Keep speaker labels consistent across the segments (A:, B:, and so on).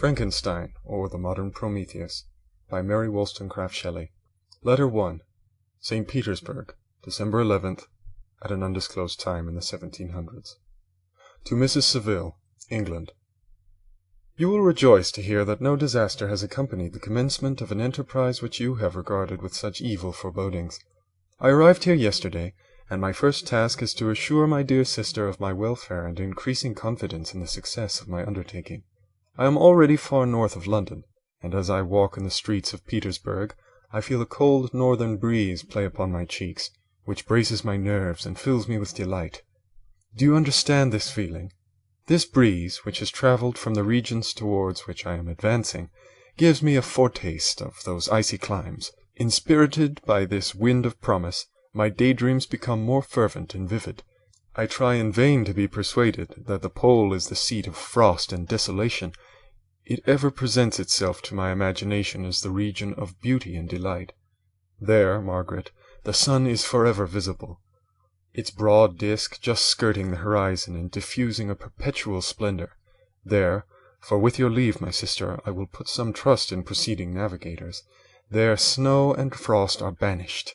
A: Frankenstein, or the Modern Prometheus, by Mary Wollstonecraft Shelley. Letter 1. St. Petersburg, December 11th, at an undisclosed time in the 1700s. To Mrs. Saville, England. You will rejoice to hear that no disaster has accompanied the commencement of an enterprise which you have regarded with such evil forebodings. I arrived here yesterday, and my first task is to assure my dear sister of my welfare and increasing confidence in the success of my undertaking. I am already far north of London, and as I walk in the streets of Petersburg, I feel a cold northern breeze play upon my cheeks, which braces my nerves and fills me with delight. Do you understand this feeling? This breeze, which has travelled from the regions towards which I am advancing, gives me a foretaste of those icy climes. Inspirited by this wind of promise, my daydreams become more fervent and vivid. I try in vain to be persuaded that the pole is the seat of frost and desolation. It ever presents itself to my imagination as the region of beauty and delight. There, Margaret, the sun is forever visible, its broad disk just skirting the horizon and diffusing a perpetual splendor. There, for with your leave, my sister, I will put some trust in preceding navigators, there snow and frost are banished,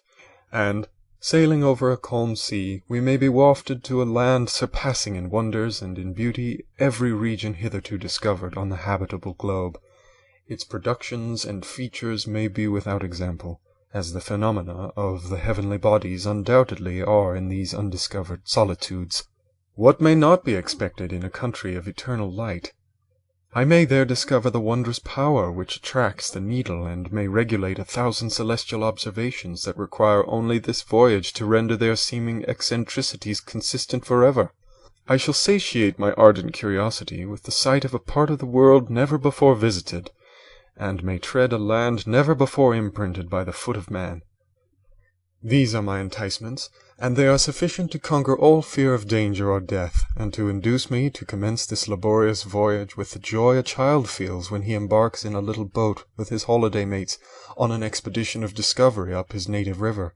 A: and, sailing over a calm sea, we may be wafted to a land surpassing in wonders and in beauty every region hitherto discovered on the habitable globe. Its productions and features may be without example, as the phenomena of the heavenly bodies undoubtedly are in these undiscovered solitudes. What may not be expected in a country of eternal light? I may there discover the wondrous power which attracts the needle, and may regulate 1,000 celestial observations that require only this voyage to render their seeming eccentricities consistent forever. I shall satiate my ardent curiosity with the sight of a part of the world never before visited, and may tread a land never before imprinted by the foot of man. These are my enticements, and they are sufficient to conquer all fear of danger or death, and to induce me to commence this laborious voyage with the joy a child feels when he embarks in a little boat with his holiday mates on an expedition of discovery up his native river.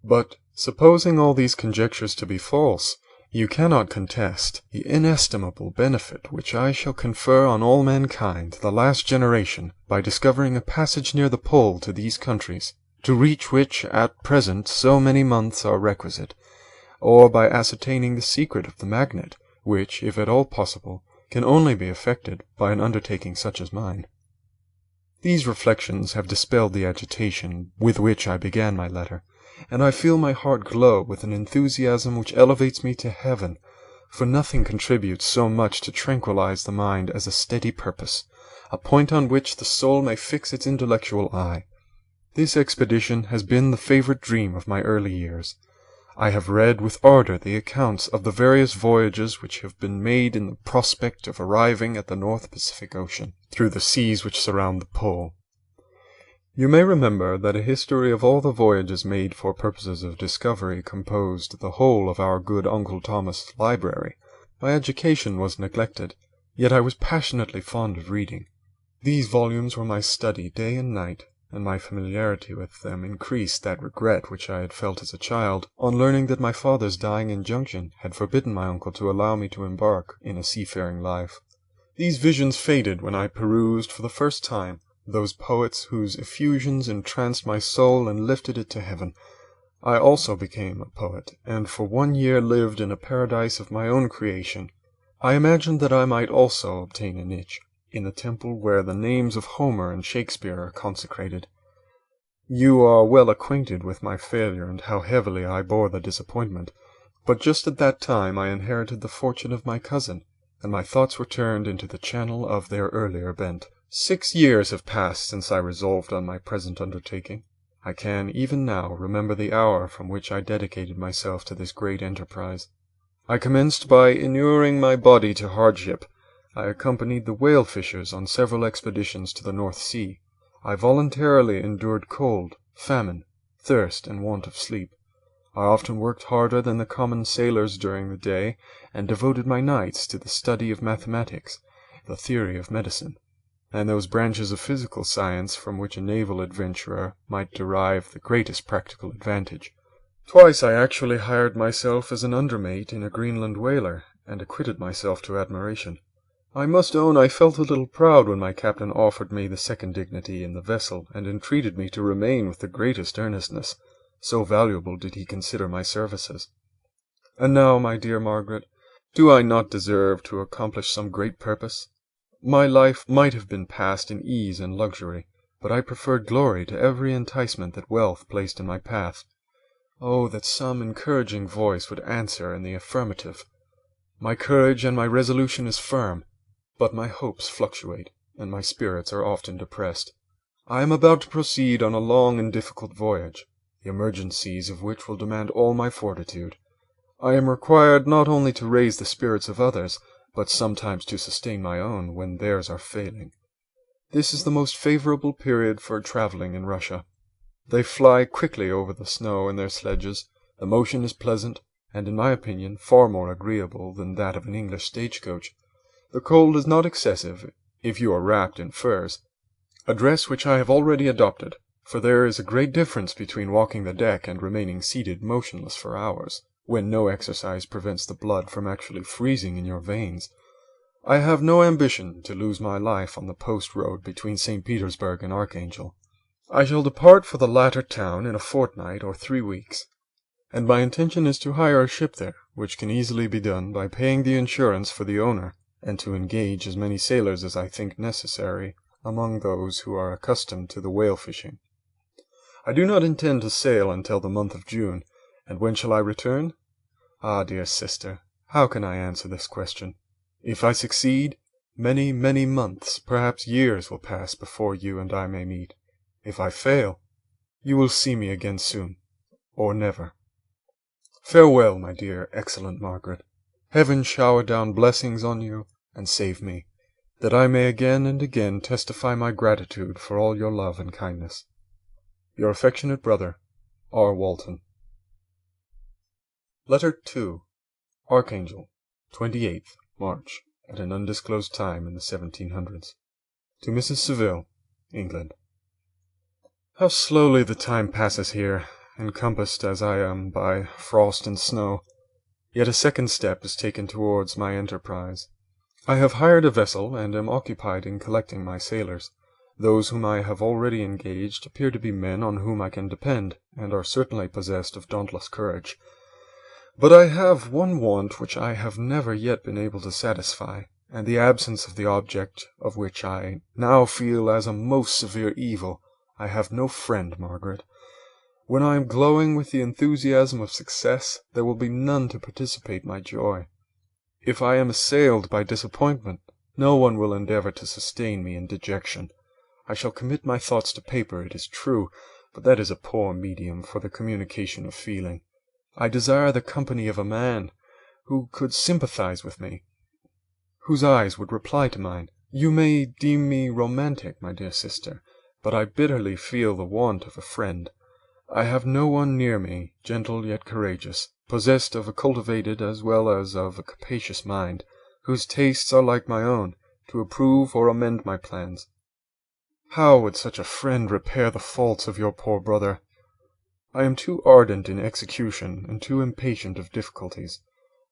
A: But, supposing all these conjectures to be false, you cannot contest the inestimable benefit which I shall confer on all mankind, the last generation, by discovering a passage near the pole to these countries, to reach which at present so many months are requisite, or by ascertaining the secret of the magnet, which, if at all possible, can only be effected by an undertaking such as mine. These reflections have dispelled the agitation with which I began my letter, and I feel my heart glow with an enthusiasm which elevates me to heaven, for nothing contributes so much to tranquilize the mind as a steady purpose, a point on which the soul may fix its intellectual eye. This expedition has been the favorite dream of my early years. I have read with ardor the accounts of the various voyages which have been made in the prospect of arriving at the North Pacific Ocean, through the seas which surround the pole. You may remember that a history of all the voyages made for purposes of discovery composed the whole of our good Uncle Thomas' library. My education was neglected, yet I was passionately fond of reading. These volumes were my study day and night, and my familiarity with them increased that regret which I had felt as a child, on learning that my father's dying injunction had forbidden my uncle to allow me to embark in a seafaring life. These visions faded when I perused for the first time those poets whose effusions entranced my soul and lifted it to heaven. I also became a poet, and for 1 year lived in a paradise of my own creation. I imagined that I might also obtain a niche in the temple where the names of Homer and Shakespeare are consecrated. You are well acquainted with my failure and how heavily I bore the disappointment, but just at that time I inherited the fortune of my cousin, and my thoughts were turned into the channel of their earlier bent. 6 years have passed since I resolved on my present undertaking. I can, even now, remember the hour from which I dedicated myself to this great enterprise. I commenced by inuring my body to hardship. I accompanied the whale fishers on several expeditions to the North Sea. I voluntarily endured cold, famine, thirst, and want of sleep. I often worked harder than the common sailors during the day, and devoted my nights to the study of mathematics, the theory of medicine, and those branches of physical science from which a naval adventurer might derive the greatest practical advantage. Twice I actually hired myself as an undermate in a Greenland whaler, and acquitted myself to admiration. I must own I felt a little proud when my captain offered me the second dignity in the vessel, and entreated me to remain with the greatest earnestness, so valuable did he consider my services. And now, my dear Margaret, do I not deserve to accomplish some great purpose? My life might have been passed in ease and luxury, but I preferred glory to every enticement that wealth placed in my path. Oh, that some encouraging voice would answer in the affirmative! My courage and my resolution is firm, but my hopes fluctuate, and my spirits are often depressed. I am about to proceed on a long and difficult voyage, the emergencies of which will demand all my fortitude. I am required not only to raise the spirits of others, but sometimes to sustain my own when theirs are failing. This is the most favorable period for travelling in Russia. They fly quickly over the snow in their sledges, the motion is pleasant, and in my opinion far more agreeable than that of an English stagecoach. The cold is not excessive, if you are wrapped in furs, a dress which I have already adopted, for there is a great difference between walking the deck and remaining seated motionless for hours, when no exercise prevents the blood from actually freezing in your veins. I have no ambition to lose my life on the post road between St. Petersburg and Archangel. I shall depart for the latter town in a fortnight or 3 weeks, and my intention is to hire a ship there, which can easily be done by paying the insurance for the owner, and to engage as many sailors as I think necessary among those who are accustomed to the whale fishing. I do not intend to sail until the month of June, and when shall I return? Ah, dear sister, how can I answer this question? If I succeed, many, many months, perhaps years, will pass before you and I may meet. If I fail, you will see me again soon, or never. Farewell, my dear, excellent Margaret. Heaven shower down blessings on you, and save me, that I may again and again testify my gratitude for all your love and kindness. Your affectionate brother, R. Walton. Letter 2. Archangel, 28th March, at an undisclosed time in the 1700s. To Mrs. Saville, England. How slowly the time passes here, encompassed as I am by frost and snow! Yet a second step is taken towards my enterprise. I have hired a vessel, and am occupied in collecting my sailors. Those whom I have already engaged appear to be men on whom I can depend, and are certainly possessed of dauntless courage. But I have one want which I have never yet been able to satisfy, and the absence of the object of which I now feel as a most severe evil. I have no friend, Margaret. When I am glowing with the enthusiasm of success, there will be none to participate my joy. If I am assailed by disappointment, no one will endeavour to sustain me in dejection. I shall commit my thoughts to paper, it is true, but that is a poor medium for the communication of feeling. I desire the company of a man who could sympathize with me, whose eyes would reply to mine. You may deem me romantic, my dear sister, but I bitterly feel the want of a friend. I have no one near me, gentle yet courageous, possessed of a cultivated as well as of a capacious mind, whose tastes are like my own, to approve or amend my plans. How would such a friend repair the faults of your poor brother? I am too ardent in execution, and too impatient of difficulties.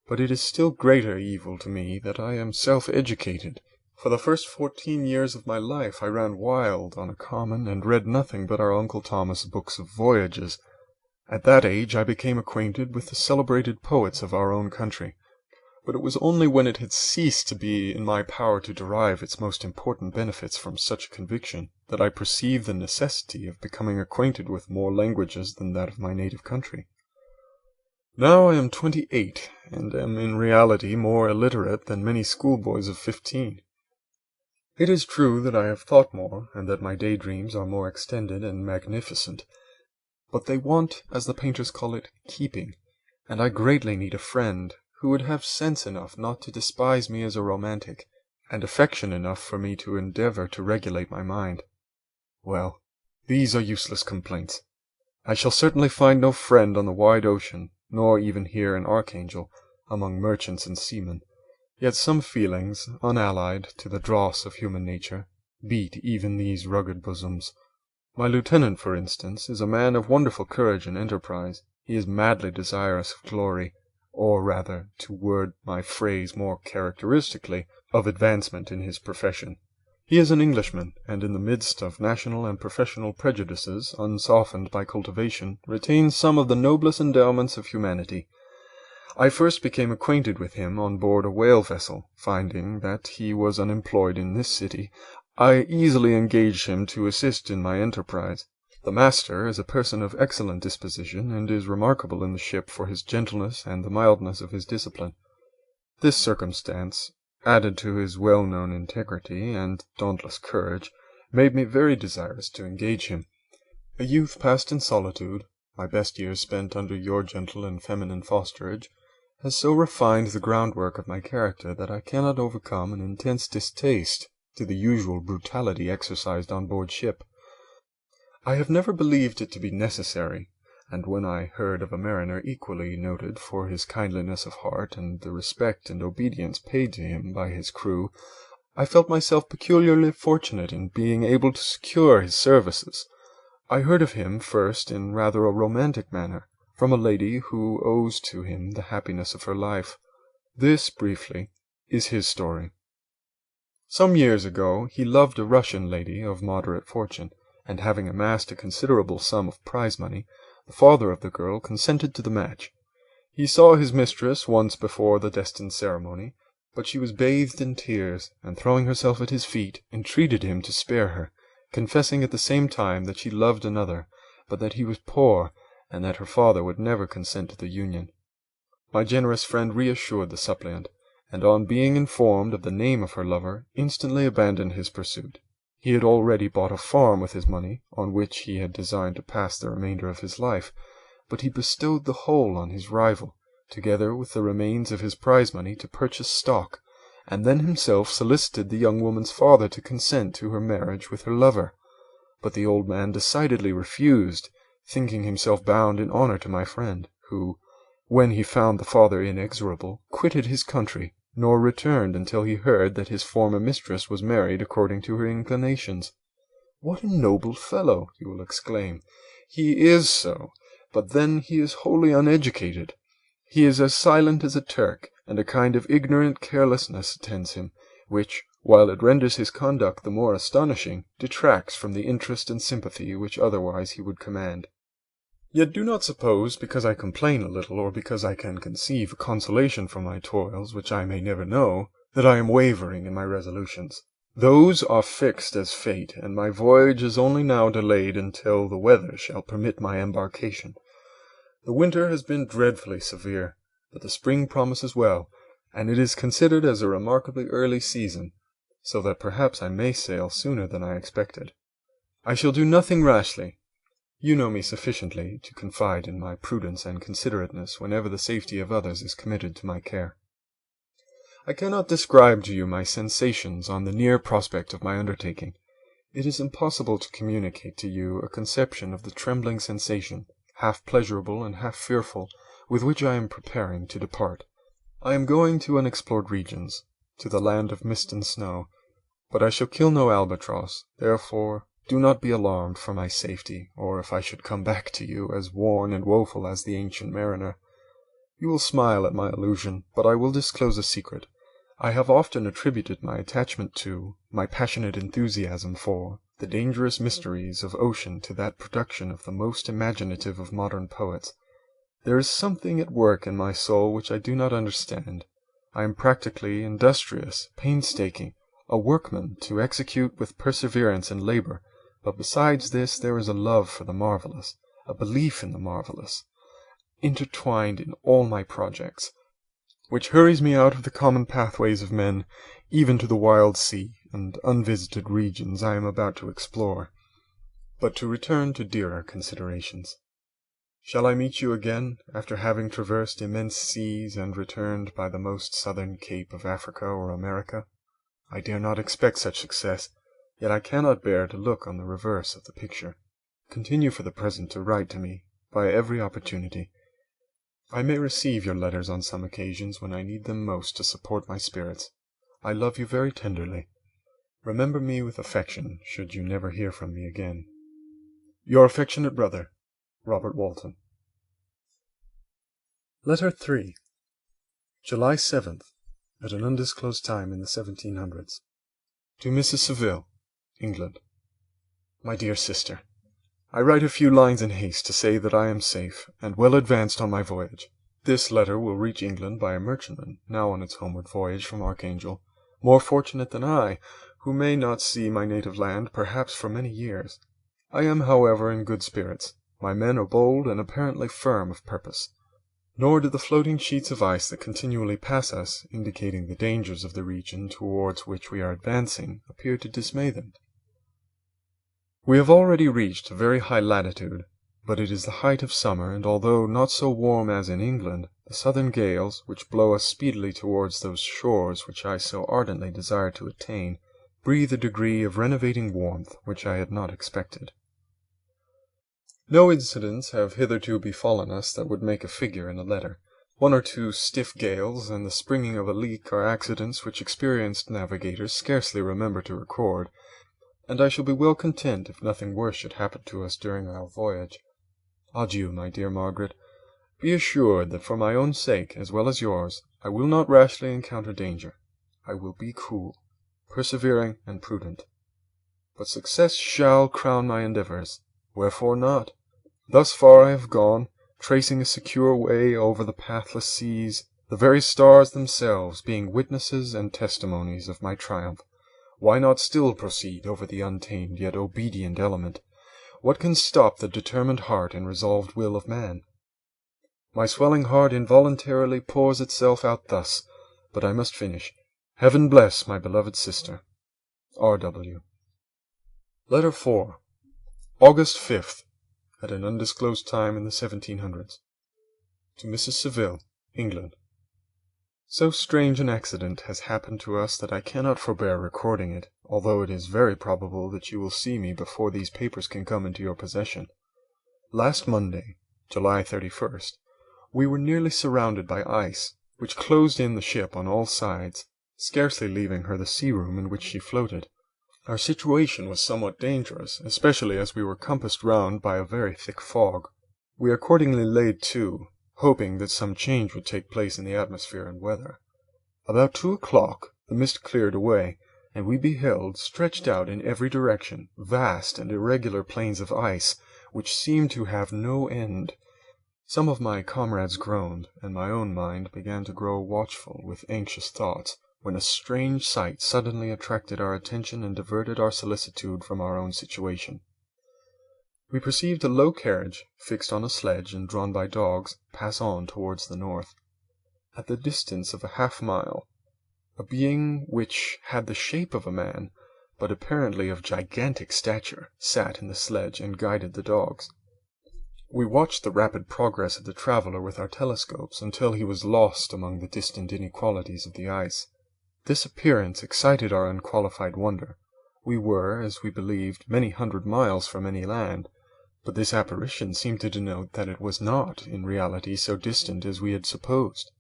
A: But it is still greater evil to me that I am self-educated. For the first 14 years of my life I ran wild on a common, and read nothing but our Uncle Thomas' books of voyages. At that age I became acquainted with the celebrated poets of our own country, but it was only when it had ceased to be in my power to derive its most important benefits from such a conviction that I perceived the necessity of becoming acquainted with more languages than that of my native country. Now I am 28, and am in reality more illiterate than many schoolboys of 15. It is true that I have thought more, and that my daydreams are more extended and magnificent, but they want, as the painters call it, keeping, and I greatly need a friend who would have sense enough not to despise me as a romantic, and affection enough for me to endeavour to regulate my mind. Well, these are useless complaints. I shall certainly find no friend on the wide ocean, nor even here in Archangel, among merchants and seamen. Yet some feelings, unallied to the dross of human nature, beat even these rugged bosoms. My lieutenant, for instance, is a man of wonderful courage and enterprise. He is madly desirous of glory. or rather, to word my phrase more characteristically, of advancement in his profession. He is an Englishman, and in the midst of national and professional prejudices, unsoftened by cultivation, retains some of the noblest endowments of humanity. I first became acquainted with him on board a whale vessel. Finding that he was unemployed in this city, I easily engaged him to assist in my enterprise. The master is a person of excellent disposition, and is remarkable in the ship for his gentleness and the mildness of his discipline. This circumstance, added to his well-known integrity and dauntless courage, made me very desirous to engage him. A youth passed in solitude, my best years spent under your gentle and feminine fosterage, has so refined the groundwork of my character that I cannot overcome an intense distaste to the usual brutality exercised on board ship. I have never believed it to be necessary, and when I heard of a mariner equally noted for his kindliness of heart and the respect and obedience paid to him by his crew, I felt myself peculiarly fortunate in being able to secure his services. I heard of him first in rather a romantic manner, from a lady who owes to him the happiness of her life. This, briefly, is his story. Some years ago he loved a Russian lady of moderate fortune, and having amassed a considerable sum of prize money, the father of the girl consented to the match. He saw his mistress once before the destined ceremony, but she was bathed in tears, and throwing herself at his feet, entreated him to spare her, confessing at the same time that she loved another, but that he was poor, and that her father would never consent to the union. My generous friend reassured the suppliant, and on being informed of the name of her lover, instantly abandoned his pursuit. He had already bought a farm with his money, on which he had designed to pass the remainder of his life, but he bestowed the whole on his rival, together with the remains of his prize money to purchase stock, and then himself solicited the young woman's father to consent to her marriage with her lover. But the old man decidedly refused, thinking himself bound in honor to my friend, who, when he found the father inexorable, quitted his country, nor returned until he heard that his former mistress was married according to her inclinations. What a noble fellow, you will exclaim. He is so, but then he is wholly uneducated. He is as silent as a Turk, and a kind of ignorant carelessness attends him, which, while it renders his conduct the more astonishing, detracts from the interest and sympathy which otherwise he would command. Yet do not suppose, because I complain a little, or because I can conceive a consolation for my toils which I may never know, that I am wavering in my resolutions. Those are fixed as fate, and my voyage is only now delayed until the weather shall permit my embarkation. The winter has been dreadfully severe, but the spring promises well, and it is considered as a remarkably early season, so that perhaps I may sail sooner than I expected. I shall do nothing rashly. You know me sufficiently to confide in my prudence and considerateness whenever the safety of others is committed to my care. I cannot describe to you my sensations on the near prospect of my undertaking. It is impossible to communicate to you a conception of the trembling sensation, half pleasurable and half fearful, with which I am preparing to depart. I am going to unexplored regions, to the land of mist and snow, but I shall kill no albatross, therefore do not be alarmed for my safety, or if I should come back to you as worn and woeful as the ancient mariner. You will smile at my allusion, but I will disclose a secret. I have often attributed my attachment to, my passionate enthusiasm for, the dangerous mysteries of ocean to that production of the most imaginative of modern poets. There is something at work in my soul which I do not understand. I am practically industrious, painstaking, a workman to execute with perseverance and labor, but besides this there is a love for the marvelous, a belief in the marvelous, intertwined in all my projects, which hurries me out of the common pathways of men, even to the wild sea and unvisited regions I am about to explore. But to return to dearer considerations. Shall I meet you again, after having traversed immense seas and returned by the most southern cape of Africa or America? I dare not expect such success, yet I cannot bear to look on the reverse of the picture. Continue for the present to write to me, by every opportunity. I may receive your letters on some occasions when I need them most to support my spirits. I love you very tenderly. Remember me with affection, should you never hear from me again. Your affectionate brother, Robert Walton. Letter 3. July 7th, at an undisclosed time in the 1700s. To Mrs. Saville, England. My dear sister, I write a few lines in haste to say that I am safe, and well advanced on my voyage. This letter will reach England by a merchantman, now on its homeward voyage from Archangel, more fortunate than I, who may not see my native land, perhaps for many years. I am, however, in good spirits. My men are bold and apparently firm of purpose. Nor do the floating sheets of ice that continually pass us, indicating the dangers of the region towards which we are advancing, appear to dismay them. We have already reached a very high latitude, but it is the height of summer, and although not so warm as in England, the southern gales, which blow us speedily towards those shores which I so ardently desire to attain, breathe a degree of renovating warmth which I had not expected. No incidents have hitherto befallen us that would make a figure in a letter. One or two stiff gales and the springing of a leak are accidents which experienced navigators scarcely remember to record, and I shall be well content if nothing worse should happen to us during our voyage. Adieu, my dear Margaret. Be assured that for my own sake, as well as yours, I will not rashly encounter danger. I will be cool, persevering, and prudent. But success shall crown my endeavours. Wherefore not? Thus far I have gone, tracing a secure way over the pathless seas, the very stars themselves being witnesses and testimonies of my triumph. Why not still proceed over the untamed yet obedient element? What can stop the determined heart and resolved will of man? My swelling heart involuntarily pours itself out thus, but I must finish. Heaven bless my beloved sister. R.W. Letter 4. August 5th, at an undisclosed time in the 1700s. To Mrs. Saville, England. So strange an accident has happened to us that I cannot forbear recording it, although it is very probable that you will see me before these papers can come into your possession. Last Monday, July 31st, we were nearly surrounded by ice, which closed in the ship on all sides, scarcely leaving her the sea-room in which she floated. Our situation was somewhat dangerous, especially as we were compassed round by a very thick fog. We accordingly laid to, hoping that some change would take place in the atmosphere and weather. About 2 o'clock the mist cleared away, and we beheld, stretched out in every direction, vast and irregular plains of ice, which seemed to have no end. Some of my comrades groaned, and my own mind began to grow watchful with anxious thoughts, when a strange sight suddenly attracted our attention and diverted our solicitude from our own situation. We perceived a low carriage, fixed on a sledge and drawn by dogs, pass on towards the north. At the distance of a half-mile, a being which had the shape of a man, but apparently of gigantic stature, sat in the sledge and guided the dogs. We watched the rapid progress of the traveller with our telescopes until he was lost among the distant inequalities of the ice. This appearance excited our unqualified wonder. We were, as we believed, many hundred miles from any land, but this apparition seemed to denote that it was not, in reality, so distant as we had supposed.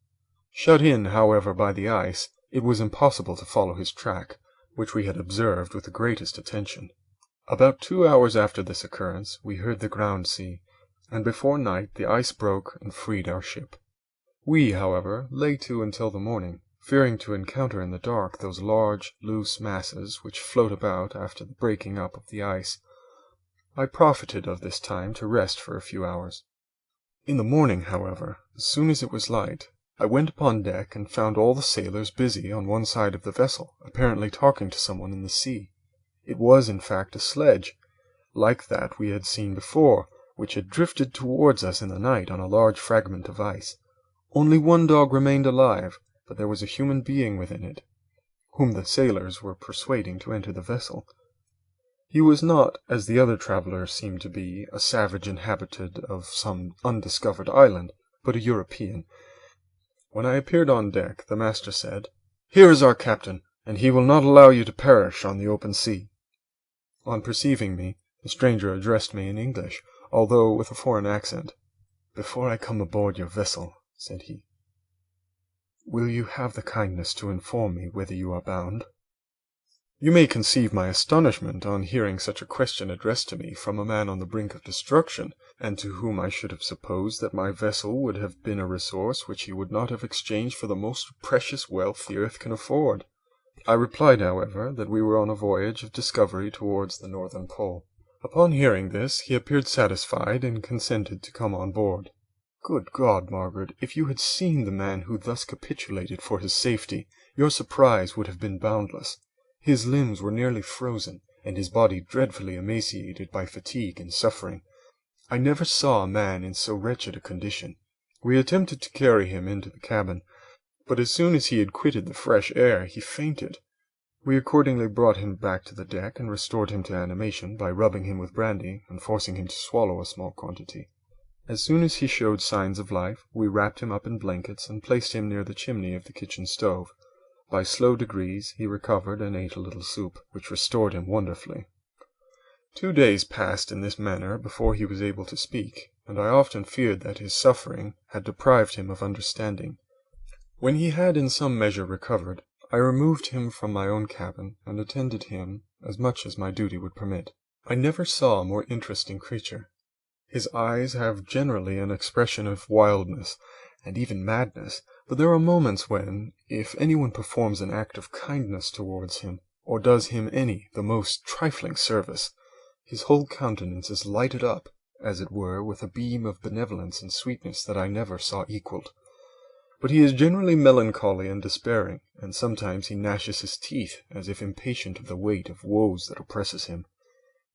A: Shut in, however, by the ice, it was impossible to follow his track, which we had observed with the greatest attention. About 2 hours after this occurrence, we heard the ground sea, and before night the ice broke and freed our ship. We, however, lay to until the morning, fearing to encounter in the dark those large, loose masses which float about after the breaking up of the ice. I profited of this time to rest for a few hours. In the morning, however, as soon as it was light, I went upon deck and found all the sailors busy on one side of the vessel, apparently talking to someone in the sea. It was, in fact, a sledge, like that we had seen before, which had drifted towards us in the night on a large fragment of ice. Only one dog remained alive, but there was a human being within it, whom the sailors were persuading to enter the vessel. He was not, as the other travellers seemed to be, a savage inhabitant of some undiscovered island, but a European. When I appeared on deck, the master said, "Here is our captain, and he will not allow you to perish on the open sea." On perceiving me, the stranger addressed me in English, although with a foreign accent. "Before I come aboard your vessel," said he, "will you have the kindness to inform me whither you are bound?" You may conceive my astonishment on hearing such a question addressed to me from a man on the brink of destruction, and to whom I should have supposed that my vessel would have been a resource which he would not have exchanged for the most precious wealth the earth can afford. I replied, however, that we were on a voyage of discovery towards the northern pole. Upon hearing this, he appeared satisfied, and consented to come on board. Good God, Margaret, if you had seen the man who thus capitulated for his safety, your surprise would have been boundless. His limbs were nearly frozen, and his body dreadfully emaciated by fatigue and suffering. I never saw a man in so wretched a condition. We attempted to carry him into the cabin, but as soon as he had quitted the fresh air, he fainted. We accordingly brought him back to the deck, and restored him to animation by rubbing him with brandy and forcing him to swallow a small quantity. As soon as he showed signs of life, we wrapped him up in blankets and placed him near the chimney of the kitchen stove. By slow degrees he recovered and ate a little soup, which restored him wonderfully. 2 days passed in this manner before he was able to speak, and I often feared that his suffering had deprived him of understanding. When he had in some measure recovered, I removed him from my own cabin, and attended him as much as my duty would permit. I never saw a more interesting creature. His eyes have generally an expression of wildness, and even madness, but there are moments when, if anyone performs an act of kindness towards him, or does him the most trifling service, his whole countenance is lighted up, as it were, with a beam of benevolence and sweetness that I never saw equalled. But he is generally melancholy and despairing, and sometimes he gnashes his teeth, as if impatient of the weight of woes that oppresses him.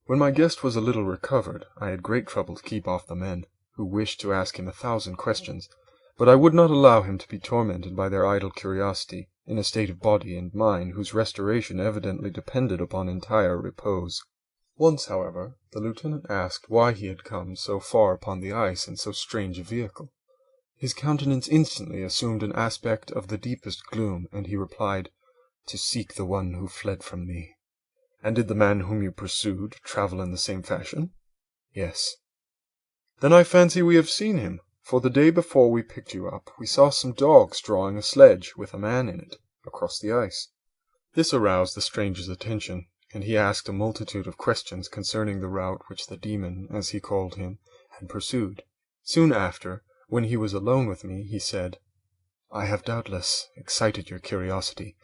A: When my guest was a little recovered, I had great trouble to keep off the men, who wished to ask him 1,000 questions, but I would not allow him to be tormented by their idle curiosity, in a state of body and mind whose restoration evidently depended upon entire repose. Once, however, the lieutenant asked why he had come so far upon the ice in so strange a vehicle. His countenance instantly assumed an aspect of the deepest gloom, and he replied, "To seek the one who fled from me." "And did the man whom you pursued travel in the same fashion?" "Yes." "Then I fancy we have seen him, for the day before we picked you up, we saw some dogs drawing a sledge, with a man in it, across the ice." This aroused the stranger's attention, and he asked a multitude of questions concerning the route which the demon, as he called him, had pursued. Soon after, when he was alone with me, he said, "I have doubtless excited your curiosity,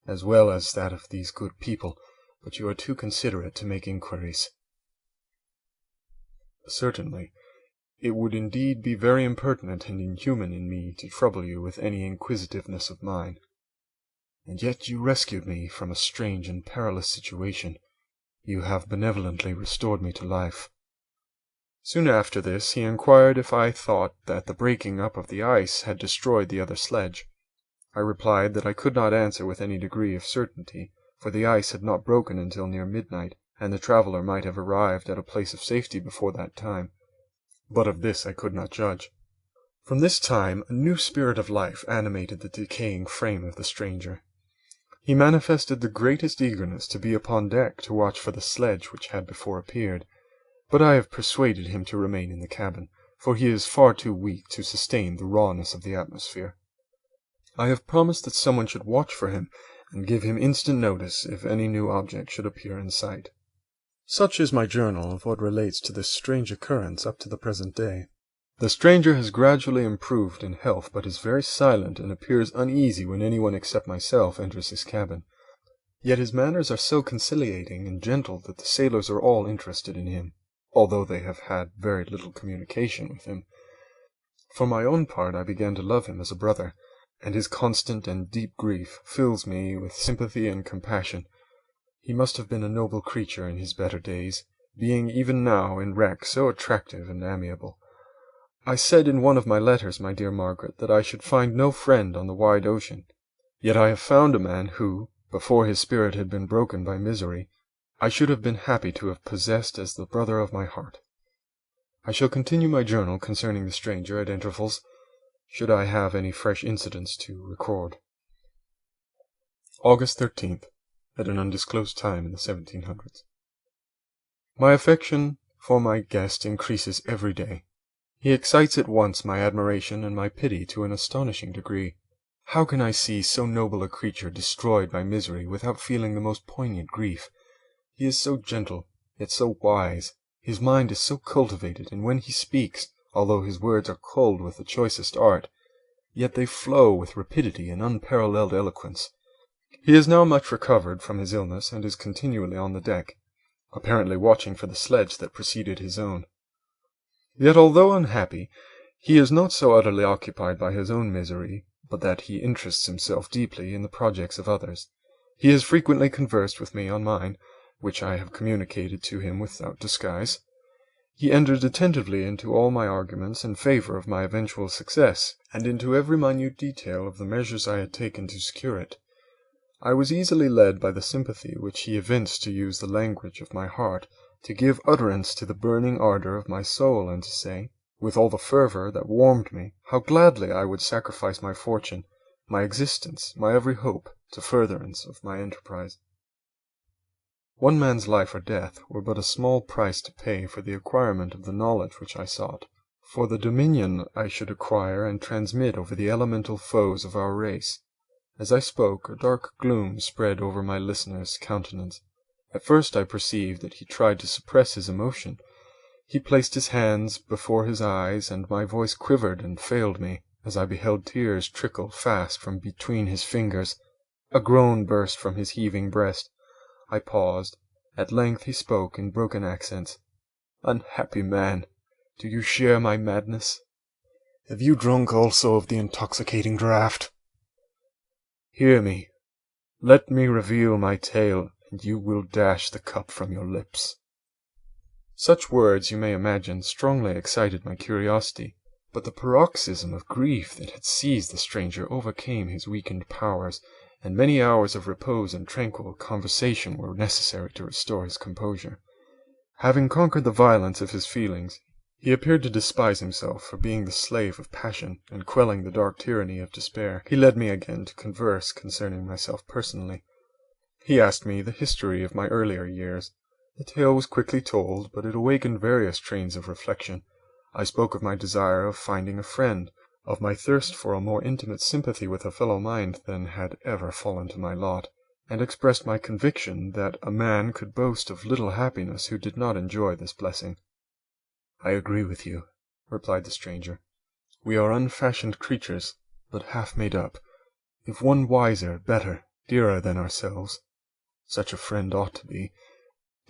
A: as well as that of these good people, but you are too considerate to make inquiries." "Certainly. It would indeed be very impertinent and inhuman in me to trouble you with any inquisitiveness of mine. And yet you rescued me from a strange and perilous situation. You have benevolently restored me to life." Soon after this he inquired if I thought that the breaking up of the ice had destroyed the other sledge. I replied that I could not answer with any degree of certainty, for the ice had not broken until near midnight, and the traveller might have arrived at a place of safety before that time. But of this I could not judge. From this time a new spirit of life animated the decaying frame of the stranger. He manifested the greatest eagerness to be upon deck to watch for the sledge which had before appeared, but I have persuaded him to remain in the cabin, for he is far too weak to sustain the rawness of the atmosphere. I have promised that someone should watch for him, and give him instant notice if any new object should appear in sight. Such is my journal of what relates to this strange occurrence up to the present day. The stranger has gradually improved in health, but is very silent and appears uneasy when anyone except myself enters his cabin. Yet his manners are so conciliating and gentle that the sailors are all interested in him, although they have had very little communication with him. For my own part, I began to love him as a brother, and his constant and deep grief fills me with sympathy and compassion. He must have been a noble creature in his better days, being even now in wreck so attractive and amiable. I said in one of my letters, my dear Margaret, that I should find no friend on the wide ocean. Yet I have found a man who, before his spirit had been broken by misery, I should have been happy to have possessed as the brother of my heart. I shall continue my journal concerning the stranger at intervals, should I have any fresh incidents to record. August 13th, at an undisclosed time in the 1700s. My affection for my guest increases every day. He excites at once my admiration and my pity to an astonishing degree. How can I see so noble a creature destroyed by misery without feeling the most poignant grief? He is so gentle, yet so wise. His mind is so cultivated, and when he speaks, although his words are culled with the choicest art, yet they flow with rapidity and unparalleled eloquence. He is now much recovered from his illness, and is continually on the deck, apparently watching for the sledge that preceded his own. Yet although unhappy, he is not so utterly occupied by his own misery, but that he interests himself deeply in the projects of others. He has frequently conversed with me on mine, which I have communicated to him without disguise. He entered attentively into all my arguments in favor of my eventual success, and into every minute detail of the measures I had taken to secure it. I was easily led by the sympathy which he evinced to use the language of my heart, to give utterance to the burning ardor of my soul, and to say, with all the fervor that warmed me, how gladly I would sacrifice my fortune, my existence, my every hope, to furtherance of my enterprise. One man's life or death were but a small price to pay for the acquirement of the knowledge which I sought, for the dominion I should acquire and transmit over the elemental foes of our race. As I spoke, a dark gloom spread over my listener's countenance. At first I perceived that he tried to suppress his emotion. He placed his hands before his eyes, and my voice quivered and failed me, as I beheld tears trickle fast from between his fingers. A groan burst from his heaving breast. I paused. At length he spoke in broken accents. "Unhappy man, do you share my madness? Have you drunk also of the intoxicating draught? Hear me. Let me reveal my tale, and you will dash the cup from your lips." Such words, you may imagine, strongly excited my curiosity, but the paroxysm of grief that had seized the stranger overcame his weakened powers, and many hours of repose and tranquil conversation were necessary to restore his composure. Having conquered the violence of his feelings, he appeared to despise himself for being the slave of passion and quelling the dark tyranny of despair. He led me again to converse concerning myself personally. He asked me the history of my earlier years. The tale was quickly told, but it awakened various trains of reflection. I spoke of my desire of finding a friend, of my thirst for a more intimate sympathy with a fellow mind than had ever fallen to my lot, and expressed my conviction that a man could boast of little happiness who did not enjoy this blessing. "I agree with you," replied the stranger. "We are unfashioned creatures, but half made up. If one wiser, better, dearer than ourselves, such a friend ought to be,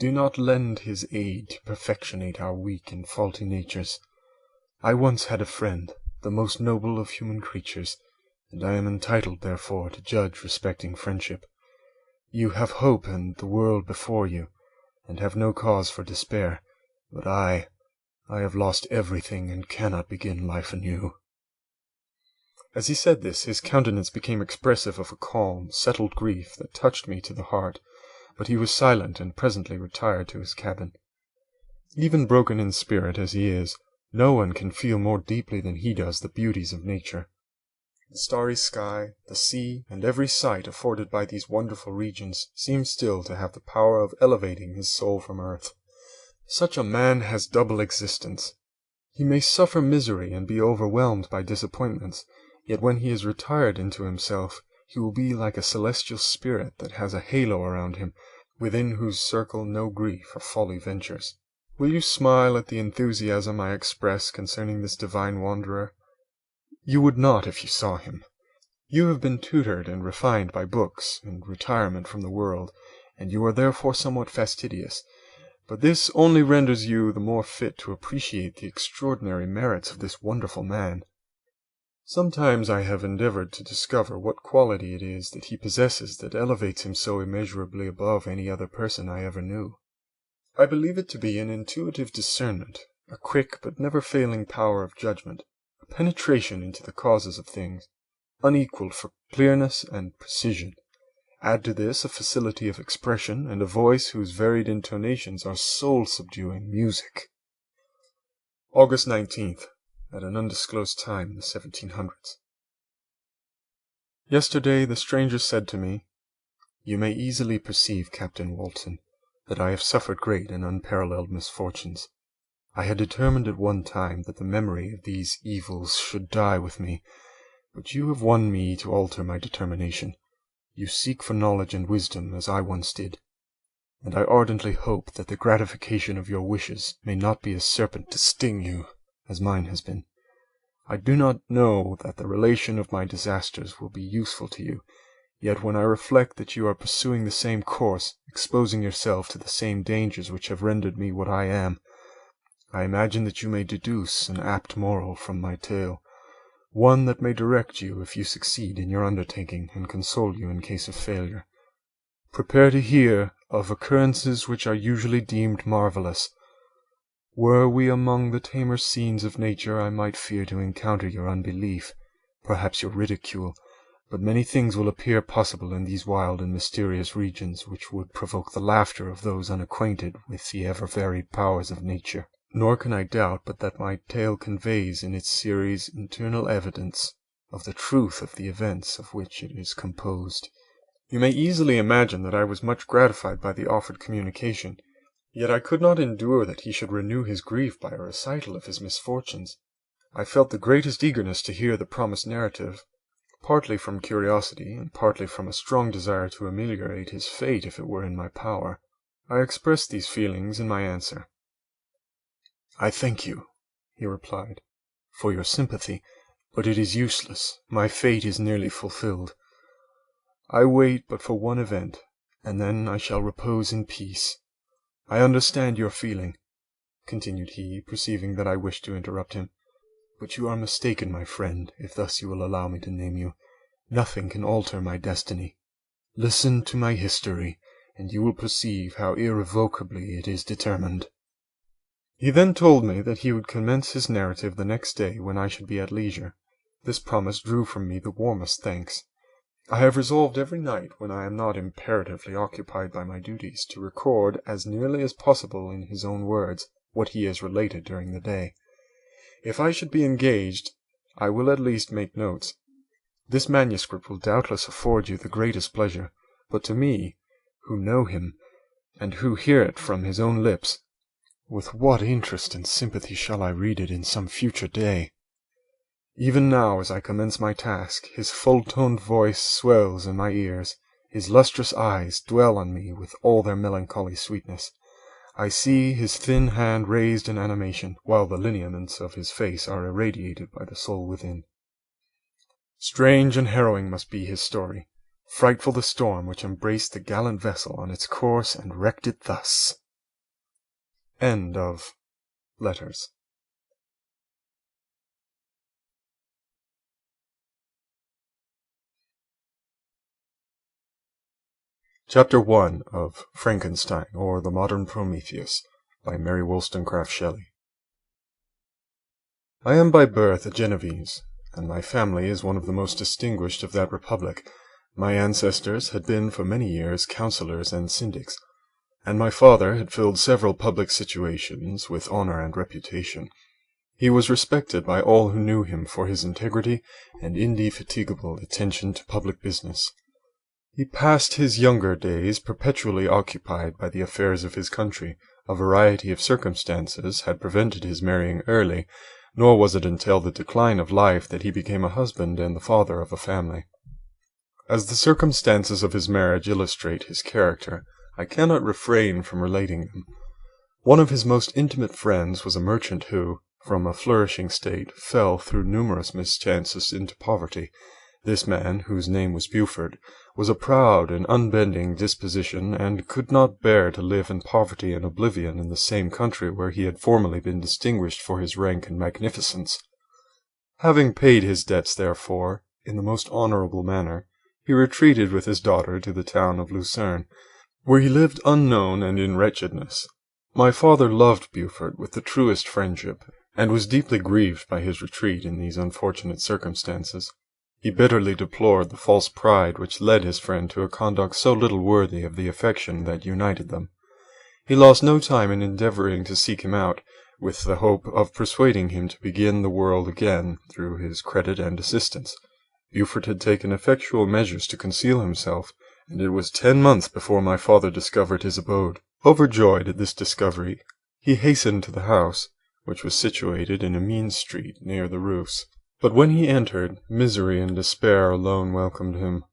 A: do not lend his aid to perfectionate our weak and faulty natures. I once had a friend, the most noble of human creatures, and I am entitled, therefore, to judge respecting friendship. You have hope and the world before you, and have no cause for despair, but I have lost everything and cannot begin life anew." As he said this, his countenance became expressive of a calm, settled grief that touched me to the heart, but he was silent and presently retired to his cabin. Even broken in spirit as he is, no one can feel more deeply than he does the beauties of nature. The starry sky, the sea, and every sight afforded by these wonderful regions seem still to have the power of elevating his soul from earth. Such a man has double existence. He may suffer misery and be overwhelmed by disappointments, yet when he is retired into himself, he will be like a celestial spirit that has a halo around him, within whose circle no grief or folly ventures. Will you smile at the enthusiasm I express concerning this divine wanderer? You would not if you saw him. You have been tutored and refined by books and retirement from the world, and you are therefore somewhat fastidious, but this only renders you the more fit to appreciate the extraordinary merits of this wonderful man. Sometimes I have endeavored to discover what quality it is that he possesses that elevates him so immeasurably above any other person I ever knew. I believe it to be an intuitive discernment, a quick but never failing power of judgment, a penetration into the causes of things, unequaled for clearness and precision. Add to this a facility of expression and a voice whose varied intonations are soul-subduing music. August 19th. At an undisclosed time in the 1700s. Yesterday the stranger said to me, "You may easily perceive, Captain Walton, that I have suffered great and unparalleled misfortunes. I had determined at one time that the memory of these evils should die with me, But you have won me to alter my determination. You seek for knowledge and wisdom as I once did, and I ardently hope that the gratification of your wishes may not be a serpent to sting you, as mine has been. I do not know that the relation of my disasters will be useful to you, yet when I reflect that you are pursuing the same course, exposing yourself to the same dangers which have rendered me what I am, I imagine that you may deduce an apt moral from my tale, one that may direct you if you succeed in your undertaking and console you in case of failure. Prepare to hear of occurrences which are usually deemed marvelous. Were we among the tamer scenes of nature, I might fear to encounter your unbelief, perhaps your ridicule, but many things will appear possible in these wild and mysterious regions which would provoke the laughter of those unacquainted with the ever-varied powers of nature. Nor can I doubt but that my tale conveys in its series internal evidence of the truth of the events of which it is composed. You may easily imagine that I was much gratified by the offered communication, yet I could not endure that he should renew his grief by a recital of his misfortunes. I felt the greatest eagerness to hear the promised narrative, partly from curiosity, and partly from a strong desire to ameliorate his fate if it were in my power. I expressed these feelings in my answer. "I thank you," he replied, "for your sympathy, but it is useless. My fate is nearly fulfilled. I wait but for one event, and then I shall repose in peace. I understand your feeling," continued he, perceiving that I wished to interrupt him, "but you are mistaken, my friend, if thus you will allow me to name you. Nothing can alter my destiny. Listen to my history, and you will perceive how irrevocably it is determined." He then told me that he would commence his narrative the next day when I should be at leisure. This promise drew from me the warmest thanks. I have resolved every night, when I am not imperatively occupied by my duties, to record, as nearly as possible in his own words, what he has related during the day. If I should be engaged, I will at least make notes. This manuscript will doubtless afford you the greatest pleasure, but to me, who know him, and who hear it from his own lips, with what interest and sympathy shall I read it in some future day? Even now, as I commence my task, his full-toned voice swells in my ears, his lustrous eyes dwell on me with all their melancholy sweetness. I see his thin hand raised in animation, while the lineaments of his face are irradiated by the soul within. Strange and harrowing must be his story, frightful the storm which embraced the gallant vessel on its course and wrecked it thus. End of Letters. Chapter 1 of Frankenstein, or the Modern Prometheus, by Mary Wollstonecraft Shelley. I am by birth a Genevese, and my family is one of the most distinguished of that republic. My ancestors had been for many years councillors and syndics, and my father had filled several public situations with honor and reputation. He was respected by all who knew him for his integrity and indefatigable attention to public business. He passed his younger days perpetually occupied by the affairs of his country. A variety of circumstances had prevented his marrying early, nor was it until the decline of life that he became a husband and the father of a family. As the circumstances of his marriage illustrate his character, I cannot refrain from relating them. One of his most intimate friends was a merchant who, from a flourishing state, fell through numerous mischances into poverty. This man, whose name was Buford, was a proud and unbending disposition, and could not bear to live in poverty and oblivion in the same country where he had formerly been distinguished for his rank and magnificence. Having paid his debts, therefore, in the most honourable manner, he retreated with his daughter to the town of Lucerne, where he lived unknown and in wretchedness. My father loved Buford with the truest friendship, and was deeply grieved by his retreat in these unfortunate circumstances. He bitterly deplored the false pride which led his friend to a conduct so little worthy of the affection that united them. He lost no time in endeavouring to seek him out, with the hope of persuading him to begin the world again through his credit and assistance. Buford had taken effectual measures to conceal himself, and it was 10 months before my father discovered his abode. Overjoyed at this discovery, he hastened to the house, which was situated in a mean street near the roofs. But when he entered, misery and despair alone welcomed him.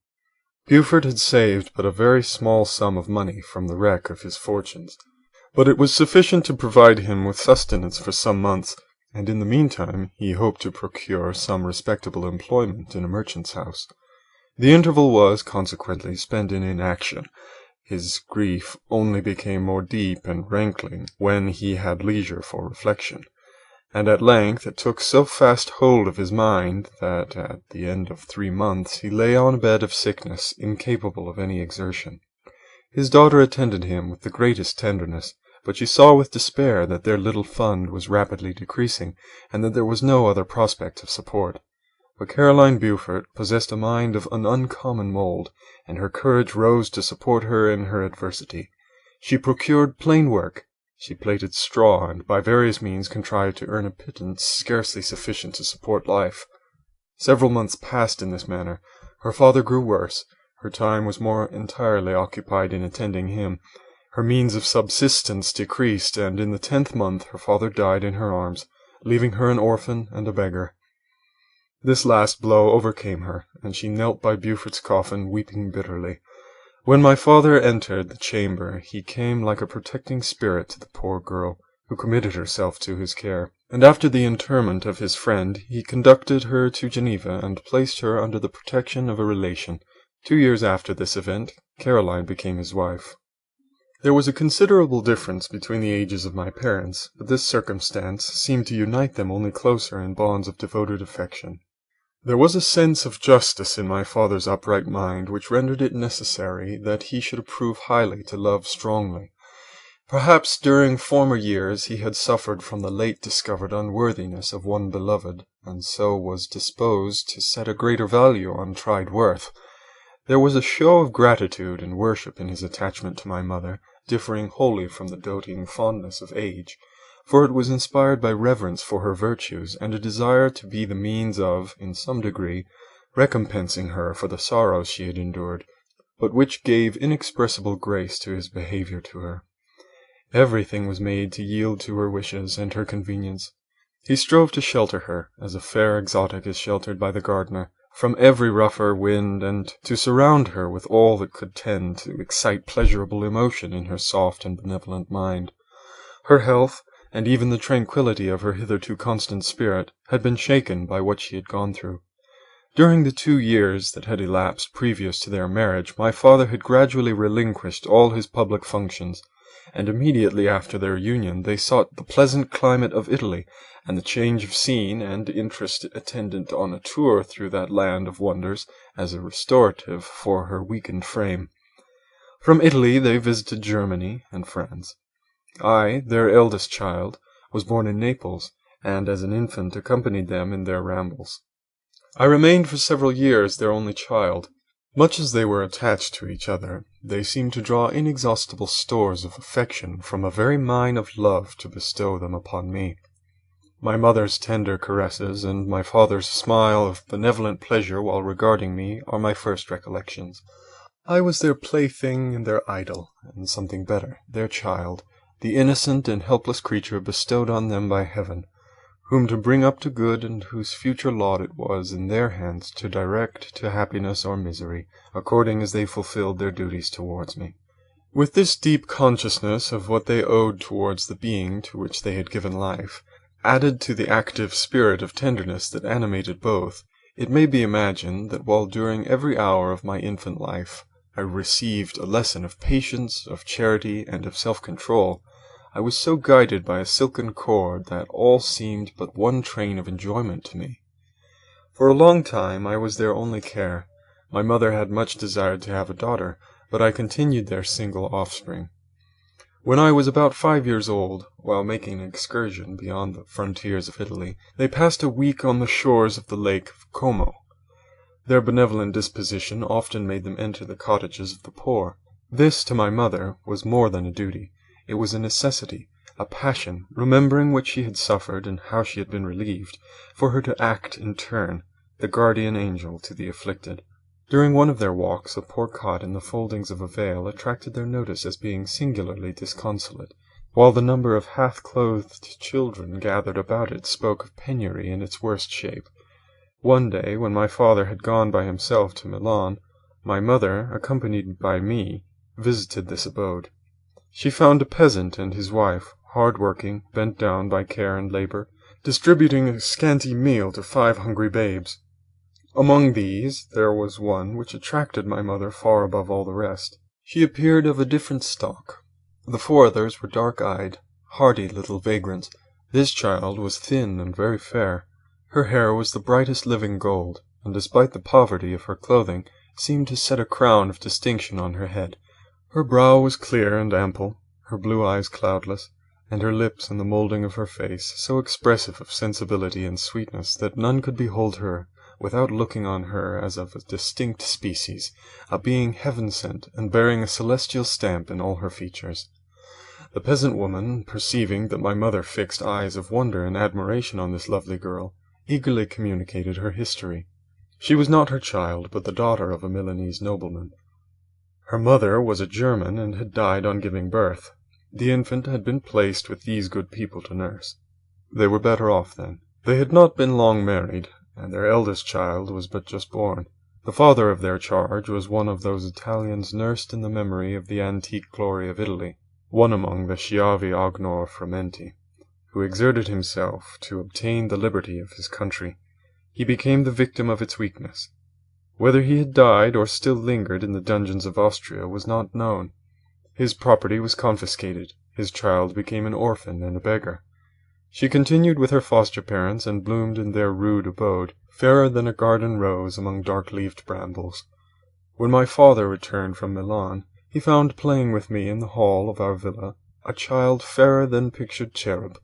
A: Beaufort had saved but a very small sum of money from the wreck of his fortunes, but it was sufficient to provide him with sustenance for some months, and in the meantime he hoped to procure some respectable employment in a merchant's house. The interval was, consequently, spent in inaction. His grief only became more deep and rankling when he had leisure for reflection, and at length it took so fast hold of his mind that at the end of 3 months he lay on a bed of sickness, incapable of any exertion. His daughter attended him with the greatest tenderness, but she saw with despair that their little fund was rapidly decreasing, and that there was no other prospect of support. But Caroline Beaufort possessed a mind of an uncommon mould, and her courage rose to support her in her adversity. She procured plain work. She plaited straw, and by various means contrived to earn a pittance scarcely sufficient to support life. Several months passed in this manner. Her father grew worse. Her time was more entirely occupied in attending him. Her means of subsistence decreased, and in the 10th month her father died in her arms, leaving her an orphan and a beggar. This last blow overcame her, and she knelt by Beaufort's coffin, weeping bitterly. When my father entered the chamber, he came like a protecting spirit to the poor girl, who committed herself to his care, and after the interment of his friend, he conducted her to Geneva and placed her under the protection of a relation. 2 years after this event, Caroline became his wife. There was a considerable difference between the ages of my parents, but this circumstance seemed to unite them only closer in bonds of devoted affection. There was a sense of justice in my father's upright mind which rendered it necessary that he should approve highly to love strongly. Perhaps during former years he had suffered from the late discovered unworthiness of one beloved, and so was disposed to set a greater value on tried worth. There was a show of gratitude and worship in his attachment to my mother, differing wholly from the doting fondness of age, for it was inspired by reverence for her virtues, and a desire to be the means of, in some degree, recompensing her for the sorrows she had endured, but which gave inexpressible grace to his behaviour to her. Everything was made to yield to her wishes and her convenience. He strove to shelter her, as a fair exotic is sheltered by the gardener, from every rougher wind, and to surround her with all that could tend to excite pleasurable emotion in her soft and benevolent mind. Her health, and even the tranquillity of her hitherto constant spirit, had been shaken by what she had gone through. During the 2 years that had elapsed previous to their marriage, my father had gradually relinquished all his public functions, and immediately after their union they sought the pleasant climate of Italy, and the change of scene and interest attendant on a tour through that land of wonders as a restorative for her weakened frame. From Italy they visited Germany and France. I, their eldest child, was born in Naples, and as an infant accompanied them in their rambles. I remained for several years their only child. Much as they were attached to each other, they seemed to draw inexhaustible stores of affection from a very mine of love to bestow them upon me. My mother's tender caresses and my father's smile of benevolent pleasure while regarding me are my first recollections. I was their plaything and their idol, and something better, their child, the innocent and helpless creature bestowed on them by heaven, whom to bring up to good, and whose future lot it was in their hands to direct to happiness or misery, according as they fulfilled their duties towards me. With this deep consciousness of what they owed towards the being to which they had given life, added to the active spirit of tenderness that animated both, it may be imagined that while during every hour of my infant life I received a lesson of patience, of charity, and of self-control, I was so guided by a silken cord that all seemed but one train of enjoyment to me. For a long time I was their only care. My mother had much desired to have a daughter, but I continued their single offspring. When I was about 5 years old, while making an excursion beyond the frontiers of Italy, they passed a week on the shores of the lake of Como. Their benevolent disposition often made them enter the cottages of the poor. This, to my mother, was more than a duty. It was a necessity, a passion, remembering what she had suffered and how she had been relieved, for her to act in turn, the guardian angel to the afflicted. During one of their walks, a poor cot in the foldings of a vale attracted their notice as being singularly disconsolate, while the number of half-clothed children gathered about it spoke of penury in its worst shape. One day, when my father had gone by himself to Milan, my mother, accompanied by me, visited this abode. She found a peasant and his wife, hard-working, bent down by care and labor, distributing a scanty meal to 5 hungry babes. Among these there was one which attracted my mother far above all the rest. She appeared of a different stock. The 4 others were dark-eyed, hardy little vagrants. This child was thin and very fair. Her hair was the brightest living gold, and despite the poverty of her clothing, seemed to set a crown of distinction on her head. Her brow was clear and ample, her blue eyes cloudless, and her lips and the moulding of her face so expressive of sensibility and sweetness that none could behold her without looking on her as of a distinct species, a being heaven-sent and bearing a celestial stamp in all her features. The peasant woman, perceiving that my mother fixed eyes of wonder and admiration on this lovely girl, eagerly communicated her history. She was not her child, but the daughter of a Milanese nobleman. Her mother was a German and had died on giving birth. The infant had been placed with these good people to nurse. They were better off then. They had not been long married, and their eldest child was but just born. The father of their charge was one of those Italians nursed in the memory of the antique glory of Italy, one among the Schiavi Agnor Frumenti, who exerted himself to obtain the liberty of his country. He became the victim of its weakness. Whether he had died or still lingered in the dungeons of Austria was not known. His property was confiscated. His child became an orphan and a beggar. She continued with her foster parents and bloomed in their rude abode, fairer than a garden rose among dark-leaved brambles. When my father returned from Milan, he found playing with me in the hall of our villa a child fairer than pictured cherub,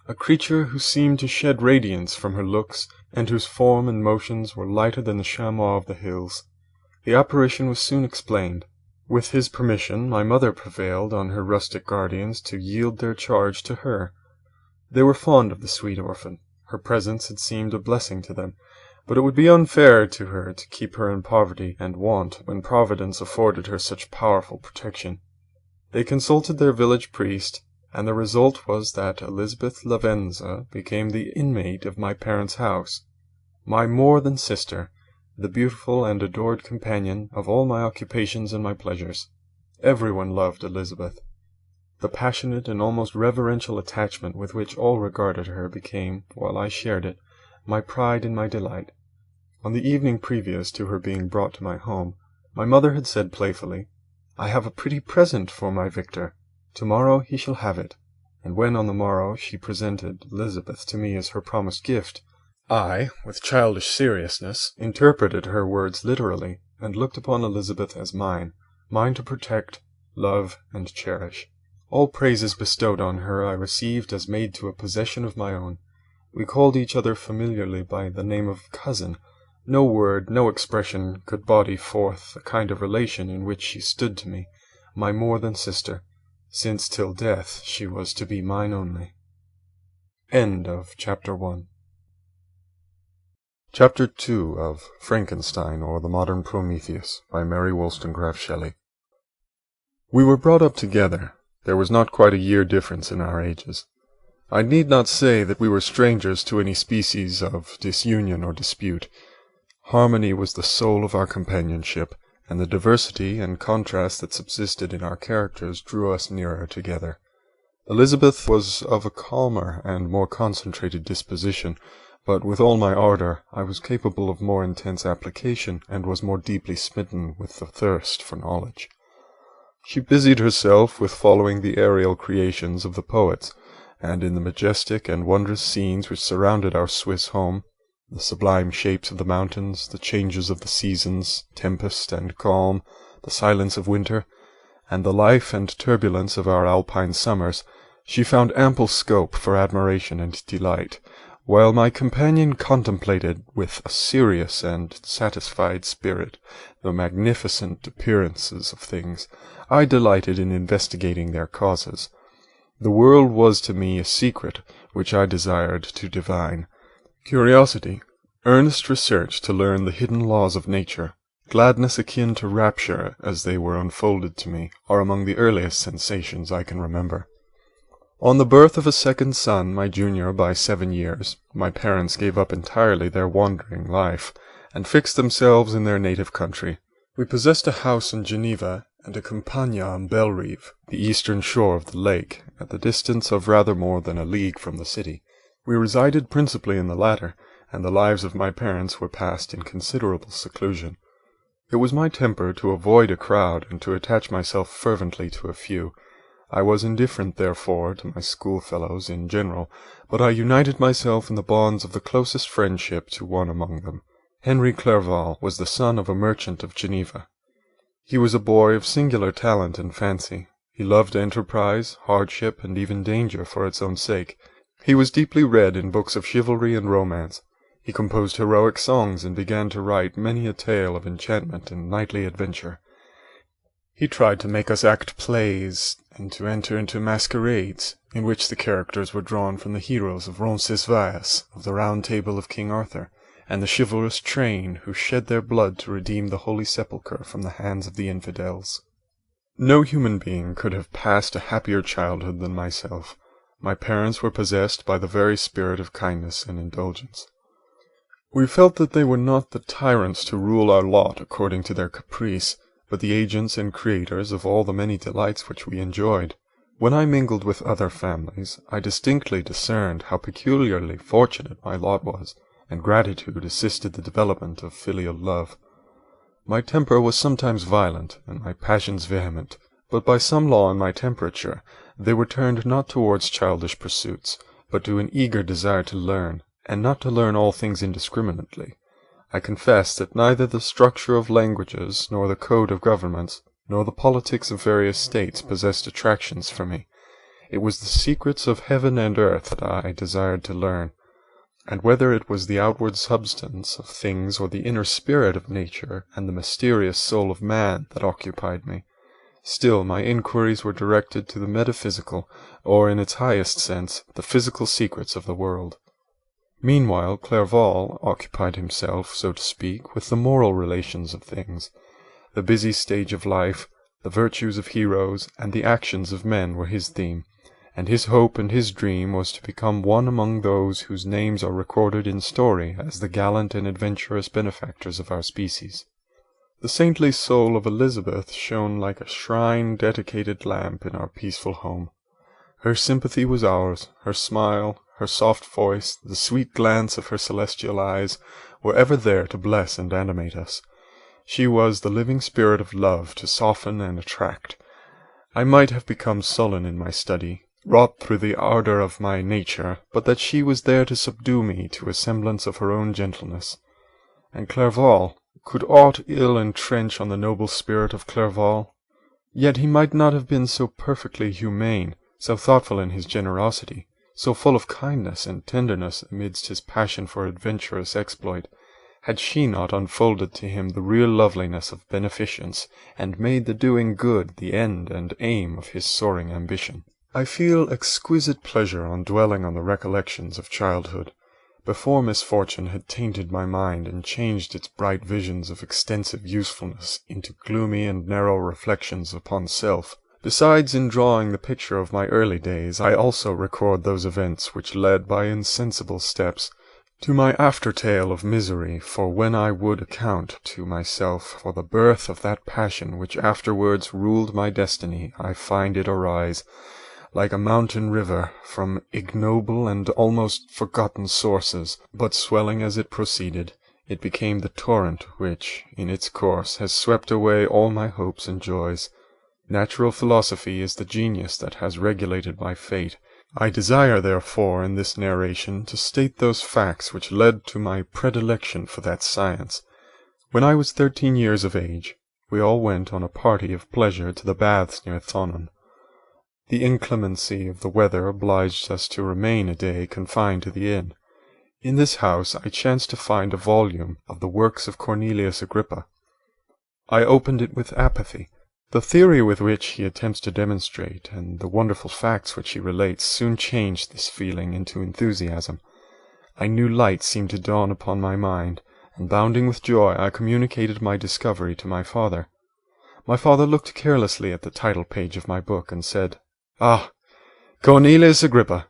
A: a creature who seemed to shed radiance from her looks, and whose form and motions were lighter than the chamois of the hills. The apparition was soon explained. With his permission, my mother prevailed on her rustic guardians to yield their charge to her. They were fond of the sweet orphan. Her presence had seemed a blessing to them, but it would be unfair to her to keep her in poverty and want when Providence afforded her such powerful protection. They consulted their village priest, and the result was that Elizabeth Lavenza became the inmate of my parents' house, my more than sister, the beautiful and adored companion of all my occupations and my pleasures. Everyone loved Elizabeth. The passionate and almost reverential attachment with which all regarded her became, while I shared it, my pride and my delight. On the evening previous to her being brought to my home, my mother had said playfully, "I have a pretty present for my Victor. Tomorrow he shall have it." And when on the morrow she presented Elizabeth to me as her promised gift, I, with childish seriousness, interpreted her words literally, and looked upon Elizabeth as mine to protect, love, and cherish. All praises bestowed on her I received as made to a possession of my own. We called each other familiarly by the name of cousin. No word, no expression could body forth the kind of relation in which she stood to me, my more than sister, since till death she was to be mine only. End of Chapter 1. Chapter 2 of Frankenstein, or the Modern Prometheus, by Mary Wollstonecraft Shelley. We were brought up together. There was not quite a year difference in our ages. I need not say that we were strangers to any species of disunion or dispute. Harmony was the soul of our companionship, and the diversity and contrast that subsisted in our characters drew us nearer together. Elizabeth was of a calmer and more concentrated disposition, but with all my ardor I was capable of more intense application, and was more deeply smitten with the thirst for knowledge. She busied herself with following the aerial creations of the poets, and in the majestic and wondrous scenes which surrounded our Swiss home, the sublime shapes of the mountains, the changes of the seasons, tempest and calm, the silence of winter, and the life and turbulence of our Alpine summers, she found ample scope for admiration and delight, while my companion contemplated with a serious and satisfied spirit the magnificent appearances of things. I delighted in investigating their causes. The world was to me a secret which I desired to divine. Curiosity, earnest research to learn the hidden laws of nature, gladness akin to rapture as they were unfolded to me, are among the earliest sensations I can remember. On the birth of a second son, my junior by 7 years, my parents gave up entirely their wandering life, and fixed themselves in their native country. We possessed a house in Geneva, and a campagna on Bellerive, the eastern shore of the lake, at the distance of rather more than a league from the city. We resided principally in the latter, and the lives of my parents were passed in considerable seclusion. It was my temper to avoid a crowd, and to attach myself fervently to a few. I was indifferent, therefore, to my schoolfellows in general, but I united myself in the bonds of the closest friendship to one among them. Henry Clerval was the son of a merchant of Geneva. He was a boy of singular talent and fancy. He loved enterprise, hardship, and even danger for its own sake. He was deeply read in books of chivalry and romance. He composed heroic songs and began to write many a tale of enchantment and knightly adventure. He tried to make us act plays and to enter into masquerades, in which the characters were drawn from the heroes of Roncesvalles, of the Round Table of King Arthur, and the chivalrous train who shed their blood to redeem the Holy Sepulchre from the hands of the infidels. No human being could have passed a happier childhood than myself. My parents were possessed by the very spirit of kindness and indulgence. We felt that they were not the tyrants to rule our lot according to their caprice, but the agents and creators of all the many delights which we enjoyed. When I mingled with other families, I distinctly discerned how peculiarly fortunate my lot was, and gratitude assisted the development of filial love. My temper was sometimes violent, and my passions vehement, but by some law in my temperature they were turned not towards childish pursuits, but to an eager desire to learn, and not to learn all things indiscriminately. I confess that neither the structure of languages, nor the code of governments, nor the politics of various states possessed attractions for me. It was the secrets of heaven and earth that I desired to learn, and whether it was the outward substance of things or the inner spirit of nature and the mysterious soul of man that occupied me, still my inquiries were directed to the metaphysical, or in its highest sense, the physical secrets of the world. Meanwhile Clerval occupied himself, so to speak, with the moral relations of things. The busy stage of life, the virtues of heroes, and the actions of men were his theme, and his hope and his dream was to become one among those whose names are recorded in story as the gallant and adventurous benefactors of our species. The saintly soul of Elizabeth shone like a shrine-dedicated lamp in our peaceful home. Her sympathy was ours, her smile, her soft voice, the sweet glance of her celestial eyes, were ever there to bless and animate us. She was the living spirit of love to soften and attract. I might have become sullen in my study, wrought through the ardour of my nature, but that she was there to subdue me to a semblance of her own gentleness. And Clerval, could aught ill entrench on the noble spirit of Clerval? Yet he might not have been so perfectly humane, so thoughtful in his generosity, so full of kindness and tenderness amidst his passion for adventurous exploit, had she not unfolded to him the real loveliness of beneficence, and made the doing good the end and aim of his soaring ambition. I feel exquisite pleasure on dwelling on the recollections of childhood, before misfortune had tainted my mind and changed its bright visions of extensive usefulness into gloomy and narrow reflections upon self. Besides, in drawing the picture of my early days, I also record those events which led by insensible steps to my after-tale of misery, for when I would account to myself for the birth of that passion which afterwards ruled my destiny, I find it arise, like a mountain river, from ignoble and almost forgotten sources, but swelling as it proceeded, it became the torrent which, in its course, has swept away all my hopes and joys. Natural philosophy is the genius that has regulated my fate. I desire, therefore, in this narration, to state those facts which led to my predilection for that science. When I was 13 years of age, we all went on a party of pleasure to the baths near Thonon. The inclemency of the weather obliged us to remain a day confined to the inn. In this house I chanced to find a volume of the works of Cornelius Agrippa. I opened it with apathy. The theory with which he attempts to demonstrate, and the wonderful facts which he relates, soon changed this feeling into enthusiasm. A new light seemed to dawn upon my mind, and bounding with joy I communicated my discovery to my father. My father looked carelessly at the title page of my book, and said, "Ah, Cornelius Agrippa,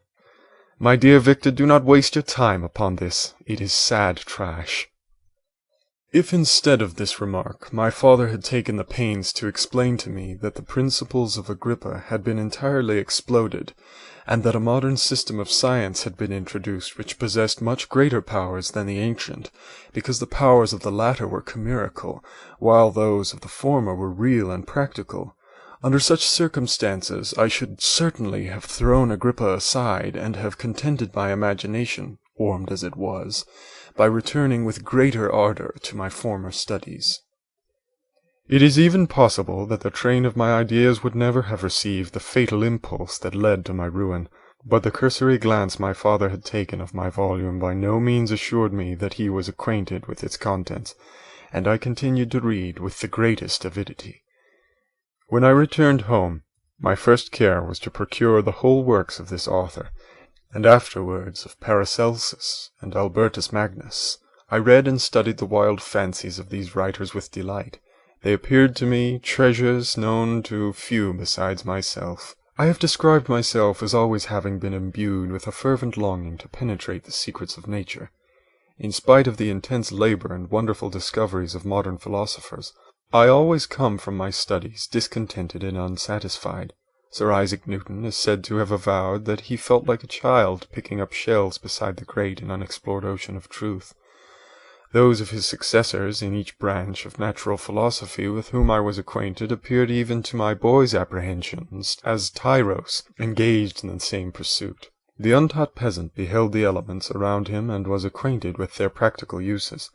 A: my dear Victor, do not waste your time upon this. It is sad trash. If instead of this remark my father had taken the pains to explain to me that the principles of Agrippa had been entirely exploded, and that a modern system of science had been introduced which possessed much greater powers than the ancient, because the powers of the latter were chimerical, while those of the former were real and practical, under such circumstances I should certainly have thrown Agrippa aside and have contented my imagination, warmed as it was, by returning with greater ardor to my former studies. It is even possible that the train of my ideas would never have received the fatal impulse that led to my ruin, but the cursory glance my father had taken of my volume by no means assured me that he was acquainted with its contents, and I continued to read with the greatest avidity. When I returned home, my first care was to procure the whole works of this author, and afterwards of Paracelsus and Albertus Magnus. I read and studied the wild fancies of these writers with delight. They appeared to me treasures known to few besides myself. I have described myself as always having been imbued with a fervent longing to penetrate the secrets of nature. In spite of the intense labor and wonderful discoveries of modern philosophers, I always come from my studies discontented and unsatisfied. Sir Isaac Newton is said to have avowed that he felt like a child picking up shells beside the great and unexplored ocean of truth. Those of his successors in each branch of natural philosophy with whom I was acquainted appeared even to my boy's apprehensions as tyros engaged in the same pursuit. The untaught peasant beheld the elements around him and was acquainted with their practical uses.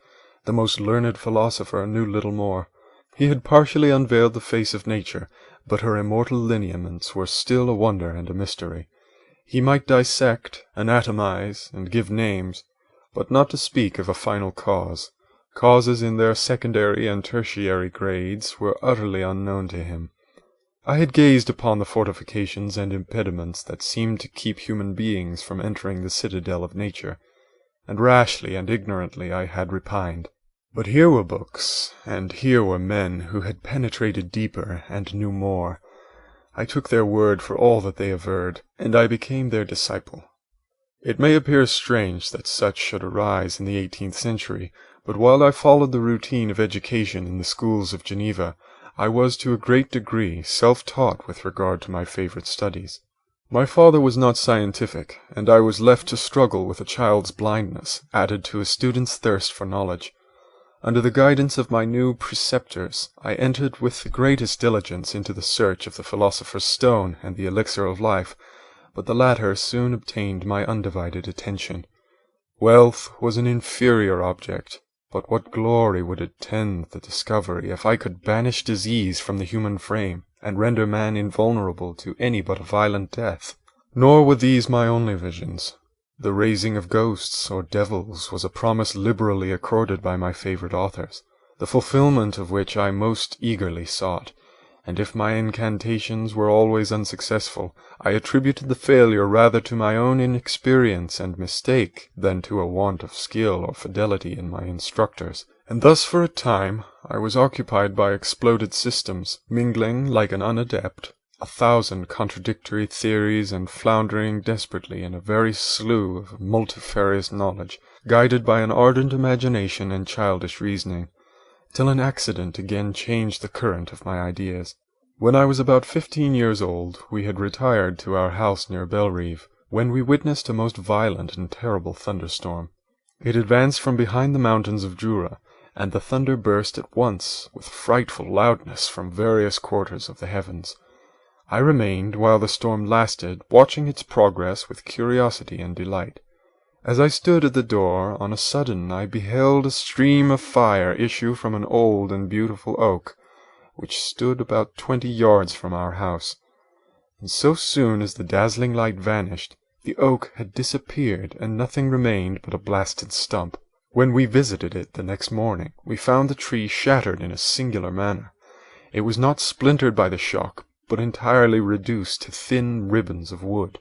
A: The most learned philosopher knew little more. He had partially unveiled the face of nature, but her immortal lineaments were still a wonder and a mystery. He might dissect, anatomize, and give names, but not to speak of a final cause. Causes in their secondary and tertiary grades were utterly unknown to him. I had gazed upon the fortifications and impediments that seemed to keep human beings from entering the citadel of nature, and rashly and ignorantly I had repined. But here were books, and here were men who had penetrated deeper and knew more. I took their word for all that they averred, and I became their disciple. It may appear strange that such should arise in the 18th century, but while I followed the routine of education in the schools of Geneva, I was to a great degree self-taught with regard to my favorite studies. My father was not scientific, and I was left to struggle with a child's blindness, added to a student's thirst for knowledge. Under the guidance of my new preceptors, I entered with the greatest diligence into the search of the philosopher's stone and the elixir of life, but the latter soon obtained my undivided attention. Wealth was an inferior object, but what glory would attend the discovery if I could banish disease from the human frame, and render man invulnerable to any but a violent death? Nor were these my only visions. The raising of ghosts or devils was a promise liberally accorded by my favorite authors, the fulfilment of which I most eagerly sought, and if my incantations were always unsuccessful, I attributed the failure rather to my own inexperience and mistake than to a want of skill or fidelity in my instructors. And thus for a time I was occupied by exploded systems, mingling, like an unadept, 1,000 contradictory theories and floundering desperately in a very slough of multifarious knowledge, guided by an ardent imagination and childish reasoning, till an accident again changed the current of my ideas. When I was about 15 years old, we had retired to our house near Bellerive, when we witnessed a most violent and terrible thunderstorm. It advanced from behind the mountains of Jura, and the thunder burst at once with frightful loudness from various quarters of the heavens. I remained, while the storm lasted, watching its progress with curiosity and delight. As I stood at the door, on a sudden I beheld a stream of fire issue from an old and beautiful oak, which stood about 20 yards from our house. And so soon as the dazzling light vanished, the oak had disappeared, and nothing remained but a blasted stump. When we visited it the next morning, we found the tree shattered in a singular manner. It was not splintered by the shock, but entirely reduced to thin ribbons of wood.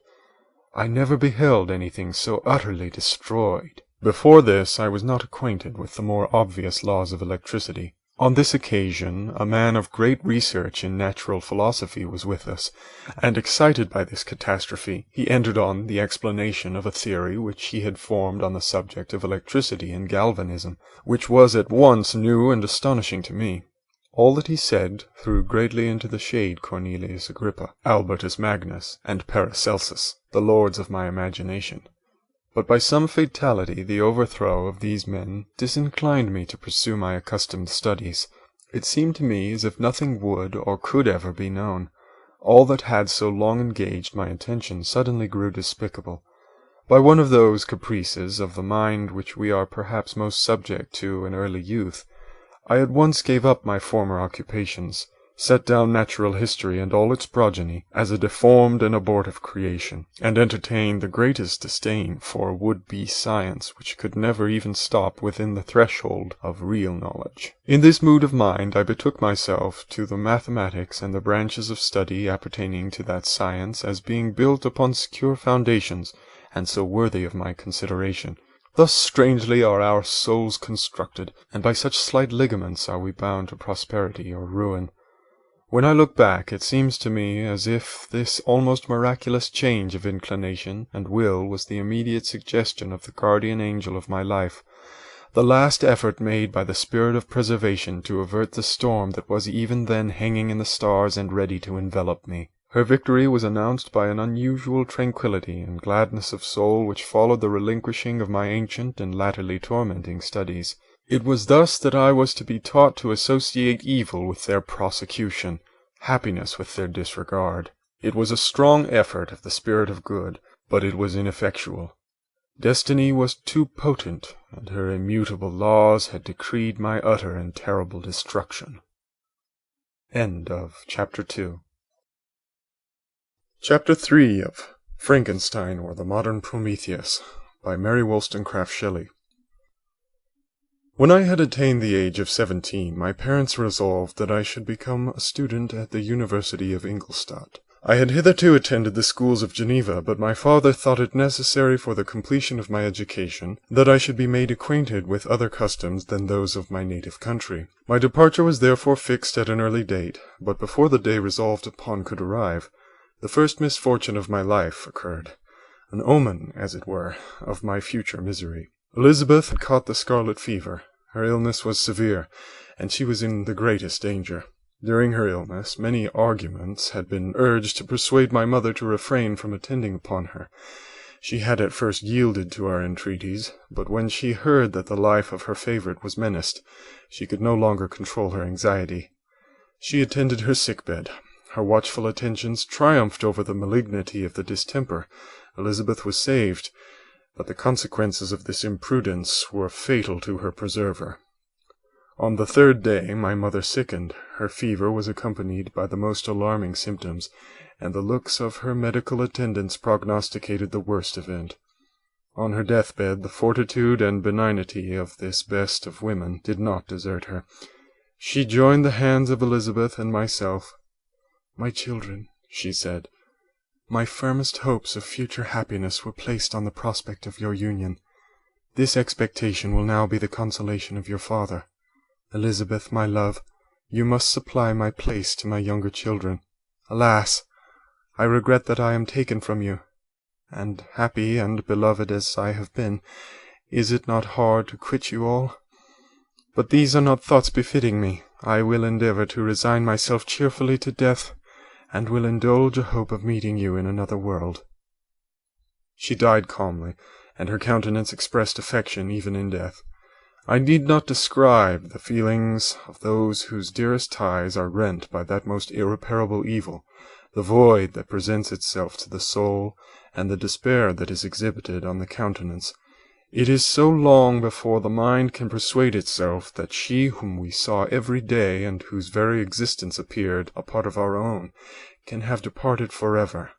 A: I never beheld anything so utterly destroyed. Before this I was not acquainted with the more obvious laws of electricity. On this occasion a man of great research in natural philosophy was with us, and excited by this catastrophe, he entered on the explanation of a theory which he had formed on the subject of electricity and galvanism, which was at once new and astonishing to me. All that he said threw greatly into the shade Cornelius Agrippa, Albertus Magnus, and Paracelsus, the lords of my imagination. But by some fatality the overthrow of these men disinclined me to pursue my accustomed studies. It seemed to me as if nothing would or could ever be known. All that had so long engaged my attention suddenly grew despicable. By one of those caprices of the mind which we are perhaps most subject to in early youth, I at once gave up my former occupations, set down natural history and all its progeny as a deformed and abortive creation, and entertained the greatest disdain for would-be science which could never even stop within the threshold of real knowledge. In this mood of mind I betook myself to the mathematics and the branches of study appertaining to that science as being built upon secure foundations, and so worthy of my consideration. Thus strangely are our souls constructed, and by such slight ligaments are we bound to prosperity or ruin. When I look back, it seems to me as if this almost miraculous change of inclination and will was the immediate suggestion of the guardian angel of my life, the last effort made by the spirit of preservation to avert the storm that was even then hanging in the stars and ready to envelop me. Her victory was announced by an unusual tranquillity and gladness of soul which followed the relinquishing of my ancient and latterly tormenting studies. It was thus that I was to be taught to associate evil with their prosecution, happiness with their disregard. It was a strong effort of the spirit of good, but it was ineffectual. Destiny was too potent, and her immutable laws had decreed my utter and terrible destruction. End of Chapter 2. Chapter 3 of Frankenstein, or the Modern Prometheus, by Mary Wollstonecraft Shelley. When I had attained the age of 17, my parents resolved that I should become a student at the University of Ingolstadt. I had hitherto attended the schools of Geneva, but my father thought it necessary for the completion of my education that I should be made acquainted with other customs than those of my native country. My departure was therefore fixed at an early date, but before the day resolved upon could arrive, the first misfortune of my life occurred, an omen, as it were, of my future misery. Elizabeth had caught the scarlet fever. Her illness was severe, and she was in the greatest danger. During her illness, many arguments had been urged to persuade my mother to refrain from attending upon her. She had at first yielded to our entreaties, but when she heard that the life of her favourite was menaced, she could no longer control her anxiety. She attended her sick-bed. Her watchful attentions triumphed over the malignity of the distemper. Elizabeth was saved, but the consequences of this imprudence were fatal to her preserver. On the third day my mother sickened. Her fever was accompanied by the most alarming symptoms, and the looks of her medical attendants prognosticated the worst event. On her deathbed the fortitude and benignity of this best of women did not desert her. She joined the hands of Elizabeth and myself. "My children," she said, "my firmest hopes of future happiness were placed on the prospect of your union. This expectation will now be the consolation of your father. Elizabeth, my love, you must supply my place to my younger children. Alas! I regret that I am taken from you, and happy and beloved as I have been, is it not hard to quit you all? But these are not thoughts befitting me. I will endeavour to resign myself cheerfully to death, and will indulge a hope of meeting you in another world." She died calmly, and her countenance expressed affection even in death. I need not describe the feelings of those whose dearest ties are rent by that most irreparable evil, the void that presents itself to the soul, and the despair that is exhibited on the countenance. It is so long before the mind can persuade itself that she whom we saw every day, and whose very existence appeared a part of our own, can have departed forever,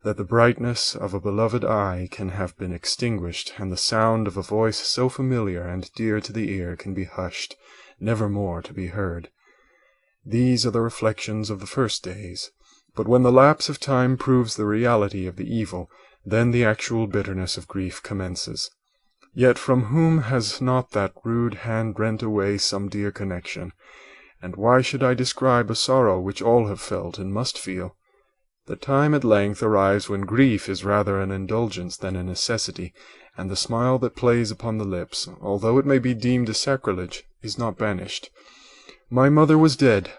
A: that the brightness of a beloved eye can have been extinguished, and the sound of a voice so familiar and dear to the ear can be hushed, never more to be heard. These are the reflections of the first days, but when the lapse of time proves the reality of the evil, then the actual bitterness of grief commences. Yet from whom has not that rude hand rent away some dear connection? And why should I describe a sorrow which all have felt and must feel? The time at length arrives when grief is rather an indulgence than a necessity, and the smile that plays upon the lips, although it may be deemed a sacrilege, is not banished. My mother was dead,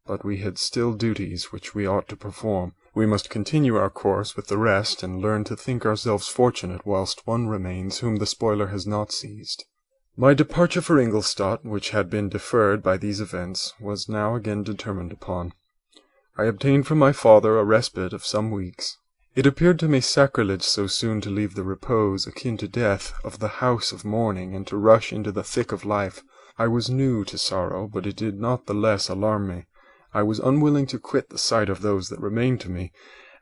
A: but we had still duties which we ought to perform. We must continue our course with the rest, and learn to think ourselves fortunate whilst one remains whom the spoiler has not seized. My departure for Ingolstadt, which had been deferred by these events, was now again determined upon. I obtained from my father a respite of some weeks. It appeared to me sacrilege so soon to leave the repose, akin to death, of the house of mourning, and to rush into the thick of life. I was new to sorrow, but it did not the less alarm me. I was unwilling to quit the sight of those that remained to me,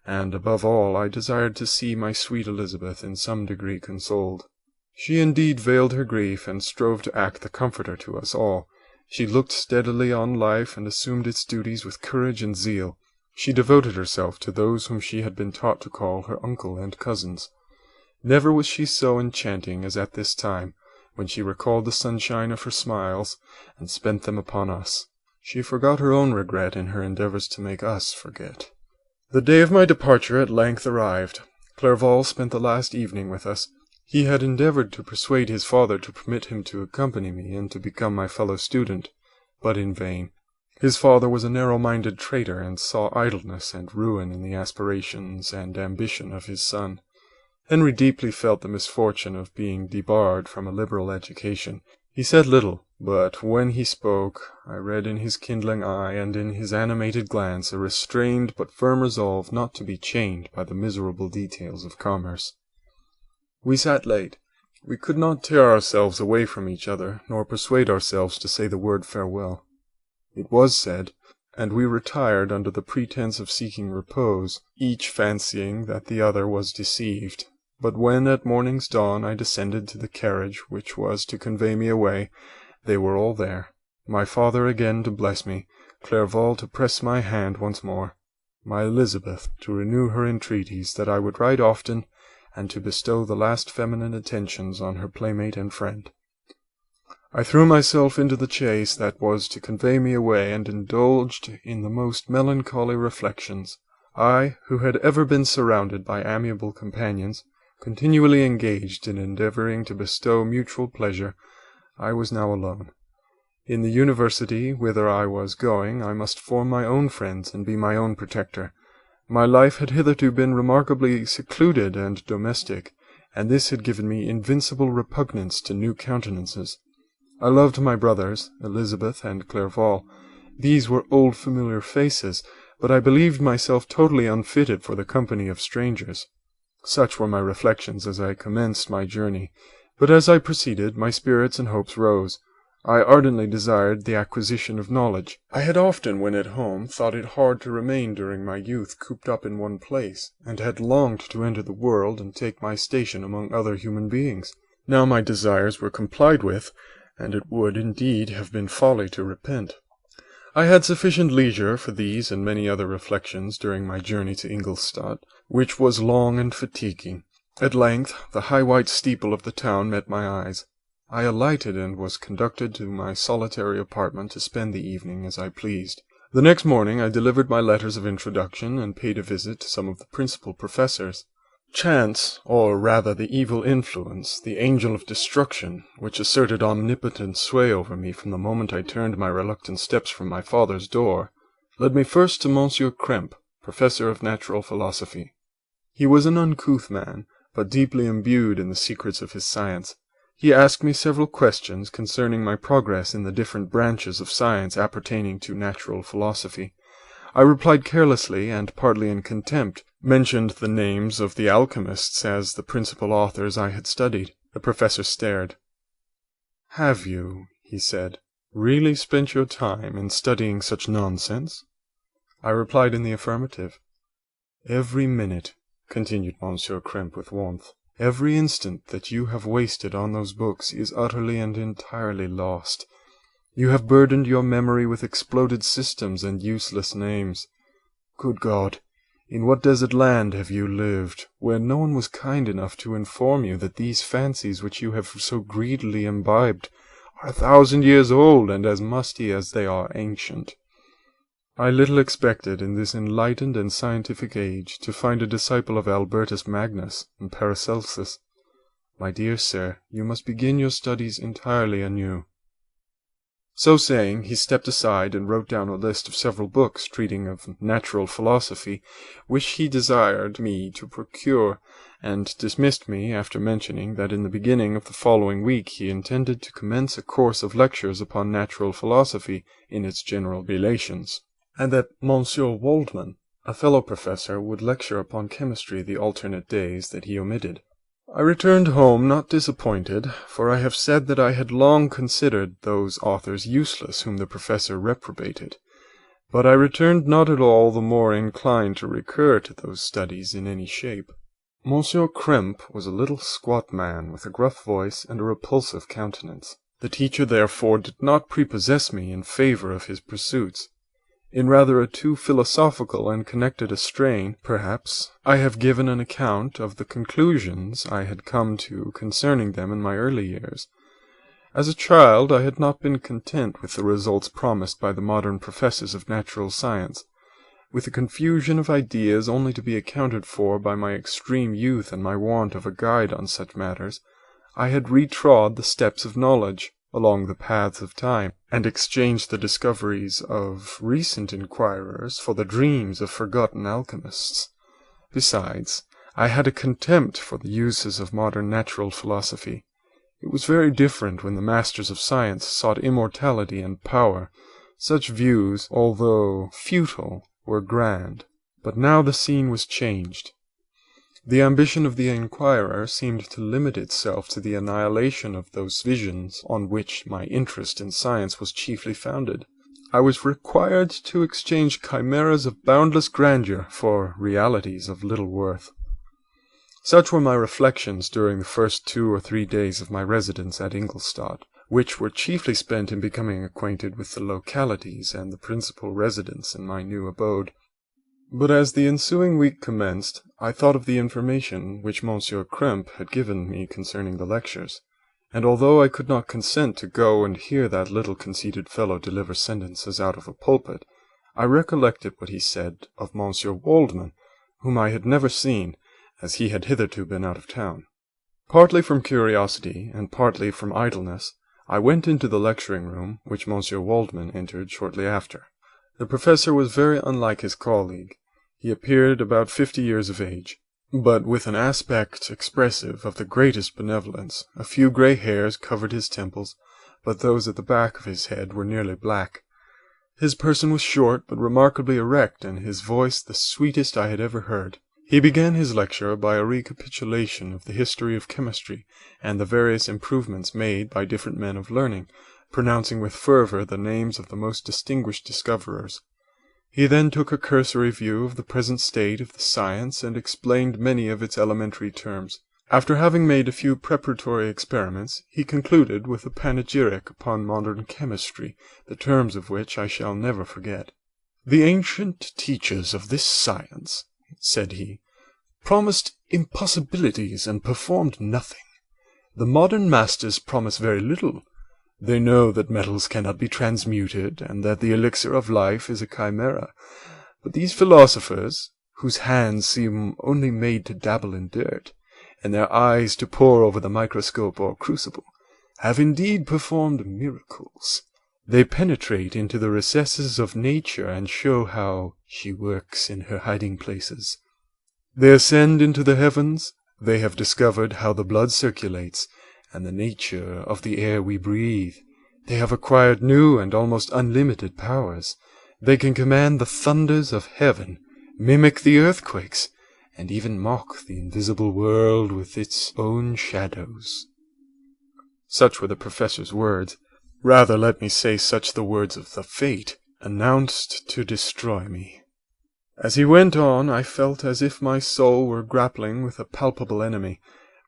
A: and, above all, I desired to see my sweet Elizabeth in some degree consoled. She indeed veiled her grief, and strove to act the comforter to us all. She looked steadily on life, and assumed its duties with courage and zeal. She devoted herself to those whom she had been taught to call her uncle and cousins. Never was she so enchanting as at this time, when she recalled the sunshine of her smiles, and spent them upon us. She forgot her own regret in her endeavours to make us forget. The day of my departure at length arrived. Clerval spent the last evening with us. He had endeavoured to persuade his father to permit him to accompany me and to become my fellow student, but in vain. His father was a narrow-minded traitor, and saw idleness and ruin in the aspirations and ambition of his son. Henry deeply felt the misfortune of being debarred from a liberal education. He said little, but when he spoke, I read in his kindling eye and in his animated glance a restrained but firm resolve not to be chained by the miserable details of commerce. We sat late. We could not tear ourselves away from each other, nor persuade ourselves to say the word farewell. It was said, and we retired under the pretence of seeking repose, each fancying that the other was deceived. But when at morning's dawn I descended to the carriage which was to convey me away, they were all there. My father again to bless me, Clerval to press my hand once more, my Elizabeth to renew her entreaties that I would write often, and to bestow the last feminine attentions on her playmate and friend. I threw myself into the chaise that was to convey me away, and indulged in the most melancholy reflections. I, who had ever been surrounded by amiable companions, continually engaged in endeavouring to bestow mutual pleasure, I was now alone. In the university whither I was going, I must form my own friends and be my own protector. My life had hitherto been remarkably secluded and domestic, and this had given me invincible repugnance to new countenances. I loved my brothers, Elizabeth and Clerval. These were old familiar faces, but I believed myself totally unfitted for the company of strangers. Such were my reflections as I commenced my journey, but as I proceeded, my spirits and hopes rose. I ardently desired the acquisition of knowledge. I had often, when at home, thought it hard to remain during my youth cooped up in one place, and had longed to enter the world and take my station among other human beings. Now my desires were complied with, and it would indeed have been folly to repent. I had sufficient leisure for these and many other reflections during my journey to Ingolstadt, which was long and fatiguing. At length the high white steeple of the town met my eyes. I alighted and was conducted to my solitary apartment to spend the evening as I pleased. The next morning I delivered my letters of introduction and paid a visit to some of the principal professors. Chance, or rather the evil influence, the angel of destruction, which asserted omnipotent sway over me from the moment I turned my reluctant steps from my father's door, led me first to Monsieur Krempe, professor of natural philosophy. He was an uncouth man, but deeply imbued in the secrets of his science. He asked me several questions concerning my progress in the different branches of science appertaining to natural philosophy. I replied carelessly, and partly in contempt, mentioned the names of the alchemists as the principal authors I had studied. The professor stared. "Have you," he said, "really spent your time in studying such nonsense?" I replied in the affirmative. "Every minute," continued Monsieur Krempe with warmth, "every instant that you have wasted on those books is utterly and entirely lost. You have burdened your memory with exploded systems and useless names. Good God! In what desert land have you lived, where no one was kind enough to inform you that these fancies which you have so greedily imbibed are 1,000 years old and as musty as they are ancient? I little expected in this enlightened and scientific age to find a disciple of Albertus Magnus and Paracelsus. My dear sir, you must begin your studies entirely anew." So saying, he stepped aside and wrote down a list of several books treating of natural philosophy, which he desired me to procure, and dismissed me after mentioning that in the beginning of the following week he intended to commence a course of lectures upon natural philosophy in its general relations, and that Monsieur Waldman, a fellow professor, would lecture upon chemistry the alternate days that he omitted. I returned home not disappointed, for I have said that I had long considered those authors useless whom the professor reprobated, but I returned not at all the more inclined to recur to those studies in any shape. Monsieur Krempe was a little squat man with a gruff voice and a repulsive countenance. The teacher therefore did not prepossess me in favour of his pursuits. In rather a too philosophical and connected a strain, perhaps, I have given an account of the conclusions I had come to concerning them in my early years. As a child I had not been content with the results promised by the modern professors of natural science, with a confusion of ideas only to be accounted for by my extreme youth and my want of a guide on such matters. I had retrod the steps of knowledge along the paths of time, and exchanged the discoveries of recent inquirers for the dreams of forgotten alchemists. Besides, I had a contempt for the uses of modern natural philosophy. It was very different when the masters of science sought immortality and power. Such views, although futile, were grand. But now the scene was changed. The ambition of the inquirer seemed to limit itself to the annihilation of those visions on which my interest in science was chiefly founded. I was required to exchange chimeras of boundless grandeur for realities of little worth. Such were my reflections during the first 2 or 3 days of my residence at Ingolstadt, which were chiefly spent in becoming acquainted with the localities and the principal residents in my new abode. But as the ensuing week commenced, I thought of the information which Monsieur Krempe had given me concerning the lectures, and although I could not consent to go and hear that little conceited fellow deliver sentences out of a pulpit, I recollected what he said of Monsieur Waldman, whom I had never seen, as he had hitherto been out of town. Partly from curiosity, and partly from idleness, I went into the lecturing room, which Monsieur Waldman entered shortly after. The professor was very unlike his colleague. He appeared about 50 years of age, but with an aspect expressive of the greatest benevolence. A few grey hairs covered his temples, but those at the back of his head were nearly black. His person was short, but remarkably erect, and his voice the sweetest I had ever heard. He began his lecture by a recapitulation of the history of chemistry, and the various improvements made by different men of learning, pronouncing with fervour the names of the most distinguished discoverers. He then took a cursory view of the present state of the science, and explained many of its elementary terms. After having made a few preparatory experiments, he concluded with a panegyric upon modern chemistry, the terms of which I shall never forget. "The ancient teachers of this science," said he, "promised impossibilities and performed nothing. The modern masters promise very little. They know that metals cannot be transmuted, and that the elixir of life is a chimera. But these philosophers, whose hands seem only made to dabble in dirt, and their eyes to pore over the microscope or crucible, have indeed performed miracles. They penetrate into the recesses of nature and show how she works in her hiding places. They ascend into the heavens. They have discovered how the blood circulates, and the nature of the air we breathe. They have acquired new and almost unlimited powers. They can command the thunders of heaven, mimic the earthquakes, and even mock the invisible world with its own shadows." Such were the professor's words. Rather, let me say, such the words of the fate, announced to destroy me. As he went on, I felt as if my soul were grappling with a palpable enemy.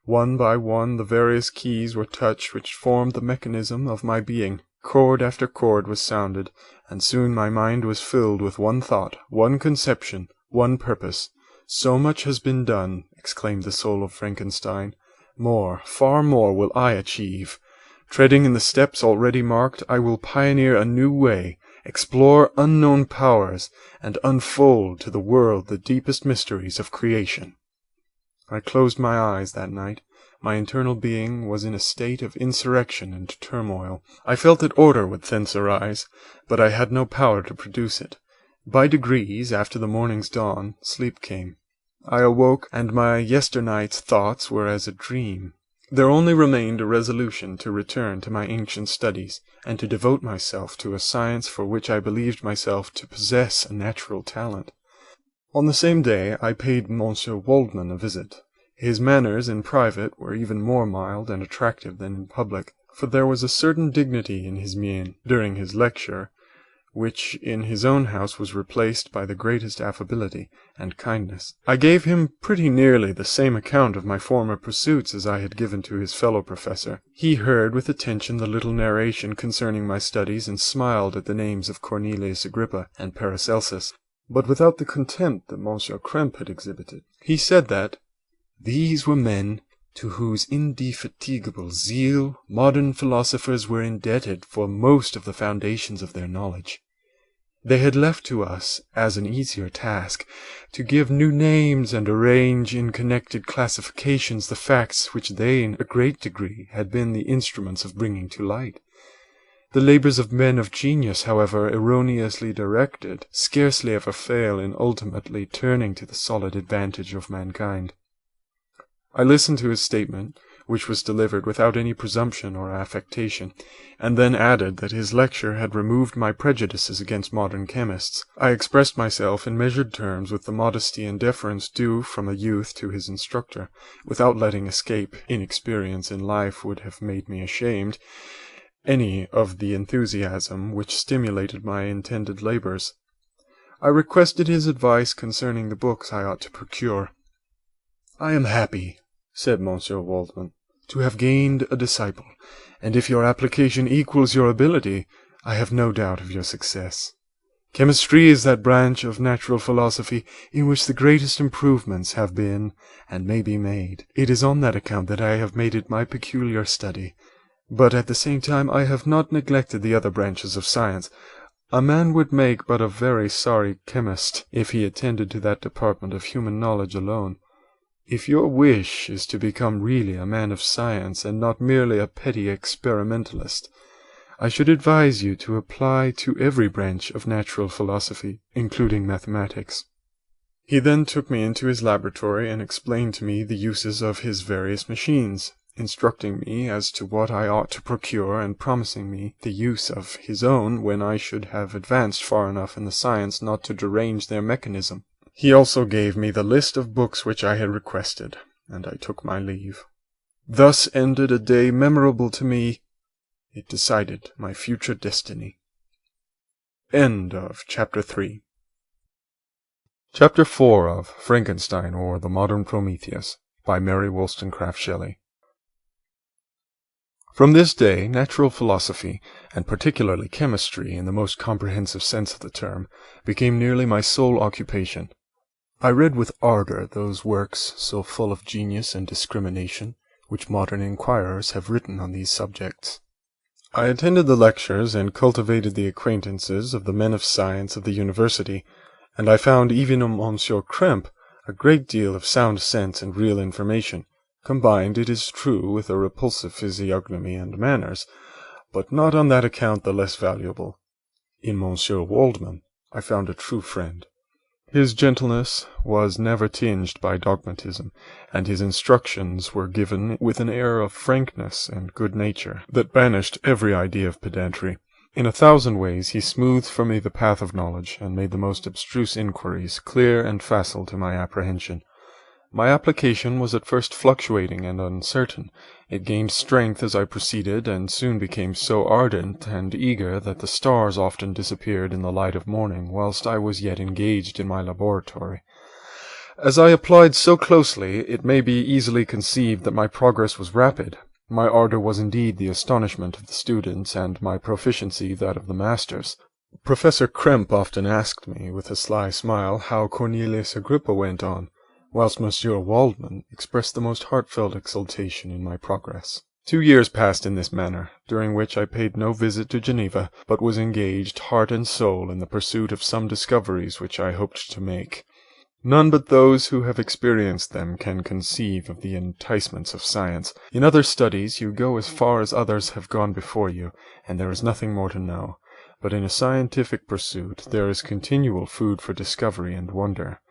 A: One by one the various keys were touched which formed the mechanism of my being. Chord after chord was sounded, and soon my mind was filled with one thought, one conception, one purpose. So much has been done, exclaimed the soul of Frankenstein. More, far more will I achieve. Treading in the steps already marked, I will pioneer a new way, explore unknown powers, and unfold to the world the deepest mysteries of creation. I closed my eyes that night. My internal being was in a state of insurrection and turmoil. I felt that order would thence arise, but I had no power to produce it. By degrees, after the morning's dawn, sleep came. I awoke, and my yesternight's thoughts were as a dream. There only remained a resolution to return to my ancient studies, and to devote myself to a science for which I believed myself to possess a natural talent. On the same day I paid Monsieur Waldman a visit. His manners in private were even more mild and attractive than in public, for there was a certain dignity in his mien during his lecture, which in his own house was replaced by the greatest affability and kindness. I gave him pretty nearly the same account of my former pursuits as I had given to his fellow professor. He heard with attention the little narration concerning my studies, and smiled at the names of Cornelius Agrippa and Paracelsus, but without the contempt that Monsieur Krempe had exhibited. He said that these were men to whose indefatigable zeal modern philosophers were indebted for most of the foundations of their knowledge. They had left to us, as an easier task, to give new names and arrange in connected classifications the facts which they in a great degree had been the instruments of bringing to light. The labours of men of genius, however erroneously directed, scarcely ever fail in ultimately turning to the solid advantage of mankind. I listened to his statement, which was delivered without any presumption or affectation, and then added that his lecture had removed my prejudices against modern chemists. I expressed myself in measured terms with the modesty and deference due from a youth to his instructor, without letting escape inexperience in life would have made me ashamed any of the enthusiasm which stimulated my intended labours. I requested his advice concerning the books I ought to procure. "I am happy," said Monsieur Waldman, "to have gained a disciple, and if your application equals your ability, I have no doubt of your success. Chemistry is that branch of natural philosophy in which the greatest improvements have been and may be made. It is on that account that I have made it my peculiar study, but at the same time I have not neglected the other branches of science. A man would make but a very sorry chemist if he attended to that department of human knowledge alone. If your wish is to become really a man of science, and not merely a petty experimentalist, I should advise you to apply to every branch of natural philosophy, including mathematics." He then took me into his laboratory and explained to me the uses of his various machines, instructing me as to what I ought to procure, and promising me the use of his own when I should have advanced far enough in the science not to derange their mechanism. He also gave me the list of books which I had requested, and I took my leave. Thus ended a day memorable to me. It decided my future destiny. End of Chapter 3. Chapter 4 of Frankenstein, or the Modern Prometheus, by Mary Wollstonecraft Shelley. From this day, natural philosophy, and particularly chemistry in the most comprehensive sense of the term, became nearly my sole occupation. I read with ardour those works, so full of genius and discrimination, which modern inquirers have written on these subjects. I attended the lectures and cultivated the acquaintances of the men of science of the university, and I found even in Monsieur Krempe a great deal of sound sense and real information, combined, it is true, with a repulsive physiognomy and manners, but not on that account the less valuable. In Monsieur Waldman I found a true friend. His gentleness was never tinged by dogmatism, and his instructions were given with an air of frankness and good nature that banished every idea of pedantry. In 1,000 ways he smoothed for me the path of knowledge, and made the most abstruse inquiries clear and facile to my apprehension. My application was at first fluctuating and uncertain. It gained strength as I proceeded, and soon became so ardent and eager that the stars often disappeared in the light of morning, whilst I was yet engaged in my laboratory. As I applied so closely, it may be easily conceived that my progress was rapid. My ardour was indeed the astonishment of the students, and my proficiency that of the masters. Professor Krempe often asked me, with a sly smile, how Cornelius Agrippa went on, whilst Monsieur Waldman expressed the most heartfelt exultation in my progress. 2 years passed in this manner, during which I paid no visit to Geneva, but was engaged heart and soul in the pursuit of some discoveries which I hoped to make. None but those who have experienced them can conceive of the enticements of science. In other studies you go as far as others have gone before you, and there is nothing more to know. But in a scientific pursuit there is continual food for discovery and wonder.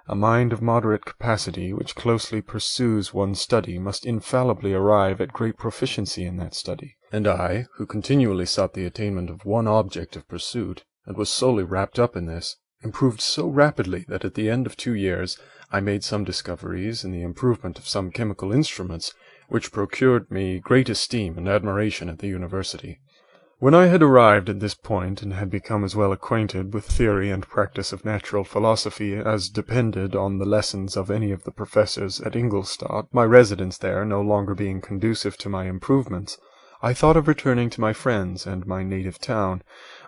A: A mind of moderate capacity which closely pursues one study must infallibly arrive at great proficiency in that study. And I, who continually sought the attainment of one object of pursuit, and was solely wrapped up in this, improved so rapidly that at the end of 2 years I made some discoveries in the improvement of some chemical instruments, which procured me great esteem and admiration at the university. When I had arrived at this point, and had become as well acquainted with theory and practice of natural philosophy as depended on the lessons of any of the professors at Ingolstadt, my residence there no longer being conducive to my improvements, I thought of returning to my friends and my native town,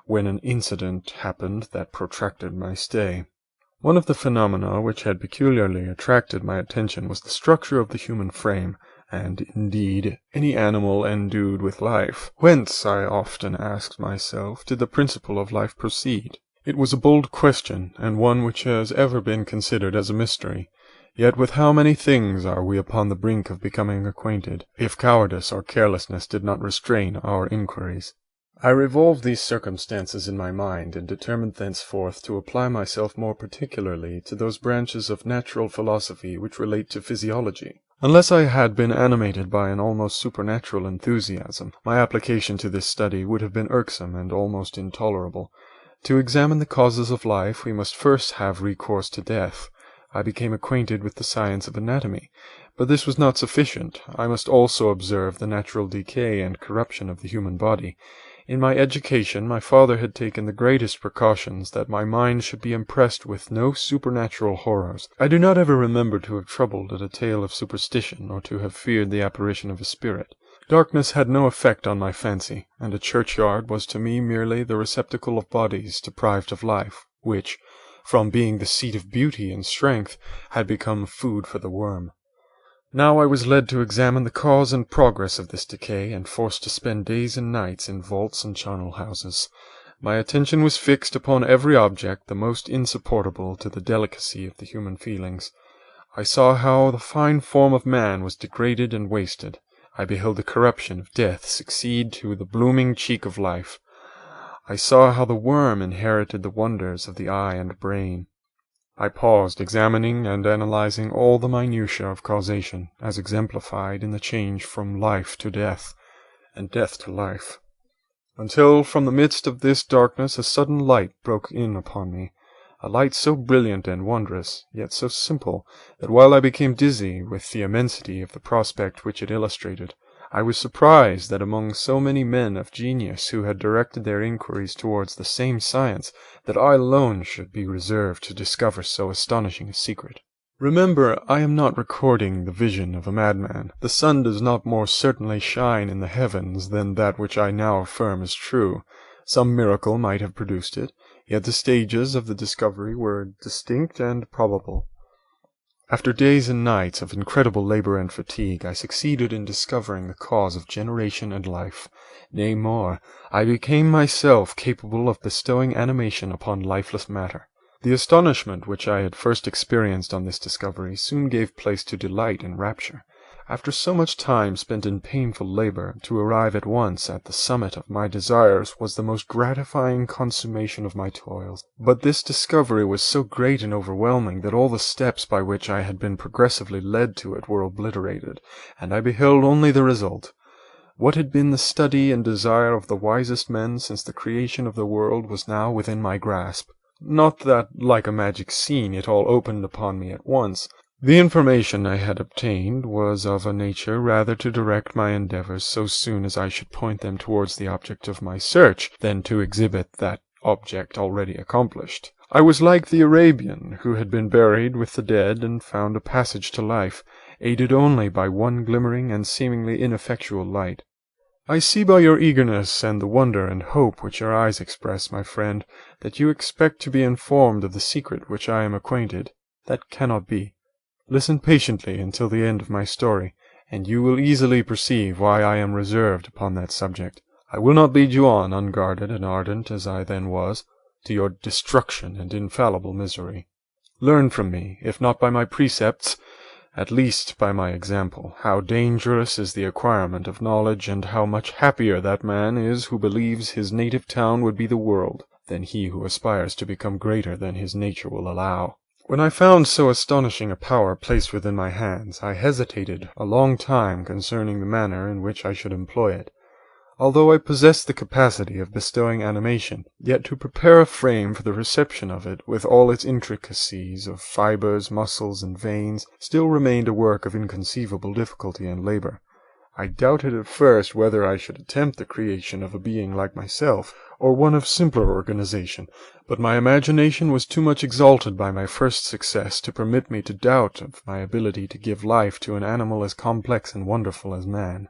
A: when an incident happened that protracted my stay. One of the phenomena which had peculiarly attracted my attention was the structure of the human frame, and, indeed, any animal endued with life. Whence, I often asked myself, did the principle of life proceed? It was a bold question, and one which has ever been considered as a mystery. Yet with how many things are we upon the brink of becoming acquainted, if cowardice or carelessness did not restrain our inquiries. I revolved these circumstances in my mind, and determined thenceforth to apply myself more particularly to those branches of natural philosophy which relate to physiology. Unless I had been animated by an almost supernatural enthusiasm, my application to this study would have been irksome and almost intolerable. To examine the causes of life, we must first have recourse to death. I became acquainted with the science of anatomy, but this was not sufficient. I must also observe the natural decay and corruption of the human body. In my education, my father had taken the greatest precautions that my mind should be impressed with no supernatural horrors. I do not ever remember to have troubled at a tale of superstition, or to have feared the apparition of a spirit. Darkness had no effect on my fancy, and a churchyard was to me merely the receptacle of bodies deprived of life, which, from being the seat of beauty and strength, had become food for the worm. Now I was led to examine the cause and progress of this decay, and forced to spend days and nights in vaults and charnel houses. My attention was fixed upon every object the most insupportable to the delicacy of the human feelings. I saw how the fine form of man was degraded and wasted. I beheld the corruption of death succeed to the blooming cheek of life. I saw how the worm inherited the wonders of the eye and brain. I paused, examining and analyzing all the minutiae of causation, as exemplified in the change from life to death, and death to life, until from the midst of this darkness a sudden light broke in upon me, a light so brilliant and wondrous, yet so simple, that while I became dizzy with the immensity of the prospect which it illustrated, I was surprised that among so many men of genius who had directed their inquiries towards the same science, that I alone should be reserved to discover so astonishing a secret. Remember, I am not recording the vision of a madman. The sun does not more certainly shine in the heavens than that which I now affirm is true. Some miracle might have produced it, yet the stages of the discovery were distinct and probable. After days and nights of incredible labor and fatigue, I succeeded in discovering the cause of generation and life. Nay, more, I became myself capable of bestowing animation upon lifeless matter. The astonishment which I had first experienced on this discovery soon gave place to delight and rapture. After so much time spent in painful labor, to arrive at once at the summit of my desires was the most gratifying consummation of my toils. But this discovery was so great and overwhelming that all the steps by which I had been progressively led to it were obliterated, and I beheld only the result. What had been the study and desire of the wisest men since the creation of the world was now within my grasp. Not that, like a magic scene, it all opened upon me at once. The information I had obtained was of a nature rather to direct my endeavors so soon as I should point them towards the object of my search, than to exhibit that object already accomplished. I was like the Arabian, who had been buried with the dead and found a passage to life, aided only by one glimmering and seemingly ineffectual light. I see by your eagerness and the wonder and hope which your eyes express, my friend, that you expect to be informed of the secret which I am acquainted. That cannot be. Listen patiently until the end of my story, and you will easily perceive why I am reserved upon that subject. I will not lead you on, unguarded and ardent as I then was, to your destruction and infallible misery. Learn from me, if not by my precepts, at least by my example, how dangerous is the acquirement of knowledge, and how much happier that man is who believes his native town would be the world, than he who aspires to become greater than his nature will allow. When I found so astonishing a power placed within my hands, I hesitated a long time concerning the manner in which I should employ it. Although I possessed the capacity of bestowing animation, yet to prepare a frame for the reception of it, with all its intricacies of fibres, muscles, and veins, still remained a work of inconceivable difficulty and labour. I doubted at first whether I should attempt the creation of a being like myself, or one of simpler organization, but my imagination was too much exalted by my first success to permit me to doubt of my ability to give life to an animal as complex and wonderful as man.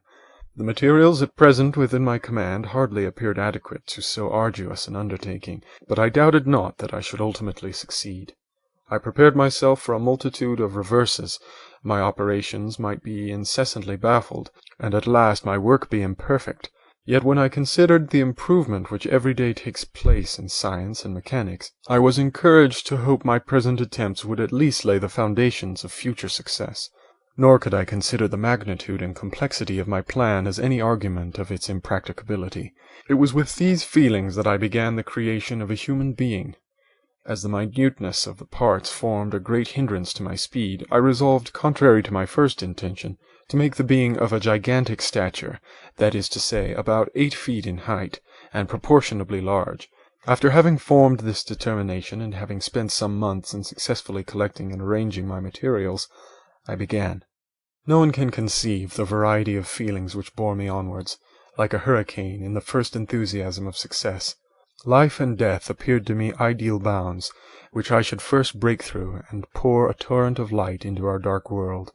A: The materials at present within my command hardly appeared adequate to so arduous an undertaking, but I doubted not that I should ultimately succeed. I prepared myself for a multitude of reverses. My operations might be incessantly baffled, and at last my work be imperfect. Yet when I considered the improvement which every day takes place in science and mechanics, I was encouraged to hope my present attempts would at least lay the foundations of future success. Nor could I consider the magnitude and complexity of my plan as any argument of its impracticability. It was with these feelings that I began the creation of a human being. As the minuteness of the parts formed a great hindrance to my speed, I resolved, contrary to my first intention, to make the being of a gigantic stature, that is to say, about 8 feet in height, and proportionably large. After having formed this determination, and having spent some months in successfully collecting and arranging my materials, I began. No one can conceive the variety of feelings which bore me onwards, like a hurricane in the first enthusiasm of success. Life and death appeared to me ideal bounds, which I should first break through, and pour a torrent of light into our dark world.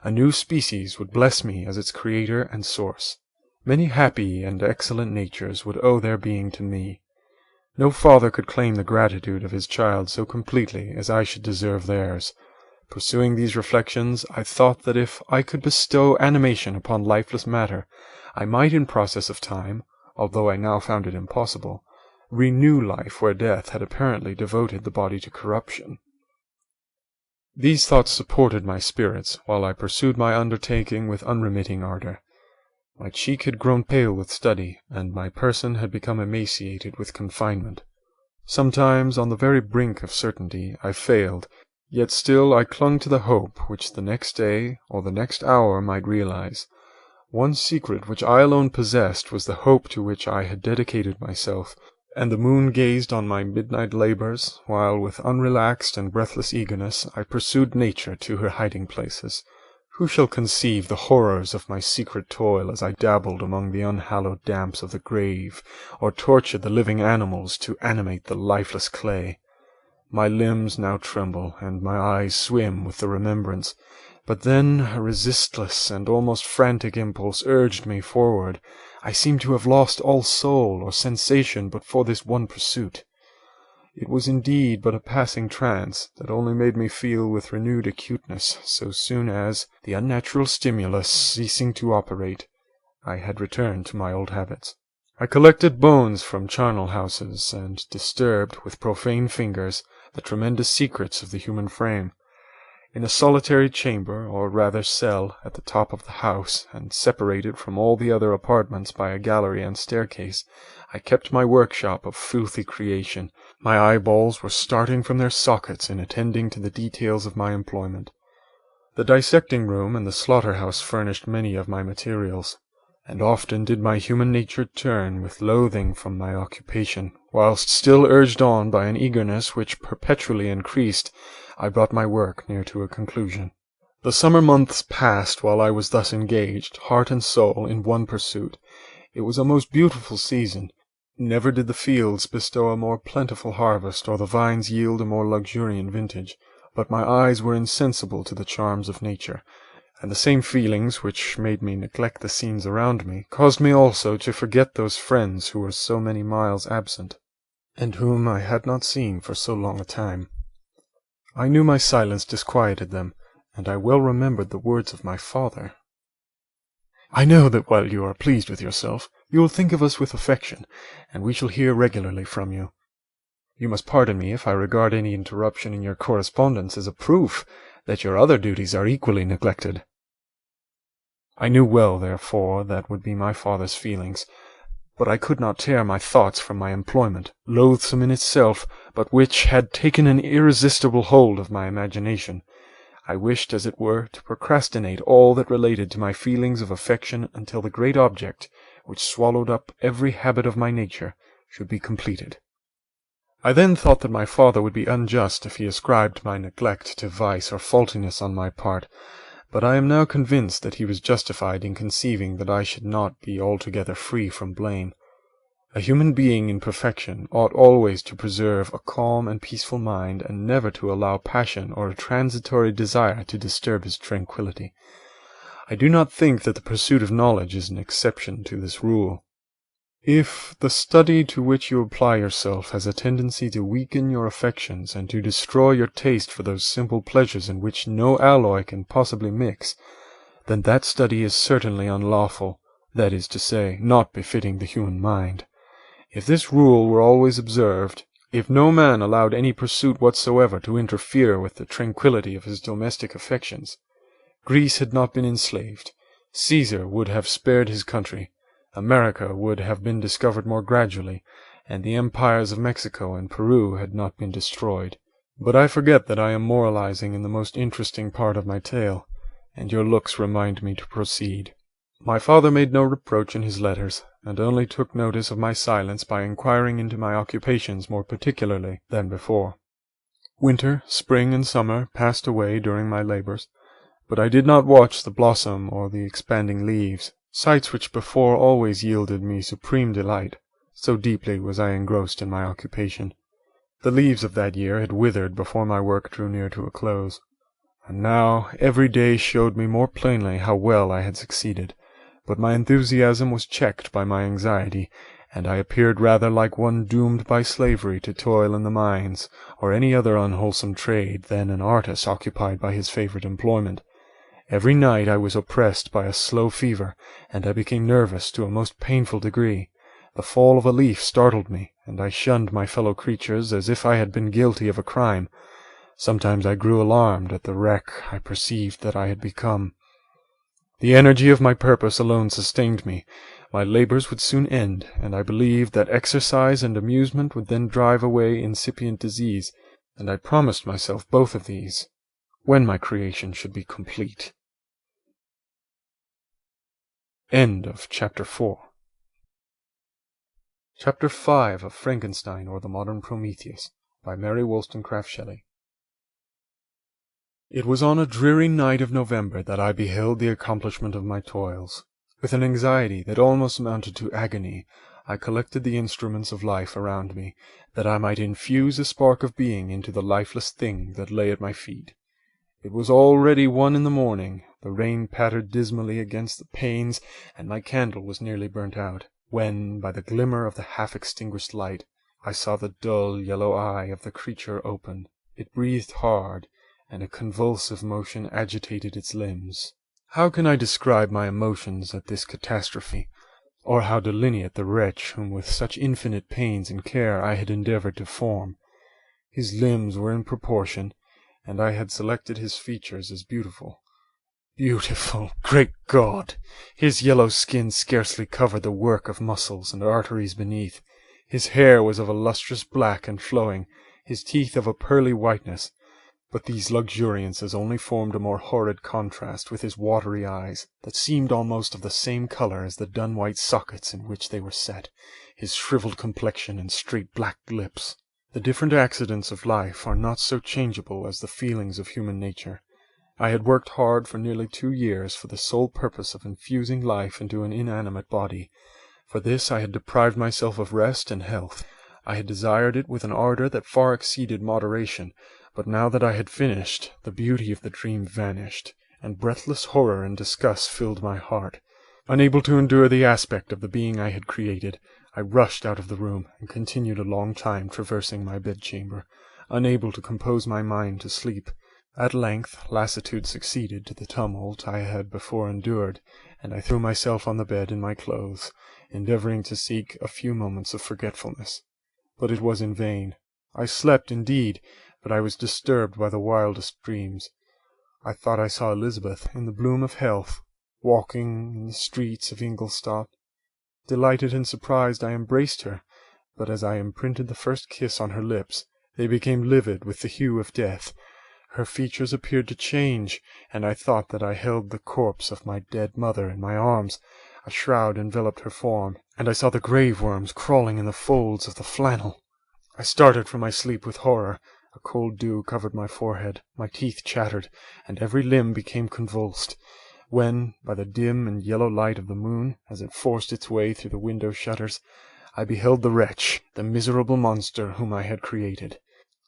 A: A new species would bless me as its creator and source. Many happy and excellent natures would owe their being to me. No father could claim the gratitude of his child so completely as I should deserve theirs. Pursuing these reflections, I thought that if I could bestow animation upon lifeless matter, I might in process of time, although I now found it impossible, renew life where death had apparently devoted the body to corruption. These thoughts supported my spirits, while I pursued my undertaking with unremitting ardor. My cheek had grown pale with study, and my person had become emaciated with confinement. Sometimes, on the very brink of certainty, I failed, yet still I clung to the hope which the next day or the next hour might realize. One secret which I alone possessed was the hope to which I had dedicated myself, and the moon gazed on my midnight labors, while with unrelaxed and breathless eagerness I pursued nature to her hiding places. Who shall conceive the horrors of my secret toil as I dabbled among the unhallowed damps of the grave, or tortured the living animals to animate the lifeless clay? My limbs now tremble, and my eyes swim with the remembrance. But then a resistless and almost frantic impulse urged me forward. I seemed to have lost all soul or sensation but for this one pursuit. It was indeed but a passing trance that only made me feel with renewed acuteness so soon as, the unnatural stimulus ceasing to operate, I had returned to my old habits. I collected bones from charnel houses, and disturbed, with profane fingers, the tremendous secrets of the human frame. In a solitary chamber, or rather cell, at the top of the house, and separated from all the other apartments by a gallery and staircase, I kept my workshop of filthy creation. My eyeballs were starting from their sockets in attending to the details of my employment. The dissecting room and the slaughter-house furnished many of my materials, and often did my human nature turn with loathing from my occupation, whilst still urged on by an eagerness which perpetually increased, I brought my work near to a conclusion. The summer months passed while I was thus engaged, heart and soul, in one pursuit. It was a most beautiful season. Never did the fields bestow a more plentiful harvest, or the vines yield a more luxuriant vintage, but my eyes were insensible to the charms of nature, and the same feelings which made me neglect the scenes around me caused me also to forget those friends who were so many miles absent, and whom I had not seen for so long a time. I knew my silence disquieted them, and I well remembered the words of my father. "I know that while you are pleased with yourself, you will think of us with affection, and we shall hear regularly from you. You must pardon me if I regard any interruption in your correspondence as a proof that your other duties are equally neglected." I knew well, therefore, that would be my father's feelings, but I could not tear my thoughts from my employment, loathsome in itself, but which had taken an irresistible hold of my imagination. I wished, as it were, to procrastinate all that related to my feelings of affection until the great object, which swallowed up every habit of my nature, should be completed. I then thought that my father would be unjust if he ascribed my neglect to vice or faultiness on my part, but I am now convinced that he was justified in conceiving that I should not be altogether free from blame. A human being in perfection ought always to preserve a calm and peaceful mind, and never to allow passion or a transitory desire to disturb his tranquillity. I do not think that the pursuit of knowledge is an exception to this rule. If the study to which you apply yourself has a tendency to weaken your affections and to destroy your taste for those simple pleasures in which no alloy can possibly mix, then that study is certainly unlawful, that is to say, not befitting the human mind. If this rule were always observed, if no man allowed any pursuit whatsoever to interfere with the tranquillity of his domestic affections, Greece had not been enslaved, Caesar would have spared his country, America would have been discovered more gradually, and the empires of Mexico and Peru had not been destroyed. But I forget that I am moralizing in the most interesting part of my tale, and your looks remind me to proceed. My father made no reproach in his letters, and only took notice of my silence by inquiring into my occupations more particularly than before. Winter, spring, and summer passed away during my labours, but I did not watch the blossom or the expanding leaves, sights which before always yielded me supreme delight, so deeply was I engrossed in my occupation. The leaves of that year had withered before my work drew near to a close, and now every day showed me more plainly how well I had succeeded, but my enthusiasm was checked by my anxiety, and I appeared rather like one doomed by slavery to toil in the mines, or any other unwholesome trade, than an artist occupied by his favourite employment. Every night I was oppressed by a slow fever, and I became nervous to a most painful degree. The fall of a leaf startled me, and I shunned my fellow creatures as if I had been guilty of a crime. Sometimes I grew alarmed at the wreck I perceived that I had become. The energy of my purpose alone sustained me. My labours would soon end, and I believed that exercise and amusement would then drive away incipient disease, and I promised myself both of these, when my creation should be complete. End of Chapter 4. Chapter 5 of Frankenstein, or the Modern Prometheus, by Mary Wollstonecraft Shelley. It was on a dreary night of November that I beheld the accomplishment of my toils. With an anxiety that almost amounted to agony, I collected the instruments of life around me, that I might infuse a spark of being into the lifeless thing that lay at my feet. It was already 1 in the morning, the rain pattered dismally against the panes, and my candle was nearly burnt out, when, by the glimmer of the half-extinguished light, I saw the dull yellow eye of the creature open. It breathed hard, and a convulsive motion agitated its limbs. How can I describe my emotions at this catastrophe, or how delineate the wretch whom with such infinite pains and care I had endeavoured to form? His limbs were in proportion, and I had selected his features as beautiful. Beautiful! Great God! His yellow skin scarcely covered the work of muscles and arteries beneath. His hair was of a lustrous black and flowing, his teeth of a pearly whiteness, but these luxuriances only formed a more horrid contrast with his watery eyes, that seemed almost of the same colour as the dun-white sockets in which they were set, his shrivelled complexion and straight black lips. The different accidents of life are not so changeable as the feelings of human nature. I had worked hard for nearly 2 years for the sole purpose of infusing life into an inanimate body. For this I had deprived myself of rest and health. I had desired it with an ardour that far exceeded moderation, but now that I had finished, the beauty of the dream vanished, and breathless horror and disgust filled my heart. Unable to endure the aspect of the being I had created, I rushed out of the room, and continued a long time traversing my bedchamber, unable to compose my mind to sleep. At length lassitude succeeded to the tumult I had before endured, and I threw myself on the bed in my clothes, endeavouring to seek a few moments of forgetfulness. But it was in vain. I slept indeed, but I was disturbed by the wildest dreams. I thought I saw Elizabeth, in the bloom of health, walking in the streets of Ingolstadt. Delighted and surprised, I embraced her, but as I imprinted the first kiss on her lips, they became livid with the hue of death. Her features appeared to change, and I thought that I held the corpse of my dead mother in my arms. A shroud enveloped her form, and I saw the grave worms crawling in the folds of the flannel. I started from my sleep with horror. A cold dew covered my forehead, my teeth chattered, and every limb became convulsed, when, by the dim and yellow light of the moon, as it forced its way through the window shutters, I beheld the wretch, the miserable monster whom I had created.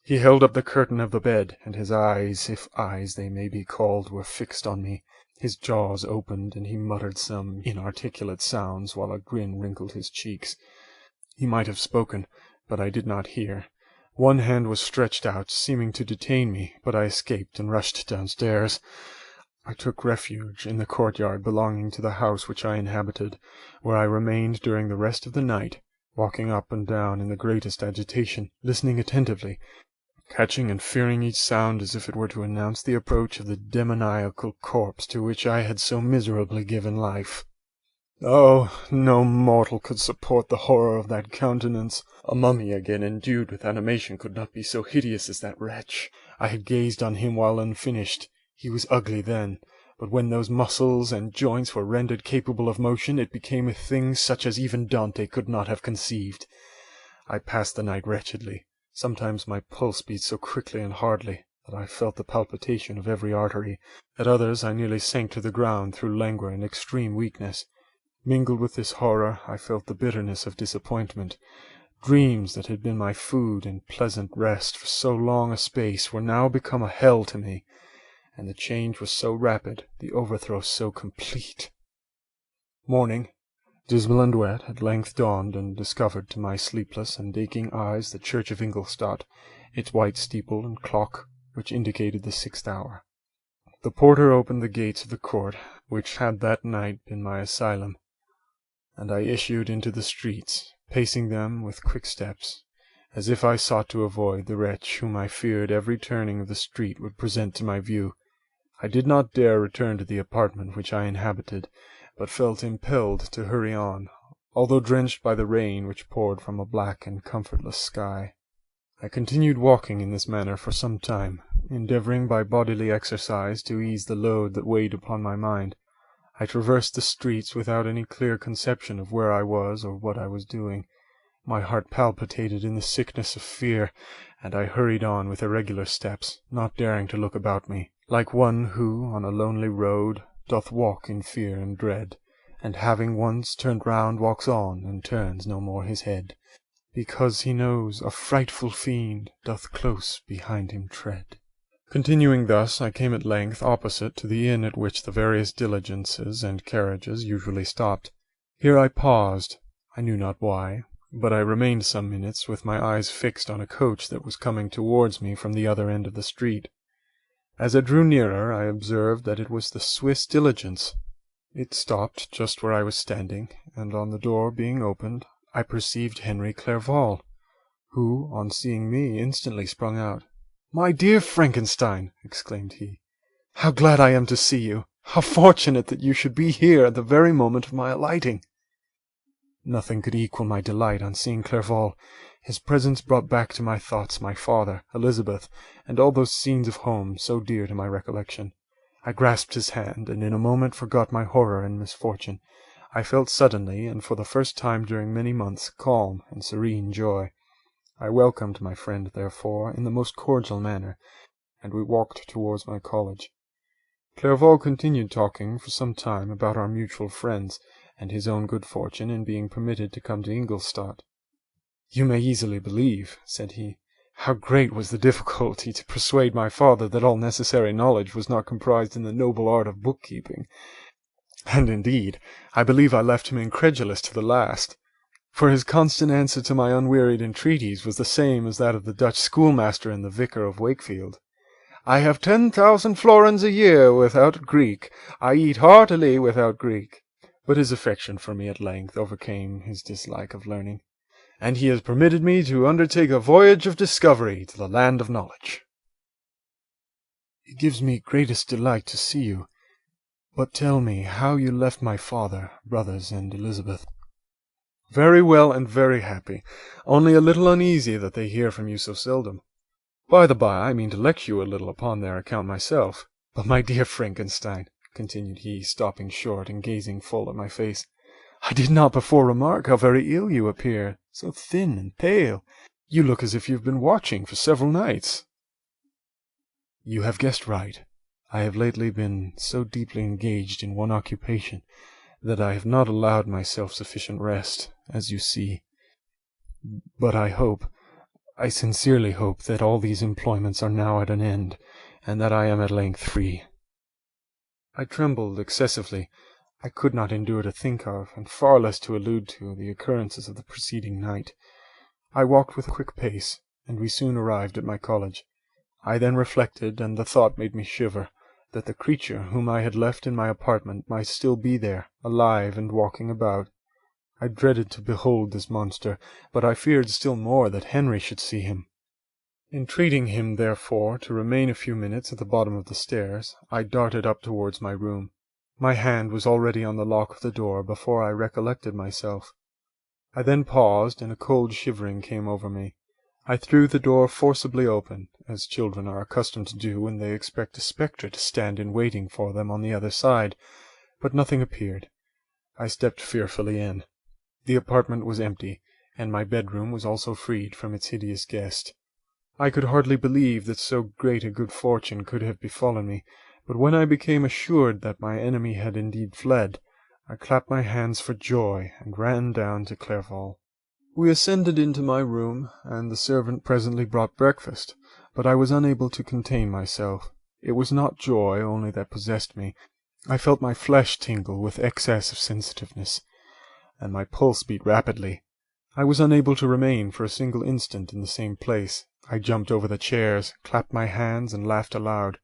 A: He held up the curtain of the bed, and his eyes, if eyes they may be called, were fixed on me. His jaws opened, and he muttered some inarticulate sounds, while a grin wrinkled his cheeks. He might have spoken, but I did not hear. One hand was stretched out, seeming to detain me, but I escaped and rushed downstairs. I took refuge in the courtyard belonging to the house which I inhabited, where I remained during the rest of the night, walking up and down in the greatest agitation, listening attentively, catching and fearing each sound as if it were to announce the approach of the demoniacal corpse to which I had so miserably given life. Oh, no mortal could support the horror of that countenance. A mummy again endued with animation could not be so hideous as that wretch. I had gazed on him while unfinished. He was ugly then, but when those muscles and joints were rendered capable of motion, it became a thing such as even Dante could not have conceived. I passed the night wretchedly. Sometimes my pulse beat so quickly and hardly that I felt the palpitation of every artery. At others I nearly sank to the ground through languor and extreme weakness. Mingled with this horror, I felt the bitterness of disappointment. Dreams that had been my food and pleasant rest for so long a space were now become a hell to me, and the change was so rapid, the overthrow so complete. Morning, dismal and wet, at length dawned, and discovered to my sleepless and aching eyes the church of Ingolstadt, its white steeple and clock, which indicated the 6th hour. The porter opened the gates of the court, which had that night been my asylum, and I issued into the streets, pacing them with quick steps, as if I sought to avoid the wretch whom I feared every turning of the street would present to my view. I did not dare return to the apartment which I inhabited, but felt impelled to hurry on, although drenched by the rain which poured from a black and comfortless sky. I continued walking in this manner for some time, endeavouring by bodily exercise to ease the load that weighed upon my mind. I traversed the streets without any clear conception of where I was or what I was doing. My heart palpitated in the sickness of fear, and I hurried on with irregular steps, not daring to look about me, like one who, on a lonely road, doth walk in fear and dread, and having once turned round walks on, and turns no more his head, because he knows a frightful fiend doth close behind him tread. Continuing thus, I came at length opposite to the inn at which the various diligences and carriages usually stopped. Here I paused, I knew not why, but I remained some minutes with my eyes fixed on a coach that was coming towards me from the other end of the street. As it drew nearer, I observed that it was the Swiss diligence. It stopped just where I was standing, and on the door being opened, I perceived Henry Clerval, who, on seeing me, instantly sprung out. "My dear Frankenstein!" exclaimed he, "how glad I am to see you! How fortunate that you should be here at the very moment of my alighting!" Nothing could equal my delight on seeing Clerval. His presence brought back to my thoughts my father, Elizabeth, and all those scenes of home so dear to my recollection. I grasped his hand, and in a moment forgot my horror and misfortune. I felt suddenly, and for the first time during many months, calm and serene joy. I welcomed my friend, therefore, in the most cordial manner, and we walked towards my college. Clerval continued talking for some time about our mutual friends, and his own good fortune in being permitted to come to Ingolstadt. "You may easily believe," said he, How great was the difficulty to persuade my father that all necessary knowledge was not comprised in the noble art of bookkeeping. And indeed, I believe I left him incredulous to the last, for his constant answer to my unwearied entreaties was the same as that of the Dutch schoolmaster in the Vicar of Wakefield. "I have 10,000 florins a year without Greek. I eat heartily without Greek." But his affection for me at length overcame his dislike of learning, and he has permitted me to undertake a voyage of discovery to the land of knowledge. It gives me greatest delight to see you. But tell me how you left my father, brothers, and Elizabeth. Very well and very happy, only a little uneasy that they hear from you so seldom. By the by, I mean to lecture you a little upon their account myself. But my dear Frankenstein, continued he, stopping short and gazing full at my face, I did not before remark how very ill you appear, so thin and pale. You look as if you have been watching for several nights. You have guessed right. I have lately been so deeply engaged in one occupation that I have not allowed myself sufficient rest, as you see. But I sincerely hope that all these employments are now at an end, and that I am at length free. I trembled excessively. I could not endure to think of, and far less to allude to, the occurrences of the preceding night. I walked with a quick pace, and we soon arrived at my college. I then reflected, and the thought made me shiver, that the creature whom I had left in my apartment might still be there, alive and walking about. I dreaded to behold this monster, but I feared still more that Henry should see him. Entreating him, therefore, to remain a few minutes at the bottom of the stairs, I darted up towards my room. My hand was already on the lock of the door before I recollected myself. I then paused, and a cold shivering came over me. I threw the door forcibly open, as children are accustomed to do when they expect a spectre to stand in waiting for them on the other side, but nothing appeared. I stepped fearfully in. The apartment was empty, and my bedroom was also freed from its hideous guest. I could hardly believe that so great a good fortune could have befallen me, but when I became assured that my enemy had indeed fled, I clapped my hands for joy and ran down to Clerval. We ascended into my room, and the servant presently brought breakfast, but I was unable to contain myself. It was not joy only that possessed me. I felt my flesh tingle with excess of sensitiveness, and my pulse beat rapidly. I was unable to remain for a single instant in the same place. I jumped over the chairs, clapped my hands, and laughed aloud.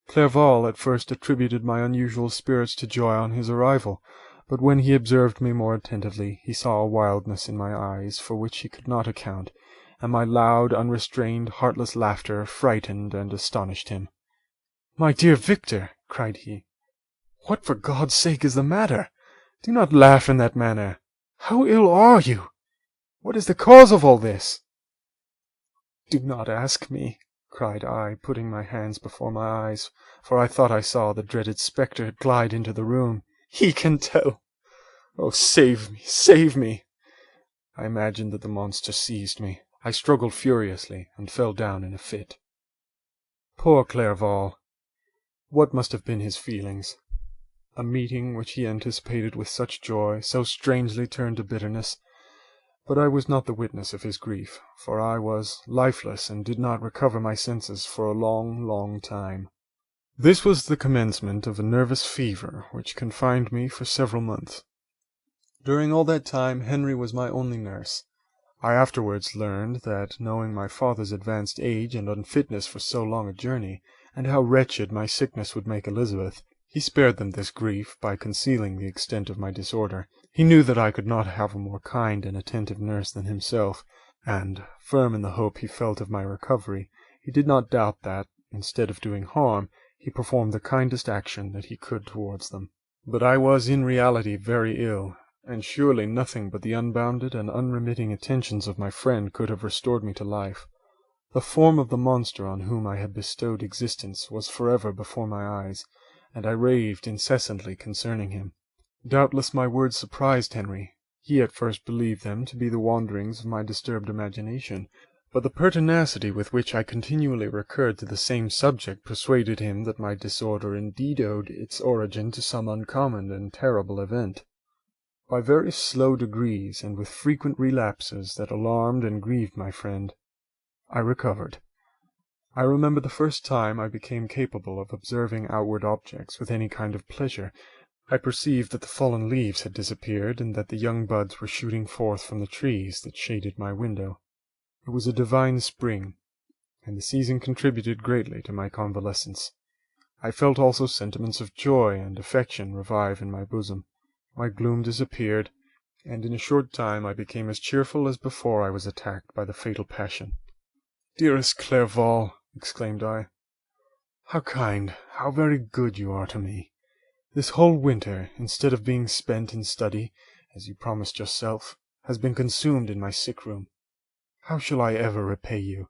A: Clerval at first attributed my unusual spirits to joy on his arrival, but when he observed me more attentively, he saw a wildness in my eyes for which he could not account, and my loud, unrestrained, heartless laughter frightened and astonished him. "My dear Victor," cried he, "what for God's sake is the matter? Do not laugh in that manner. How ill are you? What is the cause of all this?" "Do not ask me," cried I, putting my hands before my eyes, for I thought I saw the dreaded spectre glide into the room. "He can tell. Oh, save me, save me!" I imagined that the monster seized me. I struggled furiously, and fell down in a fit. Poor Clerval! What must have been his feelings? A meeting which he anticipated with such joy, so strangely turned to bitterness. But I was not the witness of his grief, for I was lifeless and did not recover my senses for a long, long time. This was the commencement of a nervous fever which confined me for several months. During all that time Henry was my only nurse. I afterwards learned that, knowing my father's advanced age and unfitness for so long a journey, and how wretched my sickness would make Elizabeth, he spared them this grief by concealing the extent of my disorder. He knew that I could not have a more kind and attentive nurse than himself, and, firm in the hope he felt of my recovery, he did not doubt that, instead of doing harm, he performed the kindest action that he could towards them. But I was in reality very ill, and surely nothing but the unbounded and unremitting attentions of my friend could have restored me to life. The form of the monster on whom I had bestowed existence was forever before my eyes, and I raved incessantly concerning him. Doubtless my words surprised Henry. He at first believed them to be the wanderings of my disturbed imagination, but the pertinacity with which I continually recurred to the same subject persuaded him that my disorder indeed owed its origin to some uncommon and terrible event. By very slow degrees, and with frequent relapses that alarmed and grieved my friend, I recovered. I remember the first time I became capable of observing outward objects with any kind of pleasure. I perceived that the fallen leaves had disappeared, and that the young buds were shooting forth from the trees that shaded my window. It was a divine spring, and the season contributed greatly to my convalescence. I felt also sentiments of joy and affection revive in my bosom. My gloom disappeared, and in a short time I became as cheerful as before I was attacked by the fatal passion. "Dearest Clerval," exclaimed I, "how kind, how very good you are to me! This whole winter, instead of being spent in study, as you promised yourself, has been consumed in my sick room. How shall I ever repay you?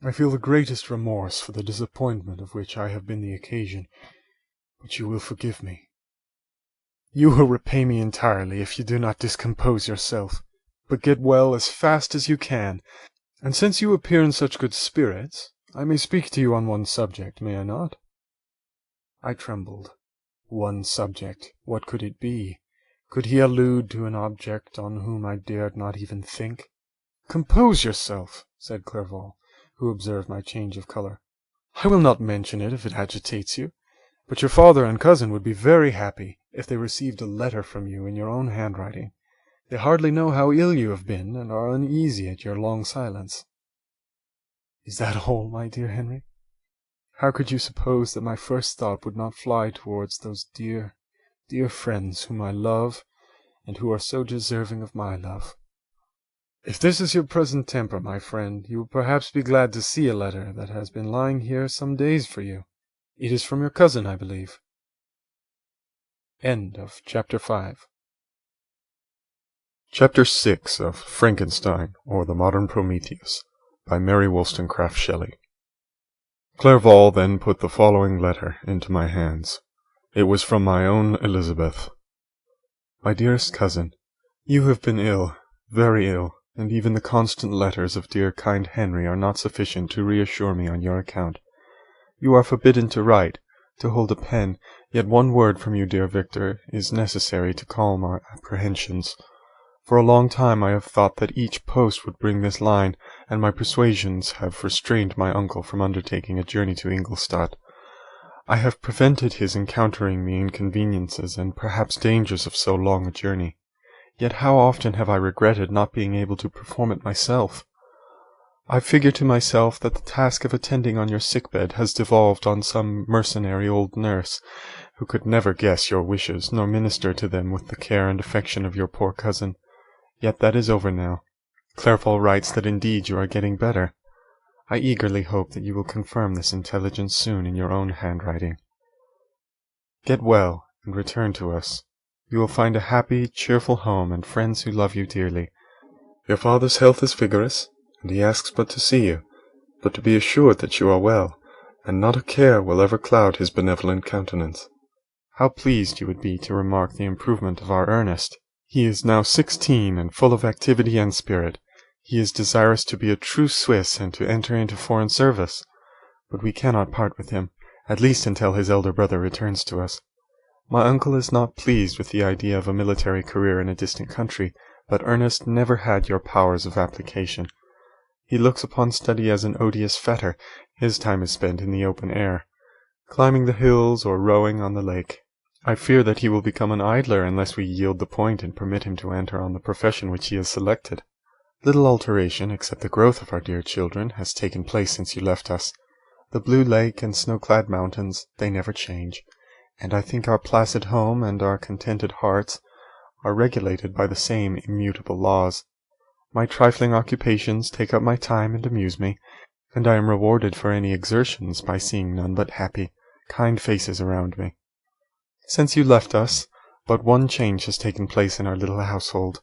A: I feel the greatest remorse for the disappointment of which I have been the occasion, but you will forgive me." "You will repay me entirely if you do not discompose yourself. But get well as fast as you can, and since you appear in such good spirits, I may speak to you on one subject, may I not?" I trembled. One subject, what could it be? Could he allude to an object on whom I dared not even think? "Compose yourself," said Clerval, who observed my change of colour. "I will not mention it if it agitates you, but your father and cousin would be very happy if they received a letter from you in your own handwriting. They hardly know how ill you have been, and are uneasy at your long silence." "Is that all, my dear Henry? How could you suppose that my first thought would not fly towards those dear, dear friends whom I love, and who are so deserving of my love? If this is your present temper, my friend, you will perhaps be glad to see a letter that has been lying here some days for you. It is from your cousin, I believe." Chapter 6 of Frankenstein, or the Modern Prometheus, by Mary Wollstonecraft Shelley. Clerval then put the following letter into my hands. It was from my own Elizabeth. "My dearest cousin, you have been ill, very ill, and even the constant letters of dear kind Henry are not sufficient to reassure me on your account. You are forbidden to write, to hold a pen, yet one word from you, dear Victor, is necessary to calm our apprehensions. For a long time I have thought that each post would bring this line, and my persuasions have restrained my uncle from undertaking a journey to Ingolstadt. I have prevented his encountering the inconveniences and perhaps dangers of so long a journey. Yet how often have I regretted not being able to perform it myself! I figure to myself that the task of attending on your sick-bed has devolved on some mercenary old nurse, who could never guess your wishes, nor minister to them with the care and affection of your poor cousin. Yet that is over now. Clerval writes that indeed you are getting better. I eagerly hope that you will confirm this intelligence soon in your own handwriting. Get well, and return to us. You will find a happy, cheerful home, and friends who love you dearly. Your father's health is vigorous, and he asks but to see you, but to be assured that you are well, and not a care will ever cloud his benevolent countenance. How pleased you would be to remark the improvement of our Ernest! He is now 16, and full of activity and spirit. He is desirous to be a true Swiss and to enter into foreign service. But we cannot part with him, at least until his elder brother returns to us. My uncle is not pleased with the idea of a military career in a distant country, but Ernest never had your powers of application. He looks upon study as an odious fetter. His time is spent in the open air, climbing the hills or rowing on the lake. I fear that he will become an idler unless we yield the point and permit him to enter on the profession which he has selected. Little alteration, except the growth of our dear children, has taken place since you left us. The blue lake and snow-clad mountains, they never change, and I think our placid home and our contented hearts are regulated by the same immutable laws. My trifling occupations take up my time and amuse me, and I am rewarded for any exertions by seeing none but happy, kind faces around me. Since you left us, but one change has taken place in our little household.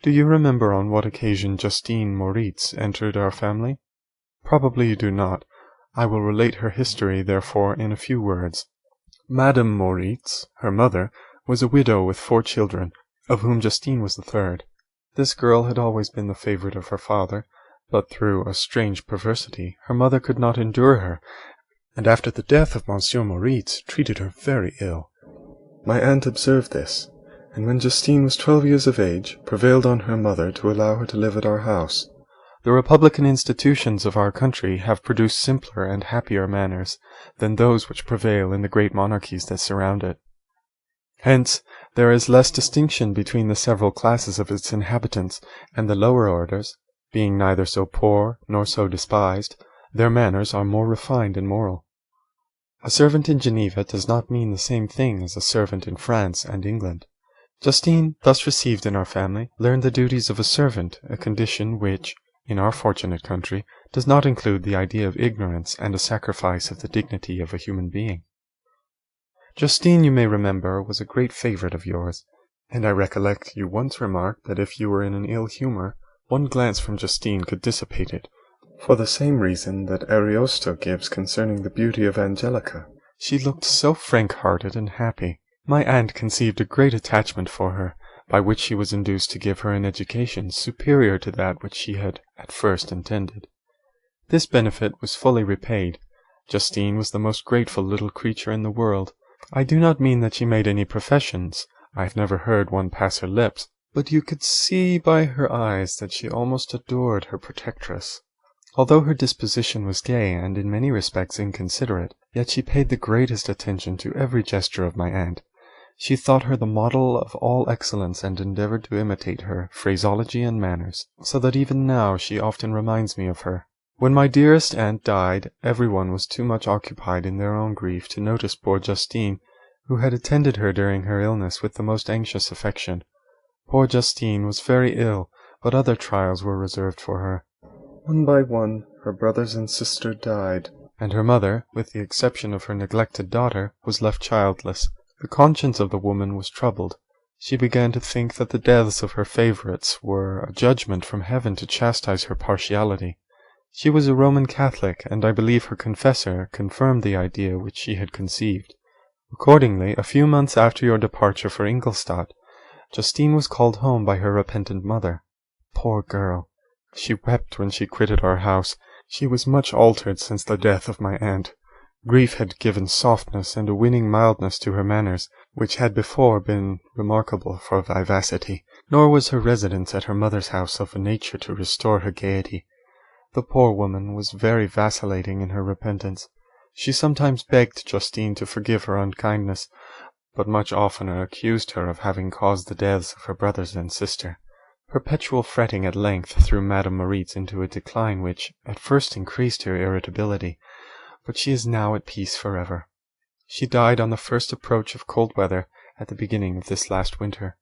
A: Do you remember on what occasion Justine Moritz entered our family? Probably you do not. I will relate her history, therefore, in a few words. Madame Moritz, her mother, was a widow with 4 children, of whom Justine was the third. This girl had always been the favourite of her father, but through a strange perversity her mother could not endure her, and after the death of Monsieur Moritz treated her very ill. My aunt observed this, and when Justine was 12 years of age, prevailed on her mother to allow her to live at our house. The republican institutions of our country have produced simpler and happier manners than those which prevail in the great monarchies that surround it. Hence, there is less distinction between the several classes of its inhabitants, and the lower orders, being neither so poor nor so despised, their manners are more refined and moral. A servant in Geneva does not mean the same thing as a servant in France and England. Justine, thus received in our family, learned the duties of a servant, a condition which, in our fortunate country, does not include the idea of ignorance and a sacrifice of the dignity of a human being. Justine, you may remember, was a great favourite of yours, and I recollect you once remarked that if you were in an ill humour, one glance from Justine could dissipate it, for the same reason that Ariosto gives concerning the beauty of Angelica. She looked so frank-hearted and happy. My aunt conceived a great attachment for her, by which she was induced to give her an education superior to that which she had at first intended. This benefit was fully repaid. Justine was the most grateful little creature in the world. I do not mean that she made any professions. I have never heard one pass her lips, but you could see by her eyes that she almost adored her protectress. Although her disposition was gay and in many respects inconsiderate, yet she paid the greatest attention to every gesture of my aunt. She thought her the model of all excellence and endeavoured to imitate her phraseology and manners, so that even now she often reminds me of her. When my dearest aunt died, everyone was too much occupied in their own grief to notice poor Justine, who had attended her during her illness with the most anxious affection. Poor Justine was very ill, but other trials were reserved for her. One by one, her brothers and sister died, and her mother, with the exception of her neglected daughter, was left childless. The conscience of the woman was troubled. She began to think that the deaths of her favourites were a judgment from heaven to chastise her partiality. She was a Roman Catholic, and I believe her confessor confirmed the idea which she had conceived. Accordingly, a few months after your departure for Ingolstadt, Justine was called home by her repentant mother. Poor girl! She wept when she quitted our house. She was much altered since the death of my aunt. Grief had given softness and a winning mildness to her manners, which had before been remarkable for vivacity, nor was her residence at her mother's house of a nature to restore her gaiety. The poor woman was very vacillating in her repentance. She sometimes begged Justine to forgive her unkindness, but much oftener accused her of having caused the deaths of her brothers and sister. Perpetual fretting at length threw Madame Moritz into a decline which at first increased her irritability, but she is now at peace forever. She died on the first approach of cold weather at the beginning of this last winter.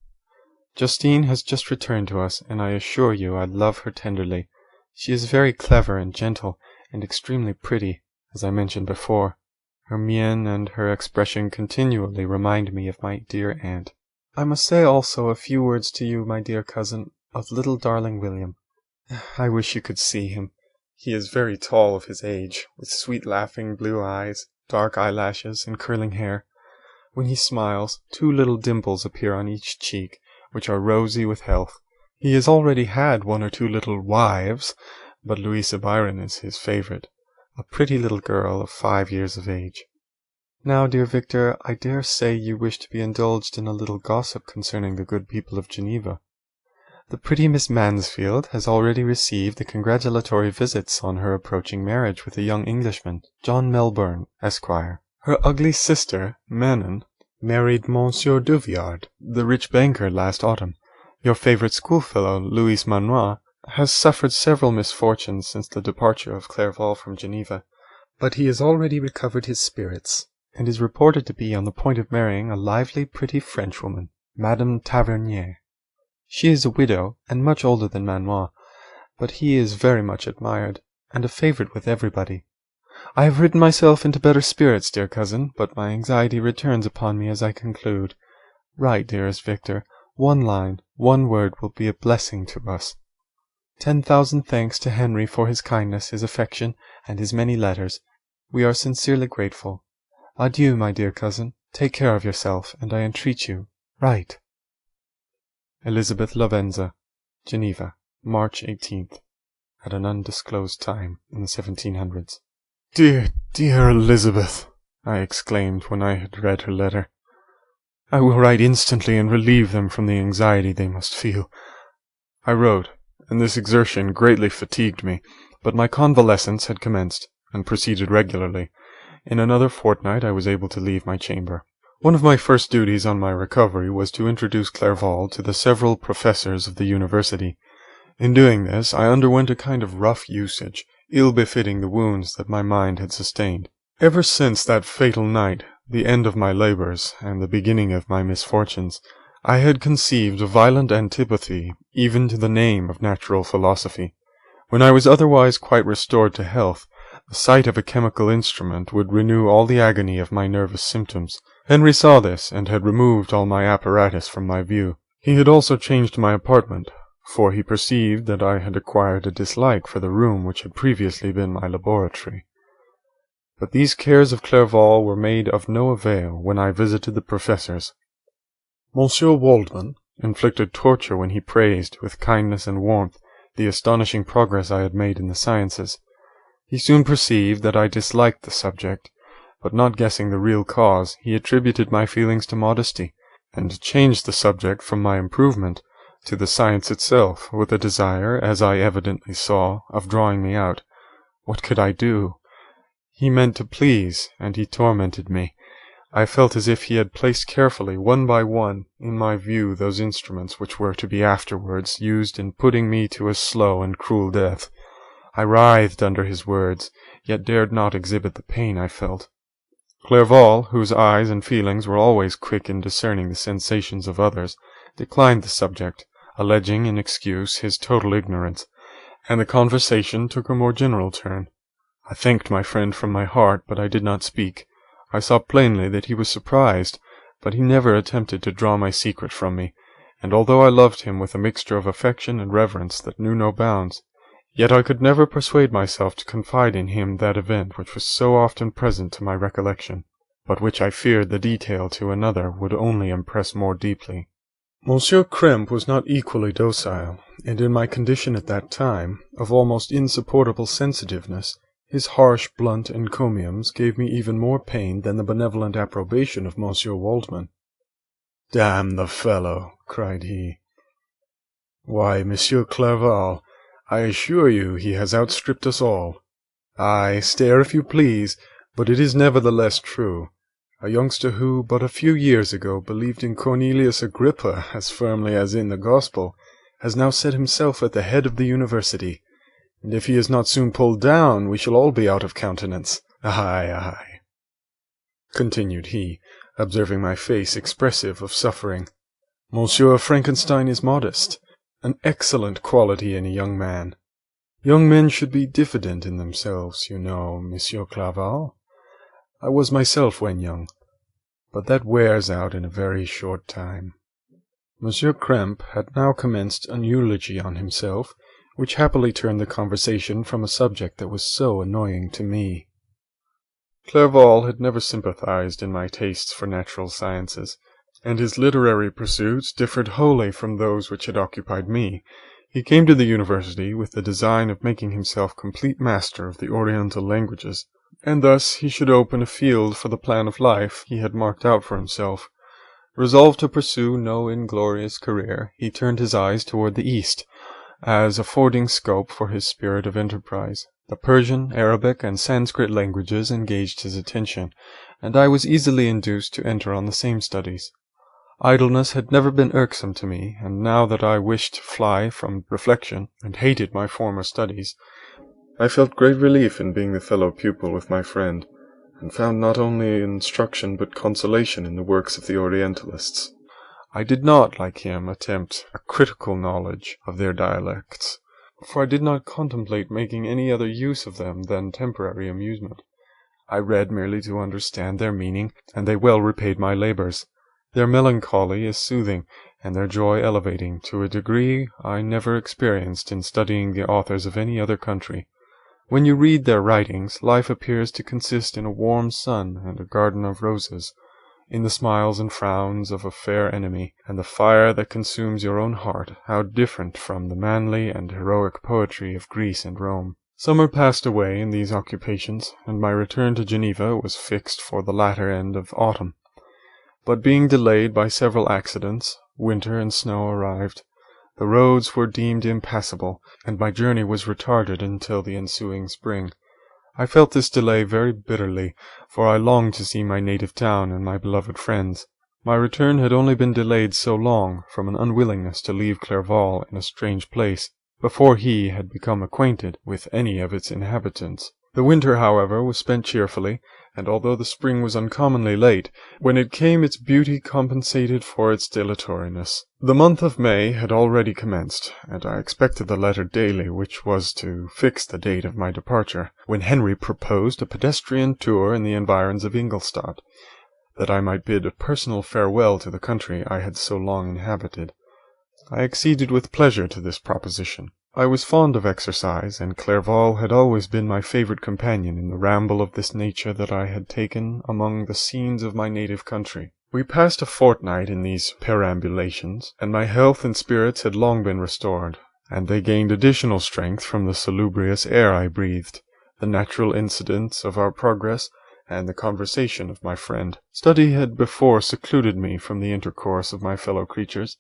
A: Justine has just returned to us, and I assure you I love her tenderly. She is very clever and gentle, and extremely pretty, as I mentioned before. Her mien and her expression continually remind me of my dear aunt. I must say also a few words to you, my dear cousin, of little darling William. I wish you could see him. He is very tall of his age, with sweet laughing blue eyes, dark eyelashes, and curling hair. When he smiles, 2 little dimples appear on each cheek, which are rosy with health. He has already had 1 or 2 little wives, but Louisa Byron is his favourite, a pretty little girl of 5 years of age. Now, dear Victor, I dare say you wish to be indulged in a little gossip concerning the good people of Geneva. The pretty Miss Mansfield has already received the congratulatory visits on her approaching marriage with a young Englishman, John Melbourne, Esquire. Her ugly sister, Manon, married Monsieur Duviard, the rich banker, last autumn. Your favourite schoolfellow, Louis Manoir, has suffered several misfortunes since the departure of Clerval from Geneva, but he has already recovered his spirits, and is reported to be on the point of marrying a lively, pretty Frenchwoman, Madame Tavernier. She is a widow, and much older than Manoir, but he is very much admired, and a favourite with everybody. I have written myself into better spirits, dear cousin, but my anxiety returns upon me as I conclude. Write, dearest Victor. 1 line, 1 word will be a blessing to us. 10,000 thanks to Henry for his kindness, his affection, and his many letters. We are sincerely grateful. Adieu, my dear cousin. Take care of yourself, and I entreat you, write. Elizabeth Lavenza, Geneva, March 18th, at an undisclosed time in the 1700s. Dear, dear Elizabeth, I exclaimed when I had read her letter. I will write instantly and relieve them from the anxiety they must feel. I wrote, and this exertion greatly fatigued me, but my convalescence had commenced, and proceeded regularly. In another fortnight I was able to leave my chamber. One of my first duties on my recovery was to introduce Clerval to the several professors of the university. In doing this, I underwent a kind of rough usage, ill befitting the wounds that my mind had sustained. Ever since that fatal night, the end of my labours, and the beginning of my misfortunes, I had conceived a violent antipathy even to the name of natural philosophy. When I was otherwise quite restored to health, the sight of a chemical instrument would renew all the agony of my nervous symptoms. Henry saw this, and had removed all my apparatus from my view. He had also changed my apartment, for he perceived that I had acquired a dislike for the room which had previously been my laboratory. But these cares of Clerval were made of no avail when I visited the professors. Monsieur Waldman inflicted torture when he praised, with kindness and warmth, the astonishing progress I had made in the sciences. He soon perceived that I disliked the subject, but not guessing the real cause, he attributed my feelings to modesty, and changed the subject from my improvement to the science itself, with a desire, as I evidently saw, of drawing me out. What could I do? He meant to please, and he tormented me. I felt as if he had placed carefully, one by one, in my view those instruments which were to be afterwards used in putting me to a slow and cruel death. I writhed under his words, yet dared not exhibit the pain I felt. Clerval, whose eyes and feelings were always quick in discerning the sensations of others, declined the subject, alleging in excuse his total ignorance, and the conversation took a more general turn. I thanked my friend from my heart, but I did not speak. I saw plainly that he was surprised, but he never attempted to draw my secret from me, and although I loved him with a mixture of affection and reverence that knew no bounds, yet I could never persuade myself to confide in him that event which was so often present to my recollection, but which I feared the detail to another would only impress more deeply. Monsieur Krempe was not equally docile, and in my condition at that time, of almost insupportable sensitiveness, his harsh, blunt encomiums gave me even more pain than the benevolent approbation of Monsieur Waldman. "Damn the fellow!" cried he. "Why, Monsieur Clerval, I assure you he has outstripped us all. Aye, stare if you please, but it is nevertheless true. A youngster who, but a few years ago, believed in Cornelius Agrippa as firmly as in the Gospel, has now set himself at the head of the university, and if he is not soon pulled down, we shall all be out of countenance. Aye, aye," continued he, observing my face expressive of suffering. "Monsieur Frankenstein is modest, an excellent quality in a young man. Young men should be diffident in themselves, you know, Monsieur Clerval. I was myself when young, but that wears out in a very short time." Monsieur Krempe had now commenced an eulogy on himself, which happily turned the conversation from a subject that was so annoying to me. Clerval had never sympathized in my tastes for natural sciences, and his literary pursuits differed wholly from those which had occupied me. He came to the university with the design of making himself complete master of the Oriental languages, and thus he should open a field for the plan of life he had marked out for himself. Resolved to pursue no inglorious career, he turned his eyes toward the East, as affording scope for his spirit of enterprise. The Persian, Arabic, and Sanskrit languages engaged his attention, and I was easily induced to enter on the same studies. Idleness had never been irksome to me, and now that I wished to fly from reflection, and hated my former studies, I felt great relief in being the fellow pupil with my friend, and found not only instruction but consolation in the works of the Orientalists. I did not, like him, attempt a critical knowledge of their dialects, for I did not contemplate making any other use of them than temporary amusement. I read merely to understand their meaning, and they well repaid my labours. Their melancholy is soothing, and their joy elevating, to a degree I never experienced in studying the authors of any other country. When you read their writings, life appears to consist in a warm sun and a garden of roses, in the smiles and frowns of a fair enemy, and the fire that consumes your own heart, how different from the manly and heroic poetry of Greece and Rome. Summer passed away in these occupations, and my return to Geneva was fixed for the latter end of autumn. But being delayed by several accidents, winter and snow arrived. The roads were deemed impassable, and my journey was retarded until the ensuing spring. I felt this delay very bitterly, for I longed to see my native town and my beloved friends. My return had only been delayed so long, from an unwillingness to leave Clerval in a strange place, before he had become acquainted with any of its inhabitants. The winter, however, was spent cheerfully, and although the spring was uncommonly late, when it came its beauty compensated for its dilatoriness. The month of May had already commenced, and I expected the letter daily which was to fix the date of my departure, when Henry proposed a pedestrian tour in the environs of Ingolstadt, that I might bid a personal farewell to the country I had so long inhabited. I acceded with pleasure to this proposition. I was fond of exercise, and Clerval had always been my favourite companion in the ramble of this nature that I had taken among the scenes of my native country. We passed a fortnight in these perambulations, and my health and spirits had long been restored, and they gained additional strength from the salubrious air I breathed, the natural incidents of our progress, and the conversation of my friend. Study had before secluded me from the intercourse of my fellow creatures,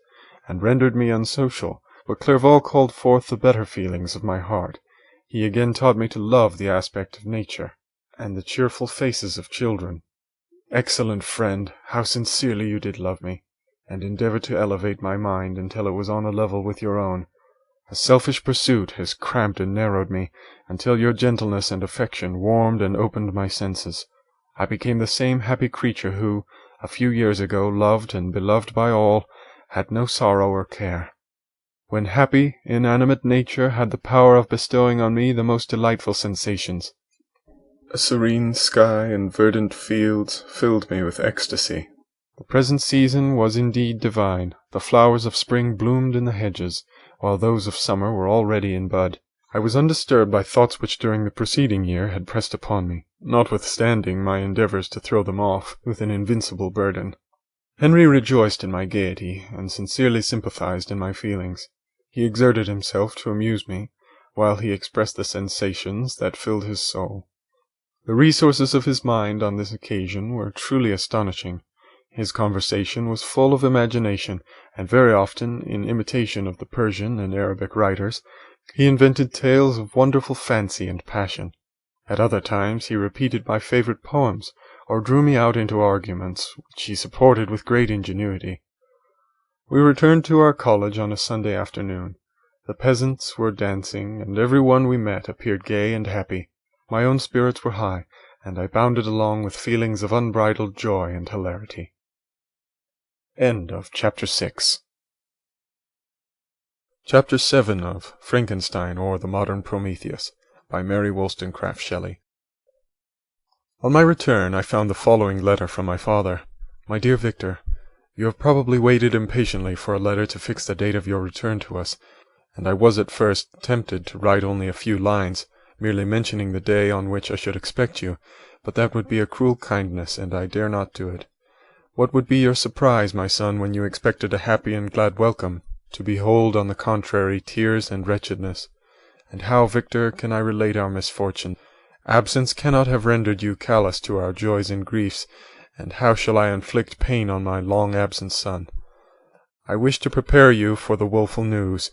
A: and rendered me unsocial, but Clerval called forth the better feelings of my heart. He again taught me to love the aspect of nature, and the cheerful faces of children. Excellent friend, how sincerely you did love me, and endeavour to elevate my mind until it was on a level with your own. A selfish pursuit has cramped and narrowed me, until your gentleness and affection warmed and opened my senses. I became the same happy creature who, a few years ago, loved and beloved by all, had no sorrow or care. When happy, inanimate nature had the power of bestowing on me the most delightful sensations. A serene sky and verdant fields filled me with ecstasy. The present season was indeed divine. The flowers of spring bloomed in the hedges, while those of summer were already in bud. I was undisturbed by thoughts which during the preceding year had pressed upon me, notwithstanding my endeavours to throw them off with an invincible burden. Henry rejoiced in my gaiety, and sincerely sympathized in my feelings. He exerted himself to amuse me, while he expressed the sensations that filled his soul. The resources of his mind on this occasion were truly astonishing. His conversation was full of imagination, and very often, in imitation of the Persian and Arabic writers, he invented tales of wonderful fancy and passion. At other times he repeated my favourite poems, or drew me out into arguments, which he supported with great ingenuity. We returned to our college on a Sunday afternoon. The peasants were dancing, and every one we met appeared gay and happy. My own spirits were high, and I bounded along with feelings of unbridled joy and hilarity. End of Chapter 6. Chapter 7 of Frankenstein, or the Modern Prometheus, by Mary Wollstonecraft Shelley. On my return I found the following letter from my father. My dear Victor, you have probably waited impatiently for a letter to fix the date of your return to us, and I was at first tempted to write only a few lines, merely mentioning the day on which I should expect you, but that would be a cruel kindness, and I dare not do it. What would be your surprise, my son, when you expected a happy and glad welcome, to behold, on the contrary, tears and wretchedness? And how, Victor, can I relate our misfortune? Absence cannot have rendered you callous to our joys and griefs, and how shall I inflict pain on my long-absent son? I wish to prepare you for the woeful news,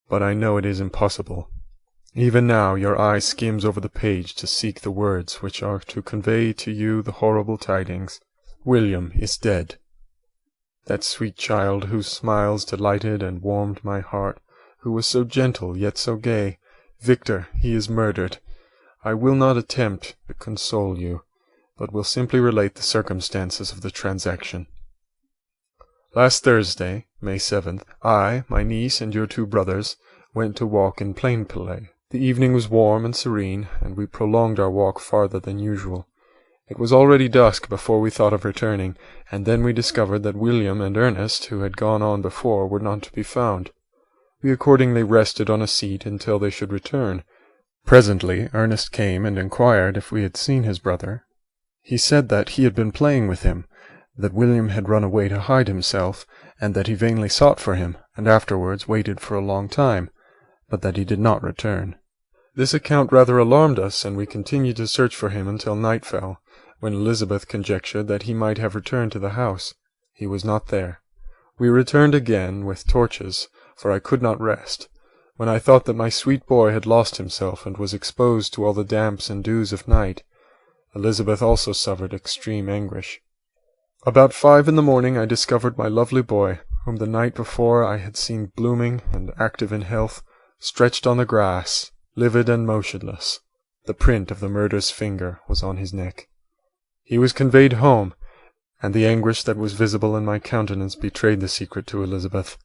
A: but I know it is impossible. Even now your eye skims over the page to seek the words which are to convey to you the horrible tidings. William is dead. That sweet child whose smiles delighted and warmed my heart, who was so gentle yet so gay. Victor, he is murdered. I will not attempt to console you, but will simply relate the circumstances of the transaction. Last Thursday, May 7th, I, my niece, and your two brothers went to walk in Plainpalais. The evening was warm and serene, and we prolonged our walk farther than usual. It was already dusk before we thought of returning, and then we discovered that William and Ernest, who had gone on before, were not to be found. We accordingly rested on a seat until they should return. Presently Ernest came and inquired if we had seen his brother. He said that he had been playing with him, that William had run away to hide himself, and that he vainly sought for him, and afterwards waited for a long time, but that he did not return. This account rather alarmed us, and we continued to search for him until night fell, when Elizabeth conjectured that he might have returned to the house. He was not there. We returned again with torches, for I could not rest. When I thought that my sweet boy had lost himself and was exposed to all the damps and dews of night, Elizabeth also suffered extreme anguish. About 5 in the morning I discovered my lovely boy, whom the night before I had seen blooming and active in health, stretched on the grass, livid and motionless. The print of the murderous finger was on his neck. He was conveyed home, and the anguish that was visible in my countenance betrayed the secret to Elizabeth.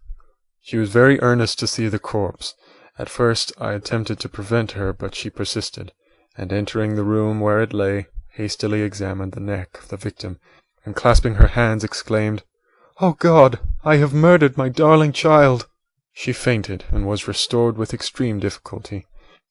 A: She was very earnest to see the corpse. At first I attempted to prevent her, but she persisted, and entering the room where it lay, hastily examined the neck of the victim, and clasping her hands exclaimed, "Oh God, I have murdered my darling child!" She fainted, and was restored with extreme difficulty.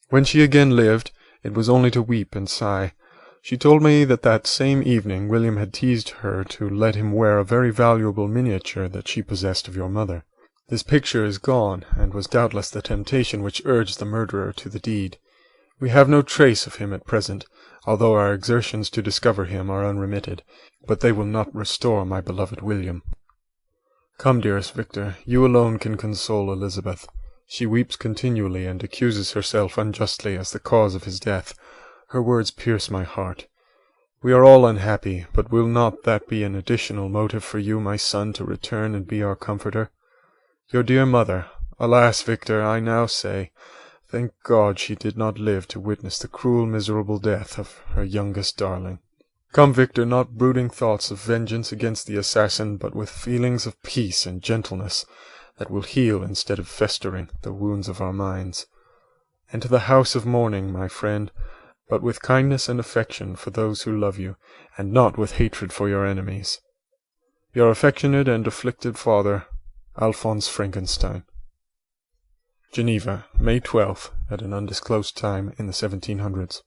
A: When she again lived, it was only to weep and sigh. She told me that same evening William had teased her to let him wear a very valuable miniature that she possessed of your mother. This picture is gone, and was doubtless the temptation which urged the murderer to the deed. We have no trace of him at present, although our exertions to discover him are unremitted, but they will not restore my beloved William. Come, dearest Victor, you alone can console Elizabeth. She weeps continually, and accuses herself unjustly as the cause of his death. Her words pierce my heart. We are all unhappy, but will not that be an additional motive for you, my son, to return and be our comforter? Your dear mother, alas, Victor, I now say, thank God she did not live to witness the cruel, miserable death of her youngest darling. Come, Victor, not brooding thoughts of vengeance against the assassin, but with feelings of peace and gentleness that will heal instead of festering the wounds of our minds. Enter the house of mourning, my friend, but with kindness and affection for those who love you, and not with hatred for your enemies. Your affectionate and afflicted father, Alphonse Frankenstein. Geneva, May 12th, at an undisclosed time in the 1700s.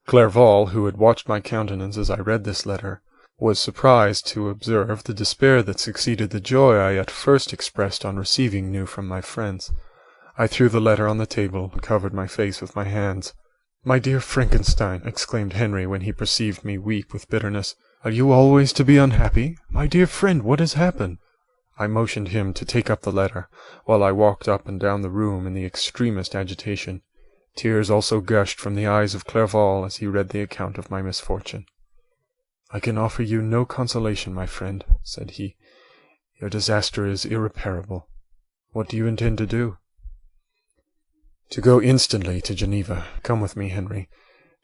A: Clerval, who had watched my countenance as I read this letter, was surprised to observe the despair that succeeded the joy I at first expressed on receiving news from my friends. I threw the letter on the table and covered my face with my hands. "My dear Frankenstein," exclaimed Henry when he perceived me weep with bitterness, "are you always to be unhappy? My dear friend, what has happened?" I motioned him to take up the letter, while I walked up and down the room in the extremest agitation. Tears also gushed from the eyes of Clerval as he read the account of my misfortune. "I can offer you no consolation, my friend," said he. "Your disaster is irreparable. What do you intend to do?" "To go instantly to Geneva. Come with me, Henry,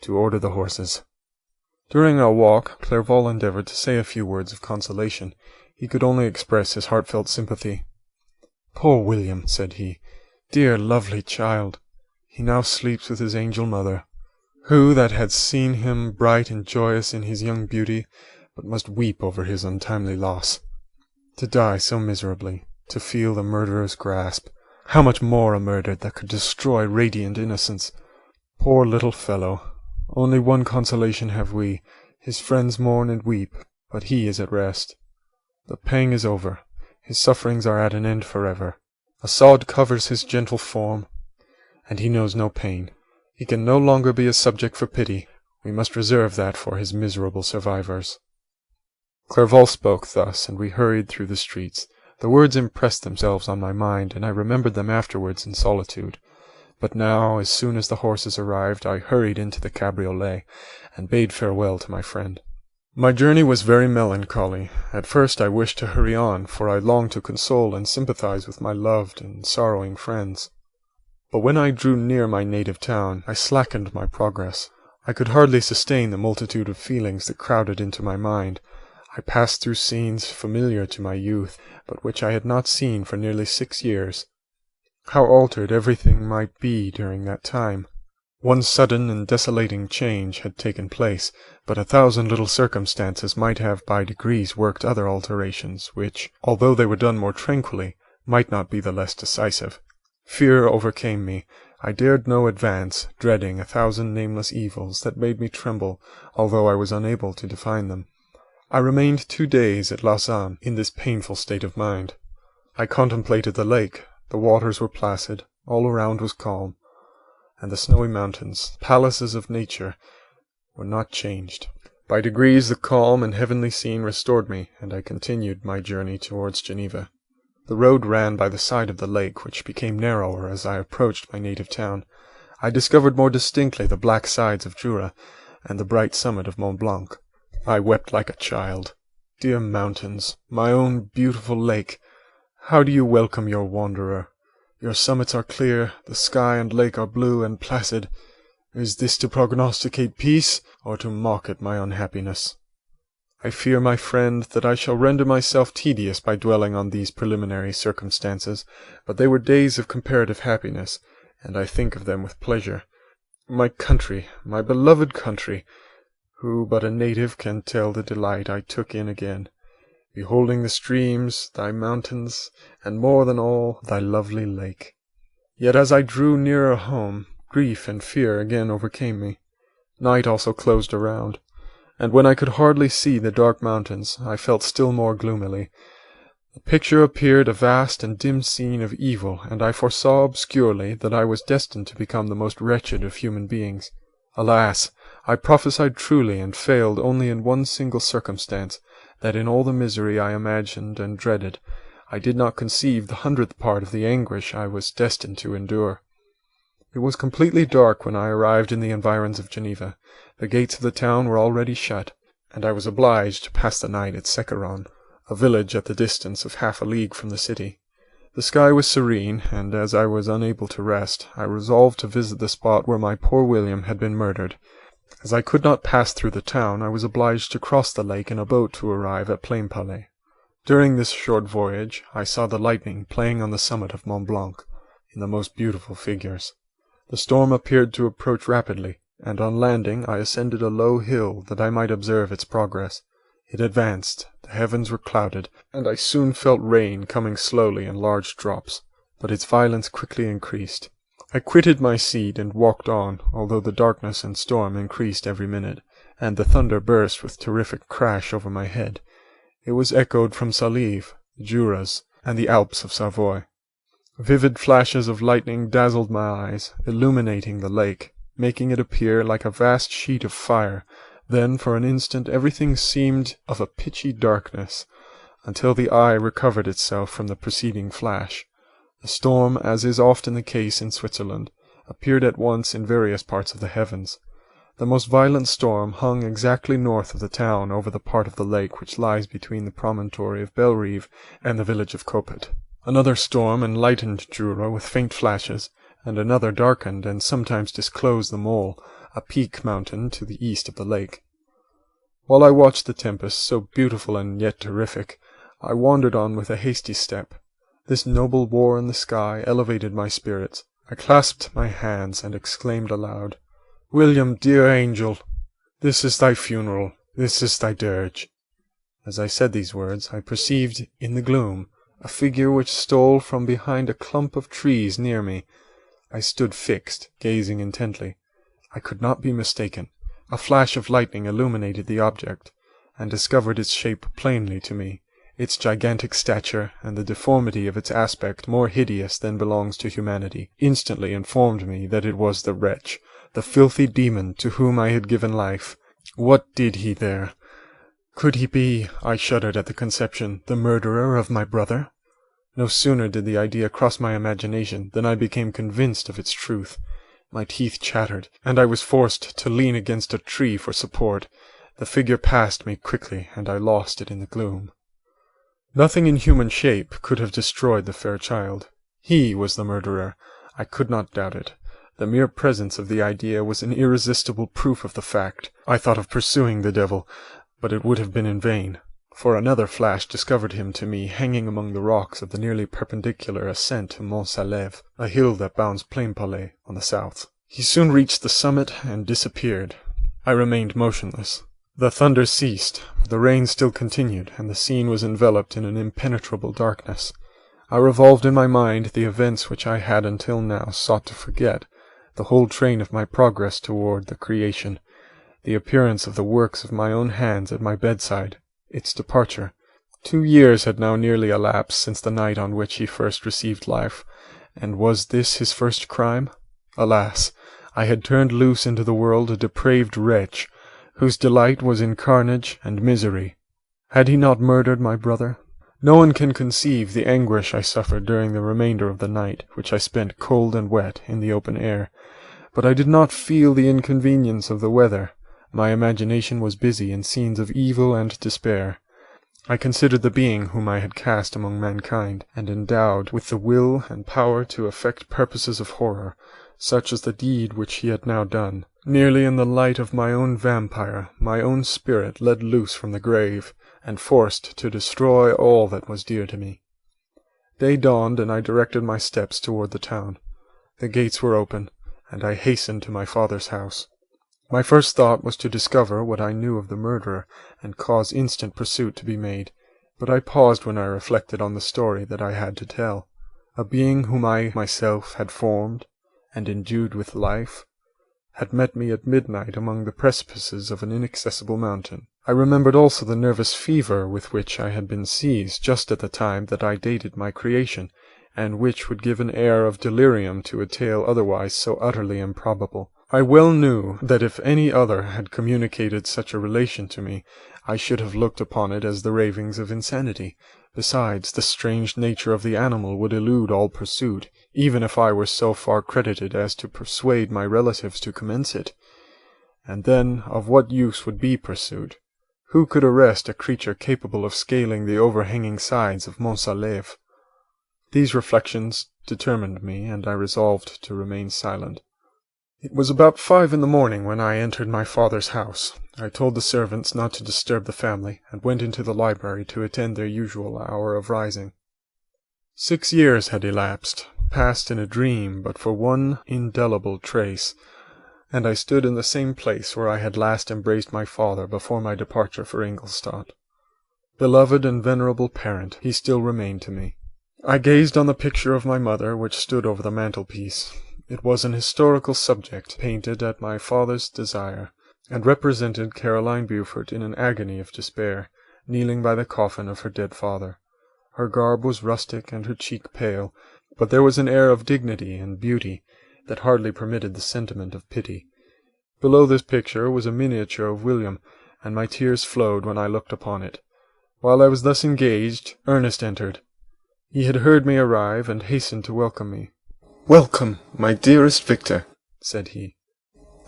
A: to order the horses." During our walk, Clerval endeavoured to say a few words of consolation. He could only express his heartfelt sympathy. "Poor William," said he, "dear, lovely child! He now sleeps with his angel mother. Who that had seen him bright and joyous in his young beauty, but must weep over his untimely loss? To die so miserably, to feel the murderer's grasp, how much more a murder that could destroy radiant innocence! Poor little fellow! Only one consolation have we. His friends mourn and weep, but he is at rest. The pang is over. His sufferings are at an end forever. A sod covers his gentle form, and he knows no pain. He can no longer be a subject for pity. We must reserve that for his miserable survivors." Clerval spoke thus, and we hurried through the streets. The words impressed themselves on my mind, and I remembered them afterwards in solitude. But now, as soon as the horses arrived, I hurried into the cabriolet, and bade farewell to my friend. My journey was very melancholy. At first I wished to hurry on, for I longed to console and sympathize with my loved and sorrowing friends. But when I drew near my native town, I slackened my progress. I could hardly sustain the multitude of feelings that crowded into my mind. I passed through scenes familiar to my youth, but which I had not seen for nearly 6 years. How altered everything might be during that time! One sudden and desolating change had taken place, but 1,000 little circumstances might have by degrees worked other alterations, which, although they were done more tranquilly, might not be the less decisive. Fear overcame me. I dared no advance, dreading 1,000 nameless evils that made me tremble, although I was unable to define them. I remained 2 days at Lausanne in this painful state of mind. I contemplated the lake. The waters were placid, all around was calm, and the snowy mountains, palaces of nature, were not changed. By degrees the calm and heavenly scene restored me, and I continued my journey towards Geneva. The road ran by the side of the lake, which became narrower as I approached my native town. I discovered more distinctly the black sides of Jura and the bright summit of Mont Blanc. I wept like a child. Dear mountains, my own beautiful lake, how do you welcome your wanderer? Your summits are clear, the sky and lake are blue and placid. Is this to prognosticate peace, or to mock at my unhappiness? I fear, my friend, that I shall render myself tedious by dwelling on these preliminary circumstances, but they were days of comparative happiness, and I think of them with pleasure. My country, my beloved country, who but a native can tell the delight I took in again, beholding the streams, thy mountains, and more than all, thy lovely lake. Yet as I drew nearer home, grief and fear again overcame me. Night also closed around, and when I could hardly see the dark mountains, I felt still more gloomily. The picture appeared a vast and dim scene of evil, and I foresaw obscurely that I was destined to become the most wretched of human beings. Alas! I prophesied truly, and failed only in one single circumstance, that in all the misery I imagined and dreaded, I did not conceive the 100th part of the anguish I was destined to endure. It was completely dark when I arrived in the environs of Geneva. The gates of the town were already shut, and I was obliged to pass the night at Secaron, a village at the distance of half a league from the city. The sky was serene, and as I was unable to rest, I resolved to visit the spot where my poor William had been murdered. As I could not pass through the town, I was obliged to cross the lake in a boat to arrive at Plainpalais. During this short voyage, I saw the lightning playing on the summit of Mont Blanc, in the most beautiful figures. The storm appeared to approach rapidly, and on landing I ascended a low hill that I might observe its progress. It advanced, the heavens were clouded, and I soon felt rain coming slowly in large drops, but its violence quickly increased. I quitted my seat and walked on, although the darkness and storm increased every minute, and the thunder burst with terrific crash over my head. It was echoed from Salive, the Juras, and the Alps of Savoy. Vivid flashes of lightning dazzled my eyes, illuminating the lake, making it appear like a vast sheet of fire. Then for an instant everything seemed of a pitchy darkness, until the eye recovered itself from the preceding flash. The storm, as is often the case in Switzerland, appeared at once in various parts of the heavens. The most violent storm hung exactly north of the town over the part of the lake which lies between the promontory of Bellerive and the village of Coppet. Another storm enlightened Jura with faint flashes, and another darkened and sometimes disclosed the Mole, a peak mountain to the east of the lake. While I watched the tempest, so beautiful and yet terrific, I wandered on with a hasty step. This noble war in the sky elevated my spirits. I clasped my hands and exclaimed aloud, "William, dear angel, this is thy funeral, this is thy dirge." As I said these words, I perceived, in the gloom, a figure which stole from behind a clump of trees near me. I stood fixed, gazing intently. I could not be mistaken. A flash of lightning illuminated the object, and discovered its shape plainly to me. Its gigantic stature, and the deformity of its aspect more hideous than belongs to humanity, instantly informed me that it was the wretch, the filthy demon to whom I had given life. What did he there? Could he be, I shuddered at the conception, the murderer of my brother? No sooner did the idea cross my imagination than I became convinced of its truth. My teeth chattered, and I was forced to lean against a tree for support. The figure passed me quickly, and I lost it in the gloom. Nothing in human shape could have destroyed the fair child. He was the murderer. I could not doubt it. The mere presence of the idea was an irresistible proof of the fact. I thought of pursuing the devil, but it would have been in vain, for another flash discovered him to me hanging among the rocks of the nearly perpendicular ascent to Mont Salève, a hill that bounds Plainpalais on the south. He soon reached the summit and disappeared. I remained motionless. The thunder ceased, but the rain still continued, and the scene was enveloped in an impenetrable darkness. I revolved in my mind the events which I had until now sought to forget, the whole train of my progress toward the creation, the appearance of the works of my own hands at my bedside, its departure. 2 years had now nearly elapsed since the night on which he first received life, and was this his first crime? Alas! I had turned loose into the world a depraved wretch, whose delight was in carnage and misery. Had he not murdered my brother? No one can conceive the anguish I suffered during the remainder of the night, which I spent cold and wet in the open air. But I did not feel the inconvenience of the weather. My imagination was busy in scenes of evil and despair. I considered the being whom I had cast among mankind, and endowed with the will and power to effect purposes of horror, such as the deed which he had now done, nearly in the light of my own vampire, my own spirit let loose from the grave, and forced to destroy all that was dear to me. Day dawned, and I directed my steps toward the town. The gates were open, and I hastened to my father's house. My first thought was to discover what I knew of the murderer, and cause instant pursuit to be made, but I paused when I reflected on the story that I had to tell. A being whom I myself had formed, and endued with life, had met me at midnight among the precipices of an inaccessible mountain. I remembered also the nervous fever with which I had been seized just at the time that I dated my creation, and which would give an air of delirium to a tale otherwise so utterly improbable. I well knew that if any other had communicated such a relation to me, I should have looked upon it as the ravings of insanity. Besides, the strange nature of the animal would elude all pursuit, even if I were so far credited as to persuade my relatives to commence it. And then, of what use would be pursuit? Who could arrest a creature capable of scaling the overhanging sides of Mont Salève? These reflections determined me, and I resolved to remain silent. It was about 5 in the morning when I entered my father's house. I told the servants not to disturb the family, and went into the library to attend their usual hour of rising. 6 years had elapsed, passed in a dream but for one indelible trace, and I stood in the same place where I had last embraced my father before my departure for Ingolstadt. Beloved and venerable parent, he still remained to me. I gazed on the picture of my mother which stood over the mantelpiece. It was an historical subject, painted at my father's desire, and represented Caroline Beaufort in an agony of despair, kneeling by the coffin of her dead father. Her garb was rustic and her cheek pale, but there was an air of dignity and beauty that hardly permitted the sentiment of pity. Below this picture was a miniature of William, and my tears flowed when I looked upon it. While I was thus engaged, Ernest entered. He had heard me arrive, and hastened to welcome me.
B: "Welcome, my dearest Victor,"
A: said he.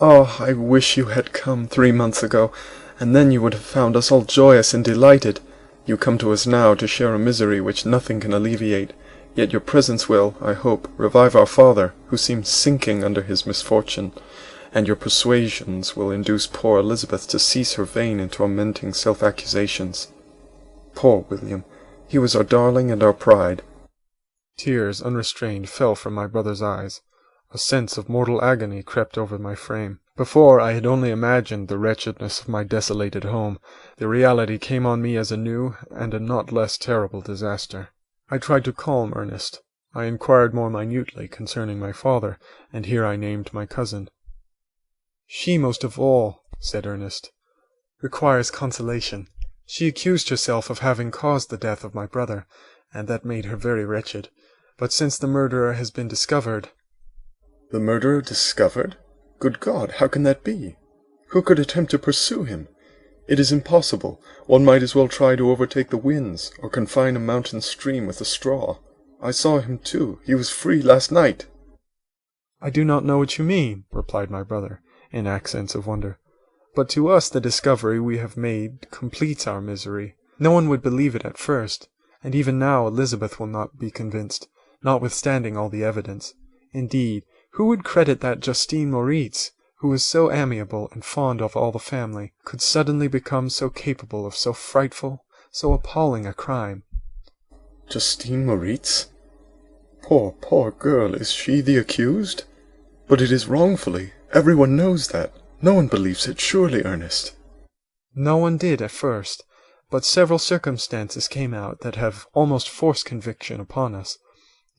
B: "Oh, I wish you had come 3 months ago, and then you would have found us all joyous and delighted. You come to us now to share a misery which nothing can alleviate, yet your presence will, I hope, revive our father, who seems sinking under his misfortune, and your persuasions will induce poor Elizabeth to cease her vain and tormenting self-accusations. Poor William, he was our darling and our pride."
A: Tears unrestrained fell from my brother's eyes. A sense of mortal agony crept over my frame. Before, I had only imagined the wretchedness of my desolated home. The reality came on me as a new and a not less terrible disaster. I tried to calm Ernest. I inquired more minutely concerning my father, and here I named my cousin. "She most of all," said Ernest, "requires consolation. She accused herself of having caused the death of my brother, and that made her very wretched. But since the murderer has been discovered—"
B: "The murderer discovered? Good God, how can that be? Who could attempt to pursue him? It is impossible. One might as well try to overtake the winds, or confine a mountain stream with a straw. I saw him too. He was free last night."
A: "I do not know what you mean," replied my brother, in accents of wonder. "But to us the discovery we have made completes our misery. No one would believe it at first, and even now Elizabeth will not be convinced, notwithstanding all the evidence. Indeed, who would credit that Justine Moritz, who was so amiable and fond of all the family, could suddenly become so capable of so frightful, so appalling a crime?"
B: "Justine Moritz? Poor, poor girl, is she the accused? But it is wrongfully. Everyone knows that. No one believes it, surely, Ernest."
A: "No one did at first, but several circumstances came out that have almost forced conviction upon us,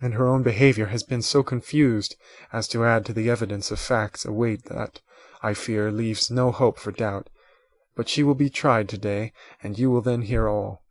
A: and her own behaviour has been so confused as to add to the evidence of facts a weight that, I fear, leaves no hope for doubt. But she will be tried to-day, and you will then hear all."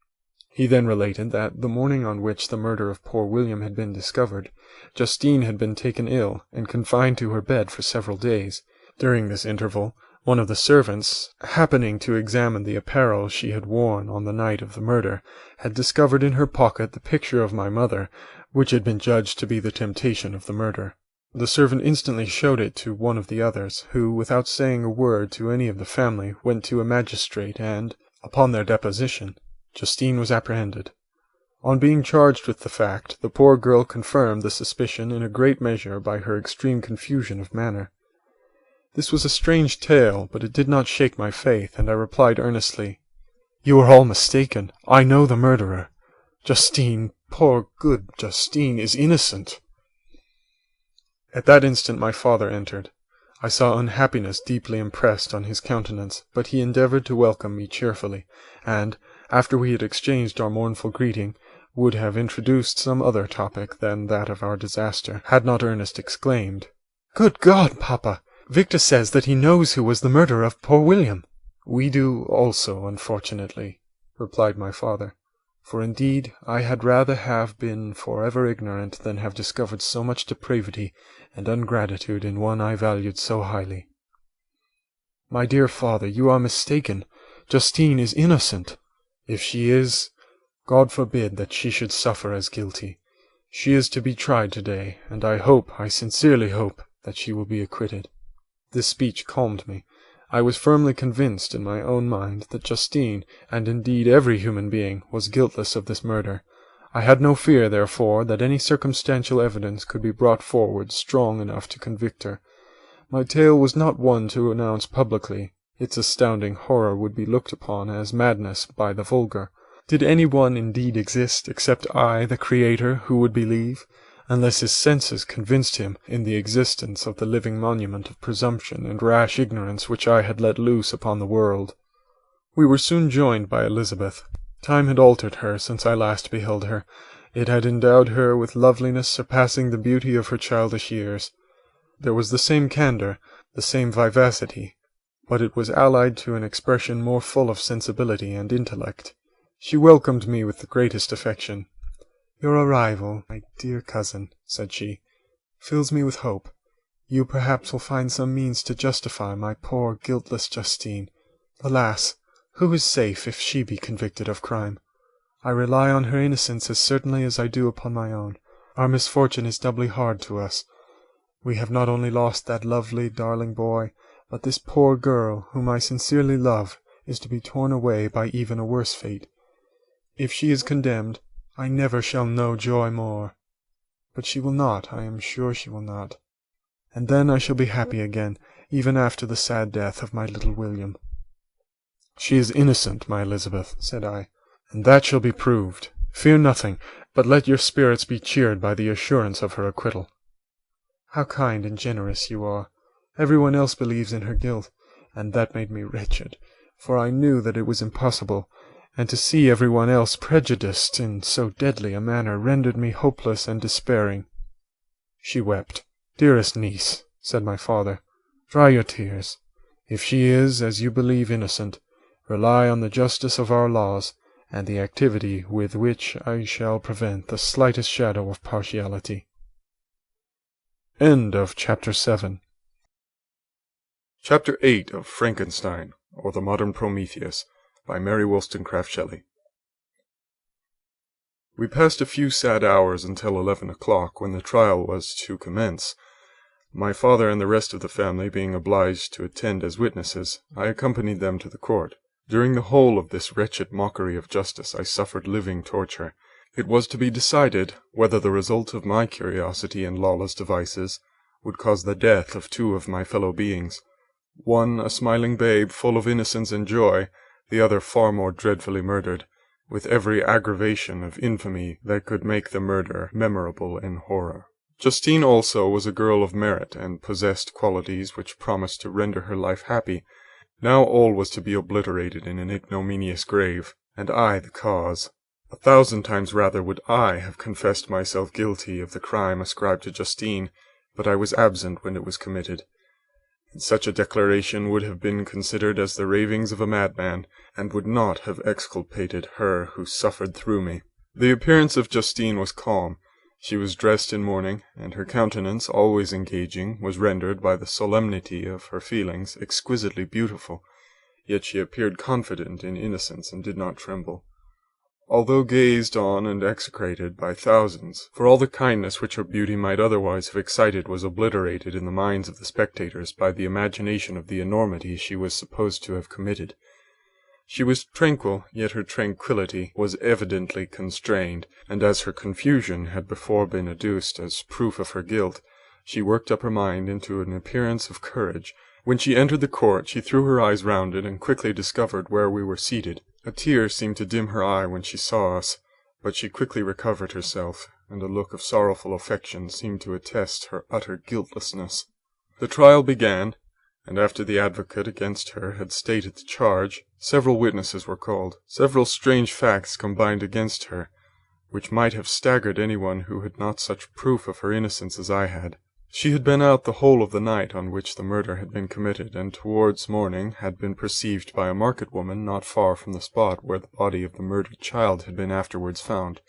A: He then related that the morning on which the murder of poor William had been discovered, Justine had been taken ill and confined to her bed for several days. During this interval, One of the servants, happening to examine the apparel she had worn on the night of the murder, had discovered in her pocket the picture of my mother, which had been judged to be the temptation of the murder. The servant instantly showed it to one of the others, who, without saying a word to any of the family, went to a magistrate, and, upon their deposition, Justine was apprehended. On being charged with the fact, the poor girl confirmed the suspicion in a great measure by her extreme confusion of manner. This was a strange tale, but it did not shake my faith, and I replied earnestly, "You are all mistaken. I know the murderer. Justine, poor good Justine, is innocent." At that instant my father entered. I saw unhappiness deeply impressed on his countenance, but he endeavoured to welcome me cheerfully, and, after we had exchanged our mournful greeting, would have introduced some other topic than that of our disaster, had not Ernest exclaimed, "Good God, papa! Victor says that he knows who was the murderer of poor William." "We do also, unfortunately," replied my father, "for indeed I had rather have been for ever ignorant than have discovered so much depravity and ingratitude in one I valued so highly." "My dear father, you are mistaken. Justine is innocent. If she is, God forbid that she should suffer as guilty. She is to be tried today, and I sincerely hope, that she will be acquitted." This speech calmed me. I was firmly convinced in my own mind that Justine, and indeed every human being, was guiltless of this murder. I had no fear, therefore, that any circumstantial evidence could be brought forward strong enough to convict her. My tale was not one to announce publicly. Its astounding horror would be looked upon as madness by the vulgar. Did any one indeed exist except I, the Creator, who would believe, unless his senses convinced him in the existence of the living monument of presumption and rash ignorance which I had let loose upon the world? We were soon joined by Elizabeth. Time had altered her since I last beheld her. It had endowed her with loveliness surpassing the beauty of her childish years. There was the same candour, the same vivacity, but it was allied to an expression more full of sensibility and intellect. She welcomed me with the greatest affection. "Your arrival, my dear cousin," said she, "fills me with hope. You perhaps will find some means to justify my poor guiltless Justine. Alas! Who is safe if she be convicted of crime? I rely on her innocence as certainly as I do upon my own. Our misfortune is doubly hard to us. We have not only lost that lovely, darling boy, but this poor girl, whom I sincerely love, is to be torn away by even a worse fate. If she is condemned, I never shall know joy more. But she will not, I am sure she will not. And then I shall be happy again, even after the sad death of my little William." "She is innocent, my Elizabeth," said I, "and that shall be proved. Fear nothing, but let your spirits be cheered by the assurance of her acquittal." "How kind and generous you are! Everyone else believes in her guilt, and that made me wretched, for I knew that it was impossible, and to see everyone else prejudiced in so deadly a manner rendered me hopeless and despairing." She wept. "Dearest niece," said my father, "dry your tears. If she is, as you believe, innocent, rely on the justice of our laws, and the activity with which I shall prevent the slightest shadow of partiality." End of Chapter 7. Chapter 8 of Frankenstein, or the Modern Prometheus, by Mary Wollstonecraft Shelley. We passed a few sad hours until 11 o'clock, when the trial was to commence. My father and the rest of the family being obliged to attend as witnesses, I accompanied them to the court. During the whole of this wretched mockery of justice I suffered living torture. It was to be decided whether the result of my curiosity and lawless devices would cause the death of two of my fellow beings, one a smiling babe full of innocence and joy, the other far more dreadfully murdered, with every aggravation of infamy that could make the murder memorable in horror. Justine also was a girl of merit, and possessed qualities which promised to render her life happy. Now all was to be obliterated in an ignominious grave, and I the cause. 1,000 times rather would I have confessed myself guilty of the crime ascribed to Justine, but I was absent when it was committed. And such a declaration would have been considered as the ravings of a madman, and would not have exculpated her who suffered through me. The appearance of Justine was calm. She was dressed in mourning, and her countenance, always engaging, was rendered by the solemnity of her feelings exquisitely beautiful, yet she appeared confident in innocence and did not tremble. Although gazed on and execrated by thousands, for all the kindness which her beauty might otherwise have excited was obliterated in the minds of the spectators by the imagination of the enormity she was supposed to have committed. She was tranquil, yet her tranquillity was evidently constrained, and as her confusion had before been adduced as proof of her guilt, she worked up her mind into an appearance of courage. When she entered the court, she threw her eyes round it and quickly discovered where we were seated. A tear seemed to dim her eye when she saw us, but she quickly recovered herself, and a look of sorrowful affection seemed to attest her utter guiltlessness. The trial began, and after the advocate against her had stated the charge, several witnesses were called. Several strange facts combined against her, which might have staggered anyone who had not such proof of her innocence as I had. She had been out the whole of the night on which the murder had been committed, and towards morning had been perceived by a market woman not far from the spot where the body of the murdered child had been afterwards found.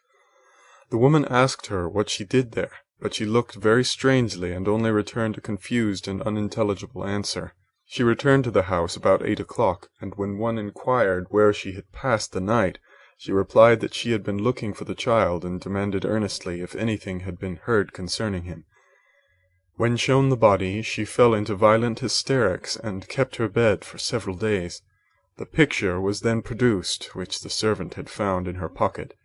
A: The woman asked her what she did there, but she looked very strangely and only returned a confused and unintelligible answer. She returned to the house about 8 o'clock, and when one inquired where she had passed the night, she replied that she had been looking for the child, and demanded earnestly if anything had been heard concerning him. When shown the body, she fell into violent hysterics, and kept her bed for several days. The picture was then produced, which the servant had found in her pocket,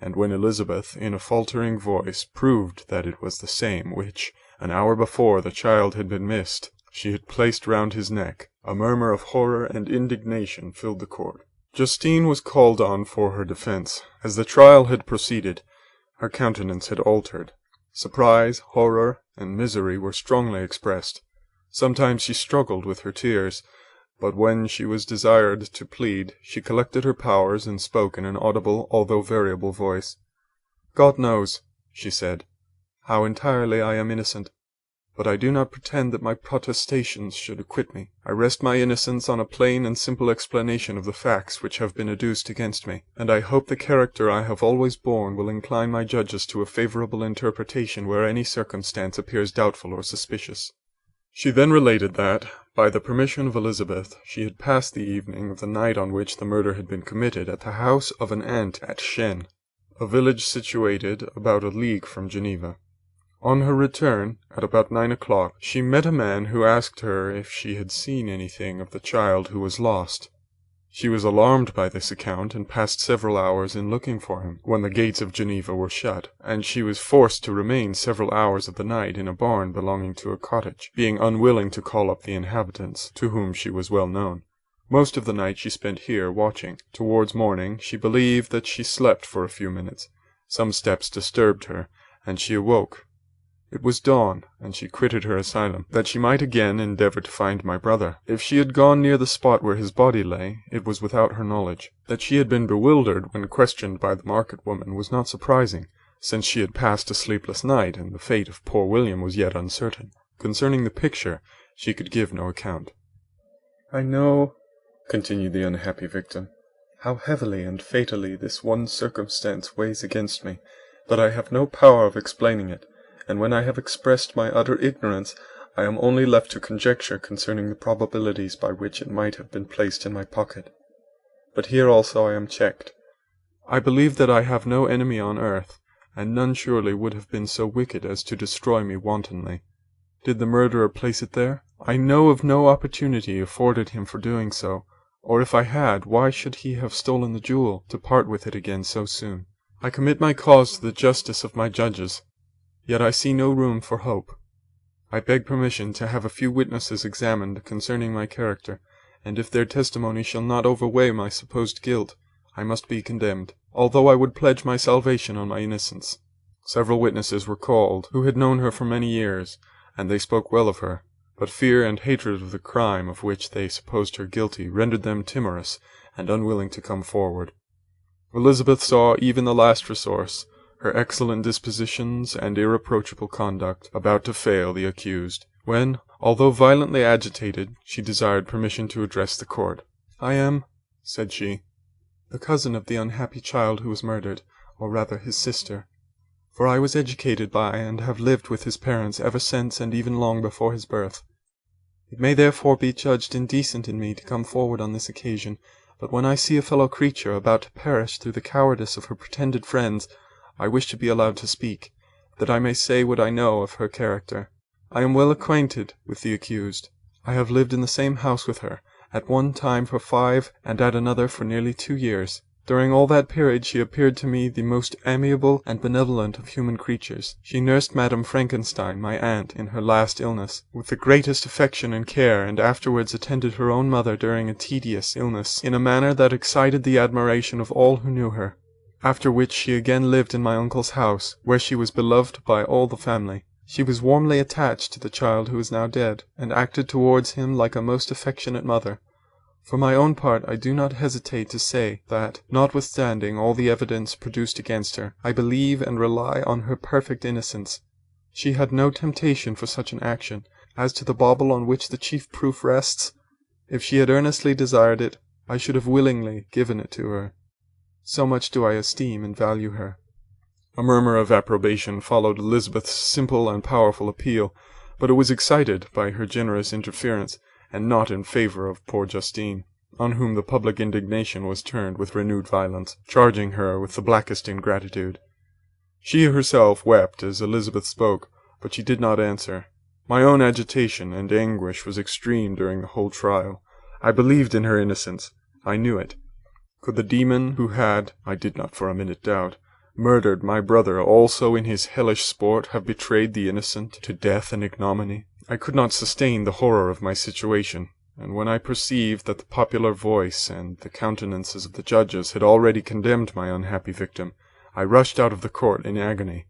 A: and when Elizabeth, in a faltering voice, proved that it was the same which, an hour before, the child had been missed, she had placed round his neck, a murmur of horror and indignation filled the court. Justine was called on for her defence. As the trial had proceeded, her countenance had altered. Surprise, horror, and misery were strongly expressed. Sometimes she struggled with her tears, but when she was desired to plead, she collected her powers and spoke in an audible, although variable voice. "God knows," she said, "how entirely I am innocent, but I do not pretend that my protestations should acquit me. I rest my innocence on a plain and simple explanation of the facts which have been adduced against me, and I hope the character I have always borne will incline my judges to a favourable interpretation where any circumstance appears doubtful or suspicious." She then related that, by the permission of Elizabeth, she had passed the evening of the night on which the murder had been committed at the house of an aunt at Chêne, a village situated about a league from Geneva. On her return, at about 9 o'clock, she met a man who asked her if she had seen anything of the child who was lost. She was alarmed by this account, and passed several hours in looking for him, when the gates of Geneva were shut, and she was forced to remain several hours of the night in a barn belonging to a cottage, being unwilling to call up the inhabitants, to whom she was well known. Most of the night she spent here, watching. Towards morning, she believed that she slept for a few minutes. Some steps disturbed her, and she awoke. It was dawn, and she quitted her asylum, that she might again endeavour to find my brother. If she had gone near the spot where his body lay, it was without her knowledge. That she had been bewildered when questioned by the market woman was not surprising, since she had passed a sleepless night, and the fate of poor William was yet uncertain. Concerning the picture, she could give no account. "I know," continued the unhappy victim, "how heavily and fatally this one circumstance weighs against me, but I have no power of explaining it, and when I have expressed my utter ignorance, I am only left to conjecture concerning the probabilities by which it might have been placed in my pocket. But here also I am checked. I believe that I have no enemy on earth, and none surely would have been so wicked as to destroy me wantonly. Did the murderer place it there? I know of no opportunity afforded him for doing so, or if I had, why should he have stolen the jewel, to part with it again so soon? I commit my cause to the justice of my judges, yet I see no room for hope. I beg permission to have a few witnesses examined concerning my character, and if their testimony shall not overweigh my supposed guilt, I must be condemned, although I would pledge my salvation on my innocence." Several witnesses were called, who had known her for many years, and they spoke well of her, but fear and hatred of the crime of which they supposed her guilty rendered them timorous and unwilling to come forward. Elizabeth saw even the last resource, her excellent dispositions and irreproachable conduct, about to fail the accused, when, although violently agitated, she desired permission to address the court. "I am," said she, "the cousin of the unhappy child who was murdered, or rather his sister. for I was educated by and have lived with his parents ever since and even long before his birth. It may therefore be judged indecent in me to come forward on this occasion, but when I see a fellow creature about to perish through the cowardice of her pretended friends, I wish to be allowed to speak, that I may say what I know of her character. I am well acquainted with the accused. I have lived in the same house with her, at one time for 5 and at another for nearly 2 years. During all that period she appeared to me the most amiable and benevolent of human creatures. She nursed Madame Frankenstein, my aunt, in her last illness, with the greatest affection and care, and afterwards attended her own mother during a tedious illness in a manner that excited the admiration of all who knew her. After which she again lived in my uncle's house, where she was beloved by all the family. She was warmly attached to the child who is now dead, and acted towards him like a most affectionate mother. For my own part, I do not hesitate to say that, notwithstanding all the evidence produced against her, I believe and rely on her perfect innocence. She had no temptation for such an action. As to the bauble on which the chief proof rests, if she had earnestly desired it, I should have willingly given it to her. So much do I esteem and value her." A murmur of approbation followed Elizabeth's simple and powerful appeal, but it was excited by her generous interference, and not in favour of poor Justine, on whom the public indignation was turned with renewed violence, charging her with the blackest ingratitude. She herself wept as Elizabeth spoke, but she did not answer. My own agitation and anguish was extreme during the whole trial. I believed in her innocence. I knew it. Could the demon who had, I did not for a minute doubt, murdered my brother also in his hellish sport have betrayed the innocent to death and ignominy? I could not sustain the horror of my situation, and when I perceived that the popular voice and the countenances of the judges had already condemned my unhappy victim, I rushed out of the court in agony.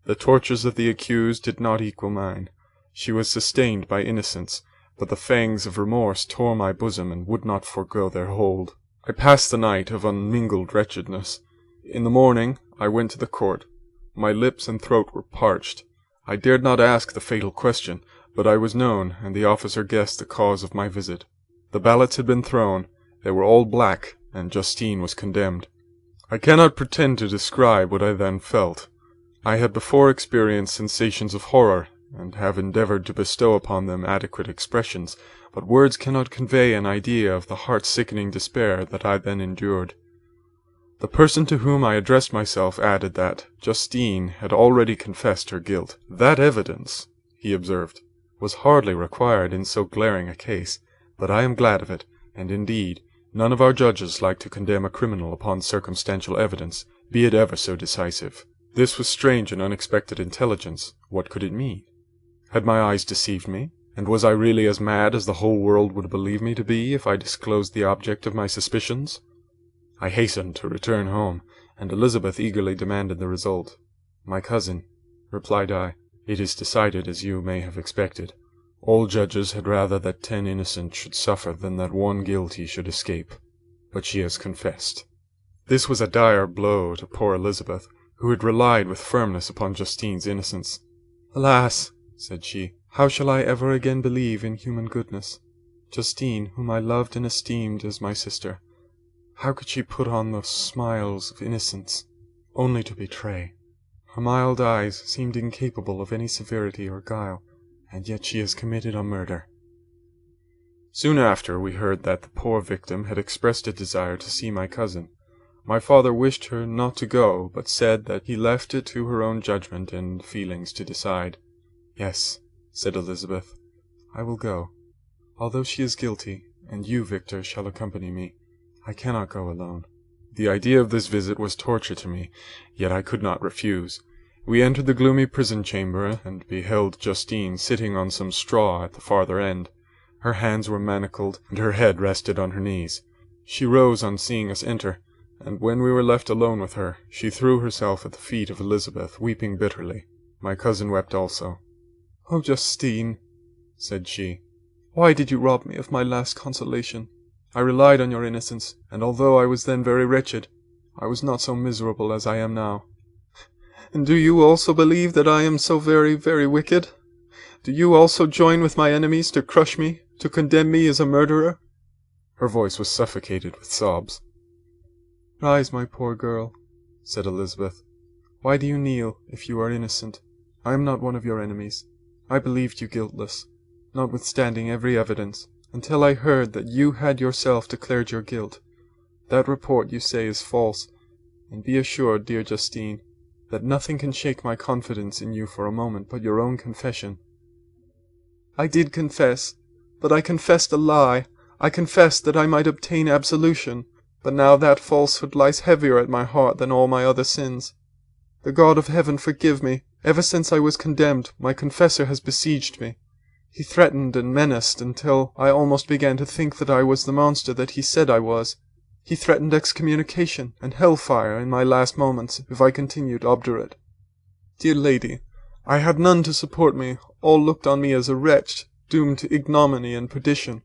A: The tortures of the accused did not equal mine. She was sustained by innocence, but the fangs of remorse tore my bosom and would not forego their hold. I passed the night of unmingled wretchedness. In the morning I went to the court. My lips and throat were parched. I dared not ask the fatal question, but I was known, and the officer guessed the cause of my visit. The ballots had been thrown. They were all black, and Justine was condemned. I cannot pretend to describe what I then felt. I had before experienced sensations of horror, and have endeavoured to bestow upon them adequate expressions, but words cannot convey an idea of the heart-sickening despair that I then endured. The person to whom I addressed myself added that Justine had already confessed her guilt. "That evidence," he observed, "was hardly required in so glaring a case, but I am glad of it, and indeed none of our judges like to condemn a criminal upon circumstantial evidence, be it ever so decisive." This was strange and unexpected intelligence. What could it mean? Had my eyes deceived me, and was I really as mad as the whole world would believe me to be if I disclosed the object of my suspicions? I hastened to return home, and Elizabeth eagerly demanded the result. "My cousin," replied I, "it is decided as you may have expected. All judges had rather that 10 innocent should suffer than that 1 guilty should escape. But she has confessed." This was a dire blow to poor Elizabeth, who had relied with firmness upon Justine's innocence. "Alas," said she, "how shall I ever again believe in human goodness? Justine, whom I loved and esteemed as my sister, how could she put on those smiles of innocence, only to betray? Her mild eyes seemed incapable of any severity or guile, and yet she has committed a murder." Soon after we heard that the poor victim had expressed a desire to see my cousin. My father wished her not to go, but said that he left it to her own judgment and feelings to decide. "Yes," said Elizabeth, "I will go. Although she is guilty, and you, Victor, shall accompany me, I cannot go alone." The idea of this visit was torture to me, yet I could not refuse. We entered the gloomy prison chamber, and beheld Justine sitting on some straw at the farther end. Her hands were manacled, and her head rested on her knees. She rose on seeing us enter, and when we were left alone with her, she threw herself at the feet of Elizabeth, weeping bitterly. My cousin wept also. "Oh, Justine," said she, "why did you rob me of my last consolation? I relied on your innocence, and although I was then very wretched, I was not so miserable as I am now. And do you also believe that I am so very, very wicked? Do you also join with my enemies to crush me, to condemn me as a murderer?" Her voice was suffocated with sobs. "Rise, my poor girl," said Elizabeth. Why do you kneel, if you are innocent? I am not one of your enemies. I believed you guiltless, notwithstanding every evidence, until I heard that you had yourself declared your guilt. That report, you say, is false, and be assured, dear Justine, that nothing can shake my confidence in you for a moment but your own confession. I did confess, but I confessed a lie. I confessed that I might obtain absolution, but now that falsehood lies heavier at my heart than all my other sins. The God of heaven forgive me. Ever since I was condemned, my confessor has besieged me. He threatened and menaced until I almost began to think that I was the monster that he said I was. He threatened excommunication and hellfire in my last moments if I continued obdurate. Dear lady, I had none to support me. All looked on me as a wretch, doomed to ignominy and perdition.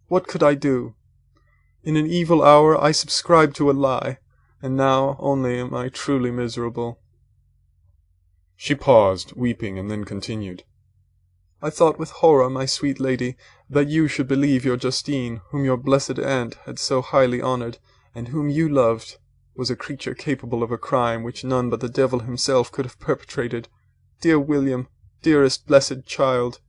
A: What could I do? In an evil hour I subscribed to a lie, and now only am I truly miserable. She paused, weeping, and then continued. I thought with horror, my sweet lady, that you should believe your Justine, whom your blessed aunt had so highly honoured, and whom you loved, was a creature capable of a crime which none but the devil himself could have perpetrated. Dear William, dearest blessed child,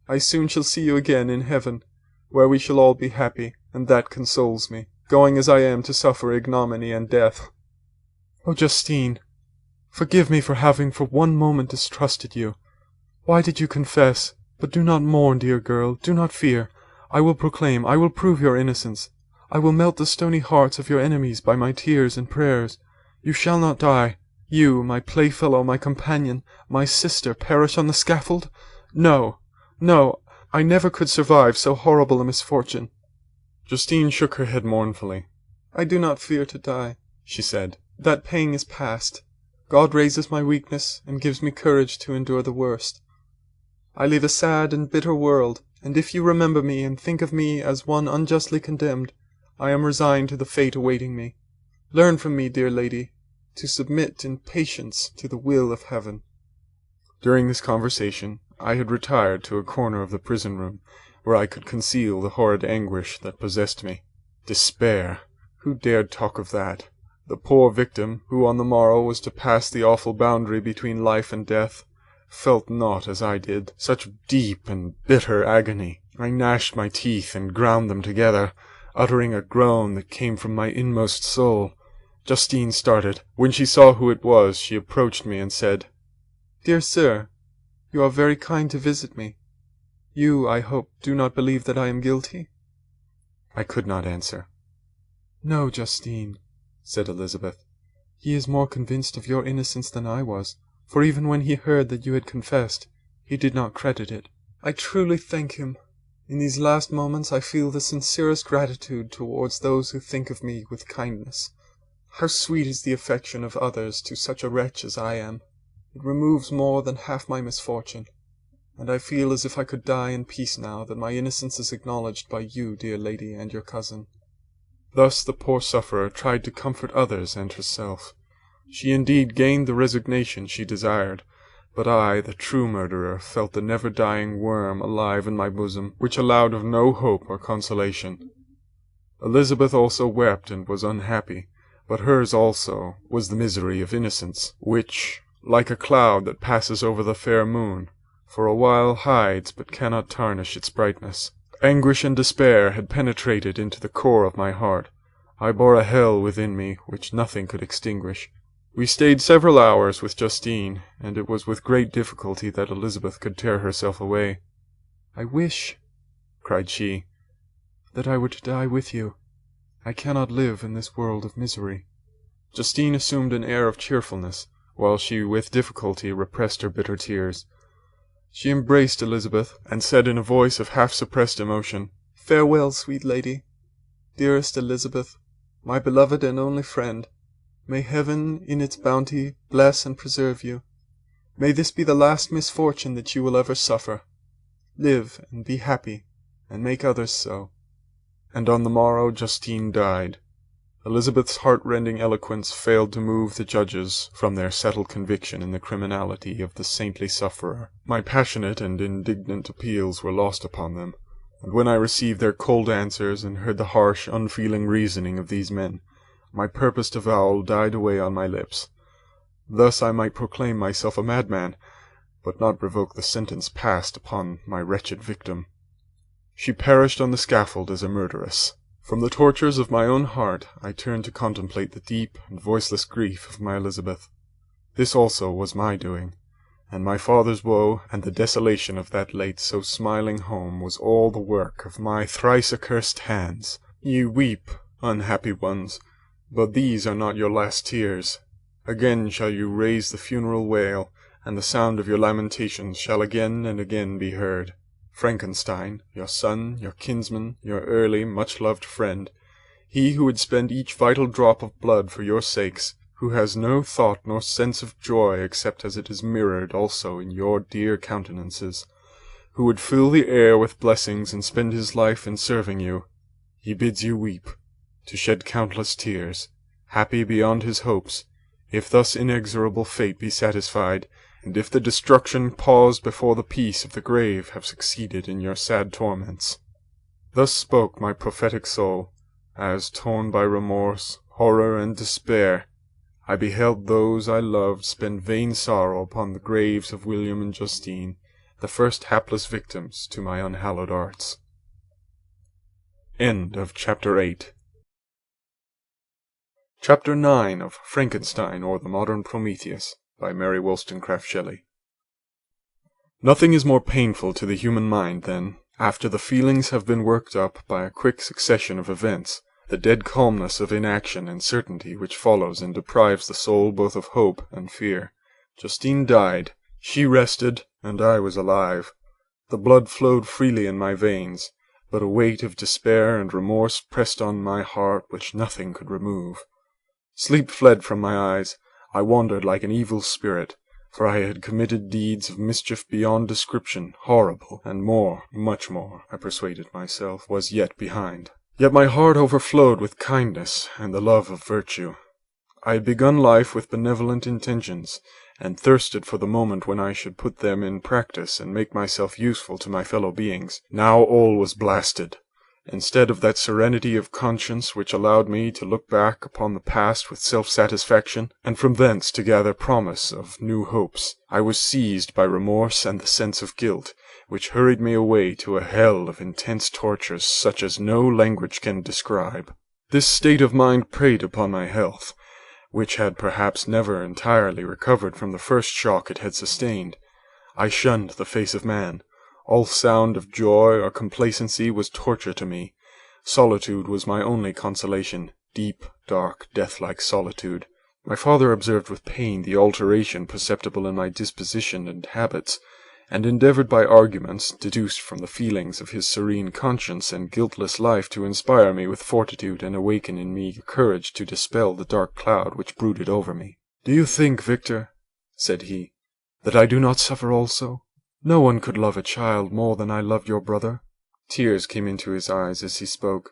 A: I soon shall see you again in heaven, where we shall all be happy, and that consoles me, going as I am to suffer ignominy and death. Oh, Justine, forgive me for having for one moment distrusted you. Why did you confess? But do not mourn, dear girl, do not fear. I will proclaim, I will prove your innocence. I will melt the stony hearts of your enemies by my tears and prayers. You shall not die. You, my playfellow, my companion, my sister, perish on the scaffold? No, no, I never could survive so horrible a misfortune. Justine shook her head mournfully. I do not fear to die, she said. That pain is past. God raises my weakness and gives me courage to endure the worst. I live a sad and bitter world, and if you remember me and think of me as one unjustly condemned, I am resigned to the fate awaiting me. Learn from me, dear lady, to submit in patience to the will of heaven. During this conversation, I had retired to a corner of the prison room, where I could conceal the horrid anguish that possessed me. Despair! Who dared talk of that? The poor victim, who on the morrow was to pass the awful boundary between life and death, felt not, as I did, such deep and bitter agony. I gnashed my teeth and ground them together, uttering a groan that came from my inmost soul. Justine started. When she saw who it was, she approached me and said, Dear sir, you are very kind to visit me. You, I hope, do not believe that I am guilty? I could not answer. No, Justine, said Elizabeth. He is more convinced of your innocence than I was, for even when he heard that you had confessed, he did not credit it. I truly thank him. In these last moments I feel the sincerest gratitude towards those who think of me with kindness. How sweet is the affection of others to such a wretch as I am! It removes more than half my misfortune, and I feel as if I could die in peace now that my innocence is acknowledged by you, dear lady, and your cousin. Thus the poor sufferer tried to comfort others and herself. She indeed gained the resignation she desired, but I, the true murderer, felt the never-dying worm alive in my bosom, which allowed of no hope or consolation. Elizabeth also wept and was unhappy, but hers also was the misery of innocence, which, like a cloud that passes over the fair moon, for a while hides but cannot tarnish its brightness. Anguish and despair had penetrated into the core of my heart. I bore a hell within me which nothing could extinguish. We stayed several hours with Justine, and it was with great difficulty that Elizabeth could tear herself away. I wish, cried she, that I were to die with you. I cannot live in this world of misery. Justine assumed an air of cheerfulness, while she with difficulty repressed her bitter tears. She embraced Elizabeth, and said in a voice of half-suppressed emotion, Farewell, sweet lady. Dearest Elizabeth, my beloved and only friend, may heaven in its bounty bless and preserve you. May this be the last misfortune that you will ever suffer. Live and be happy, and make others so. And on the morrow Justine died. Elizabeth's heart-rending eloquence failed to move the judges from their settled conviction in the criminality of the saintly sufferer. My passionate and indignant appeals were lost upon them, and when I received their cold answers and heard the harsh, unfeeling reasoning of these men, my purposed avowal died away on my lips. Thus I might proclaim myself a madman, but not revoke the sentence passed upon my wretched victim. She perished on the scaffold as a murderess. From the tortures of my own heart I turned to contemplate the deep and voiceless grief of my Elizabeth. This also was my doing, and my father's woe and the desolation of that late so smiling home was all the work of my thrice accursed hands. Ye weep, unhappy ones, but these are not your last tears. Again shall you raise the funeral wail, and the sound of your lamentations shall again and again be heard. Frankenstein, your son, your kinsman, your early, much-loved friend, he who would spend each vital drop of blood for your sakes, who has no thought nor sense of joy except as it is mirrored also in your dear countenances, who would fill the air with blessings and spend his life in serving you, he bids you weep, to shed countless tears, happy beyond his hopes, if thus inexorable fate be satisfied, and if the destruction paused before the peace of the grave have succeeded in your sad torments. Thus spoke my prophetic soul, as, torn by remorse, horror, and despair, I beheld those I loved spend vain sorrow upon the graves of William and Justine, the first hapless victims to my unhallowed arts. End of Chapter 8. Chapter 9 of Frankenstein, or the Modern Prometheus, by Mary Wollstonecraft Shelley. Nothing is more painful to the human mind than, after the feelings have been worked up by a quick succession of events, the dead calmness of inaction and certainty which follows and deprives the soul both of hope and fear. Justine died, she rested, and I was alive. The blood flowed freely in my veins, but a weight of despair and remorse pressed on my heart which nothing could remove. Sleep fled from my eyes. I wandered like an evil spirit, for I had committed deeds of mischief beyond description, horrible, and more, much more, I persuaded myself, was yet behind. Yet my heart overflowed with kindness and the love of virtue. I had begun life with benevolent intentions, and thirsted for the moment when I should put them in practice and make myself useful to my fellow beings. Now all was blasted. Instead of that serenity of conscience which allowed me to look back upon the past with self-satisfaction, and from thence to gather promise of new hopes, I was seized by remorse and the sense of guilt, which hurried me away to a hell of intense tortures such as no language can describe. This state of mind preyed upon my health, which had perhaps never entirely recovered from the first shock it had sustained. I shunned the face of man. All sound of joy or complacency was torture to me. Solitude was my only consolation, deep, dark, death-like solitude. My father observed with pain the alteration perceptible in my disposition and habits, and endeavoured by arguments, deduced from the feelings of his serene conscience and guiltless life, to inspire me with fortitude and awaken in me courage to dispel the dark cloud which brooded over me. "Do you think, Victor," said he, "that I do not suffer also? No one could love a child more than I loved your brother." Tears came into his eyes as he spoke.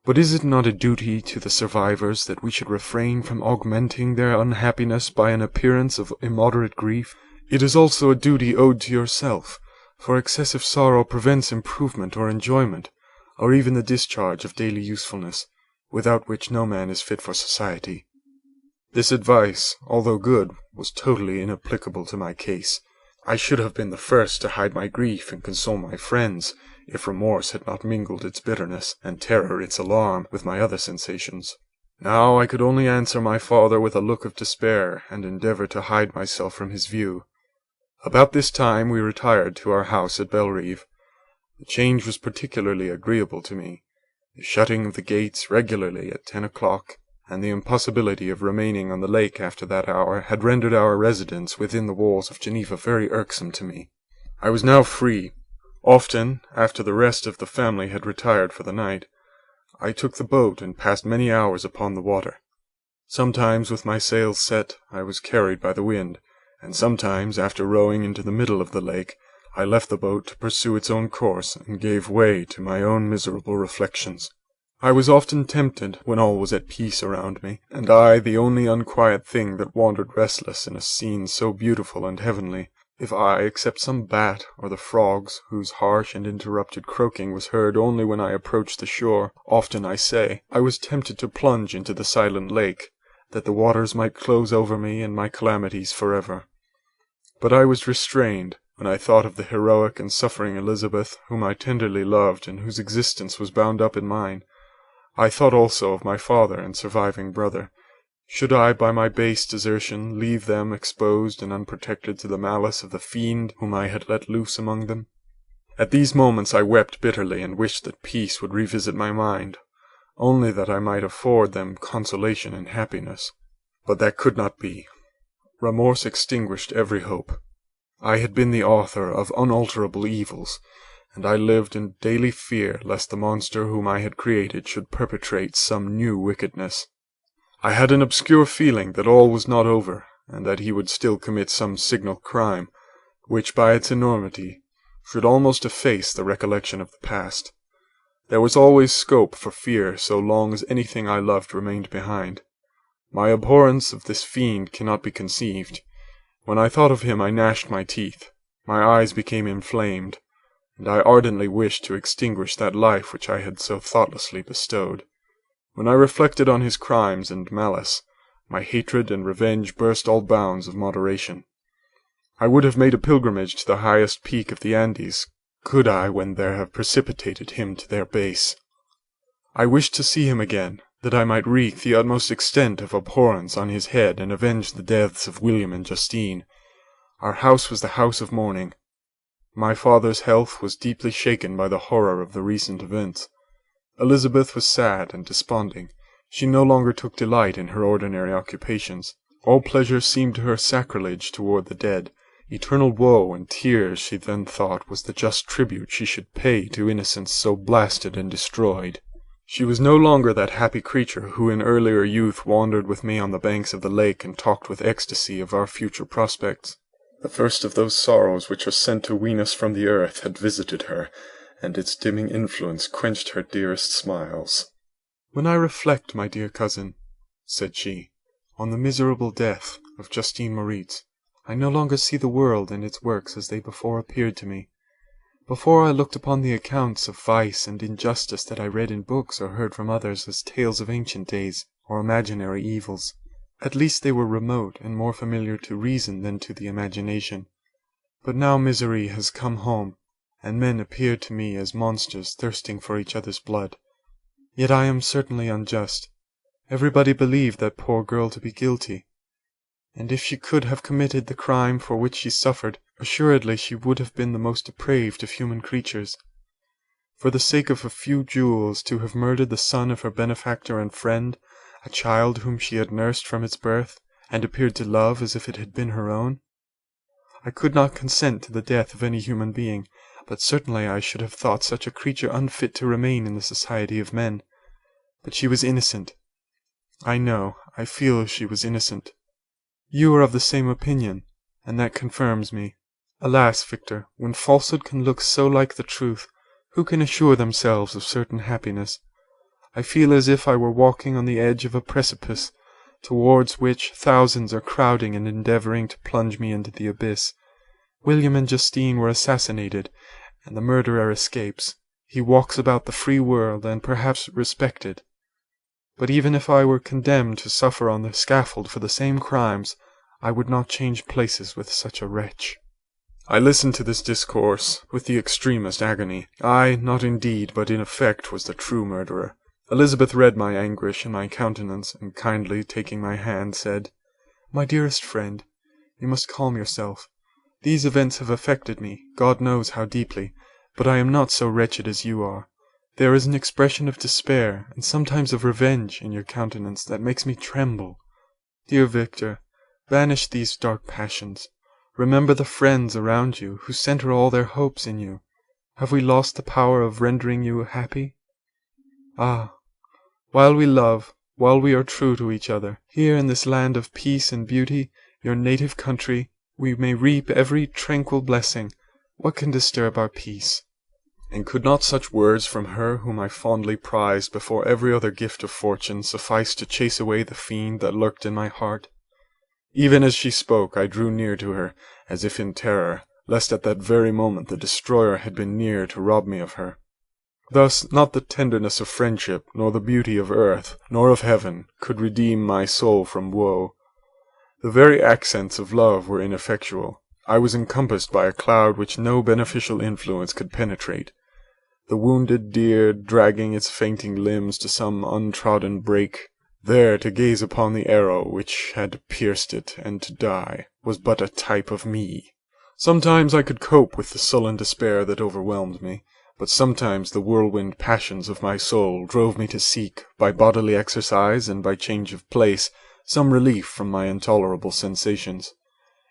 A: "But is it not a duty to the survivors that we should refrain from augmenting their unhappiness by an appearance of immoderate grief? It is also a duty owed to yourself, for excessive sorrow prevents improvement or enjoyment, or even the discharge of daily usefulness, without which no man is fit for society." This advice, although good, was totally inapplicable to my case. I should have been the first to hide my grief and console my friends, if remorse had not mingled its bitterness, and terror its alarm, with my other sensations. Now I could only answer my father with a look of despair, and endeavour to hide myself from his view. About this time we retired to our house at Belrive. The change was particularly agreeable to me. The shutting of the gates regularly at 10 o'clock, and the impossibility of remaining on the lake after that hour, had rendered our residence within the walls of Geneva very irksome to me. I was now free. Often, after the rest of the family had retired for the night, I took the boat and passed many hours upon the water. Sometimes, with my sails set, I was carried by the wind, and sometimes, after rowing into the middle of the lake, I left the boat to pursue its own course, and gave way to my own miserable reflections. I was often tempted, when all was at peace around me, and I the only unquiet thing that wandered restless in a scene so beautiful and heavenly, if I, except some bat, or the frogs, whose harsh and interrupted croaking was heard only when I approached the shore, often, I say, I was tempted to plunge into the silent lake, that the waters might close over me and my calamities forever. But I was restrained when I thought of the heroic and suffering Elizabeth, whom I tenderly loved and whose existence was bound up in mine. I thought also of my father and surviving brother. Should I, by my base desertion, leave them exposed and unprotected to the malice of the fiend whom I had let loose among them? At these moments I wept bitterly and wished that peace would revisit my mind, only that I might afford them consolation and happiness. But that could not be. Remorse extinguished every hope. I had been the author of unalterable evils, and I lived in daily fear lest the monster whom I had created should perpetrate some new wickedness. I had an obscure feeling that all was not over, and that he would still commit some signal crime, which by its enormity should almost efface the recollection of the past. There was always scope for fear so long as anything I loved remained behind. My abhorrence of this fiend cannot be conceived. When I thought of him I gnashed my teeth, my eyes became inflamed, and I ardently wished to extinguish that life which I had so thoughtlessly bestowed. When I reflected on his crimes and malice, my hatred and revenge burst all bounds of moderation. I would have made a pilgrimage to the highest peak of the Andes, could I when there have precipitated him to their base. I wished to see him again, that I might wreak the utmost extent of abhorrence on his head and avenge the deaths of William and Justine. Our house was the house of mourning. My father's health was deeply shaken by the horror of the recent events. Elizabeth was sad and desponding. She no longer took delight in her ordinary occupations. All pleasure seemed to her sacrilege toward the dead. Eternal woe and tears, she then thought, was the just tribute she should pay to innocence so blasted and destroyed. She was no longer that happy creature who in earlier youth wandered with me on the banks of the lake and talked with ecstasy of our future prospects.
B: The first of those sorrows which are sent to wean us from the earth had visited her, and its dimming influence quenched her dearest smiles.
A: "When I reflect, my dear cousin," said she, "on the miserable death of Justine Moritz, I no longer see the world and its works as they before appeared to me. Before I looked upon the accounts of vice and injustice that I read in books or heard from others as tales of ancient days or imaginary evils. At least they were remote and more familiar to reason than to the imagination. But now misery has come home, and men appear to me as monsters thirsting for each other's blood. Yet I am certainly unjust. Everybody believed that poor girl to be guilty, and if she could have committed the crime for which she suffered, assuredly she would have been the most depraved of human creatures. For the sake of a few jewels, to have murdered the son of her benefactor and friend, a child whom she had nursed from its birth, and appeared to love as if it had been her own. I could not consent to the death of any human being, but certainly I should have thought such a creature unfit to remain in the society of men. But she was innocent. I feel she was innocent. You are of the same opinion, and that confirms me. Alas, Victor, when falsehood can look so like the truth, who can assure themselves of certain happiness? I feel as if I were walking on the edge of a precipice, towards which thousands are crowding and endeavouring to plunge me into the abyss. William and Justine were assassinated, and the murderer escapes. He walks about the free world, and perhaps respected. But even if I were condemned to suffer on the scaffold for the same crimes, I would not change places with such a wretch." I listened to this discourse with the extremest agony. I, not in deed, but in effect, was the true murderer. Elizabeth read my anguish in my countenance, and kindly taking my hand, said, "My dearest friend, you must calm yourself. These events have affected me, God knows how deeply, but I am not so wretched as you are. There is an expression of despair, and sometimes of revenge, in your countenance that makes me tremble. Dear Victor, banish these dark passions. Remember the friends around you, who centre all their hopes in you. Have we lost the power of rendering you happy? Ah, while we love, while we are true to each other, here in this land of peace and beauty, your native country, we may reap every tranquil blessing. What can disturb our peace?" And could not such words from her whom I fondly prized before every other gift of fortune suffice to chase away the fiend that lurked in my heart? Even as she spoke, I drew near to her, as if in terror, lest at that very moment the destroyer had been near to rob me of her. Thus not the tenderness of friendship, nor the beauty of earth, nor of heaven, could redeem my soul from woe. The very accents of love were ineffectual. I was encompassed by a cloud which no beneficial influence could penetrate. The wounded deer dragging its fainting limbs to some untrodden brake, there to gaze upon the arrow which had pierced it, and to die, was but a type of me. Sometimes I could cope with the sullen despair that overwhelmed me, but sometimes the whirlwind passions of my soul drove me to seek, by bodily exercise and by change of place, some relief from my intolerable sensations.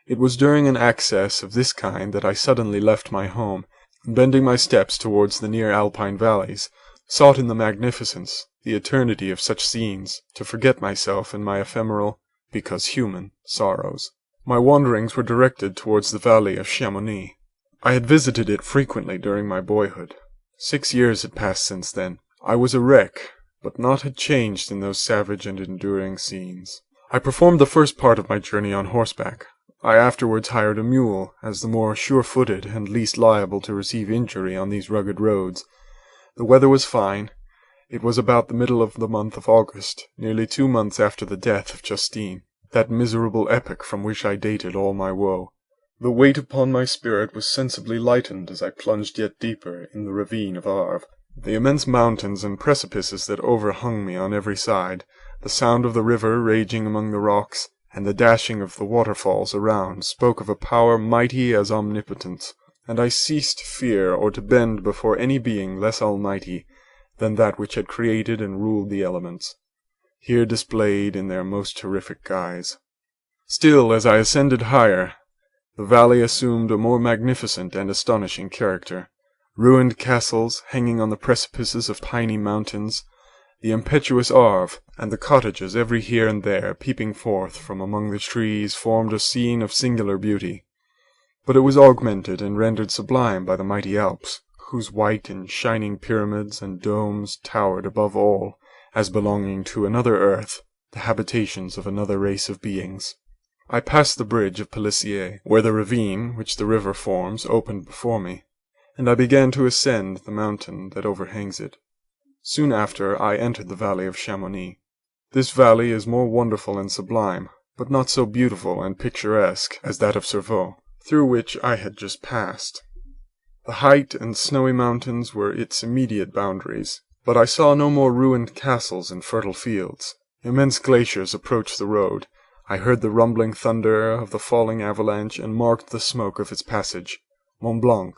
A: It was during an access of this kind that I suddenly left my home, and bending my steps towards the near Alpine valleys, sought in the magnificence, the eternity of such scenes, to forget myself in my ephemeral, because human, sorrows. My wanderings were directed towards the valley of Chamonix. I had visited it frequently during my boyhood. 6 years had passed since then. I was a wreck, but naught had changed in those savage and enduring scenes. I performed the first part of my journey on horseback. I afterwards hired a mule, as the more sure-footed and least liable to receive injury on these rugged roads. The weather was fine. It was about the middle of the month of August, nearly 2 months after the death of Justine, that miserable epoch from which I dated all my woe. The weight upon my spirit was sensibly lightened as I plunged yet deeper in the ravine of Arve. The immense mountains and precipices that overhung me on every side, the sound of the river raging among the rocks, and the dashing of the waterfalls around spoke of a power mighty as omnipotence, and I ceased to fear or to bend before any being less almighty than that which had created and ruled the elements, here displayed in their most terrific guise. Still, as I ascended higher, the valley assumed a more magnificent and astonishing character. Ruined castles hanging on the precipices of piny mountains, the impetuous Arve, and the cottages every here and there peeping forth from among the trees, formed a scene of singular beauty. But it was augmented and rendered sublime by the mighty Alps, whose white and shining pyramids and domes towered above all, as belonging to another earth, the habitations of another race of beings. I passed the bridge of Pelissier, where the ravine which the river forms opened before me, and I began to ascend the mountain that overhangs it. Soon after I entered the valley of Chamonix. This valley is more wonderful and sublime, but not so beautiful and picturesque as that of Cervaux, through which I had just passed. The height and snowy mountains were its immediate boundaries, but I saw no more ruined castles and fertile fields. Immense glaciers approached the road. I heard the rumbling thunder of the falling avalanche and marked the smoke of its passage. Mont Blanc,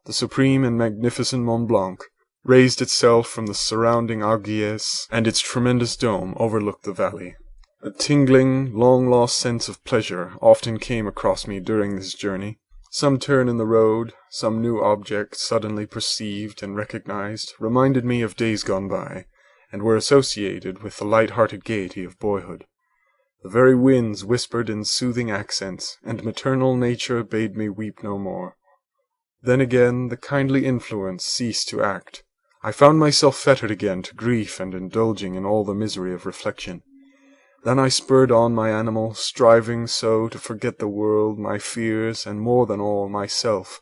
A: the supreme and magnificent Mont Blanc, raised itself from the surrounding Arguiers, and its tremendous dome overlooked the valley. A tingling, long-lost sense of pleasure often came across me during this journey. Some turn in the road, some new object suddenly perceived and recognized, reminded me of days gone by, and were associated with the light-hearted gaiety of boyhood. The very winds whispered in soothing accents, and maternal nature bade me weep no more. Then again the kindly influence ceased to act. I found myself fettered again to grief and indulging in all the misery of reflection. Then I spurred on my animal, striving so to forget the world, my fears, and more than all, myself.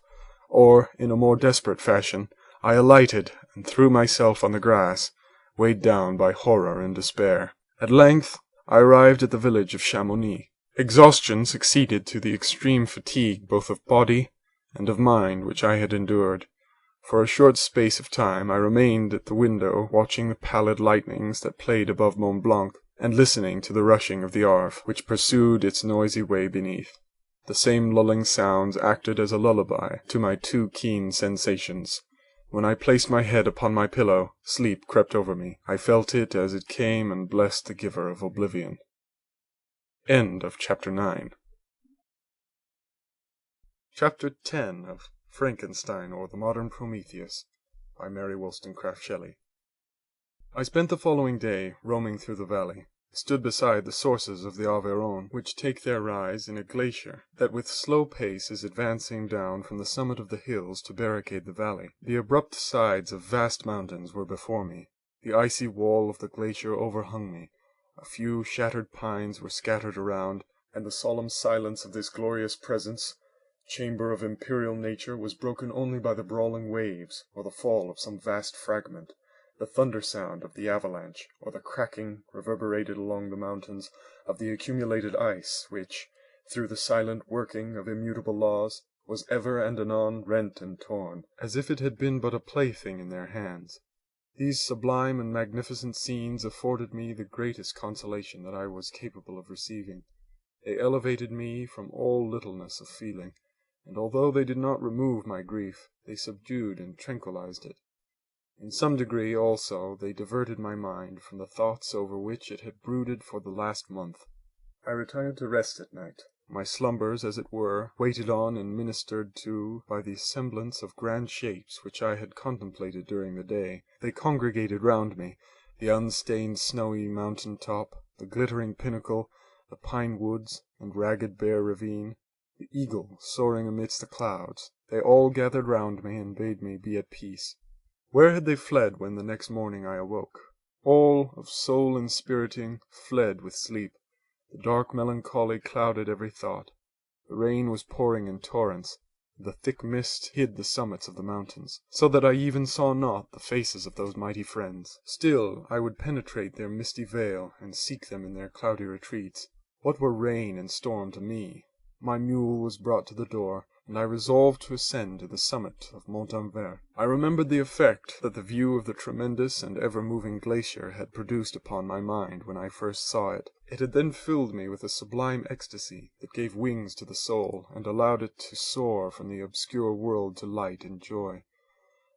A: Or, in a more desperate fashion, I alighted and threw myself on the grass, weighed down by horror and despair. At length I arrived at the village of Chamonix. Exhaustion succeeded to the extreme fatigue both of body and of mind which I had endured. For a short space of time I remained at the window, watching the pallid lightnings that played above Mont Blanc, and listening to the rushing of the Arve, which pursued its noisy way beneath. The same lulling sounds acted as a lullaby to my too keen sensations. When I placed my head upon my pillow, sleep crept over me. I felt it as it came and blessed the giver of oblivion. End of Chapter 9. Chapter 10 of Frankenstein, or the Modern Prometheus, by Mary Wollstonecraft Shelley. I spent the following day roaming through the valley. I stood beside the sources of the Aveyron, which take their rise in a glacier that with slow pace is advancing down from the summit of the hills to barricade the valley. The abrupt sides of vast mountains were before me. The icy wall of the glacier overhung me. A few shattered pines were scattered around, and the solemn silence of this glorious presence chamber of imperial nature was broken only by the brawling waves, or the fall of some vast fragment, the thunder sound of the avalanche, or the cracking, reverberated along the mountains, of the accumulated ice, which, through the silent working of immutable laws, was ever and anon rent and torn, as if it had been but a plaything in their hands. These sublime and magnificent scenes afforded me the greatest consolation that I was capable of receiving. They elevated me from all littleness of feeling, and although they did not remove my grief, they subdued and tranquilized it. In some degree, also, they diverted my mind from the thoughts over which it had brooded for the last month. I retired to rest at night. My slumbers, as it were, waited on and ministered to by the semblance of grand shapes which I had contemplated during the day. They congregated round me, the unstained snowy mountain top, the glittering pinnacle, the pine woods and ragged bare ravine, the eagle soaring amidst the clouds. They all gathered round me and bade me be at peace. Where had they fled when the next morning I awoke? All of soul inspiriting fled with sleep. The dark melancholy clouded every thought. The rain was pouring in torrents. The thick mist hid the summits of the mountains, so that I even saw not the faces of those mighty friends. Still I would penetrate their misty veil, and seek them in their cloudy retreats. What were rain and storm to me? My mule was brought to the door, and I resolved to ascend to the summit of Montanvert. I remembered the effect that the view of the tremendous and ever-moving glacier had produced upon my mind when I first saw it. It had then filled me with a sublime ecstasy that gave wings to the soul, and allowed it to soar from the obscure world to light and joy.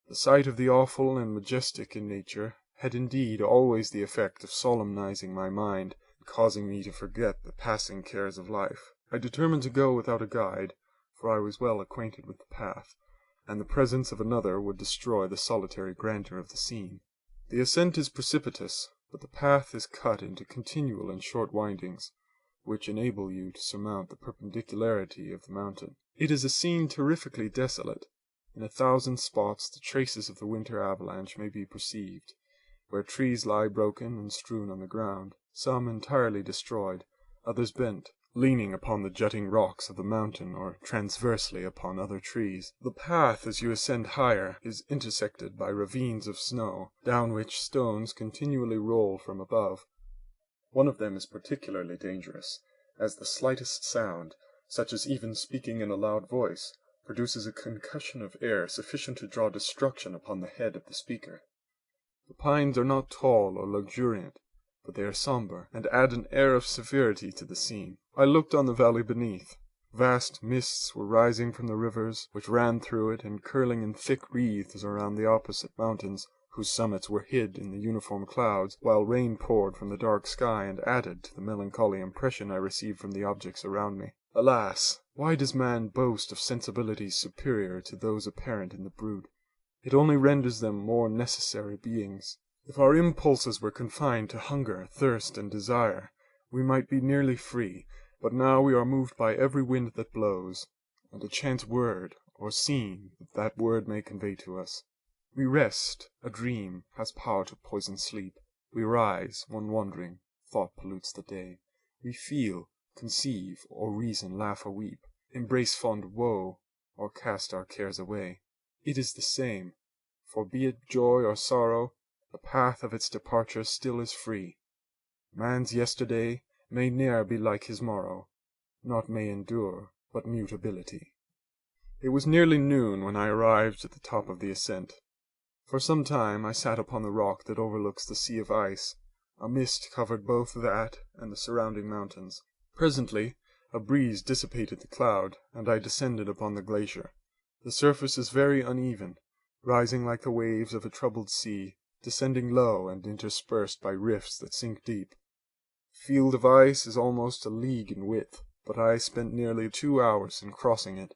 A: The sight of the awful and majestic in nature had indeed always the effect of solemnizing my mind, and causing me to forget the passing cares of life. I determined to go without a guide, for I was well acquainted with the path, and the presence of another would destroy the solitary grandeur of the scene. The ascent is precipitous, but the path is cut into continual and short windings, which enable you to surmount the perpendicularity of the mountain. It is a scene terrifically desolate. In 1,000 spots the traces of the winter avalanche may be perceived, where trees lie broken and strewn on the ground, some entirely destroyed, others bent, leaning upon the jutting rocks of the mountain or transversely upon other trees. The path, as you ascend higher, is intersected by ravines of snow, down which stones continually roll from above. One of them is particularly dangerous, as the slightest sound, such as even speaking in a loud voice, produces a concussion of air sufficient to draw destruction upon the head of the speaker. The pines are not tall or luxuriant, but they are sombre, and add an air of severity to the scene. I looked on the valley beneath. Vast mists were rising from the rivers which ran through it, and curling in thick wreaths around the opposite mountains, whose summits were hid in the uniform clouds, while rain poured from the dark sky and added to the melancholy impression I received from the objects around me. Alas! Why does man boast of sensibilities superior to those apparent in the brute? It only renders them more necessary beings. If our impulses were confined to hunger, thirst, and desire, we might be nearly free, but now we are moved by every wind that blows, and a chance word or scene that word may convey to us. We rest, a dream has power to poison sleep. We rise, one wandering, thought pollutes the day. We feel, conceive, or reason, laugh or weep, embrace fond woe, or cast our cares away. It is the same, for be it joy or sorrow, the path of its departure still is free. Man's yesterday may ne'er be like his morrow, naught may endure but mutability. It was nearly noon when I arrived at the top of the ascent. For some time I sat upon the rock that overlooks the sea of ice. A mist covered both that and the surrounding mountains. Presently a breeze dissipated the cloud, and I descended upon the glacier. The surface is very uneven, rising like the waves of a troubled sea, descending low and interspersed by rifts that sink deep. The field of ice is almost a league in width, but I spent nearly 2 hours in crossing it.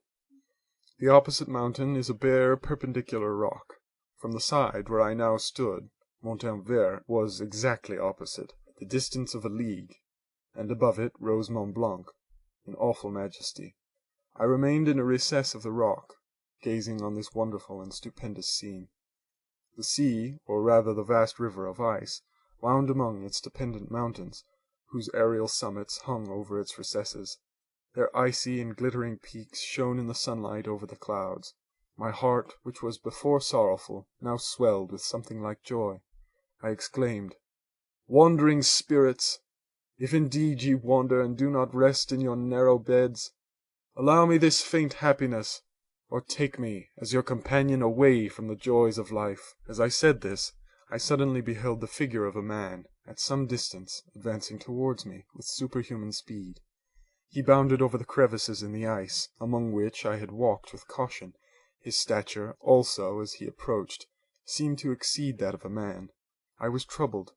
A: The opposite mountain is a bare perpendicular rock. From the side where I now stood, Montanvert was exactly opposite, at the distance of a league, and above it rose Mont Blanc, in awful majesty. I remained in a recess of the rock, gazing on this wonderful and stupendous scene. The sea, or rather the vast river of ice, wound among its dependent mountains, whose aerial summits hung over its recesses. Their icy and glittering peaks shone in the sunlight over the clouds. My heart, which was before sorrowful, now swelled with something like joy. I exclaimed, "Wandering spirits, if indeed ye wander and do not rest in your narrow beds, allow me this faint happiness, or take me as your companion away from the joys of life." As I said this, I suddenly beheld the figure of a man, at some distance, advancing towards me with superhuman speed. He bounded over the crevices in the ice, among which I had walked with caution. His stature, also, as he approached, seemed to exceed that of a man. I was troubled.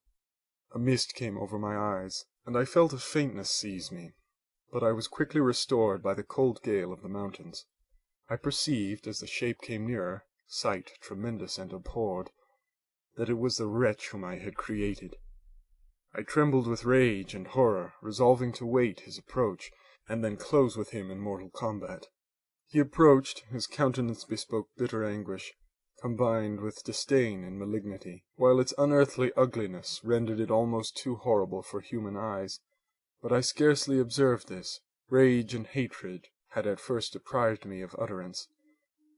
A: A mist came over my eyes, and I felt a faintness seize me, but I was quickly restored by the cold gale of the mountains. I perceived, as the shape came nearer, sight tremendous and abhorred, that it was the wretch whom I had created. I trembled with rage and horror, resolving to wait his approach, and then close with him in mortal combat. He approached, his countenance bespoke bitter anguish, combined with disdain and malignity, while its unearthly ugliness rendered it almost too horrible for human eyes. But I scarcely observed this. Rage and hatred had at first deprived me of utterance,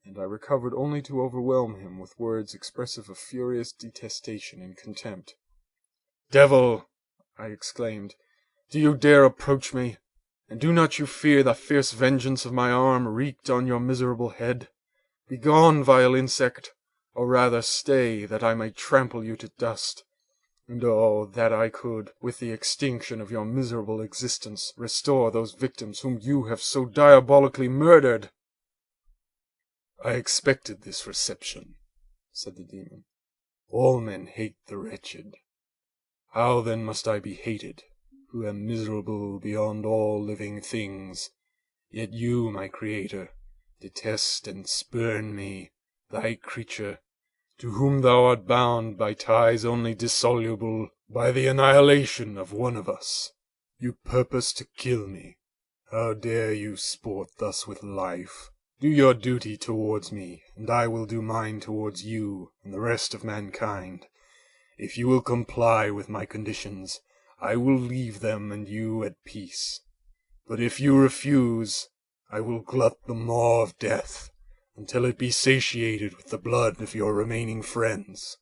A: and I recovered only to overwhelm him with words expressive of furious detestation and contempt. "Devil!" I exclaimed, "do you dare approach me? And do not you fear the fierce vengeance of my arm wreaked on your miserable head? Begone, vile insect, or rather stay, that I may trample you to dust. And oh, that I could, with the extinction of your miserable existence, restore those victims whom you have so diabolically murdered!" "I expected this reception," said the demon. "All men hate the wretched. How then must I be hated, who am miserable beyond all living things? Yet you, my creator, detest and spurn me, thy creature, to whom thou art bound by ties only dissoluble by the annihilation of one of us. You purpose to kill me. How dare you sport thus with life? Do your duty towards me, and I will do mine towards you and the rest of mankind. If you will comply with my conditions, I will leave them and you at peace. But if you refuse, I will glut the maw of death, until it be satiated with the blood of your remaining friends."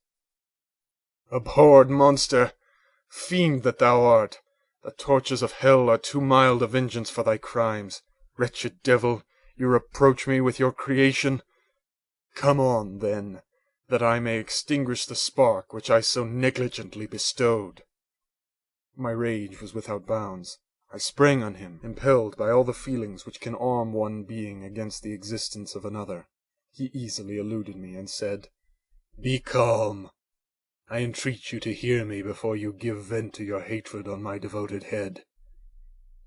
A: "Abhorred monster! Fiend that thou art! The tortures of hell are too mild a vengeance for thy crimes. Wretched devil, you reproach me with your creation. Come on, then, that I may extinguish the spark which I so negligently bestowed." My rage was without bounds. I sprang on him, impelled by all the feelings which can arm one being against the existence of another. He easily eluded me, and said, "Be calm. I entreat you to hear me before you give vent to your hatred on my devoted head.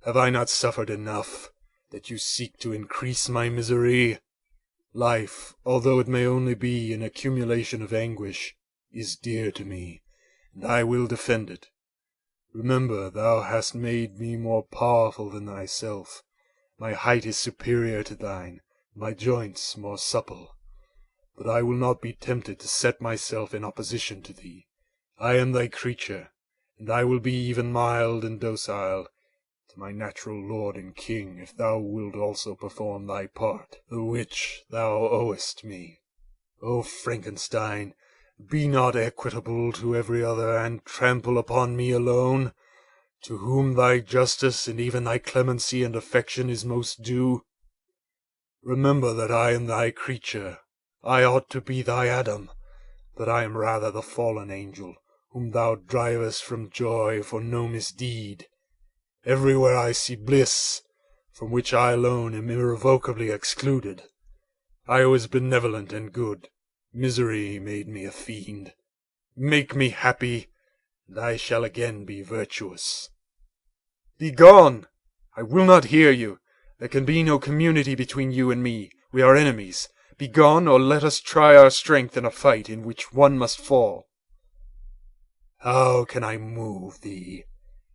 A: Have I not suffered enough, that you seek to increase my misery? Life, although it may only be an accumulation of anguish, is dear to me, and I will defend it. Remember, thou hast made me more powerful than thyself. My height is superior to thine, my joints more supple. But I will not be tempted to set myself in opposition to thee. I am thy creature, and I will be even mild and docile to my natural lord and king, if thou wilt also perform thy part, the which thou owest me. O Frankenstein, be not equitable to every other, and trample upon me alone, to whom thy justice and even thy clemency and affection is most due. Remember that I am thy creature. I ought to be thy Adam, but I am rather the fallen angel, whom thou drivest from joy for no misdeed. Everywhere I see bliss, from which I alone am irrevocably excluded. I was benevolent and good. Misery made me a fiend. Make me happy, and I shall again be virtuous." "Begone! I will not hear you. There can be no community between you and me. We are enemies. Begone, or let us try our strength in a fight in which one must fall." "How can I move thee?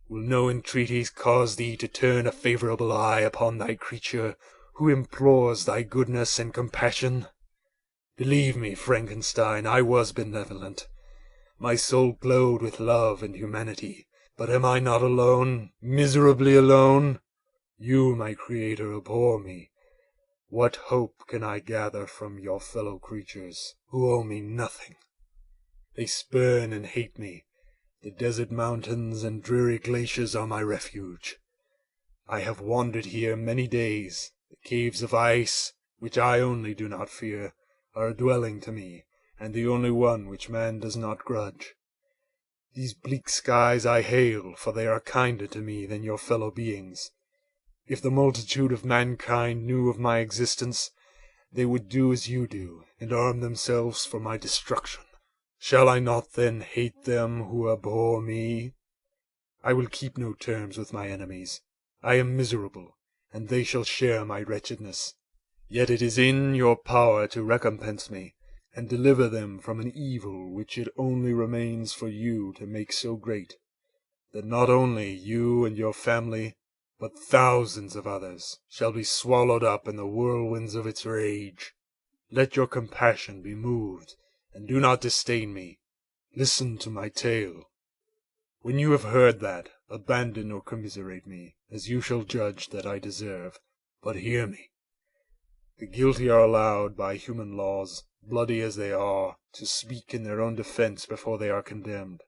A: Will no entreaties cause thee to turn a favourable eye upon thy creature, who implores thy goodness and compassion? Believe me, Frankenstein, I was benevolent. My soul glowed with love and humanity. But am I not alone, miserably alone?
C: You, my creator, abhor me. What hope can I gather from your fellow creatures, who owe me nothing? They spurn and hate me. The desert mountains and dreary glaciers are my refuge. I have wandered here many days. The caves of ice, which I only do not fear, are a dwelling to me, and the only one which man does not grudge. These bleak skies I hail, for they are kinder to me than your fellow beings. If the multitude of mankind knew of my existence, they would do as you do, and arm themselves for my destruction. Shall I not then hate them who abhor me? I will keep no terms with my enemies. I am miserable, and they shall share my wretchedness. Yet it is in your power to recompense me, and deliver them from an evil which it only remains for you to make so great, that not only you and your family, but thousands of others, shall be swallowed up in the whirlwinds of its rage. Let your compassion be moved, and do not disdain me. Listen to my tale. When you have heard that, abandon or commiserate me, as you shall judge that I deserve. But hear me. The guilty are allowed by human laws, bloody as they are, to speak in their own defense before they are condemned.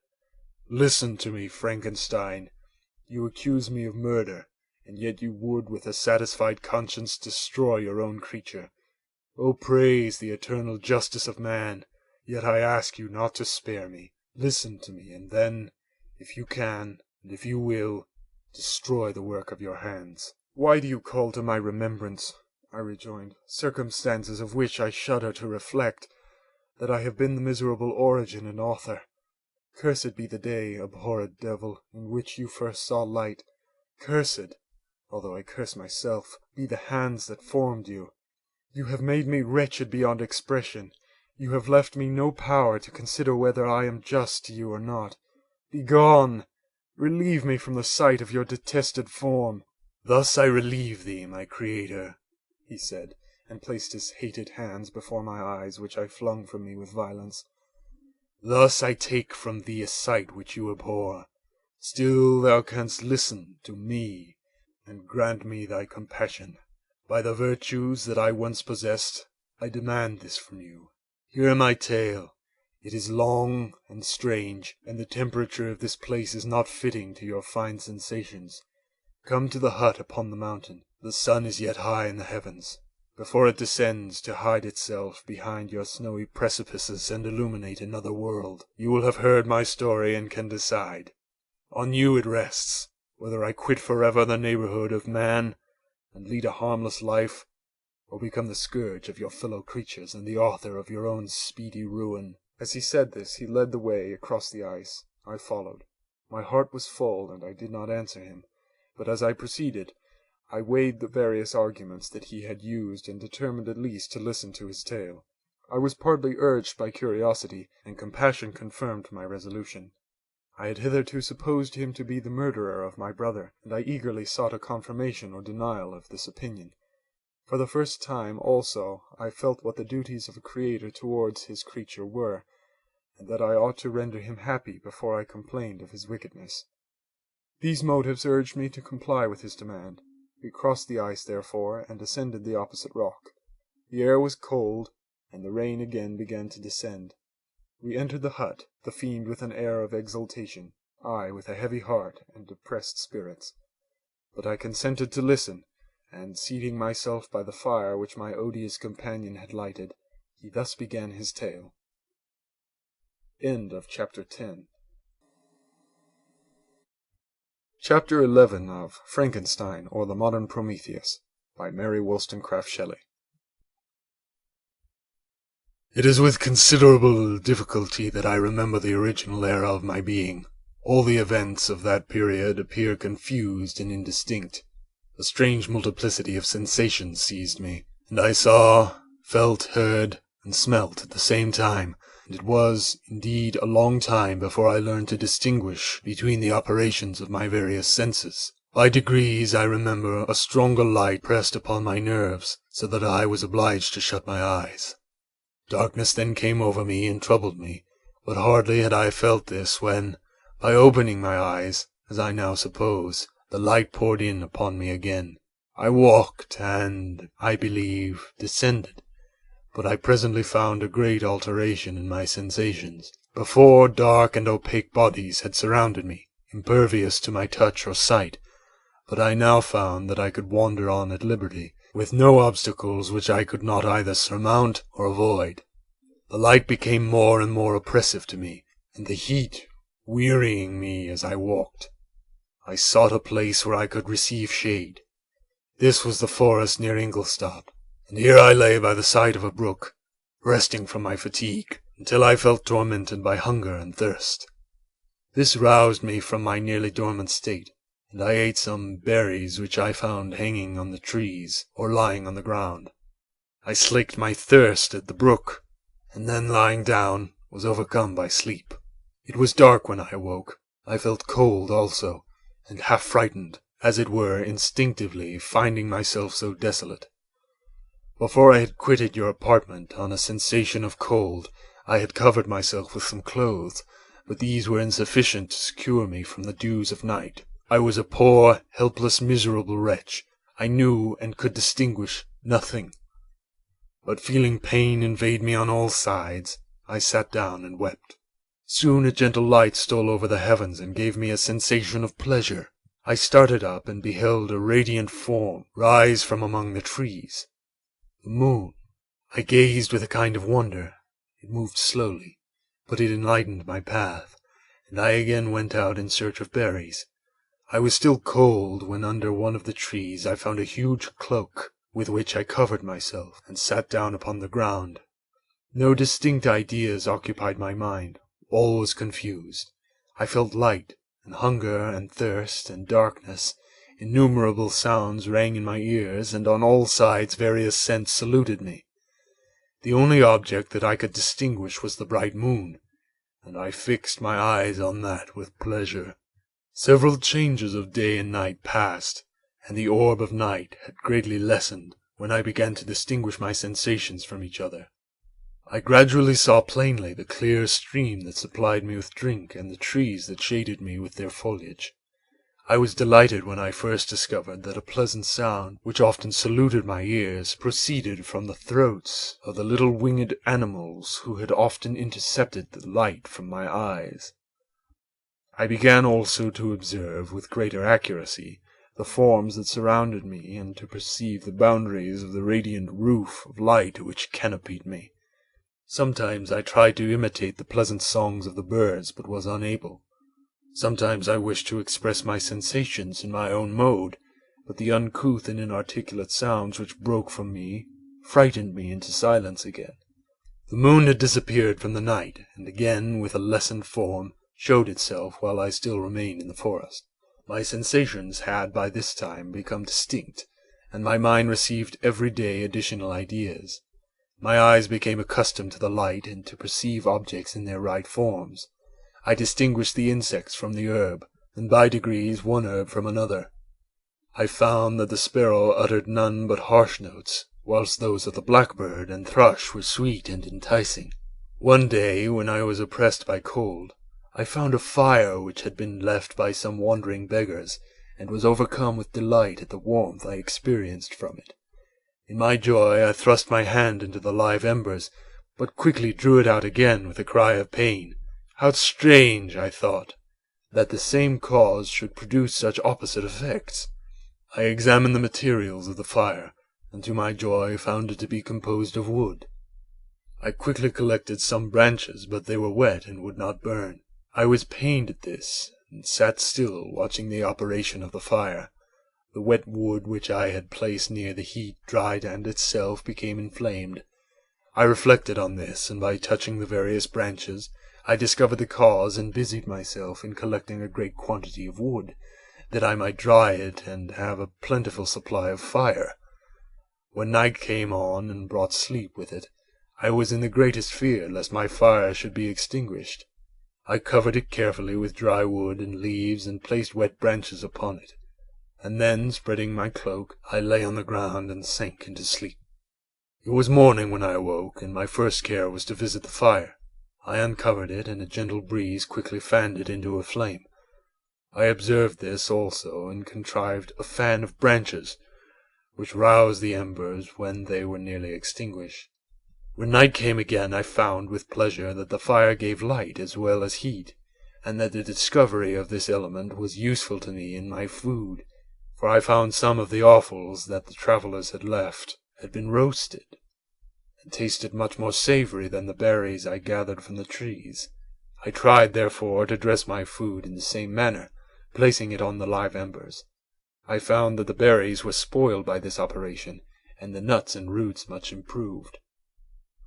C: Listen to me, Frankenstein. You accuse me of murder, and yet you would with a satisfied conscience destroy your own creature. Oh, praise the eternal justice of man, yet I ask you not to spare me. Listen to me, and then, if you can, and if you will, destroy the work of your hands.
B: Why do you call to my remembrance, I rejoined, circumstances of which I shudder to reflect, that I have been the miserable origin and author? Cursed be the day, abhorred devil, in which you first saw light. Cursed, although I curse myself, be the hands that formed you. You have made me wretched beyond expression. You have left me no power to consider whether I am just to you or not. Begone! Relieve me from the sight of your detested form.
C: Thus I relieve thee, my creator, he said, and placed his hated hands before my eyes, which I flung from me with violence. Thus I take from thee a sight which you abhor. Still thou canst listen to me, and grant me thy compassion. By the virtues that I once possessed, I demand this from you. Hear my tale. It is long and strange, and the temperature of this place is not fitting to your fine sensations. Come to the hut upon the mountain. The sun is yet high in the heavens, before it descends to hide itself behind your snowy precipices and illuminate another world. You will have heard my story and can decide. On you it rests, whether I quit forever the neighborhood of man, and lead a harmless life, or become the scourge of your fellow creatures and the author of your own speedy ruin.
B: As he said this, he led the way across the ice. I followed. My heart was full, and I did not answer him, but as I proceeded, I weighed the various arguments that he had used and determined at least to listen to his tale. I was partly urged by curiosity, and compassion confirmed my resolution. I had hitherto supposed him to be the murderer of my brother, and I eagerly sought a confirmation or denial of this opinion. For the first time, also, I felt what the duties of a creator towards his creature were, and that I ought to render him happy before I complained of his wickedness. These motives urged me to comply with his demand. We crossed the ice, therefore, and ascended the opposite rock. The air was cold, and the rain again began to descend. We entered the hut, the fiend with an air of exultation, I with a heavy heart and depressed spirits. But I consented to listen, and seating myself by the fire which my odious companion had lighted, he thus began his tale. End of Chapter 10. Chapter 11 of Frankenstein, or the Modern Prometheus, by Mary Wollstonecraft Shelley.
C: It is with considerable difficulty that I remember the original era of my being. All the events of that period appear confused and indistinct. A strange multiplicity of sensations seized me, and I saw, felt, heard, and smelt at the same time, and it was, indeed, a long time before I learned to distinguish between the operations of my various senses. By degrees I remember a stronger light pressed upon my nerves, so that I was obliged to shut my eyes. Darkness then came over me and troubled me, but hardly had I felt this when, by opening my eyes, as I now suppose, the light poured in upon me again. I walked, and, I believe, descended, but I presently found a great alteration in my sensations. Before, dark and opaque bodies had surrounded me, impervious to my touch or sight, but I now found that I could wander on at liberty, with no obstacles which I could not either surmount or avoid. The light became more and more oppressive to me, and the heat wearying me as I walked. I sought a place where I could receive shade. This was the forest near Ingolstadt, and here I lay by the side of a brook, resting from my fatigue, until I felt tormented by hunger and thirst. This roused me from my nearly dormant state, and I ate some berries which I found hanging on the trees or lying on the ground. I slaked my thirst at the brook, and then lying down was overcome by sleep. It was dark when I awoke. I felt cold also, and half frightened, as it were, instinctively, finding myself so desolate. Before I had quitted your apartment, on a sensation of cold, I had covered myself with some clothes, but these were insufficient to secure me from the dews of night. I was a poor, helpless, miserable wretch. I knew and could distinguish nothing. But feeling pain invade me on all sides, I sat down and wept. Soon a gentle light stole over the heavens and gave me a sensation of pleasure. I started up and beheld a radiant form rise from among the trees. The moon. I gazed with a kind of wonder. It moved slowly, but it enlightened my path, and I again went out in search of berries. I was still cold when under one of the trees I found a huge cloak, with which I covered myself, and sat down upon the ground. No distinct ideas occupied my mind. All was confused. I felt light, and hunger, and thirst, and darkness. Innumerable sounds rang in my ears, and on all sides various scents saluted me. The only object that I could distinguish was the bright moon, and I fixed my eyes on that with pleasure. Several changes of day and night passed, and the orb of night had greatly lessened when I began to distinguish my sensations from each other. I gradually saw plainly the clear stream that supplied me with drink and the trees that shaded me with their foliage. I was delighted when I first discovered that a pleasant sound, which often saluted my ears, proceeded from the throats of the little winged animals who had often intercepted the light from my eyes. I began also to observe with greater accuracy the forms that surrounded me, and to perceive the boundaries of the radiant roof of light which canopied me. Sometimes I tried to imitate the pleasant songs of the birds, but was unable. Sometimes I wished to express my sensations in my own mode, but the uncouth and inarticulate sounds which broke from me frightened me into silence again. The moon had disappeared from the night, and again, with a lessened form, showed itself while I still remained in the forest. My sensations had by this time become distinct, and my mind received every day additional ideas. My eyes became accustomed to the light and to perceive objects in their right forms. I distinguished the insects from the herb, and by degrees one herb from another. I found that the sparrow uttered none but harsh notes, whilst those of the blackbird and thrush were sweet and enticing. One day, when I was oppressed by cold, I found a fire which had been left by some wandering beggars, and was overcome with delight at the warmth I experienced from it. In my joy I thrust my hand into the live embers, but quickly drew it out again with a cry of pain. How strange, I thought, that the same cause should produce such opposite effects. I examined the materials of the fire, and to my joy found it to be composed of wood. I quickly collected some branches, but they were wet and would not burn. I was pained at this, and sat still, watching the operation of the fire. The wet wood which I had placed near the heat dried and itself became inflamed. I reflected on this, and by touching the various branches, I discovered the cause and busied myself in collecting a great quantity of wood, that I might dry it and have a plentiful supply of fire. When night came on and brought sleep with it, I was in the greatest fear lest my fire should be extinguished. I covered it carefully with dry wood and leaves, and placed wet branches upon it, and then, spreading my cloak, I lay on the ground and sank into sleep. It was morning when I awoke, and my first care was to visit the fire. I uncovered it, and a gentle breeze quickly fanned it into a flame. I observed this also, and contrived a fan of branches, which roused the embers when they were nearly extinguished. When night came again, I found with pleasure that the fire gave light as well as heat, and that the discovery of this element was useful to me in my food, for I found some of the offals that the travellers had left had been roasted, and tasted much more savory than the berries I gathered from the trees. I tried, therefore, to dress my food in the same manner, placing it on the live embers. I found that the berries were spoiled by this operation, and the nuts and roots much improved.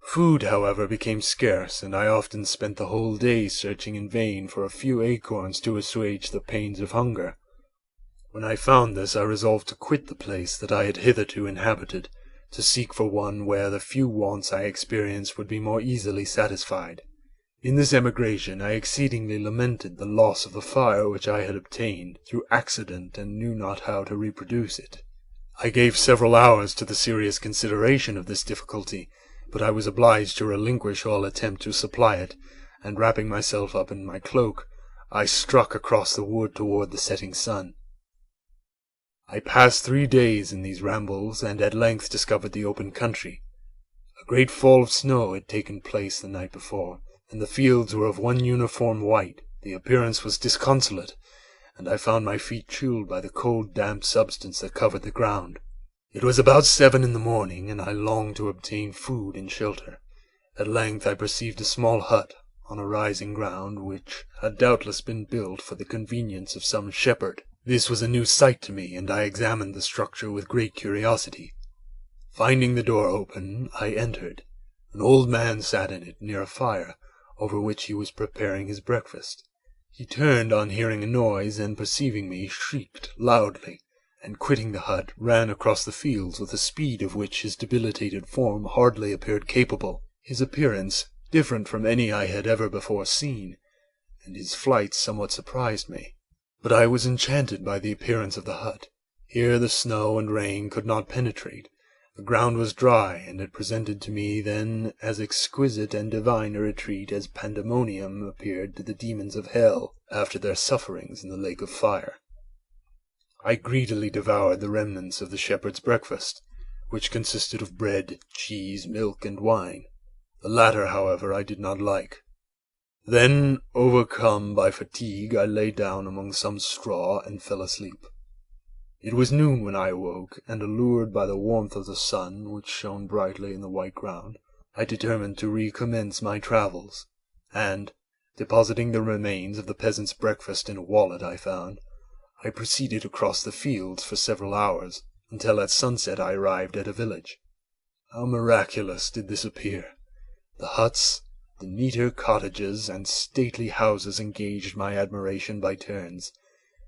C: Food, however, became scarce, and I often spent the whole day searching in vain for a few acorns to assuage the pains of hunger. When I found this, I resolved to quit the place that I had hitherto inhabited, to seek for one where the few wants I experienced would be more easily satisfied. In this emigration I exceedingly lamented the loss of the fire which I had obtained through accident, and knew not how to reproduce it. I gave several hours to the serious consideration of this difficulty, but I was obliged to relinquish all attempt to supply it, and wrapping myself up in my cloak, I struck across the wood toward the setting sun. I passed 3 days in these rambles, and at length discovered the open country. A great fall of snow had taken place the night before, and the fields were of one uniform white. The appearance was disconsolate, and I found my feet chilled by the cold, damp substance that covered the ground. It was about 7 in the morning, and I longed to obtain food and shelter. At length I perceived a small hut on a rising ground, which had doubtless been built for the convenience of some shepherd. This was a new sight to me, and I examined the structure with great curiosity. Finding the door open, I entered. An old man sat in it near a fire, over which he was preparing his breakfast. He turned on hearing a noise, and perceiving me, shrieked loudly, and quitting the hut, ran across the fields with a speed of which his debilitated form hardly appeared capable. His appearance different from any I had ever before seen, and his flight somewhat surprised me. But I was enchanted by the appearance of the hut. Here the snow and rain could not penetrate. The ground was dry, and it presented to me then as exquisite and divine a retreat as pandemonium appeared to the demons of hell after their sufferings in the lake of fire. I greedily devoured the remnants of the shepherd's breakfast, which consisted of bread, cheese, milk, and wine. The latter, however, I did not like. Then, overcome by fatigue, I lay down among some straw and fell asleep. It was noon when I awoke, and allured by the warmth of the sun, which shone brightly in the white ground, I determined to recommence my travels, and, depositing the remains of the peasant's breakfast in a wallet I found, I proceeded across the fields for several hours, until at sunset I arrived at a village. How miraculous did this appear! The huts, the neater cottages, and stately houses engaged my admiration by turns.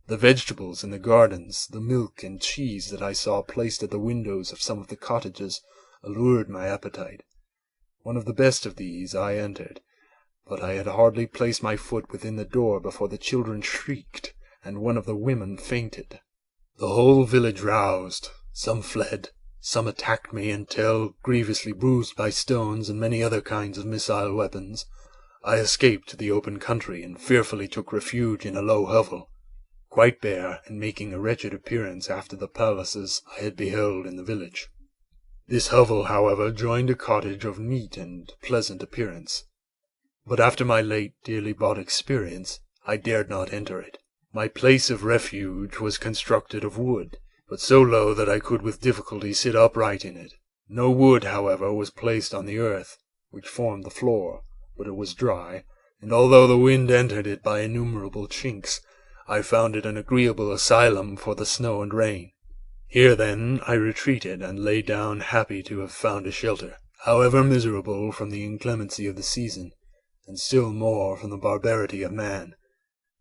C: The vegetables in the gardens, the milk and cheese that I saw placed at the windows of some of the cottages, allured my appetite. One of the best of these I entered, but I had hardly placed my foot within the door before the children shrieked, and one of the women fainted. The whole village roused. Some fled, some attacked me until, grievously bruised by stones and many other kinds of missile weapons, I escaped to the open country and fearfully took refuge in a low hovel, quite bare and making a wretched appearance after the palaces I had beheld in the village. This hovel, however, joined a cottage of neat and pleasant appearance, but after my late dearly bought experience, I dared not enter it. My place of refuge was constructed of wood, but so low that I could with difficulty sit upright in it. No wood, however, was placed on the earth, which formed the floor, but it was dry, and although the wind entered it by innumerable chinks, I found it an agreeable asylum for the snow and rain. Here, then, I retreated, and lay down happy to have found a shelter, however miserable from the inclemency of the season, and still more from the barbarity of man.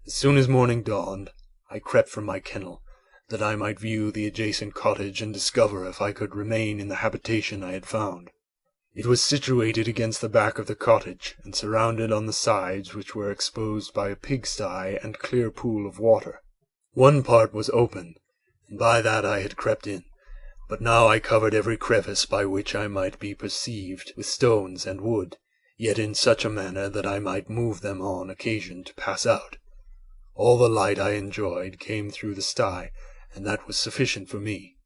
C: As soon as morning dawned, I crept from my kennel, that I might view the adjacent cottage and discover if I could remain in the habitation I had found. It was situated against the back of the cottage, and surrounded on the sides, which were exposed by a pigsty and clear pool of water. One part was open, and by that I had crept in, but now I covered every crevice by which I might be perceived with stones and wood, yet in such a manner that I might move them on occasion to pass out. All the light I enjoyed came through the sty, and that was sufficient for me.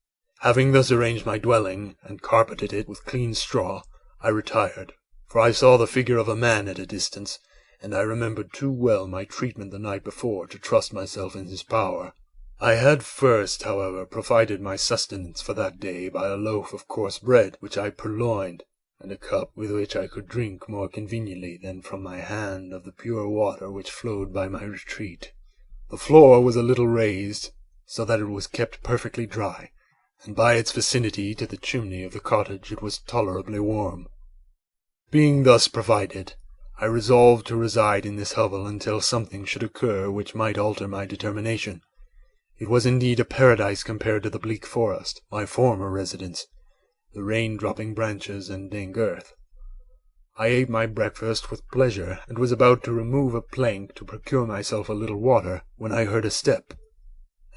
C: Having thus arranged my dwelling, and carpeted it with clean straw, I retired, for I saw the figure of a man at a distance, and I remembered too well my treatment the night before to trust myself in his power. I had first, however, provided my sustenance for that day by a loaf of coarse bread, which I purloined, and a cup with which I could drink more conveniently than from my hand of the pure water which flowed by my retreat. The floor was a little raised, so that it was kept perfectly dry, and by its vicinity to the chimney of the cottage it was tolerably warm. Being thus provided, I resolved to reside in this hovel until something should occur which might alter my determination. It was indeed a paradise compared to the bleak forest, my former residence, the rain-dropping branches and dank earth. I ate my breakfast with pleasure, and was about to remove a plank to procure myself a little water, when I heard a step,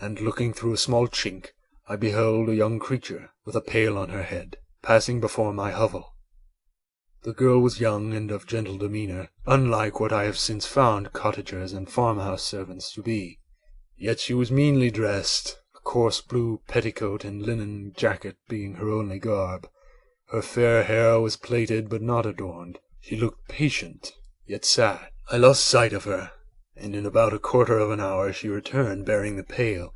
C: and looking through a small chink, I beheld a young creature, with a pail on her head, passing before my hovel. The girl was young and of gentle demeanour, unlike what I have since found cottagers and farmhouse servants to be. Yet she was meanly dressed, a coarse blue petticoat and linen jacket being her only garb. Her fair hair was plaited but not adorned. She looked patient, yet sad. I lost sight of her, and in about a quarter of an hour she returned bearing the pail,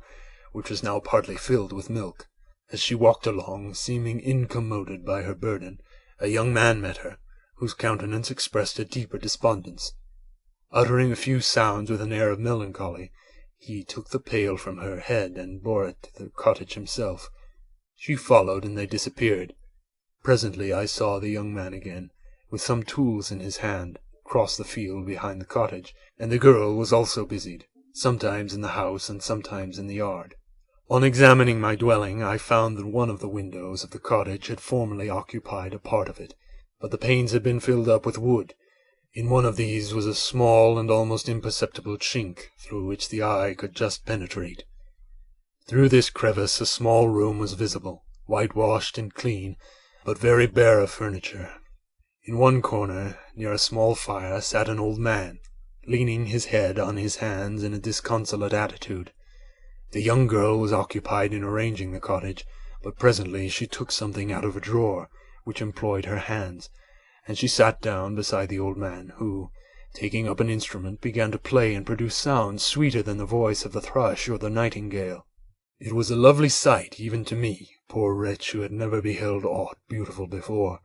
C: which was now partly filled with milk. As she walked along, seeming incommoded by her burden, a young man met her, whose countenance expressed a deeper despondence. Uttering a few sounds with an air of melancholy, he took the pail from her head and bore it to the cottage himself. She followed, and they disappeared. Presently I saw the young man again, with some tools in his hand, cross the field behind the cottage, and the girl was also busied, sometimes in the house and sometimes in the yard. On examining my dwelling, I found that one of the windows of the cottage had formerly occupied a part of it, but the panes had been filled up with wood. In one of these was a small and almost imperceptible chink, through which the eye could just penetrate. Through this crevice a small room was visible, whitewashed and clean, but very bare of furniture. In one corner, near a small fire, sat an old man, leaning his head on his hands in a disconsolate attitude. The young girl was occupied in arranging the cottage, but presently she took something out of a drawer, which employed her hands, and she sat down beside the old man, who, taking up an instrument, began to play and produce sounds sweeter than the voice of the thrush or the nightingale. It was a lovely sight even to me, poor wretch who had never beheld aught beautiful before.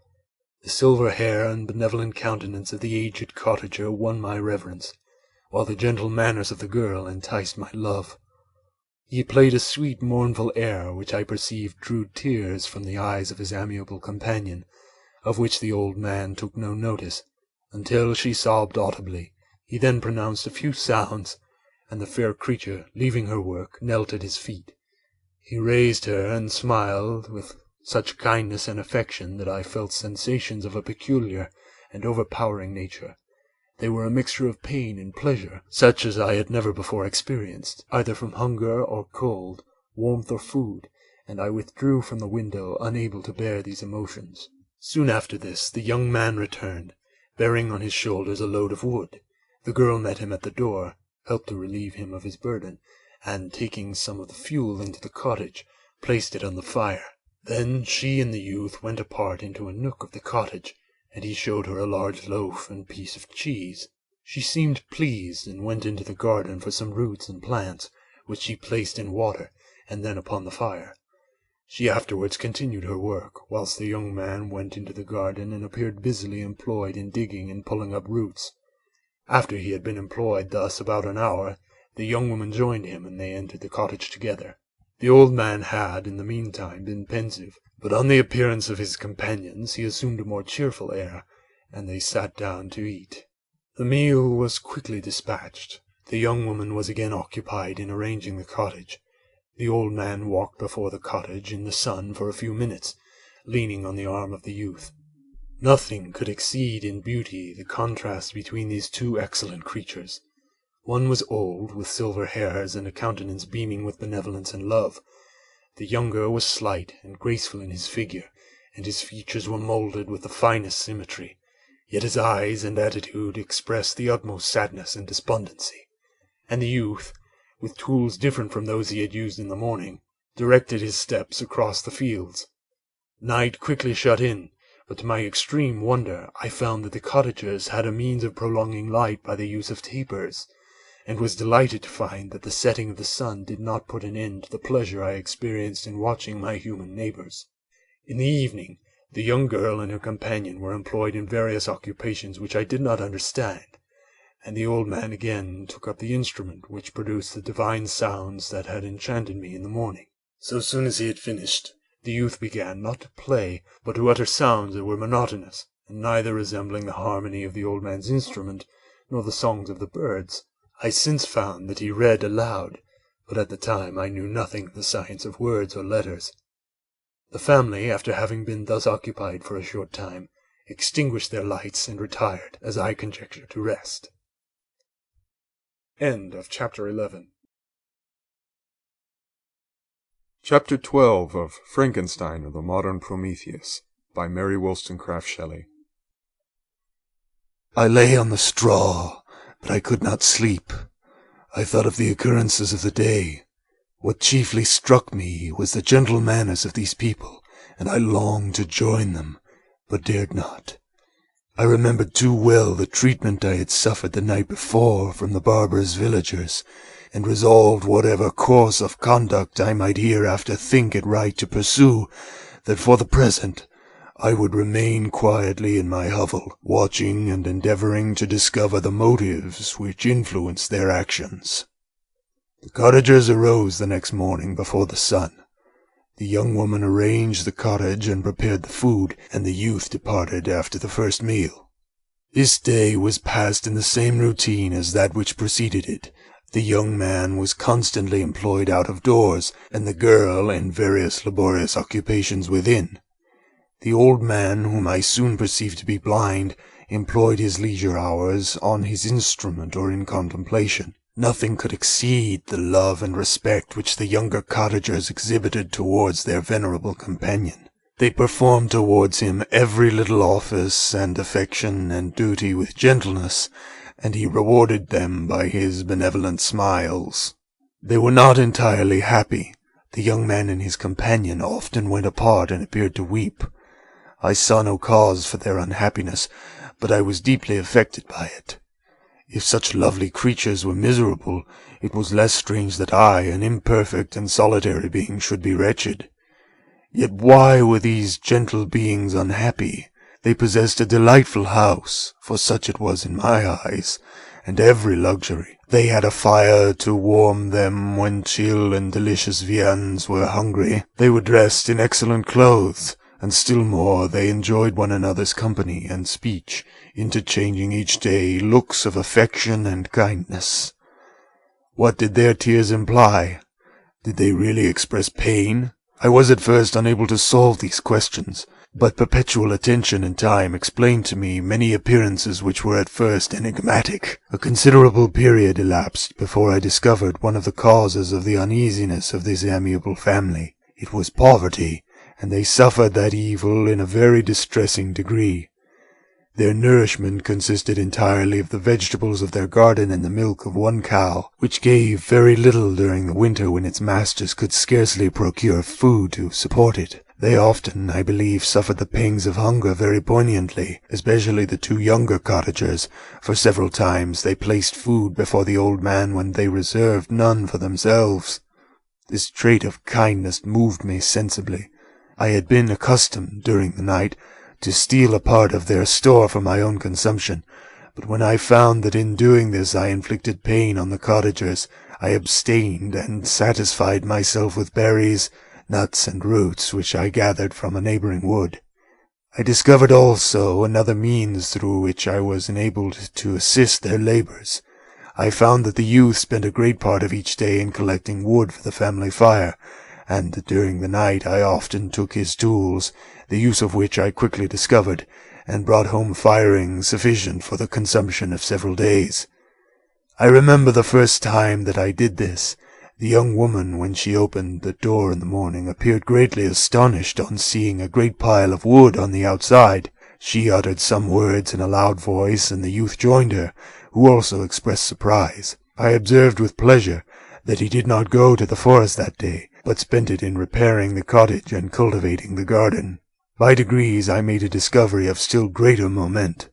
C: The silver hair and benevolent countenance of the aged cottager won my reverence, while the gentle manners of the girl enticed my love. He played a sweet mournful air, which I perceived drew tears from the eyes of his amiable companion, of which the old man took no notice, until she sobbed audibly. He then pronounced a few sounds, and the fair creature, leaving her work, knelt at his feet. He raised her and smiled with such kindness and affection that I felt sensations of a peculiar and overpowering nature. They were a mixture of pain and pleasure, such as I had never before experienced, either from hunger or cold, warmth or food, and I withdrew from the window, unable to bear these emotions. Soon after this the young man returned, bearing on his shoulders a load of wood. The girl met him at the door, helped to relieve him of his burden, and taking some of the fuel into the cottage, placed it on the fire. Then she and the youth went apart into a nook of the cottage, and he showed her a large loaf and piece of cheese. She seemed pleased, and went into the garden for some roots and plants, which she placed in water, and then upon the fire. She afterwards continued her work, whilst the young man went into the garden and appeared busily employed in digging and pulling up roots. After he had been employed thus about an hour, the young woman joined him, and they entered the cottage together. The old man had, in the meantime, been pensive, but on the appearance of his companions he assumed a more cheerful air, and they sat down to eat. The meal was quickly dispatched. The young woman was again occupied in arranging the cottage. The old man walked before the cottage in the sun for a few minutes, leaning on the arm of the youth. Nothing could exceed in beauty the contrast between these two excellent creatures. One was old, with silver hairs and a countenance beaming with benevolence and love. The younger was slight and graceful in his figure, and his features were moulded with the finest symmetry, yet his eyes and attitude expressed the utmost sadness and despondency. And the youth, with tools different from those he had used in the morning, directed his steps across the fields. Night quickly shut in, but to my extreme wonder I found that the cottagers had a means of prolonging light by the use of tapers, and was delighted to find that the setting of the sun did not put an end to the pleasure I experienced in watching my human neighbors. In the evening, the young girl and her companion were employed in various occupations which I did not understand, and the old man again took up the instrument which produced the divine sounds that had enchanted me in the morning. So soon as he had finished, the youth began not to play, but to utter sounds that were monotonous, and neither resembling the harmony of the old man's instrument, nor the songs of the birds. I since found that he read aloud, but at the time I knew nothing of the science of words or letters. The family, after having been thus occupied for a short time, extinguished their lights and retired, as I conjecture, to rest.
A: End of Chapter 11. Chapter 12 of Frankenstein of the Modern Prometheus by Mary Wollstonecraft Shelley.
D: I lay on the straw, but I could not sleep. I thought of the occurrences of the day. What chiefly struck me was the gentle manners of these people, and I longed to join them, but dared not. I remembered too well the treatment I had suffered the night before from the barbarous villagers, and resolved whatever course of conduct I might hereafter think it right to pursue, that for the present I would remain quietly in my hovel, watching and endeavoring to discover the motives which influenced their actions. The cottagers arose the next morning before the sun. The young woman arranged the cottage and prepared the food, and the youth departed after the first meal. This day was passed in the same routine as that which preceded it. The young man was constantly employed out of doors, and the girl in various laborious occupations within. The old man, whom I soon perceived to be blind, employed his leisure hours on his instrument or in contemplation. Nothing could exceed the love and respect which the younger cottagers exhibited towards their venerable companion. They performed towards him every little office and affection and duty with gentleness, and he rewarded them by his benevolent smiles. They were not entirely happy. The young man and his companion often went apart and appeared to weep. I saw no cause for their unhappiness, but I was deeply affected by it. If such lovely creatures were miserable, it was less strange that I, an imperfect and solitary being, should be wretched. Yet why were these gentle beings unhappy? They possessed a delightful house, for such it was in my eyes, and every luxury. They had a fire to warm them when chill and delicious viands were hungry. They were dressed in excellent clothes, and still more they enjoyed one another's company and speech, interchanging each day looks of affection and kindness. What did their tears imply? Did they really express pain? I was at first unable to solve these questions, but perpetual attention and time explained to me many appearances which were at first enigmatic. A considerable period elapsed before I discovered one of the causes of the uneasiness of this amiable family. It was poverty, and they suffered that evil in a very distressing degree. Their nourishment consisted entirely of the vegetables of their garden and the milk of one cow, which gave very little during the winter when its masters could scarcely procure food to support it. They often, I believe, suffered the pangs of hunger very poignantly, especially the two younger cottagers, for several times they placed food before the old man when they reserved none for themselves. This trait of kindness moved me sensibly. I had been accustomed, during the night, to steal a part of their store for my own consumption, but when I found that in doing this I inflicted pain on the cottagers, I abstained and satisfied myself with berries, nuts, and roots which I gathered from a neighboring wood. I discovered also another means through which I was enabled to assist their labors. I found that the youth spent a great part of each day in collecting wood for the family fire, and during the night I often took his tools, the use of which I quickly discovered, and brought home firing sufficient for the consumption of several days. I remember the first time that I did this. The young woman, when she opened the door in the morning, appeared greatly astonished on seeing a great pile of wood on the outside. She uttered some words in a loud voice, and the youth joined her, who also expressed surprise. I observed with pleasure that he did not go to the forest that day, but spent it in repairing the cottage and cultivating the garden. By degrees I made a discovery of still greater moment.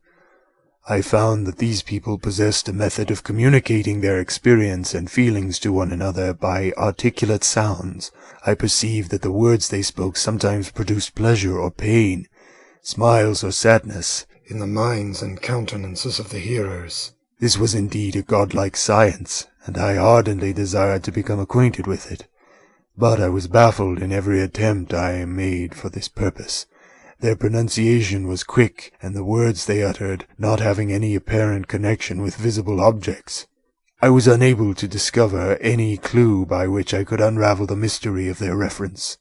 D: I found that these people possessed a method of communicating their experience and feelings to one another by articulate sounds. I perceived that the words they spoke sometimes produced pleasure or pain, smiles or sadness,
A: in the minds and countenances of the hearers.
D: This was indeed a godlike science, and I ardently desired to become acquainted with it. But I was baffled in every attempt I made for this purpose. Their pronunciation was quick, and the words they uttered not having any apparent connection with visible objects. I was unable to discover any clue by which I could unravel the mystery of their reference.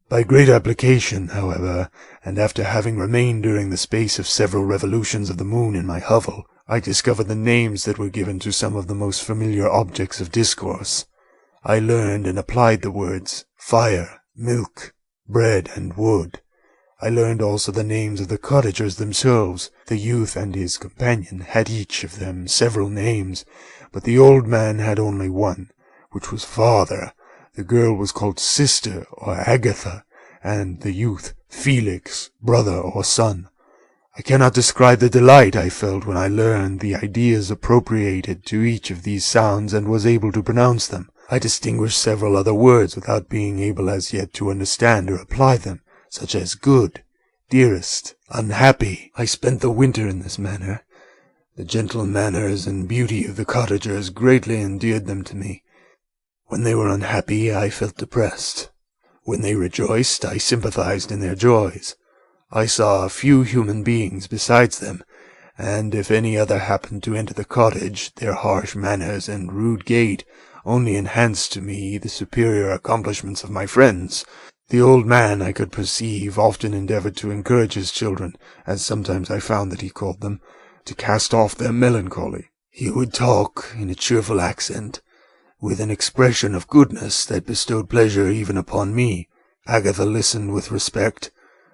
D: By great application, however, and after having remained during the space of several revolutions of the moon in my hovel, I discovered the names that were given to some of the most familiar objects of discourse. I learned and applied the words fire, milk, bread, and wood. I learned also the names of the cottagers themselves. The youth and his companion had each of them several names, but the old man had only one, which was father. The girl was called sister or Agatha, and the youth Felix, brother or son. I cannot describe the delight I felt when I learned the ideas appropriated to each of these sounds and was able to pronounce them. I distinguished several other words without being able as yet to understand or apply them, such as good, dearest, unhappy. I spent the winter in this manner. The gentle manners and beauty of the cottagers greatly endeared them to me. When they were unhappy, I felt depressed. When they rejoiced, I sympathized in their joys. I saw few human beings besides them, and if any other happened to enter the cottage, their harsh manners and rude gait only enhanced to me the superior accomplishments of my friends. The old man, I could perceive, often endeavored to encourage his children, as sometimes I found that he called them, to cast off their melancholy. He would talk in a cheerful accent, with an expression of goodness that bestowed pleasure even upon me. Agatha listened with respect,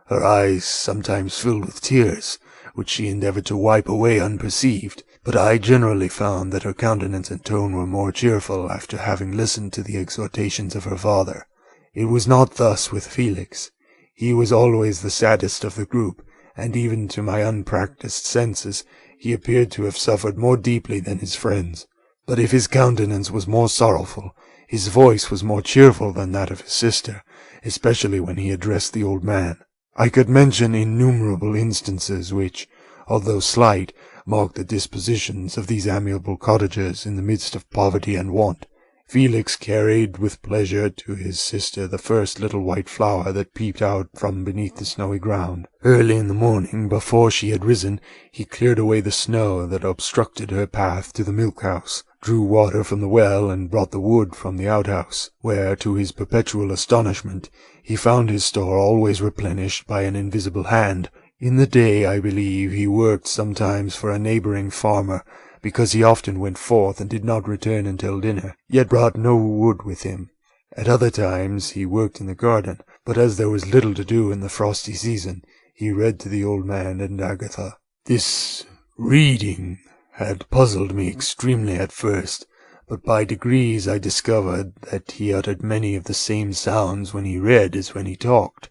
D: her eyes sometimes filled with tears, which she endeavored to wipe away unperceived, but I generally found that her countenance and tone were more cheerful after having listened to the exhortations of her father. It was not thus with Felix. He was always the saddest of the group, and even to my unpractised senses he appeared to have suffered more deeply than his friends. But if his countenance was more sorrowful, his voice was more cheerful than that of his sister, especially when he addressed the old man. I could mention innumerable instances which, although slight, marked the dispositions of these amiable cottagers in the midst of poverty and want. Felix carried with pleasure to his sister the first little white flower that peeped out from beneath the snowy ground. Early in the morning, before she had risen, he cleared away the snow that obstructed her path to the milk-house, drew water from the well, and brought the wood from the outhouse, where, to his perpetual astonishment, he found his store always replenished by an invisible hand. In the day, I believe, he worked sometimes for a neighbouring farmer, because he often went forth and did not return until dinner, yet brought no wood with him. At other times he worked in the garden, but as there was little to do in the frosty season, he read to the old man and Agatha. This reading had puzzled me extremely at first, but by degrees I discovered that he uttered many of the same sounds when he read as when he talked.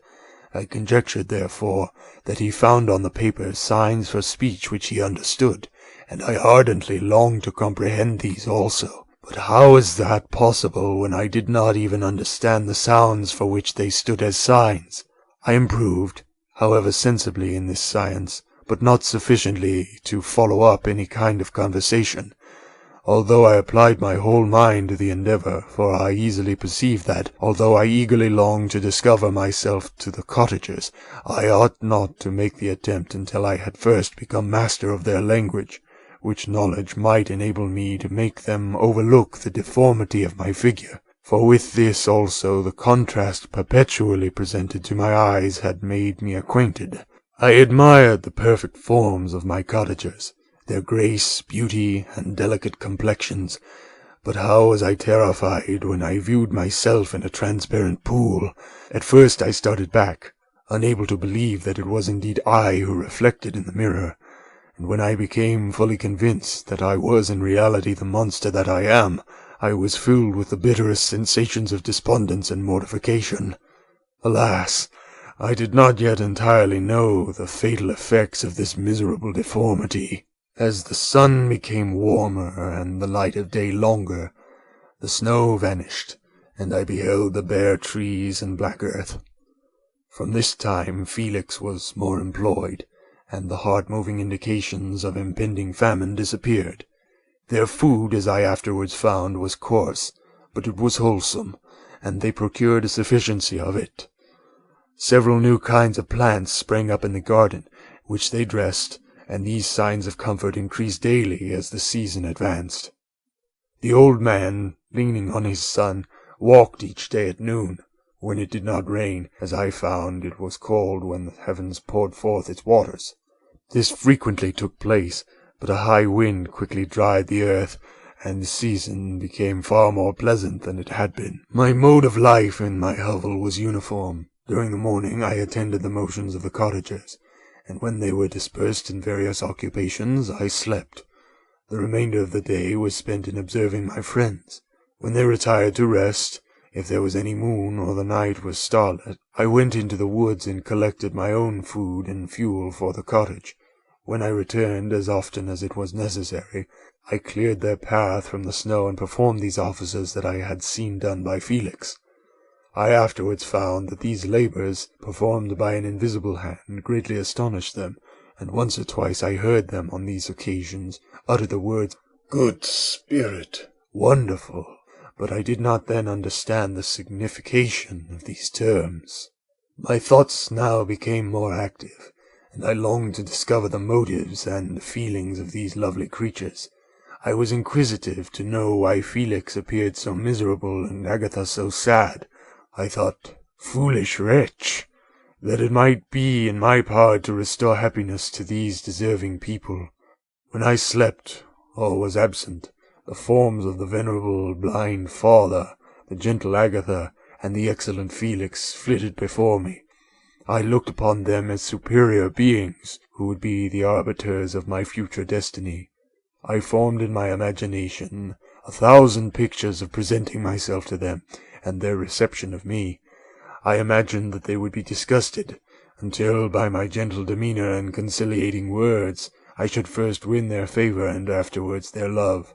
D: I conjectured, therefore, that he found on the paper signs for speech which he understood, and I ardently longed to comprehend these also. But how is that possible when I did not even understand the sounds for which they stood as signs? I improved, however, sensibly in this science, but not sufficiently to follow up any kind of conversation, although I applied my whole mind to the endeavour, for I easily perceived that, although I eagerly longed to discover myself to the cottagers, I ought not to make the attempt until I had first become master of their language, which knowledge might enable me to make them overlook the deformity of my figure, for with this also the contrast perpetually presented to my eyes had made me acquainted. I admired the perfect forms of my cottagers, their grace, beauty, and delicate complexions, but how was I terrified when I viewed myself in a transparent pool. At first I started back, unable to believe that it was indeed I who reflected in the mirror, and when I became fully convinced that I was in reality the monster that I am, I was filled with the bitterest sensations of despondence and mortification. Alas, I did not yet entirely know the fatal effects of this miserable deformity. As the sun became warmer and the light of day longer, the snow vanished, and I beheld the bare trees and black earth. From this time Felix was more employed, and the heart-moving indications of impending famine disappeared. Their food, as I afterwards found, was coarse, but it was wholesome, and they procured a sufficiency of it. Several new kinds of plants sprang up in the garden, which they dressed, and these signs of comfort increased daily as the season advanced. The old man, leaning on his son, walked each day at noon, when it did not rain, as I found it was called when the heavens poured forth its waters. This frequently took place, but a high wind quickly dried the earth, and the season became far more pleasant than it had been. My mode of life in my hovel was uniform. During the morning I attended the motions of the cottagers, and when they were dispersed in various occupations, I slept. The remainder of the day was spent in observing my friends. When they retired to rest, if there was any moon or the night was starlit, I went into the woods and collected my own food and fuel for the cottage. When I returned, as often as it was necessary, I cleared their path from the snow and performed these offices that I had seen done by Felix. I afterwards found that these labors, performed by an invisible hand, greatly astonished them, and once or twice I heard them on these occasions utter the words, "Good spirit," "wonderful," but I did not then understand the signification of these terms. My thoughts now became more active, and I longed to discover the motives and the feelings of these lovely creatures. I was inquisitive to know why Felix appeared so miserable and Agatha so sad. I thought, foolish wretch, that it might be in my power to restore happiness to these deserving people. When I slept, or was absent, the forms of the venerable blind father, the gentle Agatha, and the excellent Felix flitted before me. I looked upon them as superior beings, who would be the arbiters of my future destiny. I formed in my imagination 1,000 pictures of presenting myself to them, and their reception of me. I imagined that they would be disgusted, until by my gentle demeanour and conciliating words I should first win their favour and afterwards their love.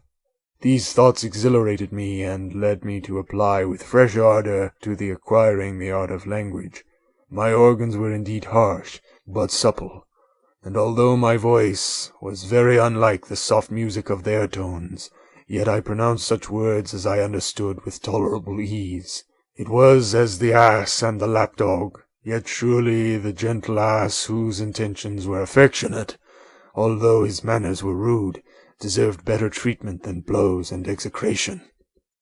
D: These thoughts exhilarated me and led me to apply with fresh ardour to the acquiring the art of language. My organs were indeed harsh, but supple, and although my voice was very unlike the soft music of their tones, yet I pronounced such words as I understood with tolerable ease. It was as the ass and the lapdog, yet surely the gentle ass, whose intentions were affectionate, although his manners were rude, deserved better treatment than blows and execration.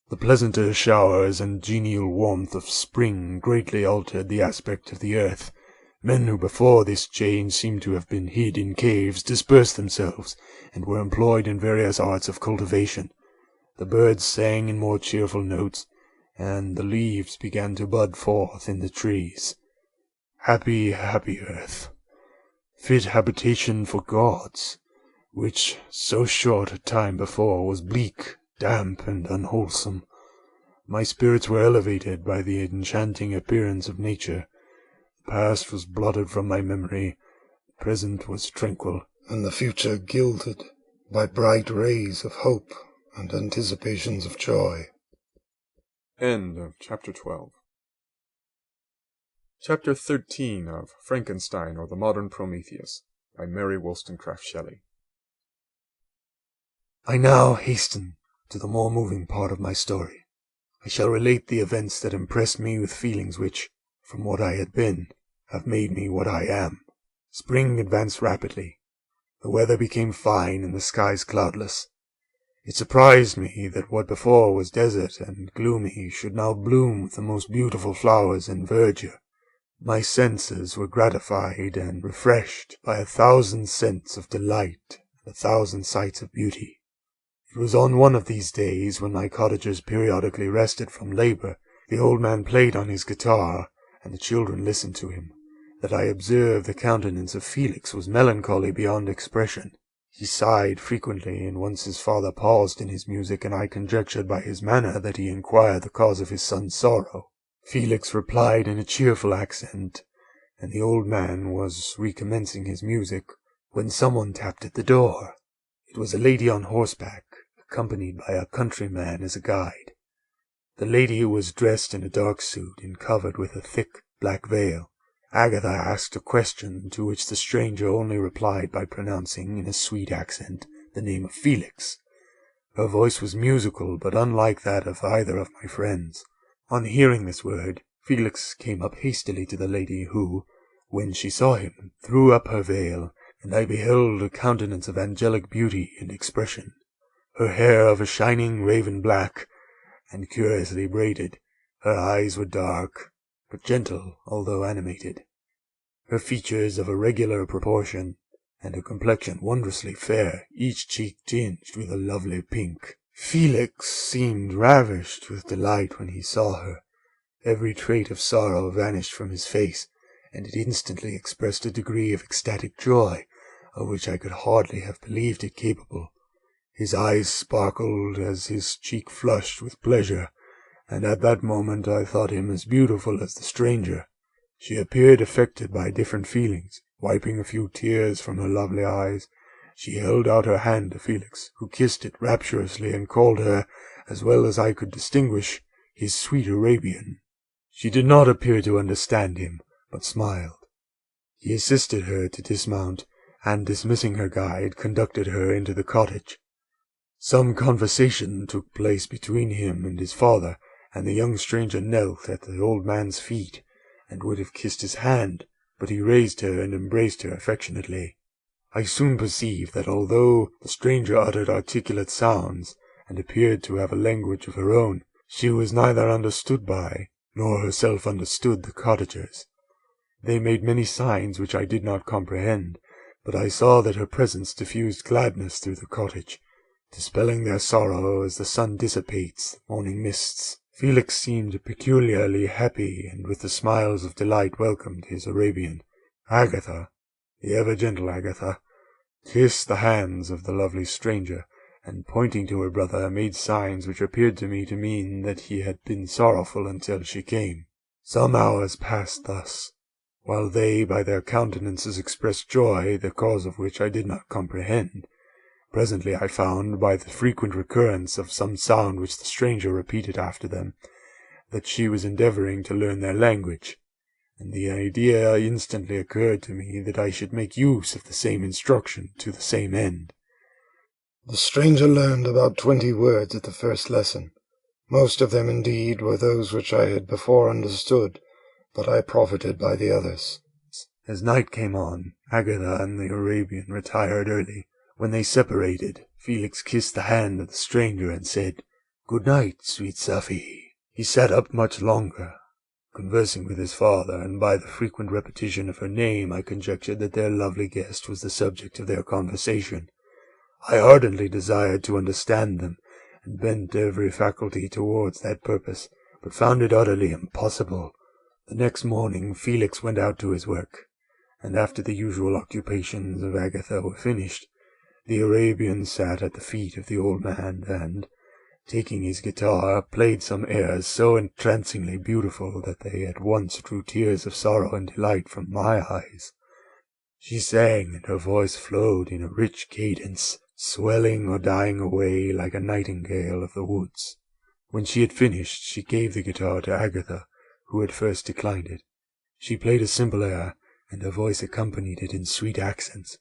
D: The pleasanter showers and genial warmth of spring greatly altered the aspect of the earth. Men who before this change seemed to have been hid in caves dispersed themselves, and were employed in various arts of cultivation. The birds sang in more cheerful notes, and the leaves began to bud forth in the trees. Happy, happy earth, fit habitation for gods, which so short a time before was bleak, damp, and unwholesome. My spirits were elevated by the enchanting appearance of nature. The past was blotted from my memory, the present was tranquil,
E: and the future gilded by bright rays of hope and anticipations of joy.
A: End of Chapter 12. Chapter 13 of Frankenstein or the Modern Prometheus by Mary Wollstonecraft Shelley.
D: I now hasten to the more moving part of my story. I shall relate the events that impressed me with feelings which, from what I had been, have made me what I am. Spring advanced rapidly. The weather became fine and the skies cloudless. It surprised me that what before was desert and gloomy should now bloom with the most beautiful flowers and verdure. My senses were gratified and refreshed by 1,000 scents of delight and 1,000 sights of beauty. It was on one of these days, when my cottagers periodically rested from labour, the old man played on his guitar, and the children listened to him, that I observed the countenance of Felix was melancholy beyond expression. He sighed frequently, and once his father paused in his music, and I conjectured by his manner that he inquired the cause of his son's sorrow. Felix replied in a cheerful accent, and the old man was recommencing his music, when someone tapped at the door. It was a lady on horseback, accompanied by a countryman as a guide. The lady was dressed in a dark suit and covered with a thick black veil. Agatha asked a question, to which the stranger only replied by pronouncing, in a sweet accent, the name of Felix. Her voice was musical, but unlike that of either of my friends. On hearing this word, Felix came up hastily to the lady, who, when she saw him, threw up her veil, and I beheld a countenance of angelic beauty and expression. Her hair of a shining raven black, and curiously braided. Her eyes were dark, but gentle, although animated. Her features of a regular proportion, and her complexion wondrously fair, each cheek tinged with a lovely pink. Felix seemed ravished with delight when he saw her. Every trait of sorrow vanished from his face, and it instantly expressed a degree of ecstatic joy, of which I could hardly have believed it capable. His eyes sparkled as his cheek flushed with pleasure, and at that moment I thought him as beautiful as the stranger. She appeared affected by different feelings. Wiping a few tears from her lovely eyes, she held out her hand to Felix, who kissed it rapturously and called her, as well as I could distinguish, his sweet Arabian. She did not appear to understand him, but smiled. He assisted her to dismount, and dismissing her guide, conducted her into the cottage. Some conversation took place between him and his father, and the young stranger knelt at the old man's feet, and would have kissed his hand, but he raised her and embraced her affectionately. I soon perceived that although the stranger uttered articulate sounds, and appeared to have a language of her own, she was neither understood by, nor herself understood the cottagers. They made many signs which I did not comprehend, but I saw that her presence diffused gladness through the cottage, dispelling their sorrow as the sun dissipates the morning mists. Felix seemed peculiarly happy, and with the smiles of delight welcomed his Arabian. Agatha, the ever-gentle Agatha, kissed the hands of the lovely stranger, and pointing to her brother, made signs which appeared to me to mean that he had been sorrowful until she came. Some hours passed thus, while they by their countenances expressed joy, the cause of which I did not comprehend. Presently I found, by the frequent recurrence of some sound which the stranger repeated after them, that she was endeavouring to learn their language, and the idea instantly occurred to me that I should make use of the same instruction to the same end.
E: The stranger learned about 20 words at the first lesson. Most of them, indeed, were those which I had before understood, but I profited by the others.
D: As night came on, Agatha and the Arabian retired early. When they separated, Felix kissed the hand of the stranger and said, "Good night, sweet Safie." He sat up much longer, conversing with his father, and by the frequent repetition of her name I conjectured that their lovely guest was the subject of their conversation. I ardently desired to understand them, and bent every faculty towards that purpose, but found it utterly impossible. The next morning Felix went out to his work, and after the usual occupations of Agatha were finished, the Arabian sat at the feet of the old man, and, taking his guitar, played some airs so entrancingly beautiful that they at once drew tears of sorrow and delight from my eyes. She sang, and her voice flowed in a rich cadence, swelling or dying away like a nightingale of the woods. When she had finished, she gave the guitar to Agatha, who had first declined it. She played a simple air, and her voice accompanied it in sweet accents,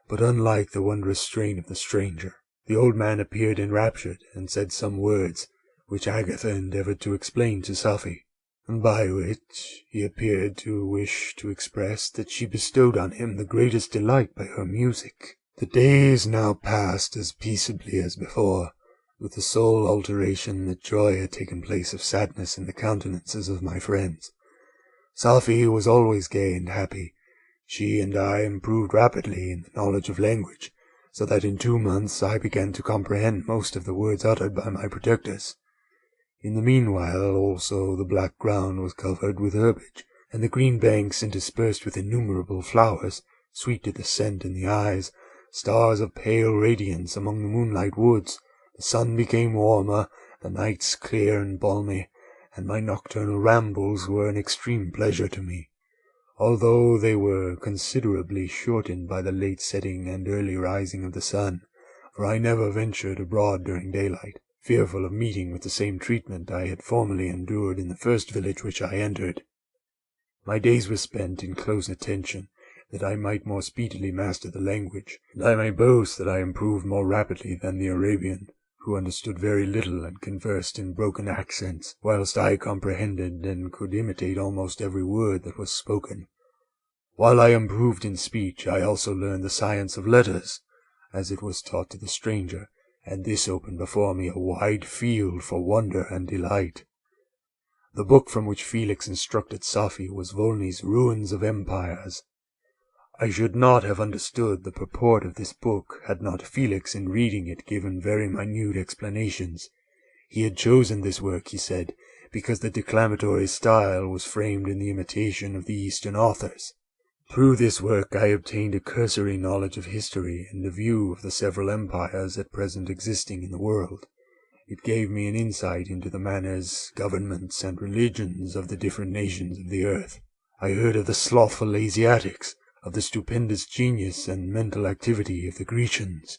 D: but unlike the wondrous strain of the stranger. The old man appeared enraptured, and said some words, which Agatha endeavoured to explain to Safie, and by which he appeared to wish to express that she bestowed on him the greatest delight by her music. The days now passed as peaceably as before, with the sole alteration that joy had taken place of sadness in the countenances of my friends. Safie was always gay and happy. She and I improved rapidly in the knowledge of language, so that in 2 months I began to comprehend most of the words uttered by my protectors. In the meanwhile also the black ground was covered with herbage, and the green banks interspersed with innumerable flowers, sweet to the scent in the eyes, stars of pale radiance among the moonlight woods. The sun became warmer, the nights clear and balmy, and my nocturnal rambles were an extreme pleasure to me, although they were considerably shortened by the late setting and early rising of the sun, for I never ventured abroad during daylight, fearful of meeting with the same treatment I had formerly endured in the first village which I entered. My days were spent in close attention, that I might more speedily master the language, and I may boast that I improved more rapidly than the Arabian, who understood very little and conversed in broken accents, whilst I comprehended and could imitate almost every word that was spoken. While I improved in speech, I also learned the science of letters, as it was taught to the stranger, and this opened before me a wide field for wonder and delight. The book from which Felix instructed Safie was Volney's Ruins of Empires. I should not have understood the purport of this book had not Felix in reading it given very minute explanations. He had chosen this work, he said, because the declamatory style was framed in the imitation of the Eastern authors. Through this work I obtained a cursory knowledge of history and a view of the several empires at present existing in the world. It gave me an insight into the manners, governments, and religions of the different nations of the earth. I heard of the slothful Asiatics, of the stupendous genius and mental activity of the Grecians,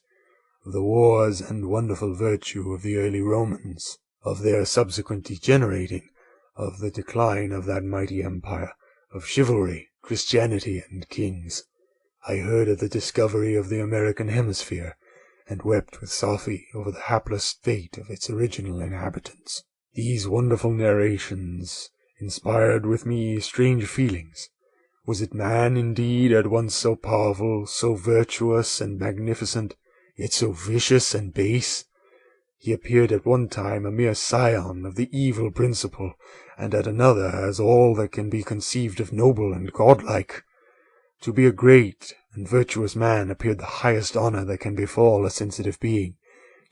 D: of the wars and wonderful virtue of the early Romans, of their subsequent degenerating, of the decline of that mighty empire, of chivalry, Christianity, and kings. I heard of the discovery of the American hemisphere, and wept with Safie over the hapless fate of its original inhabitants. These wonderful narrations inspired with me strange feelings. Was it man, indeed, at once so powerful, so virtuous and magnificent, yet so vicious and base? He appeared at one time a mere scion of the evil principle, and at another as all that can be conceived of noble and godlike. To be a great and virtuous man appeared the highest honor that can befall a sensitive being.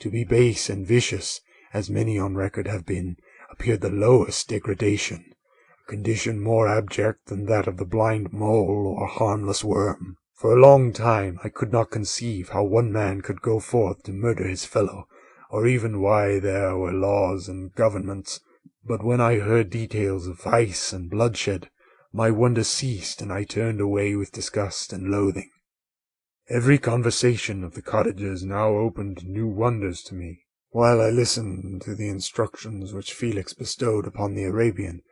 D: To be base and vicious, as many on record have been, appeared the lowest degradation, a condition more abject than that of the blind mole or harmless worm. For a long time I could not conceive how one man could go forth to murder his fellow, or even why there were laws and governments. But when I heard details of vice and bloodshed, my wonder ceased, and I turned away with disgust and loathing. Every conversation of the cottagers now opened new wonders to me. While I listened to the instructions which Felix bestowed upon the Arabian,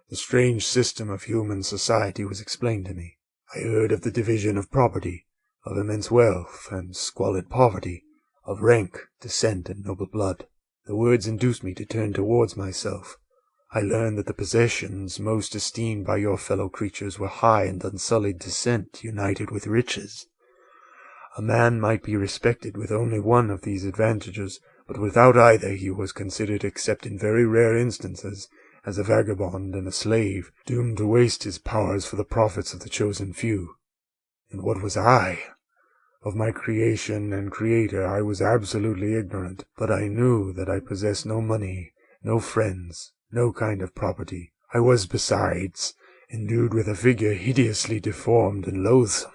D: the strange system of human society was explained to me. I heard of the division of property, of immense wealth and squalid poverty, of rank, descent, and noble blood. The words induced me to turn towards myself. I learned that the possessions most esteemed by your fellow creatures were high and unsullied descent united with riches. A man might be respected with only one of these advantages, but without either he was considered, except in very rare instances, as a vagabond and a slave, doomed to waste his powers for the profits of the chosen few. And what was I? Of my creation and creator I was absolutely ignorant, but I knew that I possessed no money, no friends, no kind of property. I was, besides, endued with a figure hideously deformed and loathsome.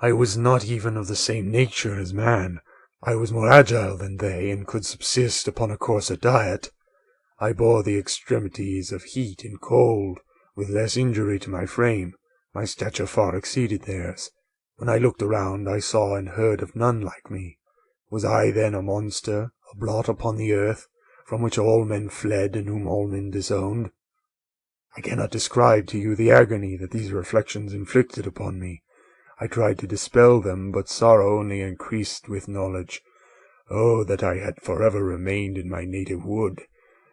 D: I was not even of the same nature as man. I was more agile than they, and could subsist upon a coarser diet. I bore the extremities of heat and cold with less injury to my frame. My stature far exceeded theirs. When I looked around, I saw and heard of none like me. Was I then a monster, a blot upon the earth, from which all men fled and whom all men disowned? I cannot describe to you the agony that these reflections inflicted upon me. I tried to dispel them, but sorrow only increased with knowledge. Oh, that I had forever remained in my native wood,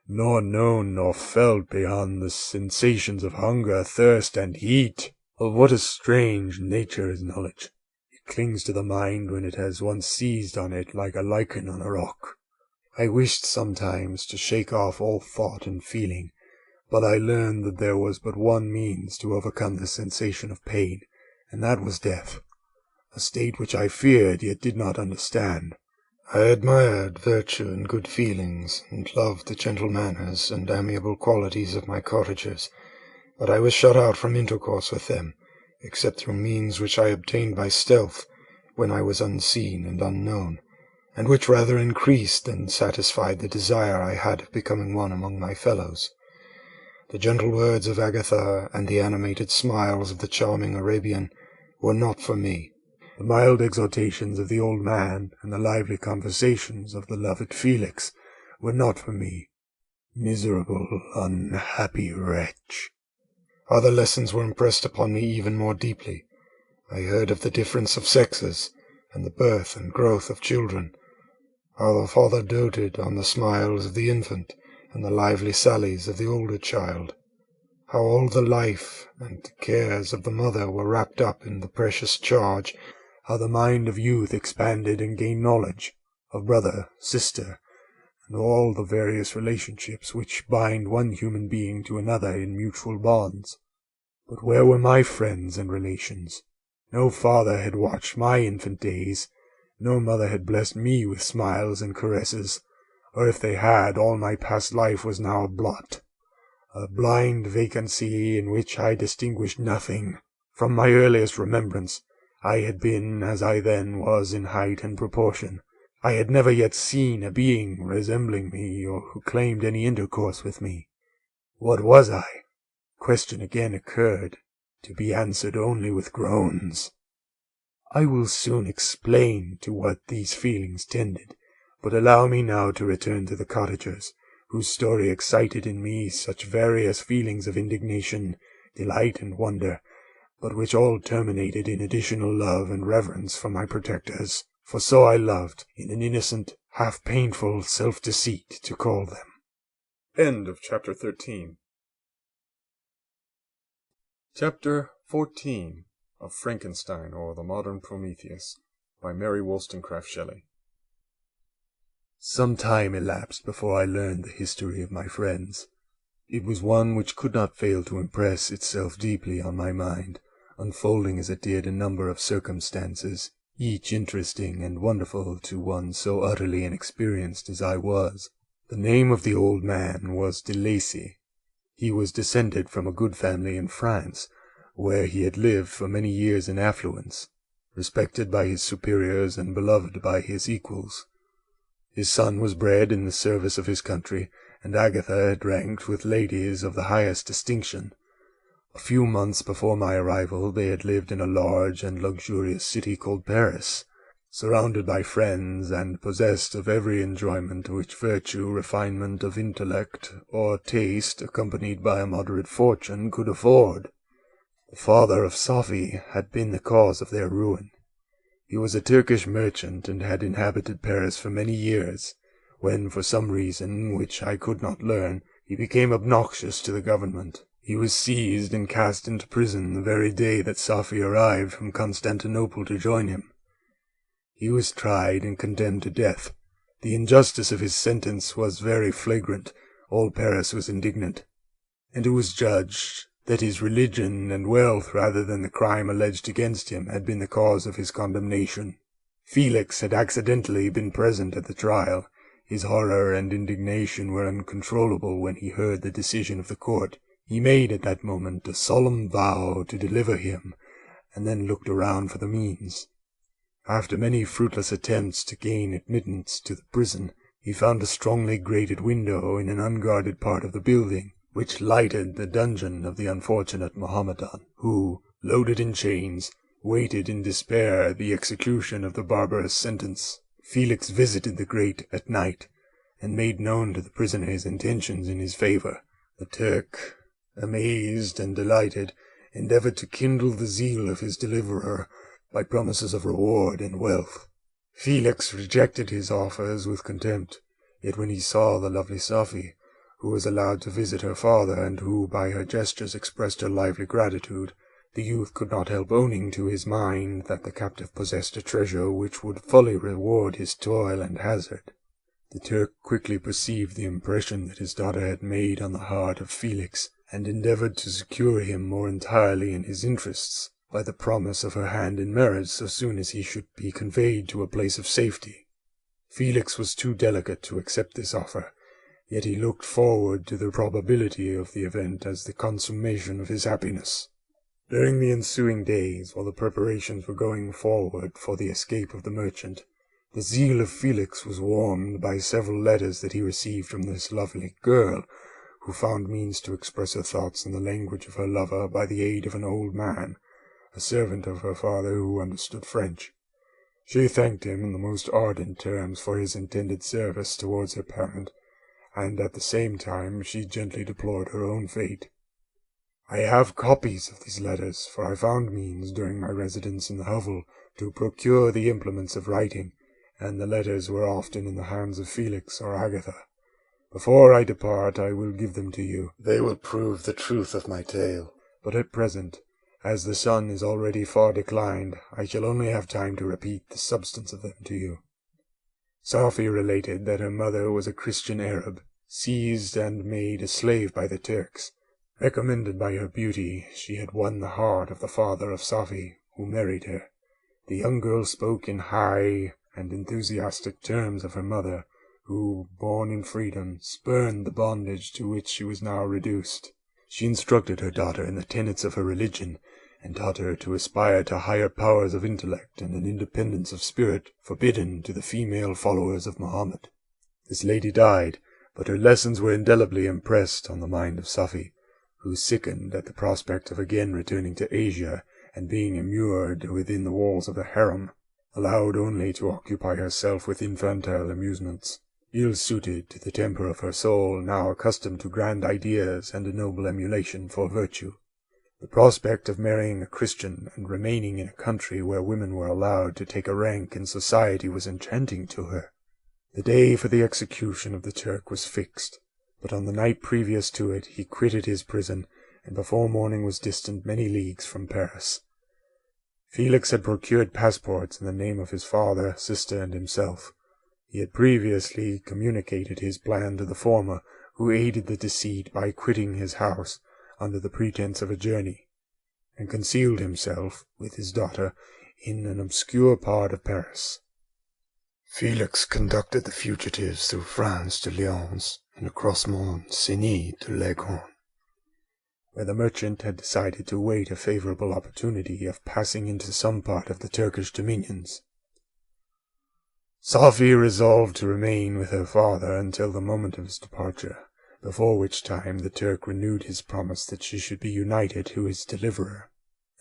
D: nor known nor felt beyond the sensations of hunger, thirst, and heat! Of what a strange nature is knowledge! It clings to the mind when it has once seized on it like a lichen on a rock. I wished sometimes to shake off all thought and feeling, but I learned that there was but one means to overcome the sensation of pain, and that was death, a state which I feared yet did not understand.
E: I admired virtue and good feelings, and loved the gentle manners and amiable qualities of my cottagers, but I was shut out from intercourse with them, except through means which I obtained by stealth, when I was unseen and unknown, and which rather increased than satisfied the desire I had of becoming one among my fellows. The gentle words of Agatha and the animated smiles of the charming Arabian were not for me.
D: The mild exhortations of the old man and the lively conversations of the loved Felix were not for me. Miserable, unhappy wretch.
E: Other lessons were impressed upon me even more deeply. I heard of the difference of sexes, and the birth and growth of children, how the father doted on the smiles of the infant and the lively sallies of the older child, how all the life and cares of the mother were wrapped up in the precious charge,
D: how the mind of youth expanded and gained knowledge of brother, sister, and all the various relationships which bind one human being to another in mutual bonds. But where were my friends and relations? No father had watched my infant days, no mother had blessed me with smiles and caresses, or if they had, all my past life was now a blot, a blind vacancy in which I distinguished nothing. From my earliest remembrance, I had been as I then was in height and proportion. I had never yet seen a being resembling me, or who claimed any intercourse with me. What was I? Question again occurred, to be answered only with groans. I will soon explain to what these feelings tended, but allow me now to return to the cottagers, whose story excited in me such various feelings of indignation, delight, and wonder, but which all terminated in additional love and reverence for my protectors, for so I loved, in an innocent, half-painful self-deceit, to call them.
A: End of Chapter 13. Chapter 14 of Frankenstein, or the Modern Prometheus, by Mary Wollstonecraft Shelley.
D: Some time elapsed before I learned the history of my friends. It was one which could not fail to impress itself deeply on my mind, unfolding as it did a number of circumstances, each interesting and wonderful to one so utterly inexperienced as I was. The name of the old man was de Lacy. He was descended from a good family in France, where he had lived for many years in affluence, respected by his superiors and beloved by his equals. His son was bred in the service of his country, and Agatha had ranked with ladies of the highest distinction. A few months before my arrival they had lived in a large and luxurious city called Paris, surrounded by friends and possessed of every enjoyment which virtue, refinement of intellect, or taste, accompanied by a moderate fortune, could afford. The father of Sophie had been the cause of their ruin. He was a Turkish merchant and had inhabited Paris for many years, when, for some reason which I could not learn, he became obnoxious to the government. He was seized and cast into prison the very day that Sophie arrived from Constantinople to join him. He was tried and condemned to death. The injustice of his sentence was very flagrant. All Paris was indignant, and it was judged that his religion and wealth, rather than the crime alleged against him, had been the cause of his condemnation. Felix had accidentally been present at the trial. His horror and indignation were uncontrollable when he heard the decision of the court. He made at that moment a solemn vow to deliver him, and then looked around for the means. After many fruitless attempts to gain admittance to the prison, he found a strongly grated window in an unguarded part of the building, which lighted the dungeon of the unfortunate Mohammedan, who, loaded in chains, waited in despair the execution of the barbarous sentence. Felix visited the grate at night, and made known to the prisoner his intentions in his favor. The Turk, amazed and delighted, endeavored to kindle the zeal of his deliverer by promises of reward and wealth. Felix rejected his offers with contempt, yet when he saw the lovely Sophie, who was allowed to visit her father, and who by her gestures expressed her lively gratitude, the youth could not help owning to his mind that the captive possessed a treasure which would fully reward his toil and hazard. The Turk quickly perceived the impression that his daughter had made on the heart of Felix, and endeavored to secure him more entirely in his interests by the promise of her hand in marriage so soon as he should be conveyed to a place of safety. Felix was too delicate to accept this offer, yet he looked forward to the probability of the event as the consummation of his happiness.
C: During the ensuing days, while the preparations were going forward for the escape of the merchant, the zeal of Felix was warmed by several letters that he received from this lovely girl, who found means to express her thoughts in the language of her lover by the aid of an old man, a servant of her father who understood French. She thanked him in the most ardent terms for his intended service towards her parent, and at the same time she gently deplored her own fate. I have copies of these letters, for I found means during my residence in the hovel to procure the implements of writing, and the letters were often in the hands of Felix or Agatha. Before I depart, I will give them to you.
E: They will prove the truth of my tale.
C: But at present, as the sun is already far declined, I shall only have time to repeat the substance of them to you. Safi related that her mother was a Christian Arab, seized and made a slave by the Turks. Recommended by her beauty, she had won the heart of the father of Safi, who married her. The young girl spoke in high and enthusiastic terms of her mother, who, born in freedom, spurned the bondage to which she was now reduced. She instructed her daughter in the tenets of her religion, and taught her to aspire to higher powers of intellect and an independence of spirit forbidden to the female followers of Mohammed. This lady died, but her lessons were indelibly impressed on the mind of Safi, who sickened at the prospect of again returning to Asia and being immured within the walls of a harem, allowed only to occupy herself with infantile amusements, ill-suited to the temper of her soul, now accustomed to grand ideas and a noble emulation for virtue. The prospect of marrying a Christian and remaining in a country where women were allowed to take a rank in society was enchanting to her. The day for the execution of the Turk was fixed, but on the night previous to it he quitted his prison, and before morning was distant many leagues from Paris. Felix had procured passports in the name of his father, sister, and himself. He had previously communicated his plan to the former, who aided the deceit by quitting his house under the pretence of a journey, and concealed himself, with his daughter, in an obscure part of Paris.
E: Felix conducted the fugitives through France to Lyons, and across Mont-Cenis to Leghorn,
C: where the merchant had decided to wait a favorable opportunity of passing into some part of the Turkish dominions. Safi resolved to remain with her father until the moment of his departure, before which time the Turk renewed his promise that she should be united to his deliverer,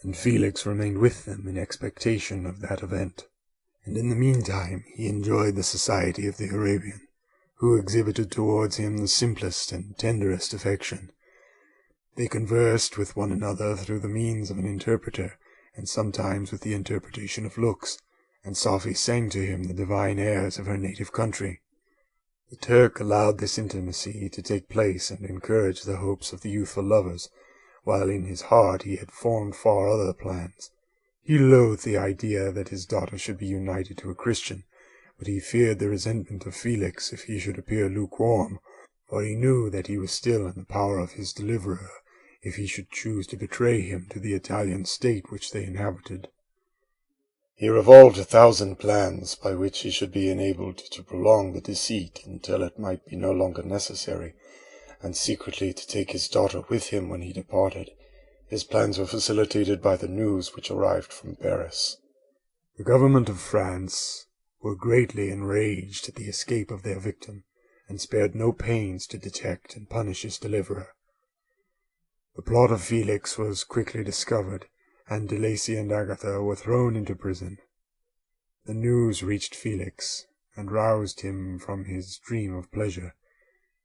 C: and Felix remained with them in expectation of that event. And in the meantime he enjoyed the society of the Arabian, who exhibited towards him the simplest and tenderest affection. They conversed with one another through the means of an interpreter, and sometimes with the interpretation of looks, and Safi sang to him the divine airs of her native country. The Turk allowed this intimacy to take place and encouraged the hopes of the youthful lovers, while in his heart he had formed far other plans. He loathed the idea that his daughter should be united to a Christian, but he feared the resentment of Felix if he should appear lukewarm, for he knew that he was still in the power of his deliverer, if he should choose to betray him to the Italian state which they inhabited.
E: He revolved 1,000 plans by which he should be enabled to prolong the deceit until it might be no longer necessary, and secretly to take his daughter with him when he departed. His plans were facilitated by the news which arrived from Paris.
C: The government of France were greatly enraged at the escape of their victim, and spared no pains to detect and punish his deliverer. The plot of Felix was quickly discovered, and De Lacy and Agatha were thrown into prison. The news reached Felix, and roused him from his dream of pleasure.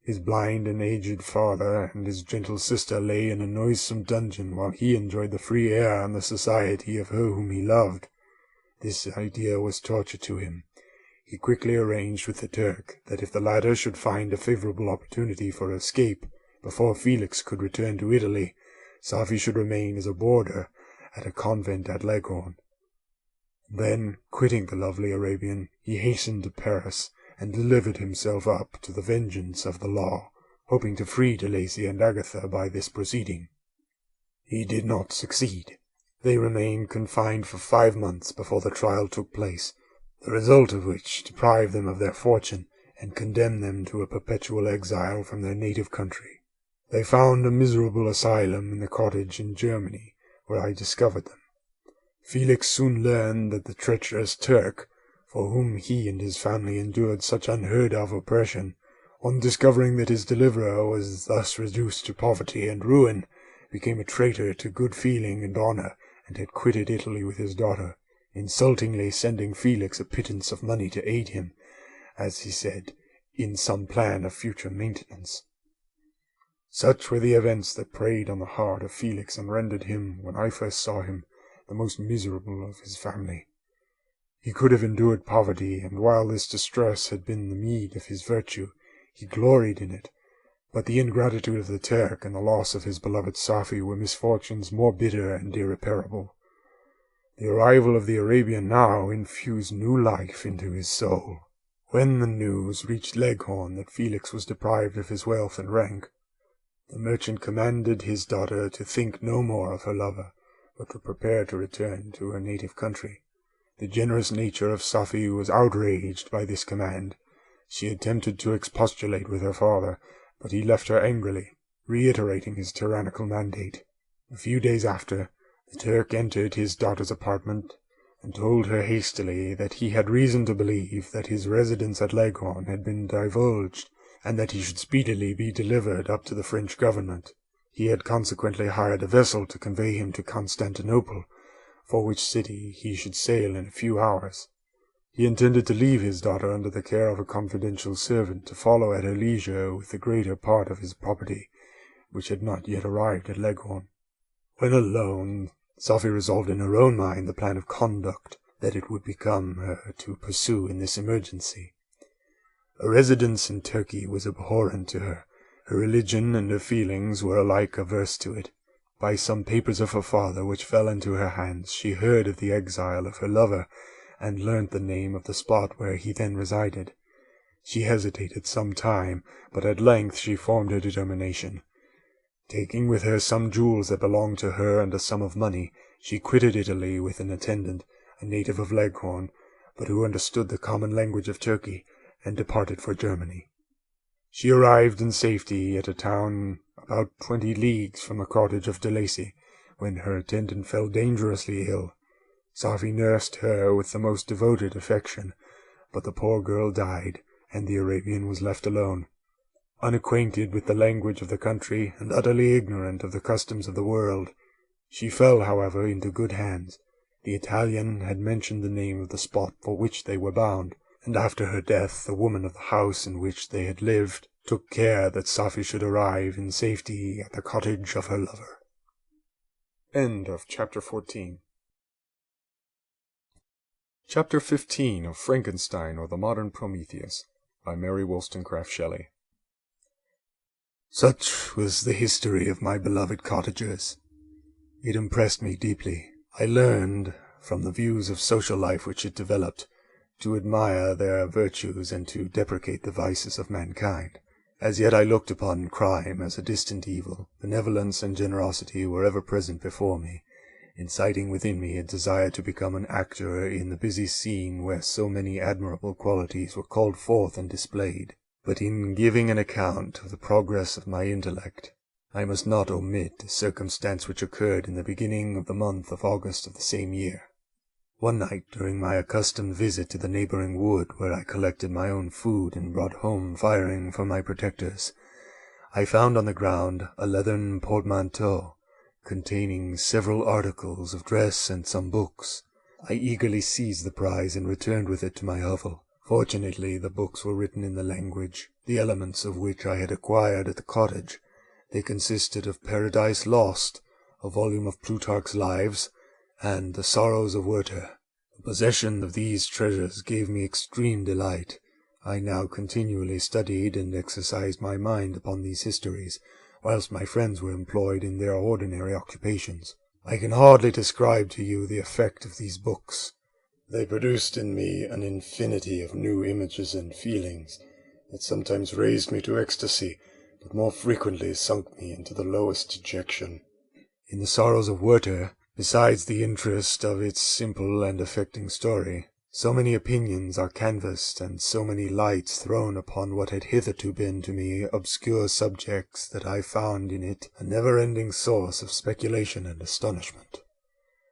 C: His blind and aged father and his gentle sister lay in a noisome dungeon, while he enjoyed the free air and the society of her whom he loved. This idea was torture to him. He quickly arranged with the Turk that if the latter should find a favorable opportunity for escape before Felix could return to Italy, Safi should remain as a boarder at a convent at Leghorn. Then, quitting the lovely Arabian, he hastened to Paris, and delivered himself up to the vengeance of the law, hoping to free De Lacy and Agatha by this proceeding. He did not succeed. They remained confined for 5 months before the trial took place, the result of which deprived them of their fortune, and condemned them to a perpetual exile from their native country. They found a miserable asylum in the cottage in Germany, where I discovered them. Felix soon learned that the treacherous Turk, for whom he and his family endured such unheard-of oppression, on discovering that his deliverer was thus reduced to poverty and ruin, became a traitor to good feeling and honour, and had quitted Italy with his daughter, insultingly sending Felix a pittance of money to aid him, as he said, in some plan of future maintenance. Such were the events that preyed on the heart of Felix and rendered him, when I first saw him, the most miserable of his family. He could have endured poverty, and while this distress had been the meed of his virtue, he gloried in it, but the ingratitude of the Turk and the loss of his beloved Safie were misfortunes more bitter and irreparable. The arrival of the Arabian now infused new life into his soul. When the news reached Leghorn that Felix was deprived of his wealth and rank, the merchant commanded his daughter to think no more of her lover, but to prepare to return to her native country. The generous nature of Safie was outraged by this command. She attempted to expostulate with her father, but he left her angrily, reiterating his tyrannical mandate. A few days after, the Turk entered his daughter's apartment, and told her hastily that he had reason to believe that his residence at Leghorn had been divulged, and that he should speedily be delivered up to the French government. He had consequently hired a vessel to convey him to Constantinople, for which city he should sail in a few hours. He intended to leave his daughter under the care of a confidential servant to follow at her leisure with the greater part of his property, which had not yet arrived at Leghorn. When alone, Safie resolved in her own mind the plan of conduct that it would become her to pursue in this emergency. A residence in Turkey was abhorrent to her. Her religion and her feelings were alike averse to it. By some papers of her father which fell into her hands, she heard of the exile of her lover, and learnt the name of the spot where he then resided. She hesitated some time, but at length she formed her determination. Taking with her some jewels that belonged to her and a sum of money, she quitted Italy with an attendant, a native of Leghorn, but who understood the common language of Turkey, and departed for Germany. She arrived in safety at a town about 20 leagues from the cottage of de Lacy, when her attendant fell dangerously ill. Safie nursed her with the most devoted affection, but the poor girl died, and the Arabian was left alone. Unacquainted with the language of the country, and utterly ignorant of the customs of the world, she fell, however, into good hands. The Italian had mentioned the name of the spot for which they were bound, and after her death the woman of the house in which they had lived took care that Safie should arrive in safety at the cottage of her lover.
A: End of Chapter 14. Chapter 15 of Frankenstein or the Modern Prometheus by Mary Wollstonecraft Shelley.
D: Such was the history of my beloved cottagers. It impressed me deeply. I learned, from the views of social life which it developed, to admire their virtues and to deprecate the vices of mankind. As yet I looked upon crime as a distant evil. Benevolence and generosity were ever present before me, inciting within me a desire to become an actor in the busy scene where so many admirable qualities were called forth and displayed. But in giving an account of the progress of my intellect, I must not omit a circumstance which occurred in the beginning of the month of August of the same year. One night, during my accustomed visit to the neighboring wood, where I collected my own food and brought home firing for my protectors, I found on the ground a leathern portmanteau, containing several articles of dress and some books. I eagerly seized the prize and returned with it to my hovel. Fortunately, the books were written in the language, the elements of which I had acquired at the cottage. They consisted of Paradise Lost, a volume of Plutarch's Lives, and The Sorrows of Werther. The possession of these treasures gave me extreme delight. I now continually studied and exercised my mind upon these histories, whilst my friends were employed in their ordinary occupations. I can hardly describe to you the effect of these books. They produced in me an infinity of new images and feelings that sometimes raised me to ecstasy, but more frequently sunk me into the lowest dejection. In The Sorrows of Werther, besides the interest of its simple and affecting story, So many opinions are canvassed, and so many lights thrown upon what had hitherto been to me obscure subjects, that I found in it a never-ending source of speculation and astonishment.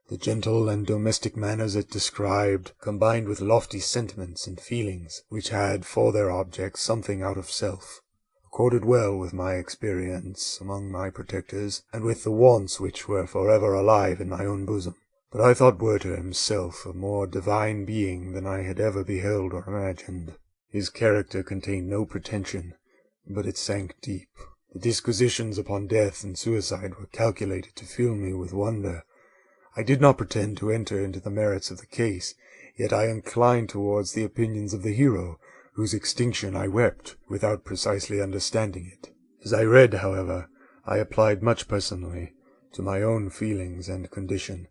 D: The gentle and domestic manners it described, combined with lofty sentiments and feelings, which had for their object something out of self, accorded well with my experience among my protectors, and with the wants which were forever alive in my own bosom. But I thought Werther himself a more divine being than I had ever beheld or imagined. His character contained no pretension, but it sank deep. The disquisitions upon death and suicide were calculated to fill me with wonder. I did not pretend to enter into the merits of the case, yet I inclined towards the opinions of the hero, whose extinction I wept, without precisely understanding it. As I read, however, I applied much personally to my own feelings and condition.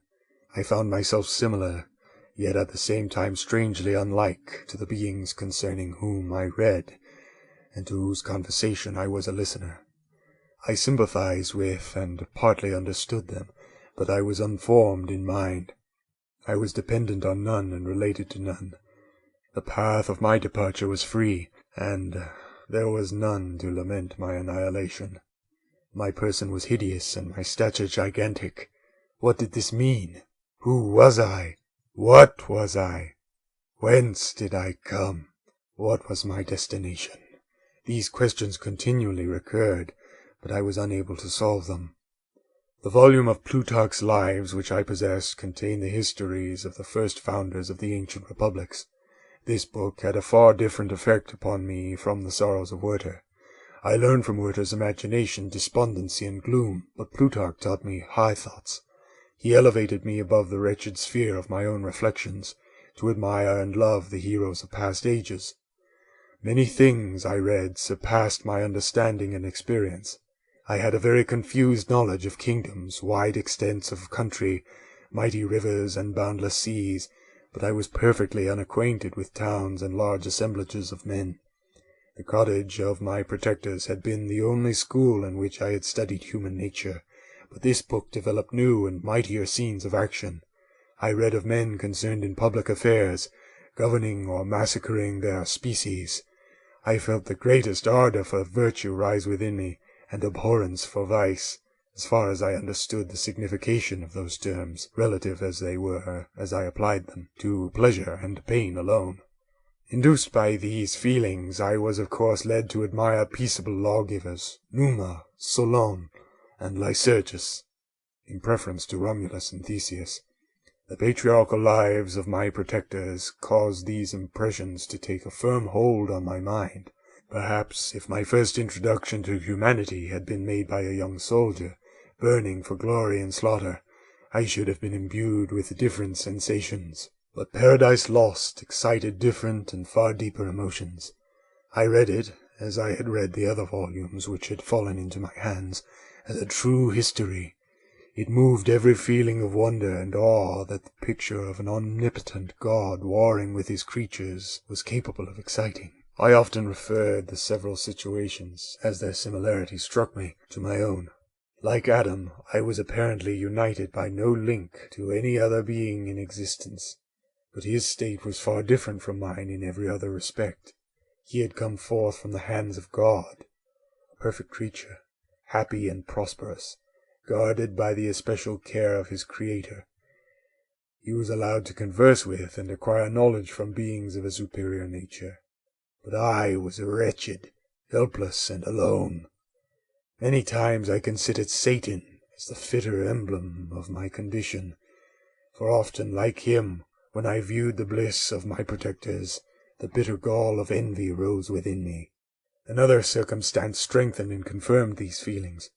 D: I found myself similar, yet at the same time strangely unlike, to the beings concerning whom I read, and to whose conversation I was a listener. I sympathized with and partly understood them, but I was unformed in mind. I was dependent on none and related to none. The path of my departure was free, and there was none to lament my annihilation. My person was hideous, and my stature gigantic. What did this mean? Who was I? What was I? Whence did I come? What was my destination? These questions continually recurred, but I was unable to solve them. The volume of Plutarch's Lives which I possessed contained the histories of the first founders of the ancient republics. This book had a far different effect upon me from the Sorrows of Werther. I learned from Werther's imagination despondency and gloom, but Plutarch taught me high thoughts. He elevated me above the wretched sphere of my own reflections, to admire and love the heroes of past ages. Many things, I read, surpassed my understanding and experience. I had a very confused knowledge of kingdoms, wide extents of country, mighty rivers, and boundless seas, but I was perfectly unacquainted with towns and large assemblages of men. The cottage of my protectors had been the only school in which I had studied human nature, but this book developed new and mightier scenes of action. I read of men concerned in public affairs, governing or massacring their species. I felt the greatest ardor for virtue rise within me, and abhorrence for vice, as far as I understood the signification of those terms, relative as they were, as I applied them, to pleasure and pain alone. Induced by these feelings, I was of course led to admire peaceable lawgivers, Numa, Solon, and Lycurgus, in preference to Romulus and Theseus. The patriarchal lives of my protectors caused these impressions to take a firm hold on my mind. Perhaps, if my first introduction to humanity had been made by a young soldier, burning for glory and slaughter, I should have been imbued with different sensations. But Paradise Lost excited different and far deeper emotions. I read it, as I had read the other volumes which had fallen into my hands, as a true history. It moved every feeling of wonder and awe that the picture of an omnipotent God warring with his creatures was capable of exciting. I often referred the several situations, as their similarity struck me, to my own. Like Adam, I was apparently united by no link to any other being in existence, but his state was far different from mine in every other respect. He had come forth from the hands of God, a perfect creature, happy and prosperous, guarded by the especial care of his Creator. He was allowed to converse with and acquire knowledge from beings of a superior nature. But I was wretched, helpless, and alone. Many times I considered Satan as the fitter emblem of my condition, for often, like him, when I viewed the bliss of my protectors, the bitter gall of envy rose within me. Another circumstance strengthened and confirmed these feelings.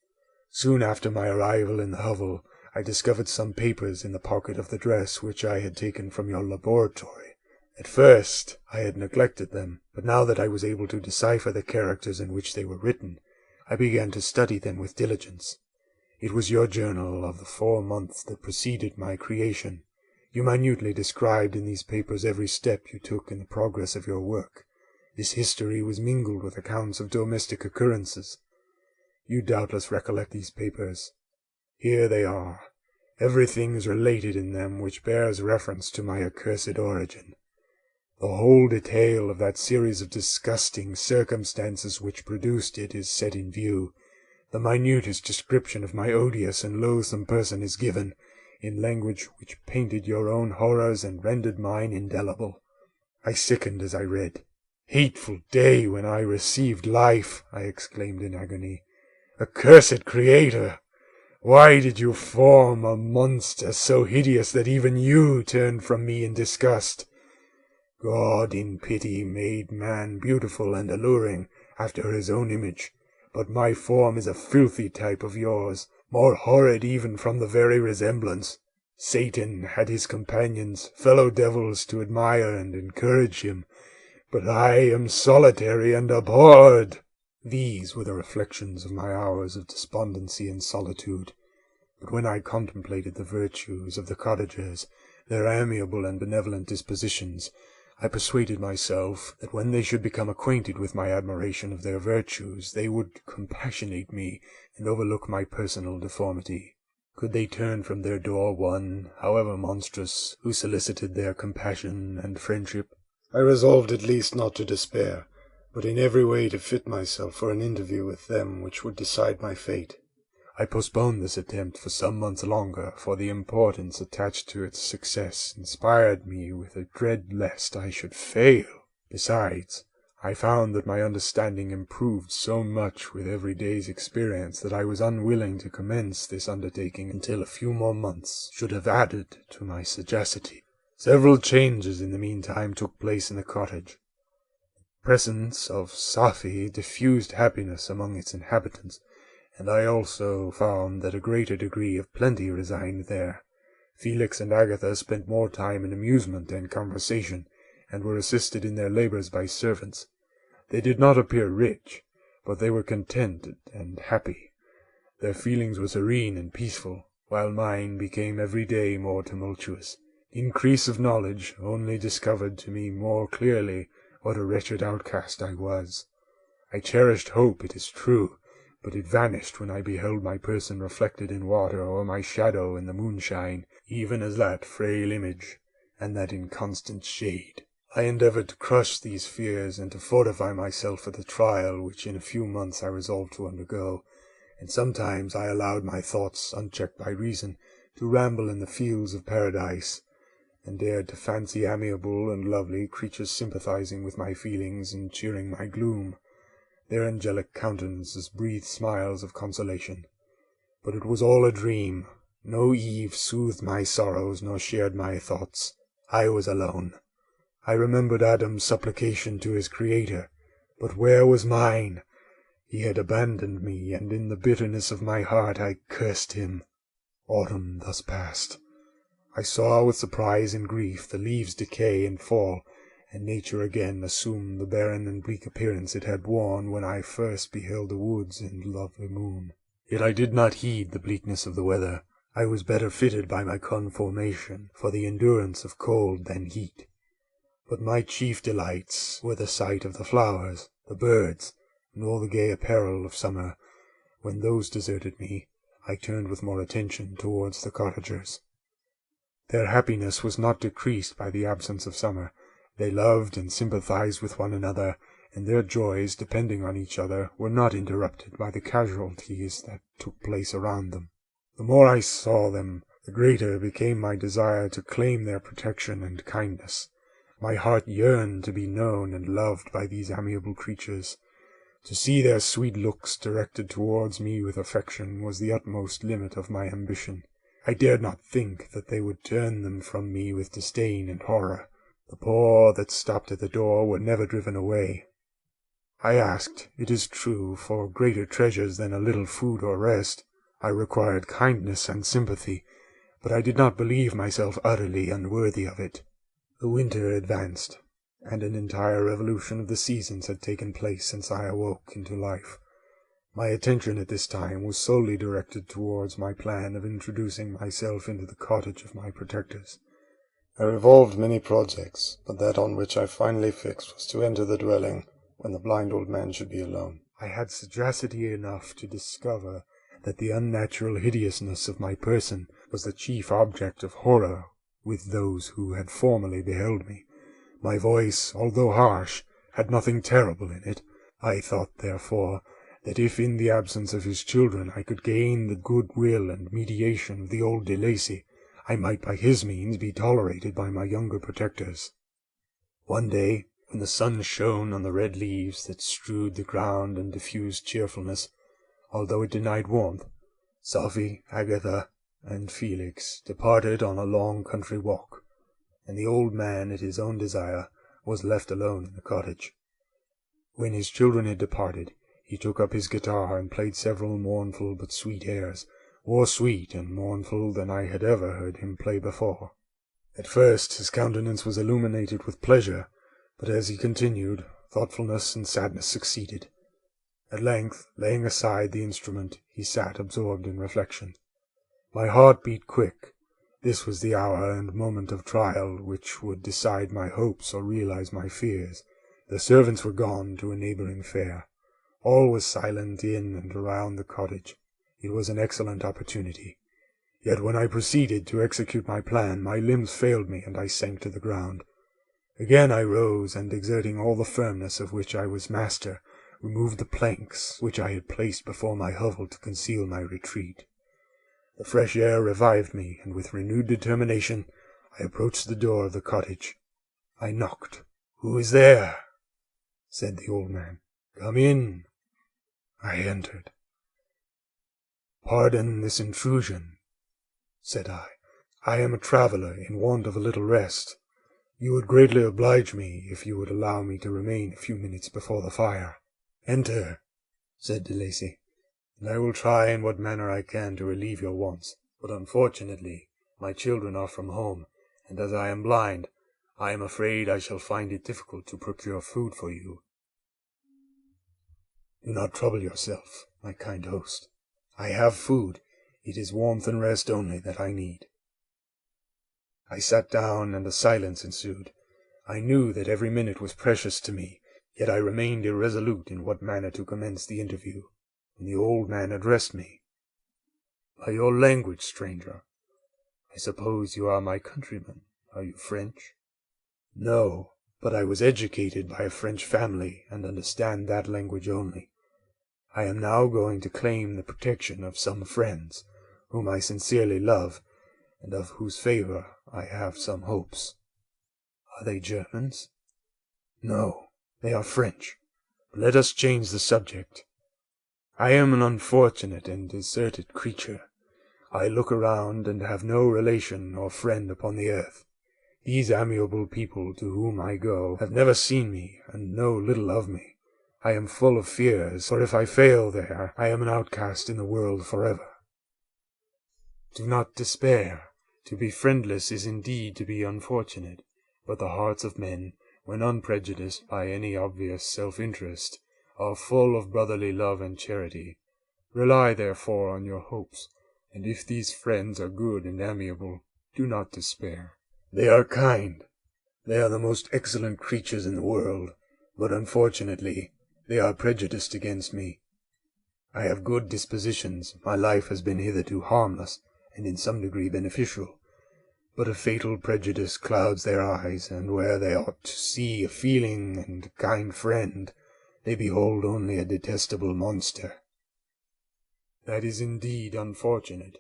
D: Soon after my arrival in the hovel, I discovered some papers in the pocket of the dress which I had taken from your laboratory. At first I had neglected them, but now that I was able to decipher the characters in which they were written, I began to study them with diligence. It was your journal of the 4 months that preceded my creation. You minutely described in these papers every step you took in the progress of your work. This history was mingled with accounts of domestic occurrences. You doubtless recollect these papers. Here they are. Everything is related in them which bears reference to my accursed origin.
C: The whole detail of that series of disgusting circumstances which produced it is set in view. The minutest description of my odious and loathsome person is given, in language which painted your own horrors and rendered mine indelible. I sickened as I read. "Hateful day when I received life!" I exclaimed in agony. "Accursed Creator! Why did you form a monster so hideous that even you turned from me in disgust? God, in pity, made man beautiful and alluring, after his own image, but my form is a filthy type of yours, more horrid even from the very resemblance. Satan had his companions, fellow devils, to admire and encourage him, but I am solitary and abhorred." These were the reflections of my hours of despondency and solitude. But when I contemplated the virtues of the cottagers, their amiable and benevolent dispositions, I persuaded myself that when they should become acquainted with my admiration of their virtues, they would compassionate me and overlook my personal deformity. Could they turn from their door one, however monstrous, who solicited their compassion and friendship?
E: I resolved at least not to despair, but in every way to fit myself for an interview with them which would decide my fate.
C: I postponed this attempt for some months longer, for the importance attached to its success inspired me with a dread lest I should fail. Besides, I found that my understanding improved so much with every day's experience that I was unwilling to commence this undertaking until a few more months should have added to my sagacity. Several changes in the meantime took place in the cottage. The presence of Safie diffused happiness among its inhabitants, and I also found that a greater degree of plenty resigned there. Felix and Agatha spent more time in amusement and conversation, and were assisted in their labors by servants. They did not appear rich, but they were contented and happy. Their feelings were serene and peaceful, while mine became every day more tumultuous. Increase of knowledge only discovered to me more clearly what a wretched outcast I was. I cherished hope, it is true, but it vanished when I beheld my person reflected in water or my shadow in the moonshine, even as that frail image, and that inconstant shade. I endeavored to crush these fears and to fortify myself for the trial which in a few months I resolved to undergo, and sometimes I allowed my thoughts, unchecked by reason, to ramble in the fields of paradise, and dared to fancy amiable and lovely creatures sympathizing with my feelings and cheering my gloom. Their angelic countenances breathed smiles of consolation. But it was all a dream. No Eve soothed my sorrows nor shared my thoughts. I was alone. I remembered Adam's supplication to his Creator, but where was mine? He had abandoned me, and in the bitterness of my heart I cursed him. Autumn thus passed. I saw with surprise and grief the leaves decay and fall, and nature again assume the barren and bleak appearance it had worn when I first beheld the woods and lovely moon. Yet I did not heed the bleakness of the weather. I was better fitted by my conformation for the endurance of cold than heat. But my chief delights were the sight of the flowers, the birds, and all the gay apparel of summer. When those deserted me, I turned with more attention towards the cottagers. Their happiness was not decreased by the absence of summer. They loved and sympathized with one another, and their joys, depending on each other, were not interrupted by the casualties that took place around them. The more I saw them, the greater became my desire to claim their protection and kindness. My heart yearned to be known and loved by these amiable creatures. To see their sweet looks directed towards me with affection was the utmost limit of my ambition. I dared not think that they would turn them from me with disdain and horror. The poor that stopped at the door were never driven away. I asked, it is true, for greater treasures than a little food or rest. I required kindness and sympathy, but I did not believe myself utterly unworthy of it. The winter advanced, and an entire revolution of the seasons had taken place since I awoke into life. My attention at this time was solely directed towards my plan of introducing myself into the cottage of my protectors.
E: I revolved many projects, but that on which I finally fixed was to enter the dwelling when the blind old man should be alone.
C: I had sagacity enough to discover that the unnatural hideousness of my person was the chief object of horror with those who had formerly beheld me, My voice, although harsh, had nothing terrible in it. I thought, therefore, that if in the absence of his children I could gain the good will and mediation of the old de Lacy, I might by his means be tolerated by my younger protectors. One day, when the sun shone on the red leaves that strewed the ground and diffused cheerfulness, although it denied warmth, Sophie, Agatha, and Felix departed on a long country walk, and the old man, at his own desire, was left alone in the cottage. When his children had departed, he took up his guitar and played several mournful but sweet airs, more sweet and mournful than I had ever heard him play before. At first his countenance was illuminated with pleasure, but as he continued, thoughtfulness and sadness succeeded. At length, laying aside the instrument, he sat absorbed in reflection. My heart beat quick. This was the hour and moment of trial which would decide my hopes or realize my fears. The servants were gone to a neighboring fair. All was silent in and around the cottage. It was an excellent opportunity. Yet when I proceeded to execute my plan, my limbs failed me, and I sank to the ground. Again I rose, and exerting all the firmness of which I was master, removed the planks which I had placed before my hovel to conceal my retreat. The fresh air revived me, and with renewed determination I approached the door of the cottage. I knocked. "Who is there?" said the old man. "Come in." I entered. "Pardon this intrusion," said I. "I am a traveller in want of a little rest. You would greatly oblige me if you would allow me to remain a few minutes before the fire." "Enter," said de Lacy, "and I will try in what manner I can to relieve your wants. But unfortunately my children are from home, and as I am blind, I am afraid I shall find it difficult to procure food for you." "Do not trouble yourself, my kind host. I have food. It is warmth and rest only that I need." I sat down, and a silence ensued. I knew that every minute was precious to me, yet I remained irresolute in what manner to commence the interview, when the old man addressed me. "By your language, stranger, I suppose you are my countryman. Are you French?" "No, but I was educated by a French family, and understand that language only. I am now going to claim the protection of some friends, whom I sincerely love, and of whose favour I have some hopes." "Are they Germans?" "No, they are French. But let us change the subject. I am an unfortunate and deserted creature. I look around and have no relation or friend upon the earth. These amiable people to whom I go have never seen me and know little of me. I am full of fears, for if I fail there, I am an outcast in the world forever." "Do not despair. To be friendless is indeed to be unfortunate, but the hearts of men, when unprejudiced by any obvious self-interest, are full of brotherly love and charity. Rely therefore on your hopes, and if these friends are good and amiable, do not despair." "They are kind. They are the most excellent creatures in the world, but unfortunately they are prejudiced against me. I have good dispositions, my life has been hitherto harmless, and in some degree beneficial, but a fatal prejudice clouds their eyes, and where they ought to see a feeling and a kind friend, they behold only a detestable monster." "That is indeed unfortunate,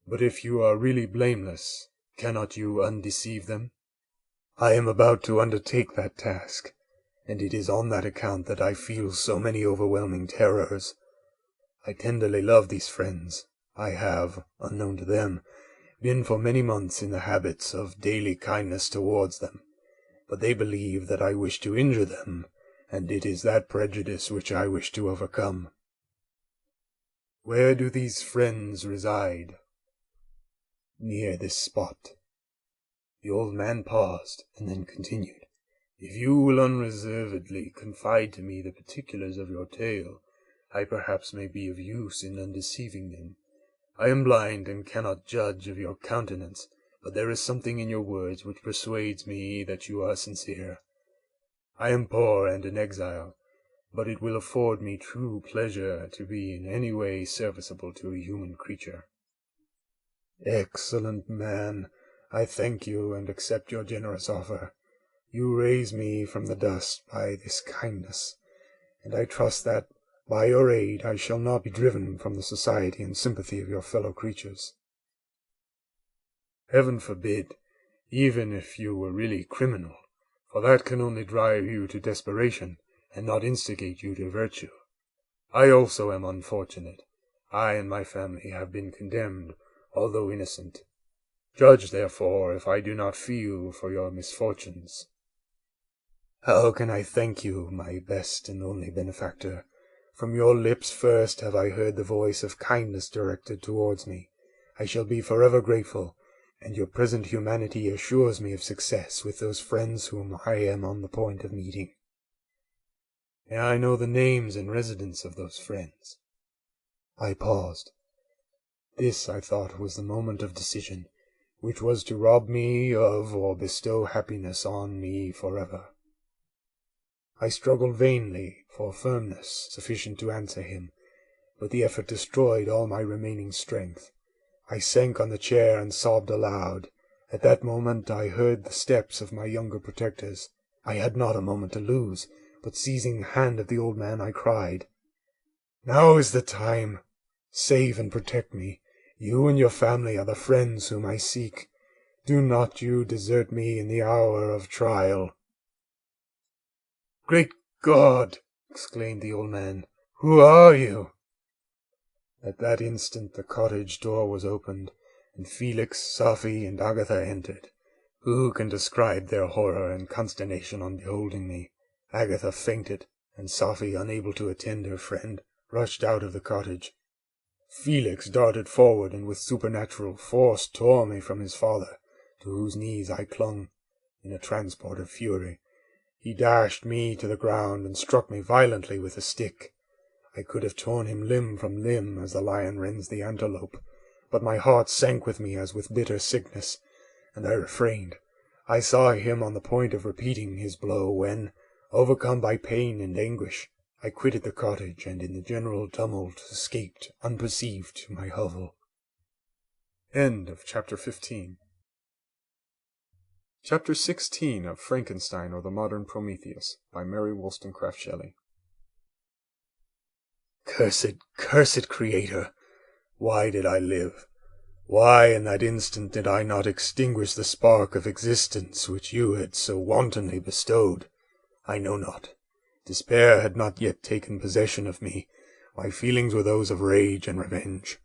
C: but if you are really blameless, cannot you undeceive them?" "I am about to undertake that task, and it is on that account that I feel so many overwhelming terrors. I tenderly love these friends. I have, unknown to them, been for many months in the habits of daily kindness towards them, but they believe that I wish to injure them, and it is that prejudice which I wish to overcome." "Where do these friends reside?" "Near this spot." The old man paused, and then continued. "If you will unreservedly confide to me the particulars of your tale, I perhaps may be of use in undeceiving them. I am blind and cannot judge of your countenance, but there is something in your words which persuades me that you are sincere. I am poor and an exile, but it will afford me true pleasure to be in any way serviceable to a human creature." "Excellent man, I thank you and accept your generous offer. You raise me from the dust by this kindness, and I trust that, by your aid, I shall not be driven from the society and sympathy of your fellow creatures. Heaven forbid, even if you were really criminal, for that can only drive you to desperation, and not instigate you to virtue. I also am unfortunate. I and my family have been condemned, although innocent. Judge, therefore, if I do not feel for your misfortunes. How can I thank you, my best and only benefactor? From your lips first have I heard the voice of kindness directed towards me. I shall be forever grateful, and your present humanity assures me of success with those friends whom I am on the point of meeting. May I know the names and residence of those friends? I paused. This, I thought, was the moment of decision, which was to rob me of or bestow happiness on me forever. I struggled vainly for firmness sufficient to answer him, but the effort destroyed all my remaining strength. I sank on the chair and sobbed aloud. At that moment I heard the steps of my younger protectors. I had not a moment to lose, but seizing the hand of the old man, I cried, "Now is the time! Save and protect me. You and your family are the friends whom I seek. Do not you desert me in the hour of trial." "Great God!" exclaimed the old man. "Who are you?" At that instant the cottage door was opened, and Felix, Safie, and Agatha entered. Who can describe their horror and consternation on beholding me? Agatha fainted, and Safie, unable to attend her friend, rushed out of the cottage. Felix darted forward, and with supernatural force tore me from his father, to whose knees I clung, in a transport of fury. He dashed me to the ground, and struck me violently with a stick. I could have torn him limb from limb, as the lion rends the antelope, but my heart sank with me as with bitter sickness, and I refrained. I saw him on the point of repeating his blow, when, overcome by pain and anguish, I quitted the cottage, and in the general tumult escaped unperceived to my hovel.
A: End of Chapter 15. Chapter 16 of Frankenstein or the Modern Prometheus by Mary Wollstonecraft Shelley.
C: Cursed Creator! Why did I live? Why in that instant did I not extinguish the spark of existence which you had so wantonly bestowed? I know not. Despair had not yet taken possession of me. My feelings were those of rage and revenge.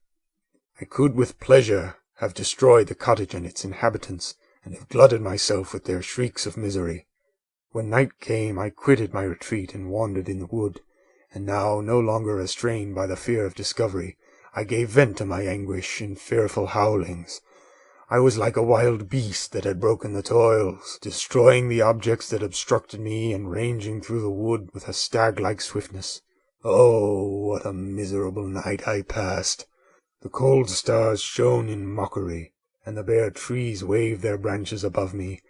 C: I could with pleasure have destroyed the cottage and its inhabitants, and have glutted myself with their shrieks of misery. When night came, I quitted my retreat and wandered in the wood, and now, no longer restrained by the fear of discovery, I gave vent to my anguish in fearful howlings. I was like a wild beast that had broken the toils, destroying the objects that obstructed me, and ranging through the wood with a stag-like swiftness. Oh, what a miserable night I passed! The cold stars shone in mockery, and the bare trees waved their branches above me.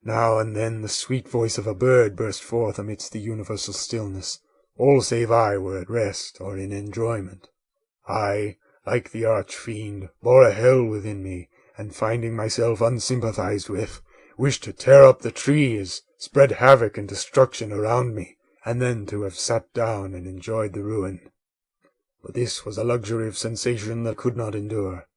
C: Now and then the sweet voice of a bird burst forth amidst the universal stillness. All save I were at rest or in enjoyment. I, like the arch-fiend, bore a hell within me, and finding myself unsympathized with, wished to tear up the trees, spread havoc and destruction around me, and then to have sat down and enjoyed the ruin. But this was a luxury of sensation that could not endure.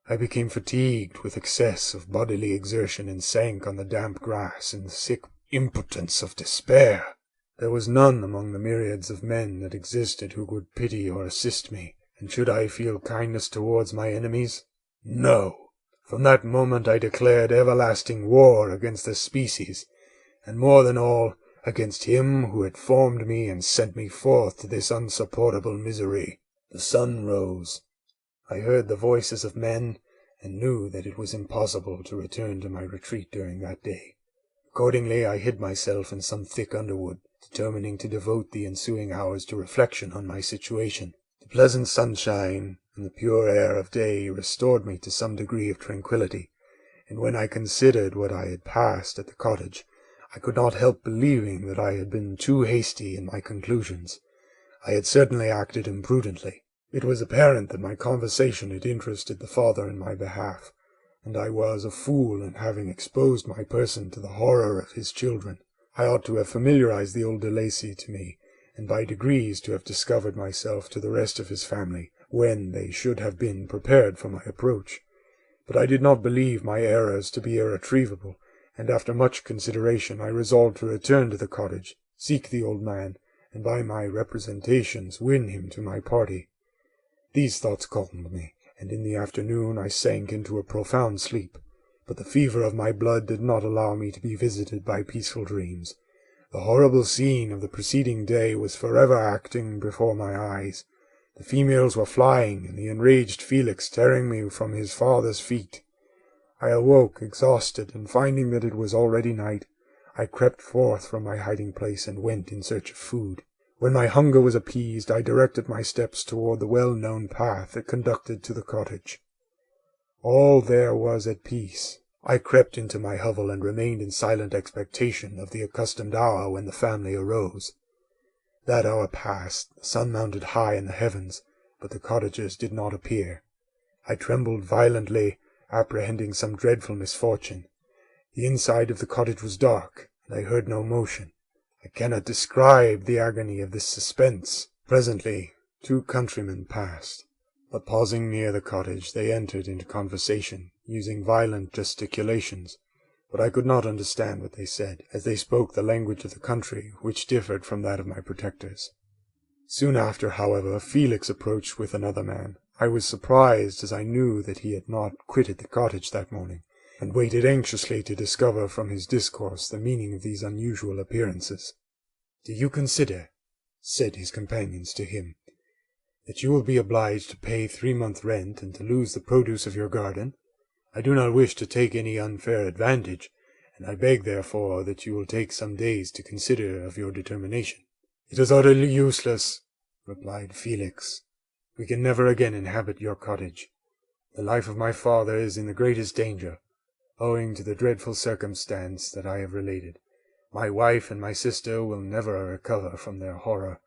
C: I became fatigued with excess of bodily exertion, and sank on the damp grass in the sick impotence of despair. There was none among the myriads of men that existed who could pity or assist me, and should I feel kindness towards my enemies? No! From that moment I declared everlasting war against the species, and more than all, against him who had formed me and sent me forth to this unsupportable misery. The sun rose. I heard the voices of men, and knew that it was impossible to return to my retreat during that day. Accordingly, I hid myself in some thick underwood, determining to devote the ensuing hours to reflection on my situation. The pleasant sunshine and the pure air of day restored me to some degree of tranquillity, and when I considered what I had passed at the cottage, I could not help believing that I had been too hasty in my conclusions. I had certainly acted imprudently. It was apparent that my conversation had interested the father in my behalf. and I was a fool in having exposed my person to the horror of his children. I ought to have familiarized the old de Lacy to me, and by degrees to have discovered myself to the rest of his family, when they should have been prepared for my approach. But I did not believe my errors to be irretrievable, and after much consideration I resolved to return to the cottage, seek the old man, and by my representations win him to my party. These thoughts calmed me, and in the afternoon I sank into a profound sleep, but the fever of my blood did not allow me to be visited by peaceful dreams. The horrible scene of the preceding day was forever acting before my eyes. The females were flying, and the enraged Felix tearing me from his father's feet. I awoke exhausted, and finding that it was already night, I crept forth from my hiding-place and went in search of food. When my hunger was appeased, I directed my steps toward the well-known path that conducted to the cottage. All there was at peace. I crept into my hovel and remained in silent expectation of the accustomed hour when the family arose. That hour passed, the sun mounted high in the heavens, but the cottagers did not appear. I trembled violently, apprehending some dreadful misfortune. The inside of the cottage was dark, and I heard no motion. I cannot describe the agony of this suspense. Presently 2 countrymen passed, but pausing near the cottage, they entered into conversation, using violent gesticulations, but I could not understand what they said, as they spoke the language of the country, which differed from that of my protectors. Soon after, however, Felix approached with another man. I was surprised, as I knew that he had not quitted the cottage that morning, and waited anxiously to discover from his discourse the meaning of these unusual appearances. "Do you consider," said his companions to him, "that you will be obliged to pay 3 months' rent and to lose the produce of your garden? I do not wish to take any unfair advantage, and I beg, therefore, that you will take some days to consider of your determination." "It is utterly useless," replied Felix. "We can never again inhabit your cottage. The life of my father is in the greatest danger, owing to the dreadful circumstance that I have related. My wife and my sister will never recover from their horror.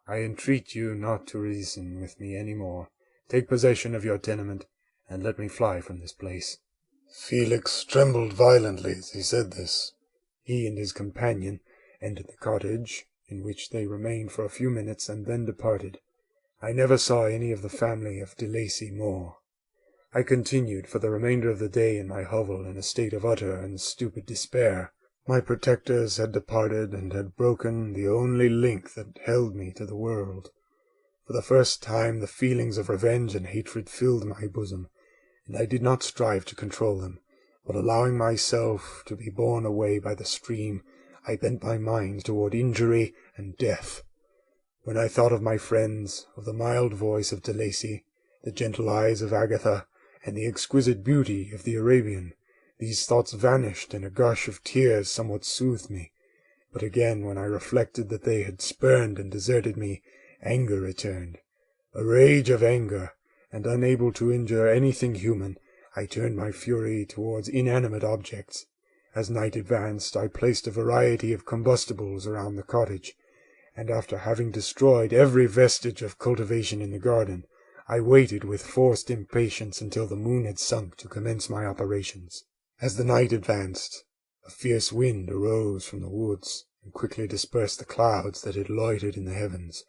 C: I entreat you not to reason with me any more. Take possession of your tenement, and let me fly from this place."
E: Felix trembled violently as he said this.
C: He and his companion entered the cottage, in which they remained for a few minutes and then departed. I never saw any of the family of de Lacy more. I continued for the remainder of the day in my hovel in a state of utter and stupid despair. My protectors had departed and had broken the only link that held me to the world. For the first time the feelings of revenge and hatred filled my bosom, and I did not strive to control them, but allowing myself to be borne away by the stream, I bent my mind toward injury and death. When I thought of my friends, of the mild voice of de Lacy, the gentle eyes of Agatha, and the exquisite beauty of the Arabian, these thoughts vanished, and a gush of tears somewhat soothed me. But again, when I reflected that they had spurned and deserted me, anger returned. A rage of anger, and unable to injure anything human, I turned my fury towards inanimate objects. As night advanced, I placed a variety of combustibles around the cottage, and after having destroyed every vestige of cultivation in the garden, I waited with forced impatience until the moon had sunk to commence my operations. As the night advanced, a fierce wind arose from the woods, and quickly dispersed the clouds that had loitered in the heavens.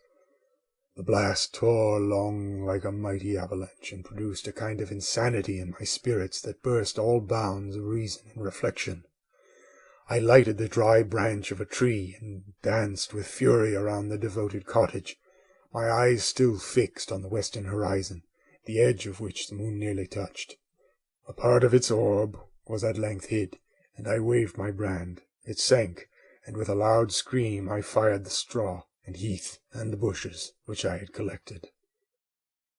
C: The blast tore along like a mighty avalanche, and produced a kind of insanity in my spirits that burst all bounds of reason and reflection. I lighted the dry branch of a tree, and danced with fury around the devoted cottage, my eyes still fixed on the western horizon, the edge of which the moon nearly touched. A part of its orb was at length hid, and I waved my brand. It sank, and with a loud scream I fired the straw and heath and the bushes which I had collected.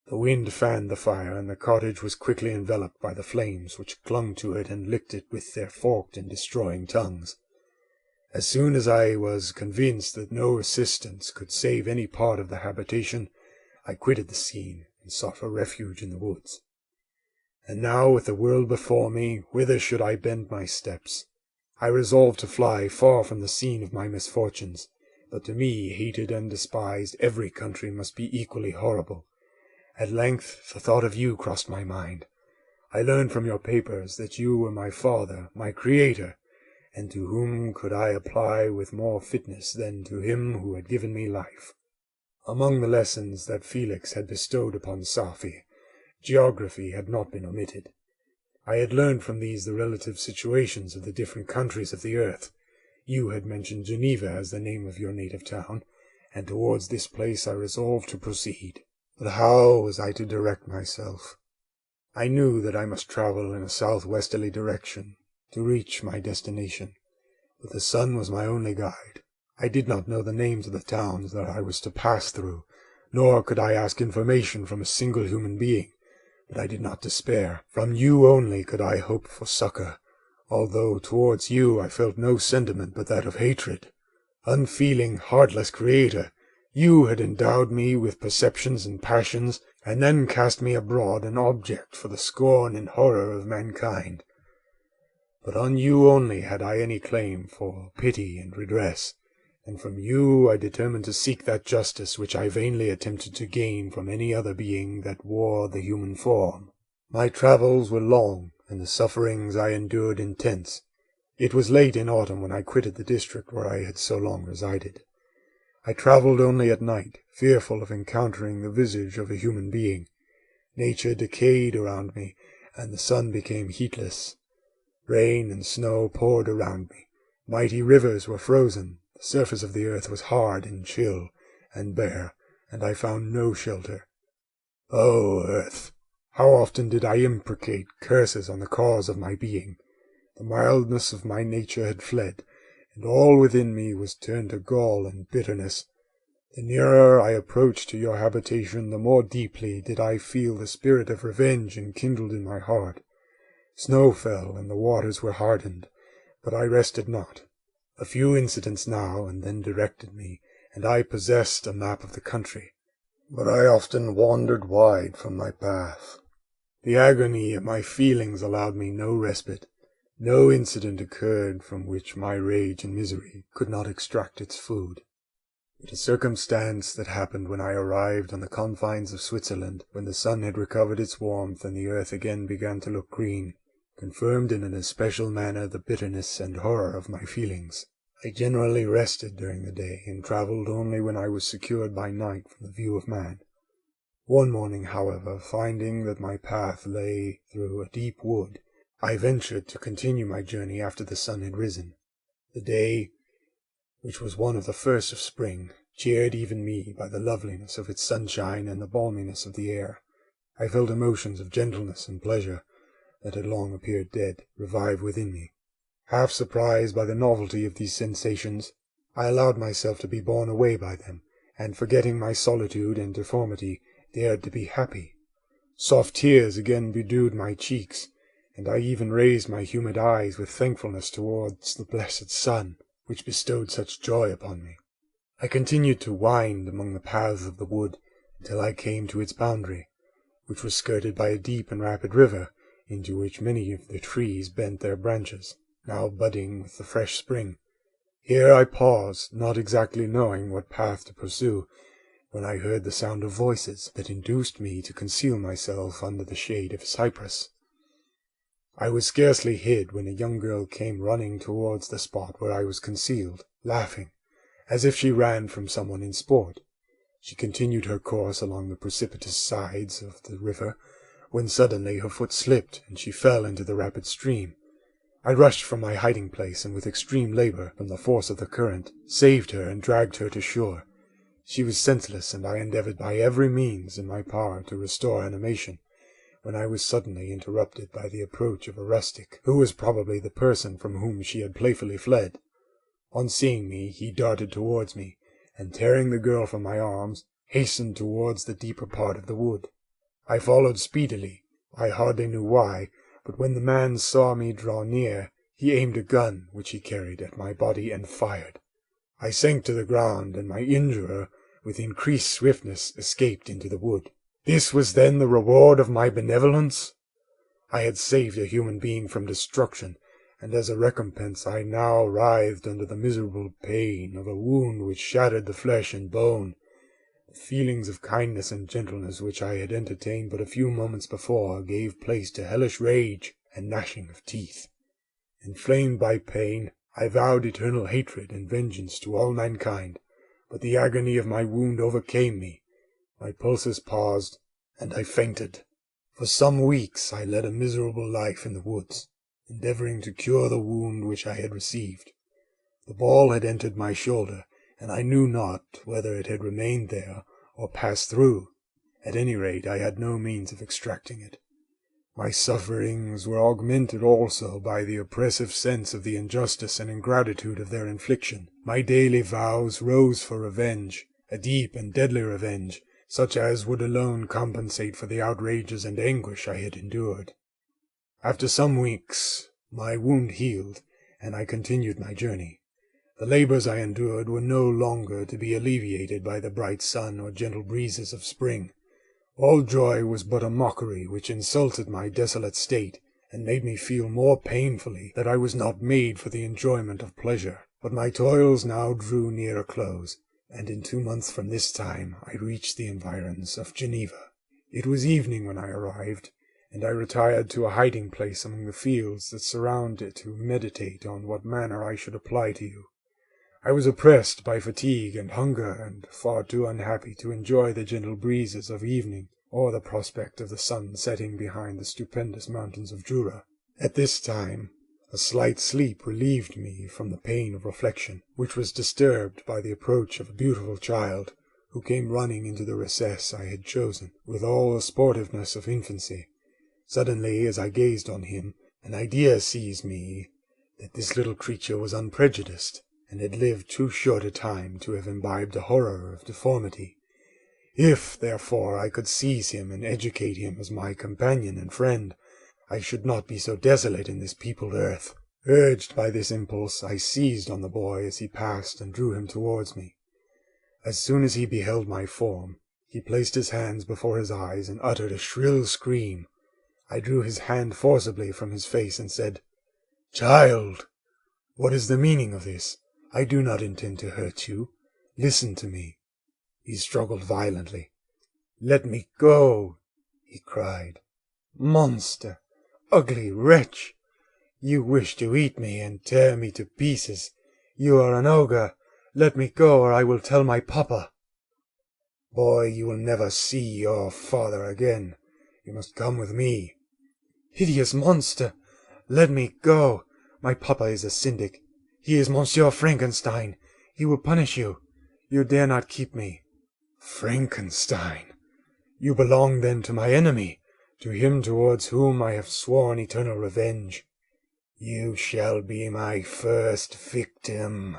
C: The wind fanned the fire, and the cottage was quickly enveloped by the flames, which clung to it and licked it with their forked and destroying tongues. As soon as I was convinced that no assistance could save any part of the habitation, I quitted the scene and sought for refuge in the woods. And now, with the world before me, whither should I bend my steps? I resolved to fly far from the scene of my misfortunes, but to me, hated and despised, every country must be equally horrible. At length the thought of you crossed my mind. I learned from your papers that you were my father, my creator, and to whom could I apply with more fitness than to him who had given me life? Among the lessons that Felix had bestowed upon Safie, geography had not been omitted. I had learned from these the relative situations of the different countries of the earth. You had mentioned Geneva as the name of your native town, and towards this place I resolved to proceed. But how was I to direct myself? I knew that I must travel in a southwesterly direction to reach my destination, but the sun was my only guide. I did not know the names of the towns that I was to pass through, nor could I ask information from a single human being, but I did not despair. From you only could I hope for succor, although towards you I felt no sentiment but that of hatred. Unfeeling, heartless creator, you had endowed me with perceptions and passions, and then cast me abroad an object for the scorn and horror of mankind. But on you only had I any claim for pity and redress, and from you I determined to seek that justice which I vainly attempted to gain from any other being that wore the human form. My travels were long, and the sufferings I endured intense. It was late in autumn when I quitted the district where I had so long resided. I travelled only at night, fearful of encountering the visage of a human being. Nature decayed around me, and the sun became heatless. Rain and snow poured around me. Mighty rivers were frozen. The surface of the earth was hard and chill and bare, and I found no shelter. O earth! How often did I imprecate curses on the cause of my being! The mildness of my nature had fled, and all within me was turned to gall and bitterness. The nearer I approached to your habitation, the more deeply did I feel the spirit of revenge enkindled in my heart. Snow fell, and the waters were hardened, but I rested not. A few incidents now and then directed me, and I possessed a map of the country. But I often wandered wide from my path. The agony of my feelings allowed me no respite. No incident occurred from which my rage and misery could not extract its food. But a circumstance that happened when I arrived on the confines of Switzerland, when the sun had recovered its warmth and the earth again began to look green, confirmed in an especial manner the bitterness and horror of my feelings. I generally rested during the day, and travelled only when I was secured by night from the view of man. One morning, however, finding that my path lay through a deep wood, I ventured to continue my journey after the sun had risen. The day, which was one of the first of spring, cheered even me by the loveliness of its sunshine and the balminess of the air. I felt emotions of gentleness and pleasure, that had long appeared dead, revive within me. Half surprised by the novelty of these sensations, I allowed myself to be borne away by them, and forgetting my solitude and deformity, dared to be happy. Soft tears again bedewed my cheeks, and I even raised my humid eyes with thankfulness towards the blessed sun, which bestowed such joy upon me. I continued to wind among the paths of the wood until I came to its boundary, which was skirted by a deep and rapid river, into which many of the trees bent their branches, now budding with the fresh spring. Here I paused, not exactly knowing what path to pursue, when I heard the sound of voices that induced me to conceal myself under the shade of a cypress. I was scarcely hid when a young girl came running towards the spot where I was concealed, laughing, as if she ran from someone in sport. She continued her course along the precipitous sides of the river, when suddenly her foot slipped, and she fell into the rapid stream. I rushed from my hiding place, and with extreme labor, from the force of the current, saved her and dragged her to shore. She was senseless, and I endeavored by every means in my power to restore animation, when I was suddenly interrupted by the approach of a rustic, who was probably the person from whom she had playfully fled. On seeing me, he darted towards me, and tearing the girl from my arms, hastened towards the deeper part of the wood. I followed speedily. I hardly knew why, but when the man saw me draw near, he aimed a gun which he carried at my body and fired. I sank to the ground, and my injurer, with increased swiftness, escaped into the wood. This was then the reward of my benevolence? I had saved a human being from destruction, and as a recompense I now writhed under the miserable pain of a wound which shattered the flesh and bone. The feelings of kindness and gentleness which I had entertained but a few moments before gave place to hellish rage and gnashing of teeth. Inflamed by pain, I vowed eternal hatred and vengeance to all mankind, but the agony of my wound overcame me. My pulses paused, and I fainted. For some weeks I led a miserable life in the woods, endeavoring to cure the wound which I had received. The ball had entered my shoulder, and I knew not whether it had remained there or passed through. At any rate, I had no means of extracting it. My sufferings were augmented also by the oppressive sense of the injustice and ingratitude of their infliction. My daily vows rose for revenge, a deep and deadly revenge, such as would alone compensate for the outrages and anguish I had endured. After some weeks, my wound healed, and I continued my journey. The labors I endured were no longer to be alleviated by the bright sun or gentle breezes of spring. All joy was but a mockery which insulted my desolate state, and made me feel more painfully that I was not made for the enjoyment of pleasure. But my toils now drew near a close, and in 2 months from this time I reached the environs of Geneva. It was evening when I arrived, and I retired to a hiding place among the fields that surround it to meditate on what manner I should apply to you. I was oppressed by fatigue and hunger, and far too unhappy to enjoy the gentle breezes of evening, or the prospect of the sun setting behind the stupendous mountains of Jura. At this time, a slight sleep relieved me from the pain of reflection, which was disturbed by the approach of a beautiful child, who came running into the recess I had chosen, with all the sportiveness of infancy. Suddenly, as I gazed on him, an idea seized me that this little creature was unprejudiced, and had lived too short a time to have imbibed a horror of deformity. If, therefore, I could seize him and educate him as my companion and friend, I should not be so desolate in this peopled earth. Urged by this impulse, I seized on the boy as he passed and drew him towards me. As soon as he beheld my form, he placed his hands before his eyes and uttered a shrill scream. I drew his hand forcibly from his face and said, "Child, what is the meaning of this? I do not intend to hurt you. Listen to me." He struggled violently. "Let me go," he cried. "Monster! Ugly wretch! You wish to eat me and tear me to pieces. You are an ogre. Let me go, or I will tell my papa." "Boy, you will never see your father again. You must come with me." "Hideous monster! Let me go. My papa is a syndic. He is Monsieur Frankenstein. He will punish you. You dare not keep me." "Frankenstein! You belong then to my enemy, to him towards whom I have sworn eternal revenge. You shall be my first victim."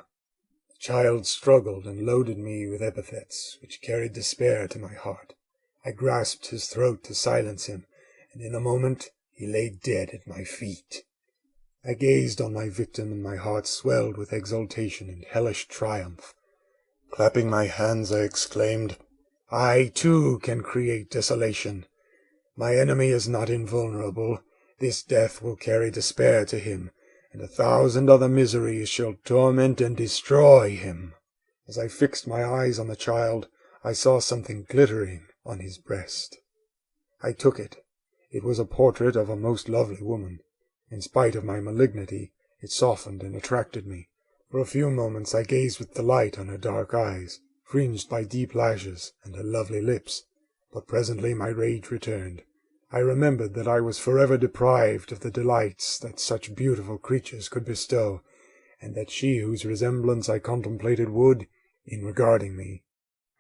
C: The child struggled and loaded me with epithets which carried despair to my heart. I grasped his throat to silence him, and in a moment he lay dead at my feet. I gazed on my victim, and my heart swelled with exultation and hellish triumph. Clapping my hands, I exclaimed, "I, too, can create desolation. My enemy is not invulnerable. This death will carry despair to him, and 1,000 other miseries shall torment and destroy him." As I fixed my eyes on the child, I saw something glittering on his breast. I took it. It was a portrait of a most lovely woman. In spite of my malignity, it softened and attracted me. For a few moments I gazed with delight on her dark eyes, fringed by deep lashes, and her lovely lips, but presently my rage returned. I remembered that I was forever deprived of the delights that such beautiful creatures could bestow, and that she whose resemblance I contemplated would, in regarding me,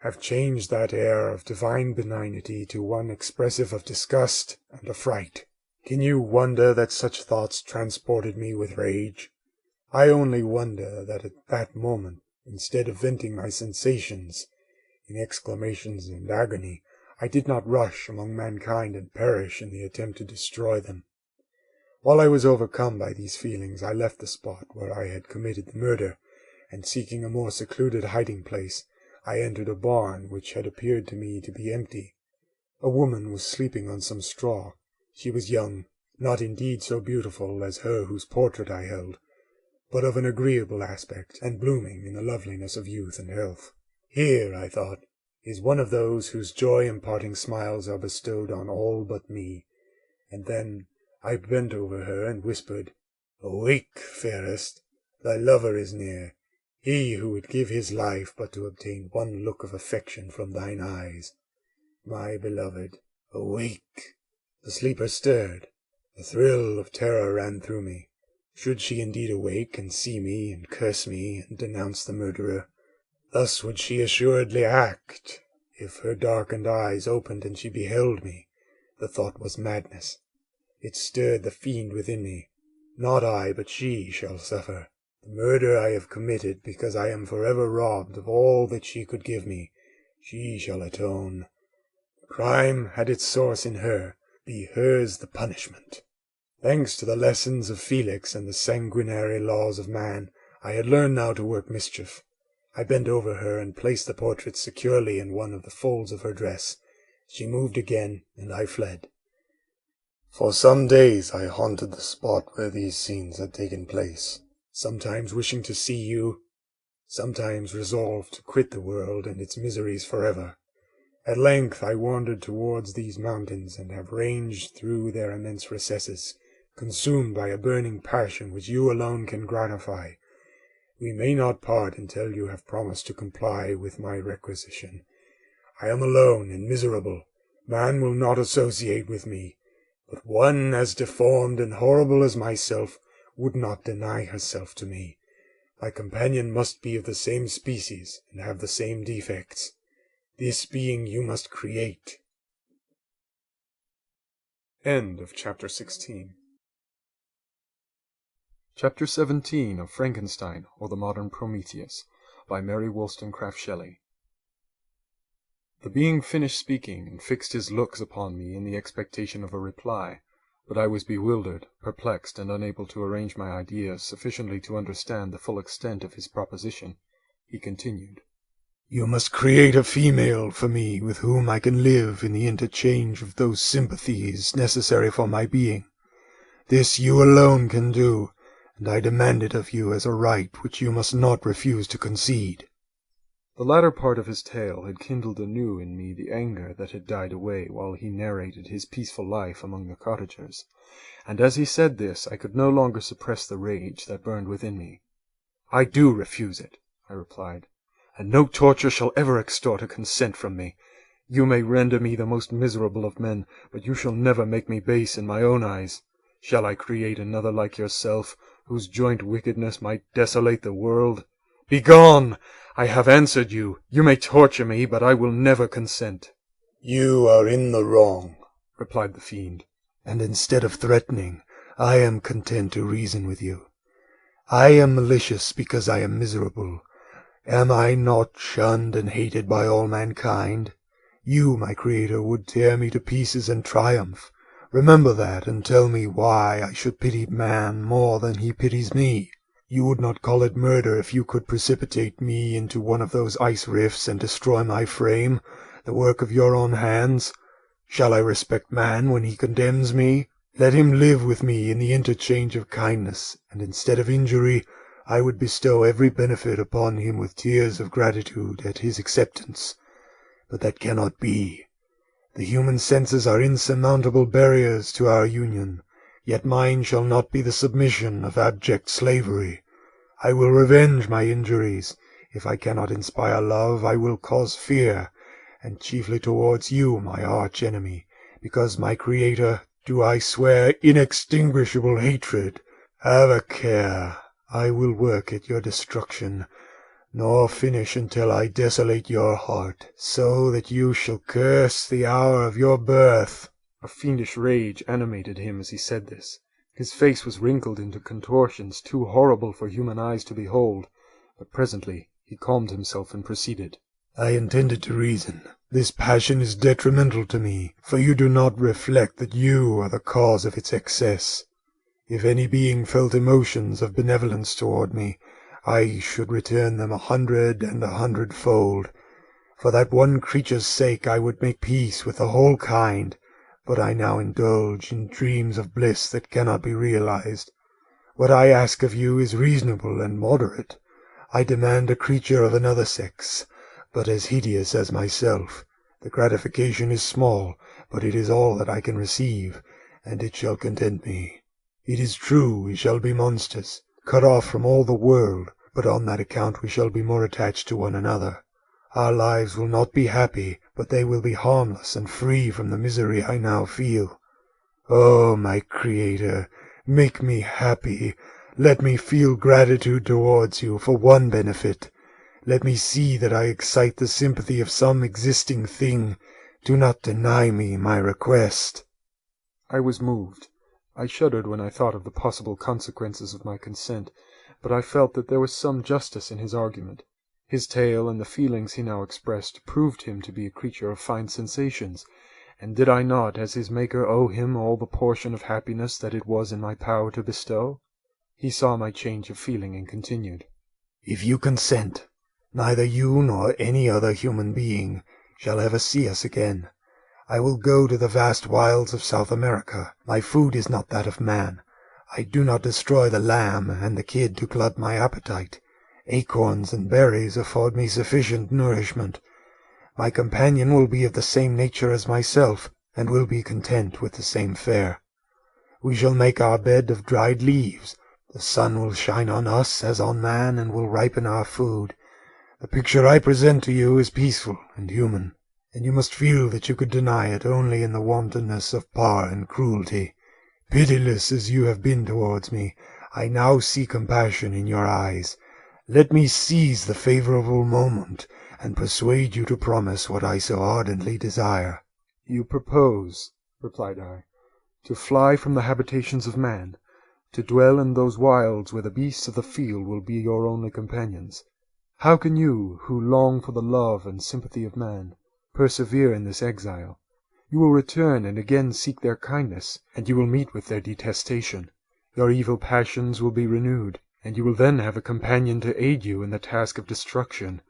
C: have changed that air of divine benignity to one expressive of disgust and affright. Can you wonder that such thoughts transported me with rage? I only wonder that at that moment, instead of venting my sensations in exclamations and agony, I did not rush among mankind and perish in the attempt to destroy them. While I was overcome by these feelings, I left the spot where I had committed the murder, and seeking a more secluded hiding place, I entered a barn which had appeared to me to be empty. A woman was sleeping on some straw. She was young, not indeed so beautiful as her whose portrait I held, but of an agreeable aspect, and blooming in the loveliness of youth and health. Here, I thought, is one of those whose joy-imparting smiles are bestowed on all but me. And then I bent over her and whispered, "Awake, fairest, thy lover is near, he who would give his life but to obtain one look of affection from thine eyes. My beloved, awake!" The sleeper stirred. A thrill of terror ran through me. Should she indeed awake and see me and curse me and denounce the murderer? Thus would she assuredly act. If her darkened eyes opened and she beheld me, the thought was madness. It stirred the fiend within me. Not I, but she shall suffer. The murder I have committed because I am forever robbed of all that she could give me. She shall atone. The crime had its source in her. Be hers the punishment. Thanks to the lessons of Felix and the sanguinary laws of man, I had learned now to work mischief. I bent over her and placed the portrait securely in one of the folds of her dress. She moved again, and I fled. For some days I haunted the spot where these scenes had taken place, sometimes wishing to see you, sometimes resolved to quit the world and its miseries forever. At length I wandered towards these mountains, and have ranged through their immense recesses, consumed by a burning passion which you alone can gratify. We may not part until you have promised to comply with my requisition. I am alone and miserable. Man will not associate with me, but one as deformed and horrible as myself would not deny herself to me. My companion must be of the same species and have the same defects. This being you must create.
A: End of Chapter 16. Chapter 17 of Frankenstein, or the Modern Prometheus, by Mary Wollstonecraft Shelley. The being finished speaking, and fixed his looks upon me in the expectation of a reply, but I was bewildered, perplexed, and unable to arrange my ideas sufficiently to understand the full extent of his proposition. He continued,
E: "You must create a female for me with whom I can live in the interchange of those sympathies necessary for my being. This you alone can do, and I demand it of you as a right which you must not refuse to concede."
A: The latter part of his tale had kindled anew in me the anger that had died away while he narrated his peaceful life among the cottagers, and as he said this I could no longer suppress the rage that burned within me. "I do refuse it," I replied, "and no torture shall ever extort a consent from me. You may render me the most miserable of men, but you shall never make me base in my own eyes. Shall I create another like yourself, whose joint wickedness might desolate the world? Begone! I have answered you. You may torture me, but I will never consent."
E: "You are in the wrong,"
A: replied the fiend,
E: "and instead of threatening, I am content to reason with you. I am malicious because I am miserable. Am I not shunned and hated by all mankind? You, my Creator, would tear me to pieces and triumph. Remember that, and tell me why I should pity man more than he pities me. You would not call it murder if you could precipitate me into one of those ice rifts and destroy my frame, the work of your own hands. Shall I respect man when he condemns me? Let him live with me in the interchange of kindness, and instead of injury, I would bestow every benefit upon him with tears of gratitude at his acceptance. But that cannot be. The human senses are insurmountable barriers to our union, yet mine shall not be the submission of abject slavery. I will revenge my injuries. If I cannot inspire love, I will cause fear, and chiefly towards you, my arch-enemy, because my Creator, do I swear inextinguishable hatred. Have a care. I will work at your destruction, nor finish until I desolate your heart, so that you shall curse the hour of your birth."
A: A fiendish rage animated him as he said this. His face was wrinkled into contortions too horrible for human eyes to behold, but presently he calmed himself and proceeded.
E: "I intended to reason. This passion is detrimental to me, for you do not reflect that you are the cause of its excess. If any being felt emotions of benevolence toward me, I should return them 100 and 100-fold. For that one creature's sake I would make peace with the whole kind, but I now indulge in dreams of bliss that cannot be realized. What I ask of you is reasonable and moderate. I demand a creature of another sex, but as hideous as myself. The gratification is small, but it is all that I can receive, and it shall content me. It is true we shall be monsters, cut off from all the world, but on that account we shall be more attached to one another. Our lives will not be happy, but they will be harmless and free from the misery I now feel. Oh, my Creator, make me happy. Let me feel gratitude towards you for one benefit. Let me see that I excite the sympathy of some existing thing. Do not deny me my request."
A: I was moved. I shuddered when I thought of the possible consequences of my consent, but I felt that there was some justice in his argument. His tale and the feelings he now expressed proved him to be a creature of fine sensations, and did I not, as his Maker, owe him all the portion of happiness that it was in my power to bestow? He saw my change of feeling and continued,
E: "If you consent, neither you nor any other human being shall ever see us again. I will go to the vast wilds of South America. My food is not that of man. I do not destroy the lamb and the kid to glut my appetite. Acorns and berries afford me sufficient nourishment. My companion will be of the same nature as myself, and will be content with the same fare. We shall make our bed of dried leaves. The sun will shine on us as on man, and will ripen our food. The picture I present to you is peaceful and human, and you must feel that you could deny it only in the wantonness of power and cruelty. Pitiless as you have been towards me, I now see compassion in your eyes. Let me seize the favourable moment, and persuade you to promise what I so ardently desire."
A: "You propose," replied I, "to fly from the habitations of man, to dwell in those wilds where the beasts of the field will be your only companions. How can you, who long for the love and sympathy of man, persevere in this exile? You will return and again seek their kindness, and you will meet with their detestation. Your evil passions will be renewed, and you will then have a companion to aid you in the task of destruction.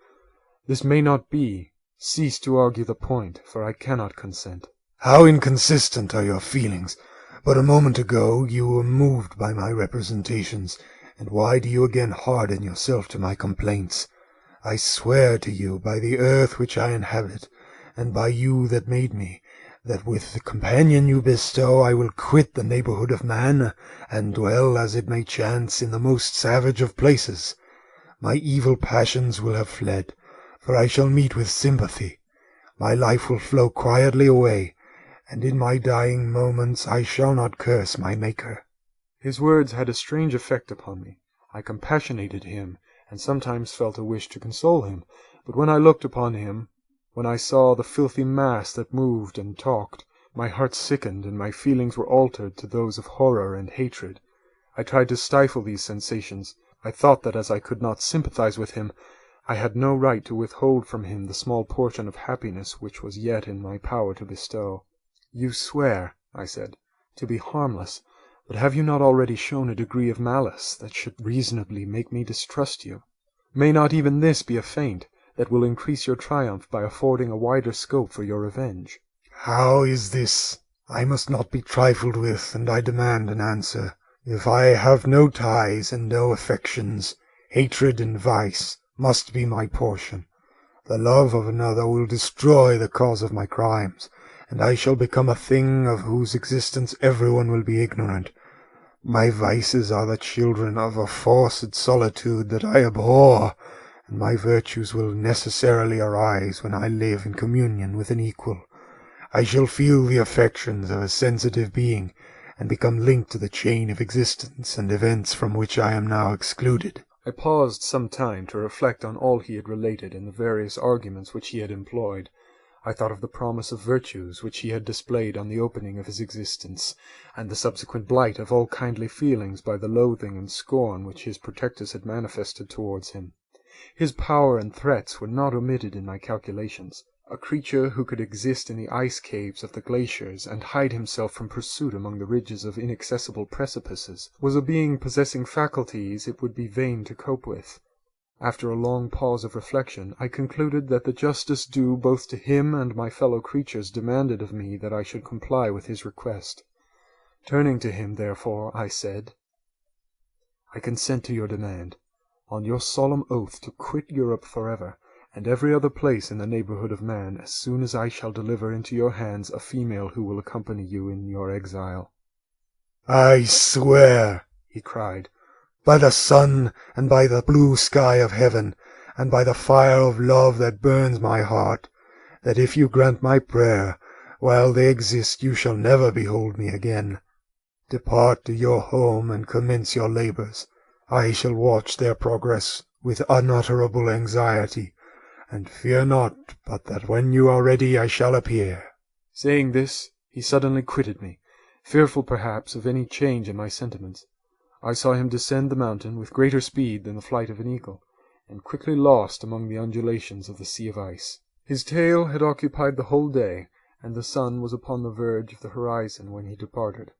A: This may not be. Cease to argue the point, for I cannot consent."
E: "How inconsistent are your feelings! But a moment ago you were moved by my representations, and why do you again harden yourself to my complaints? I swear to you by the earth which I inhabit, and by you that made me, that with the companion you bestow I will quit the neighbourhood of man, and dwell, as it may chance, in the most savage of places. My evil passions will have fled, for I shall meet with sympathy. My life will flow quietly away, and in my dying moments I shall not curse my Maker."
A: His words had a strange effect upon me. I compassionated him, and sometimes felt a wish to console him, but when I looked upon him, when I saw the filthy mass that moved and talked, my heart sickened, and my feelings were altered to those of horror and hatred. I tried to stifle these sensations. I thought that as I could not sympathize with him, I had no right to withhold from him the small portion of happiness which was yet in my power to bestow. "You swear," I said, "to be harmless, but have you not already shown a degree of malice that should reasonably make me distrust you? May not even this be a feint that will increase your triumph by affording a wider scope for your revenge?"
E: "How is this? I must not be trifled with, and I demand an answer. If I have no ties and no affections, hatred and vice must be my portion. The love of another will destroy the cause of my crimes, and I shall become a thing of whose existence everyone will be ignorant. My vices are the children of a forced solitude that I abhor, and my virtues will necessarily arise when I live in communion with an equal. I shall feel the affections of a sensitive being, and become linked to the chain of existence and events from which I am now excluded."
A: I paused some time to reflect on all he had related and the various arguments which he had employed. I thought of the promise of virtues which he had displayed on the opening of his existence, and the subsequent blight of all kindly feelings by the loathing and scorn which his protectors had manifested towards him. His power and threats were not omitted in my calculations. A creature who could exist in the ice caves of the glaciers and hide himself from pursuit among the ridges of inaccessible precipices was a being possessing faculties it would be vain to cope with. After a long pause of reflection, I concluded that the justice due both to him and my fellow creatures demanded of me that I should comply with his request. Turning to him, therefore, I said, "I consent to your demand, on your solemn oath to quit Europe forever, and every other place in the neighborhood of man, as soon as I shall deliver into your hands a female who will accompany you in your exile."
E: "I swear," he cried, "by the sun and by the blue sky of heaven, and by the fire of love that burns my heart, that if you grant my prayer, while they exist you shall never behold me again. Depart to your home and commence your labors. I shall watch their progress with unutterable anxiety, and fear not but that when you are ready I shall appear."
A: Saying this, he suddenly quitted me, fearful perhaps of any change in my sentiments. I saw him descend the mountain with greater speed than the flight of an eagle, and quickly lost among the undulations of the sea of ice. His tale had occupied the whole day, and the sun was upon the verge of the horizon when he departed.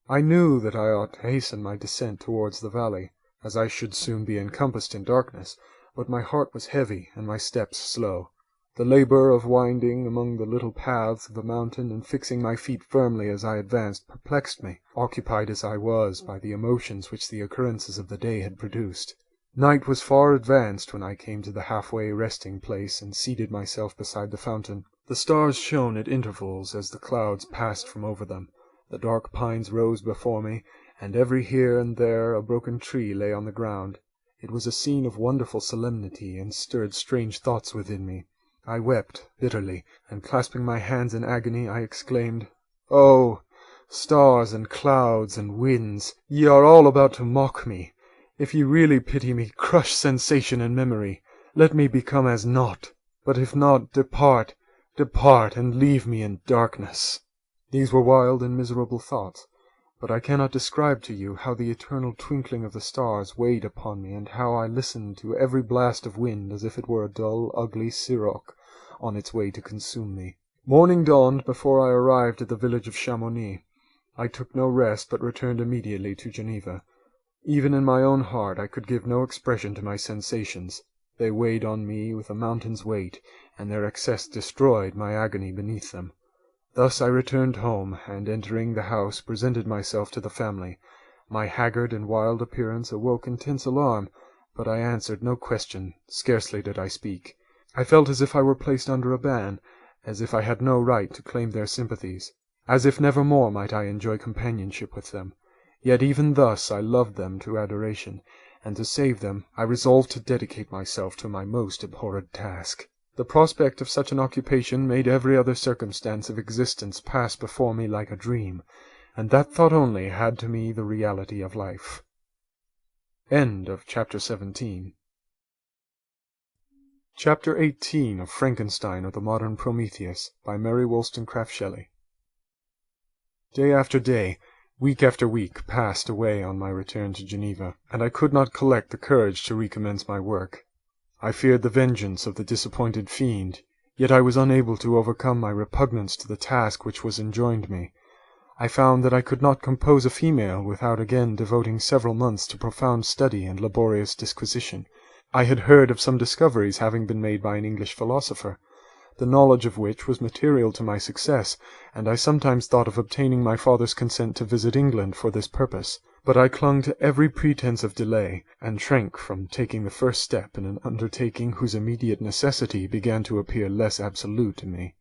A: I knew that I ought to hasten my descent towards the valley, as I should soon be encompassed in darkness, but my heart was heavy and my steps slow. The labor of winding among the little paths of the mountain and fixing my feet firmly as I advanced perplexed me, occupied as I was by the emotions which the occurrences of the day had produced. Night was far advanced when I came to the halfway resting place and seated myself beside the fountain. The stars shone at intervals as the clouds passed from over them. The dark pines rose before me, and every here and there a broken tree lay on the ground. It was a scene of wonderful solemnity, and stirred strange thoughts within me. I wept bitterly, and clasping my hands in agony, I exclaimed, "Oh, stars and clouds and winds, ye are all about to mock me. If ye really pity me, crush sensation and memory. Let me become as naught. But if not, depart, depart, and leave me in darkness." These were wild and miserable thoughts, but I cannot describe to you how the eternal twinkling of the stars weighed upon me, and how I listened to every blast of wind as if it were a dull, ugly siroc on its way to consume me. Morning dawned before I arrived at the village of Chamonix. I took no rest, but returned immediately to Geneva. Even in my own heart I could give no expression to my sensations. They weighed on me with a mountain's weight, and their excess destroyed my agony beneath them. Thus I returned home, and entering the house presented myself to the family. My haggard and wild appearance awoke intense alarm, but I answered no question, scarcely did I speak. I felt as if I were placed under a ban, as if I had no right to claim their sympathies, as if never more might I enjoy companionship with them. Yet even thus I loved them to adoration, and to save them I resolved to dedicate myself to my most abhorred task. The prospect of such an occupation made every other circumstance of existence pass before me like a dream, and that thought only had to me the reality of life. End of Chapter 17. Chapter 18 of Frankenstein or the Modern Prometheus by Mary Wollstonecraft Shelley. Day after day, week after week passed away on my return to Geneva, and I could not collect the courage to recommence my work. I feared the vengeance of the disappointed fiend, yet I was unable to overcome my repugnance to the task which was enjoined me. I found that I could not compose a female without again devoting several months to profound study and laborious disquisition. I had heard of some discoveries having been made by an English philosopher, the knowledge of which was material to my success, and I sometimes thought of obtaining my father's consent to visit England for this purpose. But I clung to every pretence of delay, and shrank from taking the first step in an undertaking whose immediate necessity began to appear less absolute to me.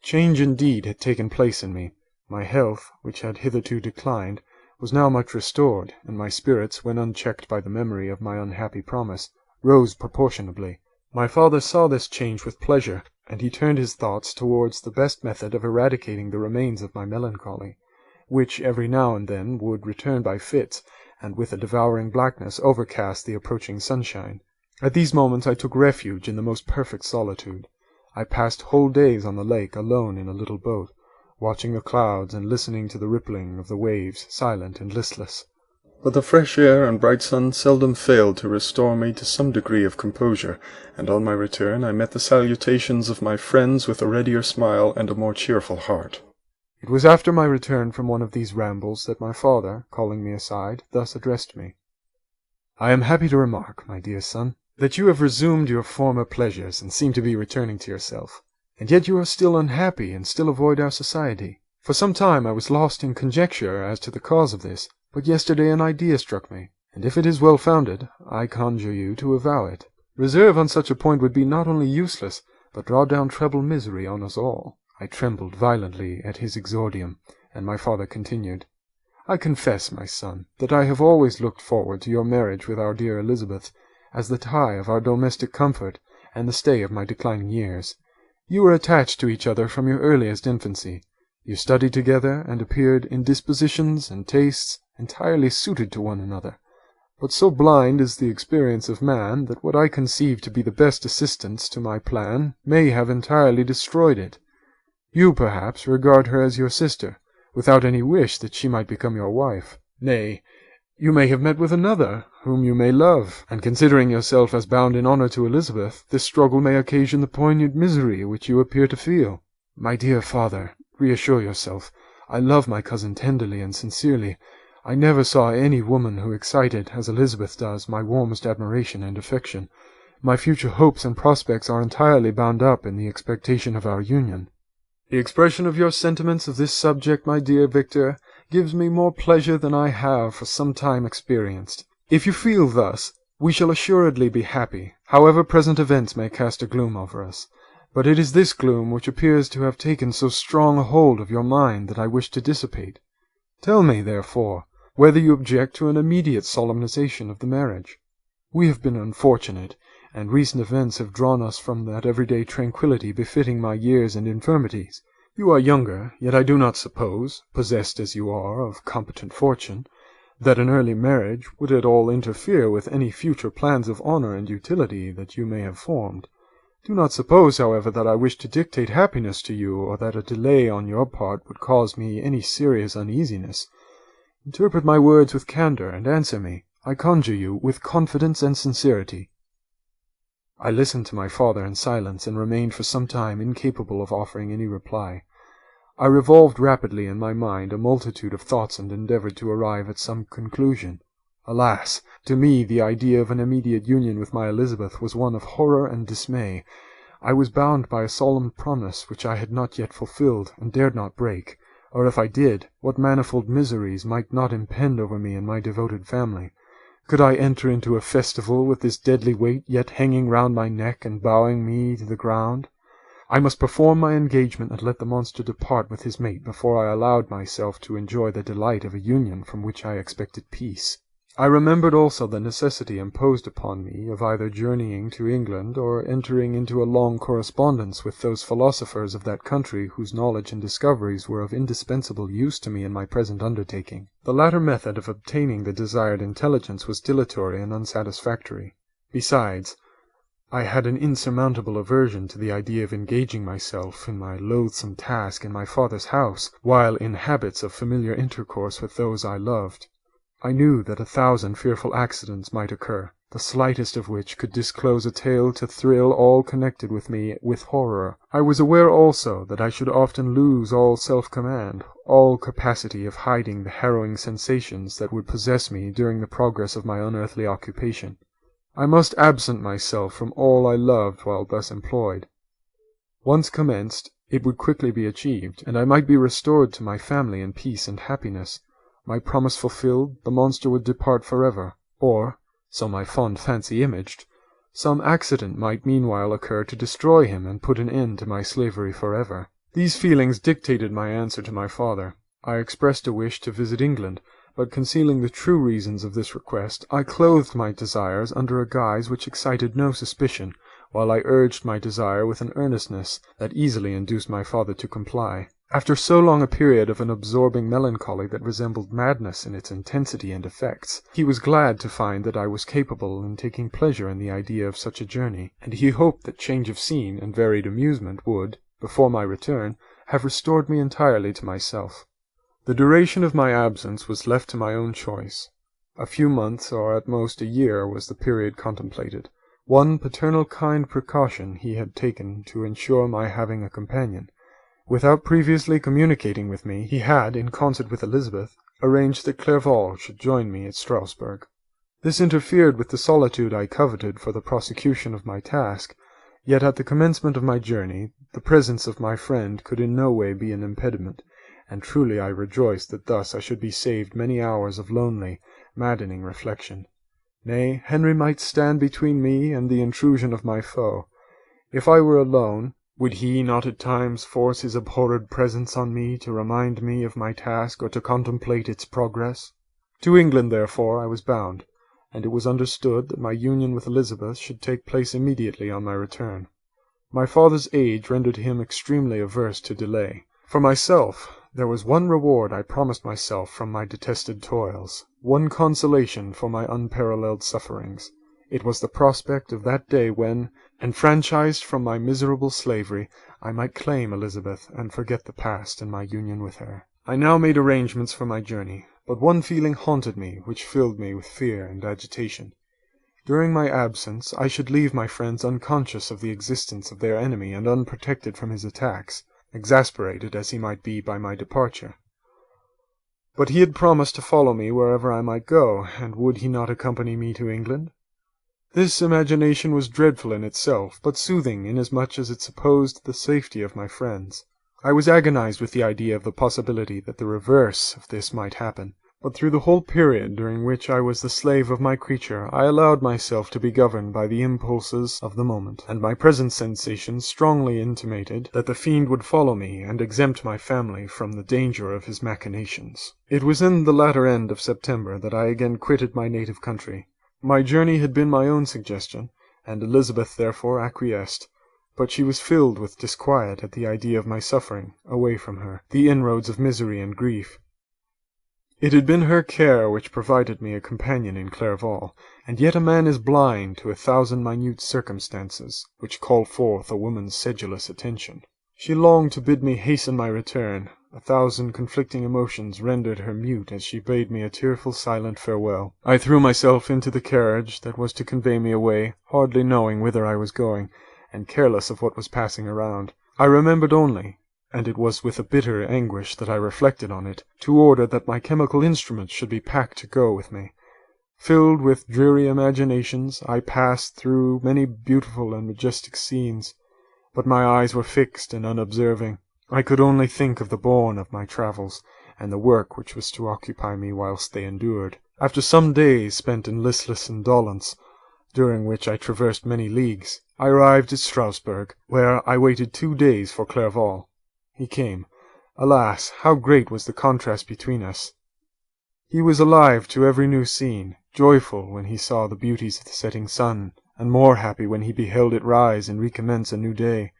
A: Change indeed had taken place in me. My health, which had hitherto declined, was now much restored, and my spirits, when unchecked by the memory of my unhappy promise, rose proportionably. My father saw this change with pleasure, and he turned his thoughts towards the best method of eradicating the remains of my melancholy, which every now and then would return by fits, and with a devouring blackness overcast the approaching sunshine. At these moments I took refuge in the most perfect solitude. I passed whole days on the lake alone in a little boat, watching the clouds and listening to the rippling of the waves, silent and listless.
B: But the fresh air and bright sun seldom failed to restore me to some degree of composure, and on my return I met the salutations of my friends with a readier smile and a more cheerful heart.
A: It was after my return from one of these rambles that my father, calling me aside, thus addressed me. "I am happy to remark, my dear son, that you have resumed your former pleasures, and seem to be returning to yourself. And yet you are still unhappy, and still avoid our society. For some time I was lost in conjecture as to the cause of this, but yesterday an idea struck me, and if it is well founded, I conjure you to avow it. Reserve on such a point would be not only useless, but draw down treble misery on us all." I trembled violently at his exordium, and my father continued, "I confess, my son, that I have always looked forward to your marriage with our dear Elizabeth, as the tie of our domestic comfort, and the stay of my declining years. You were attached to each other from your earliest infancy. You studied together, and appeared in dispositions and tastes entirely suited to one another. But so blind is the experience of man, that what I conceive to be the best assistance to my plan may have entirely destroyed it. You, perhaps, regard her as your sister, without any wish that she might become your wife. Nay, you may have met with another, whom you may love, and considering yourself as bound in honour to Elizabeth, this struggle may occasion the poignant misery which you appear to feel. My dear father, reassure yourself. I love my cousin tenderly and sincerely. I never saw any woman who excited, as Elizabeth does, my warmest admiration and affection. My future hopes and prospects are entirely bound up in the expectation of our union. The expression of your sentiments of this subject, my dear Victor, gives me more pleasure than I have for some time experienced. If you feel thus, we shall assuredly be happy, however present events may cast a gloom over us. But it is this gloom which appears to have taken so strong a hold of your mind that I wish to dissipate. Tell me, therefore, whether you object to an immediate solemnization of the marriage. We have been unfortunate, and recent events have drawn us from that everyday tranquillity befitting my years and infirmities. You are younger, yet I do not suppose, possessed as you are of competent fortune, that an early marriage would at all interfere with any future plans of honour and utility that you may have formed. Do not suppose, however, that I wish to dictate happiness to you, or that a delay on your part would cause me any serious uneasiness. Interpret my words with candour, and answer me, I conjure you, with confidence and sincerity." I listened to my father in silence, and remained for some time incapable of offering any reply. I revolved rapidly in my mind a multitude of thoughts, and endeavoured to arrive at some conclusion. Alas! To me the idea of an immediate union with my Elizabeth was one of horror and dismay. I was bound by a solemn promise which I had not yet fulfilled, and dared not break, or if I did, what manifold miseries might not impend over me and my devoted family. Could I enter into a festival with this deadly weight yet hanging round my neck and bowing me to the ground? I must perform my engagement and let the monster depart with his mate before I allowed myself to enjoy the delight of a union from which I expected peace. I remembered also the necessity imposed upon me of either journeying to England or entering into a long correspondence with those philosophers of that country whose knowledge and discoveries were of indispensable use to me in my present undertaking. The latter method of obtaining the desired intelligence was dilatory and unsatisfactory. Besides, I had an insurmountable aversion to the idea of engaging myself in my loathsome task in my father's house, while in habits of familiar intercourse with those I loved. I knew that 1,000 fearful accidents might occur, the slightest of which could disclose a tale to thrill all connected with me with horror. I was aware also that I should often lose all self-command, all capacity of hiding the harrowing sensations that would possess me during the progress of my unearthly occupation. I must absent myself from all I loved while thus employed. Once commenced, it would quickly be achieved, and I might be restored to my family in peace and happiness. My promise fulfilled, the monster would depart forever, or, so my fond fancy imaged, some accident might meanwhile occur to destroy him and put an end to my slavery forever. These feelings dictated my answer to my father. I expressed a wish to visit England, but concealing the true reasons of this request, I clothed my desires under a guise which excited no suspicion, while I urged my desire with an earnestness that easily induced my father to comply. After so long a period of an absorbing melancholy that resembled madness in its intensity and effects, he was glad to find that I was capable and taking pleasure in the idea of such a journey, and he hoped that change of scene and varied amusement would, before my return, have restored me entirely to myself. The duration of my absence was left to my own choice. A few months, or at most a year, was the period contemplated. One paternal kind precaution he had taken to ensure my having a companion. Without previously communicating with me, he had, in concert with Elizabeth, arranged that Clerval should join me at Strasbourg. This interfered with the solitude I coveted for the prosecution of my task, yet at the commencement of my journey the presence of my friend could in no way be an impediment, and truly I rejoiced that thus I should be saved many hours of lonely, maddening reflection. Nay, Henry might stand between me and the intrusion of my foe. If I were alone, would he not at times force his abhorred presence on me to remind me of my task or to contemplate its progress? To England, therefore, I was bound, and it was understood that my union with Elizabeth should take place immediately on my return. My father's age rendered him extremely averse to delay. For myself, there was one reward I promised myself from my detested toils, one consolation for my unparalleled sufferings. It was the prospect of that day when, enfranchised from my miserable slavery, I might claim Elizabeth and forget the past in my union with her. I now made arrangements for my journey, but one feeling haunted me which filled me with fear and agitation. During my absence I should leave my friends unconscious of the existence of their enemy and unprotected from his attacks, exasperated as he might be by my departure. But he had promised to follow me wherever I might go, and would he not accompany me to England? This imagination was dreadful in itself, but soothing inasmuch as it supposed the safety of my friends. I was agonized with the idea of the possibility that the reverse of this might happen, but through the whole period during which I was the slave of my creature I allowed myself to be governed by the impulses of the moment, and my present sensations strongly intimated that the fiend would follow me and exempt my family from the danger of his machinations. It was in the latter end of September that I again quitted my native country. My journey had been my own suggestion, and Elizabeth therefore acquiesced, but she was filled with disquiet at the idea of my suffering, away from her, the inroads of misery and grief. It had been her care which provided me a companion in Clerval, and yet a man is blind to 1,000 minute circumstances which call forth a woman's sedulous attention. She longed to bid me hasten my return. 1,000 conflicting emotions rendered her mute as she bade me a tearful silent farewell. I threw myself into the carriage that was to convey me away, hardly knowing whither I was going, and careless of what was passing around. I remembered only, and it was with a bitter anguish that I reflected on it, to order that my chemical instruments should be packed to go with me. Filled with dreary imaginations, I passed through many beautiful and majestic scenes, but my eyes were fixed and unobserving. I could only think of the bourne of my travels, and the work which was to occupy me whilst they endured. After some days spent in listless indolence, during which I traversed many leagues, I arrived at Strasbourg, where I waited 2 days for Clerval. He came. Alas, how great was the contrast between us! He was alive to every new scene, joyful when he saw the beauties of the setting sun, and more happy when he beheld it rise and recommence a new day.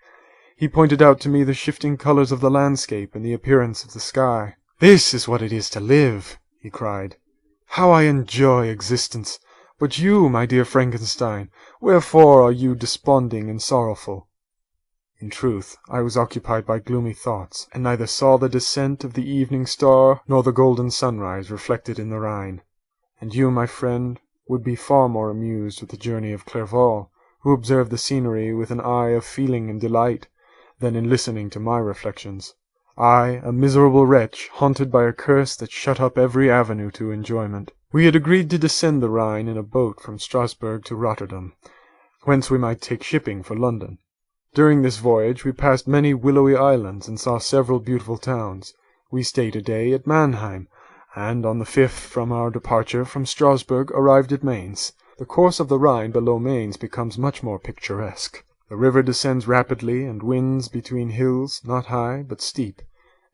A: He pointed out to me the shifting colours of the landscape and the appearance of the sky. "This is what it is to live," he cried. "How I enjoy existence! But you, my dear Frankenstein, wherefore are you desponding and sorrowful?" In truth, I was occupied by gloomy thoughts, and neither saw the descent of the evening star nor the golden sunrise reflected in the Rhine. And you, my friend, would be far more amused with the journey of Clerval, who observed the scenery with an eye of feeling and delight, than in listening to my reflections. I, a miserable wretch, haunted by a curse that shut up every avenue to enjoyment. We had agreed to descend the Rhine in a boat from Strasbourg to Rotterdam, whence we might take shipping for London. During this voyage we passed many willowy islands and saw several beautiful towns. We stayed a day at Mannheim, and on the 5th from our departure from Strasbourg arrived at Mainz. The course of the Rhine below Mainz becomes much more picturesque. The river descends rapidly and winds between hills, not high but steep,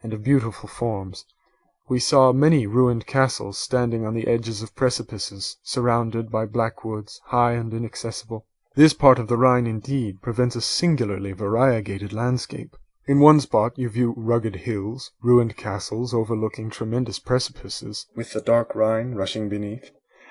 A: and of beautiful forms. We saw many ruined castles standing on the edges of precipices, surrounded by black woods, high and inaccessible. This part of the Rhine, indeed, presents a singularly variegated landscape. In one spot you view rugged hills, ruined castles overlooking tremendous precipices, with the dark Rhine rushing beneath,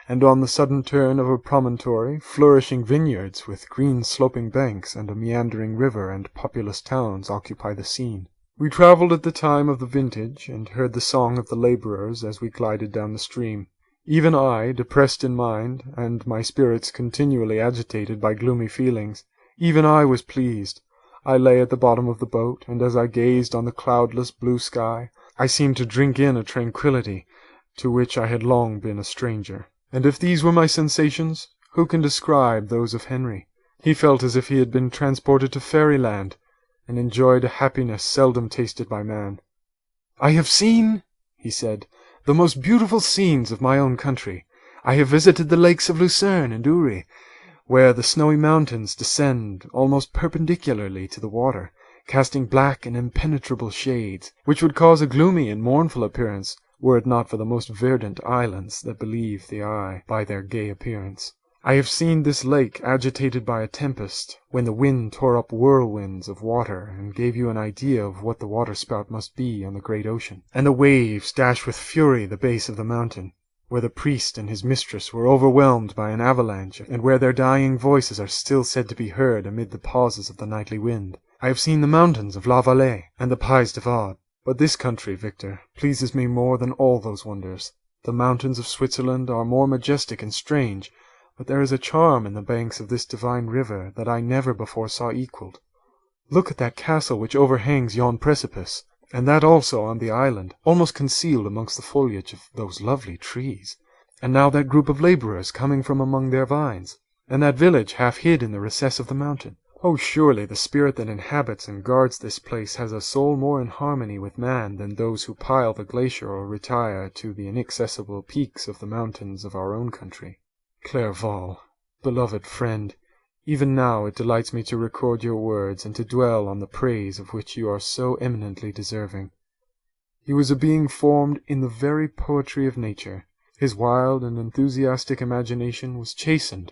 A: and on the sudden turn of a promontory, flourishing vineyards with green sloping banks and a meandering river and populous towns occupy the scene. We travelled at the time of the vintage, and heard the song of the labourers as we glided down the stream. Even I, depressed in mind, and my spirits continually agitated by gloomy feelings, even I was pleased. I lay at the bottom of the boat, and as I gazed on the cloudless blue sky, I seemed to drink in a tranquillity to which I had long been a stranger. And if these were my sensations, who can describe those of Henry? He felt as if he had been transported to fairyland, and enjoyed a happiness seldom tasted by man. "I have seen," he said, "the most beautiful scenes of my own country. I have visited the lakes of Lucerne and Uri, where the snowy mountains descend almost perpendicularly to the water, casting black and impenetrable shades, which would cause a gloomy and mournful appearance were it not for the most verdant islands that belie the eye by their gay appearance. I have seen this lake agitated by a tempest, when the wind tore up whirlwinds of water and gave you an idea of what the waterspout must be on the great ocean, and the waves dash with fury the base of the mountain, where the priest and his mistress were overwhelmed by an avalanche, and where their dying voices are still said to be heard amid the pauses of the nightly wind. I have seen the mountains of La Valais and the Pays de Vaud. But this country, Victor, pleases me more than all those wonders. The mountains of Switzerland are more majestic and strange, but there is a charm in the banks of this divine river that I never before saw equalled. Look at that castle which overhangs yon precipice, and that also on the island, almost concealed amongst the foliage of those lovely trees. And now that group of labourers coming from among their vines, and that village half hid in the recess of the mountain. Oh, surely the spirit that inhabits and guards this place has a soul more in harmony with man than those who pile the glacier or retire to the inaccessible peaks of the mountains of our own country. Clerval, beloved friend, even now it delights me to record your words and to dwell on the praise of which you are so eminently deserving. He was a being formed in the very poetry of nature. His wild and enthusiastic imagination was chastened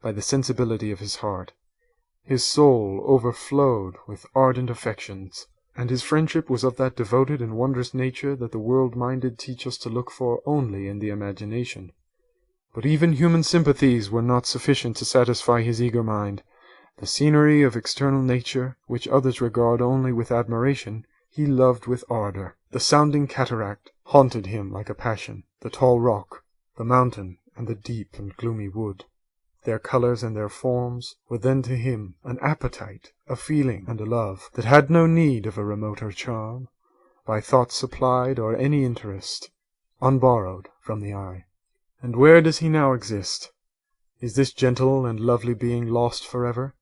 A: by the sensibility of his heart. His soul overflowed with ardent affections, and his friendship was of that devoted and wondrous nature that the world-minded teach us to look for only in the imagination. But even human sympathies were not sufficient to satisfy his eager mind. The scenery of external nature, which others regard only with admiration, he loved with ardour. The sounding cataract haunted him like a passion, the tall rock, the mountain, and the deep and gloomy wood. Their colours and their forms were then to him an appetite, a feeling, and a love, that had no need of a remoter charm, by thought supplied or any interest, unborrowed from the eye. And where does he now exist? Is this gentle and lovely being lost forever?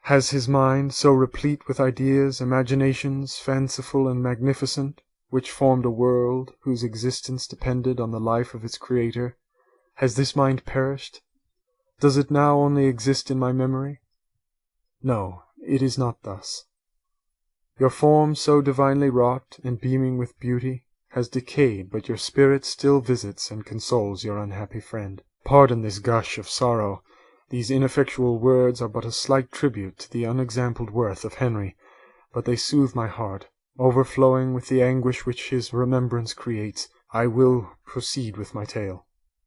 A: Has his mind, so replete with ideas, imaginations, fanciful and magnificent, which formed a world whose existence depended on the life of its creator, has this mind perished? Does it now only exist in my memory? No, it is not thus. Your form, so divinely wrought and beaming with beauty, has decayed, but your spirit still visits and consoles your unhappy friend. Pardon this gush of sorrow. These ineffectual words are but a slight tribute to the unexampled worth of Henry, but they soothe my heart. Overflowing with the anguish which his remembrance creates, I will proceed with my tale.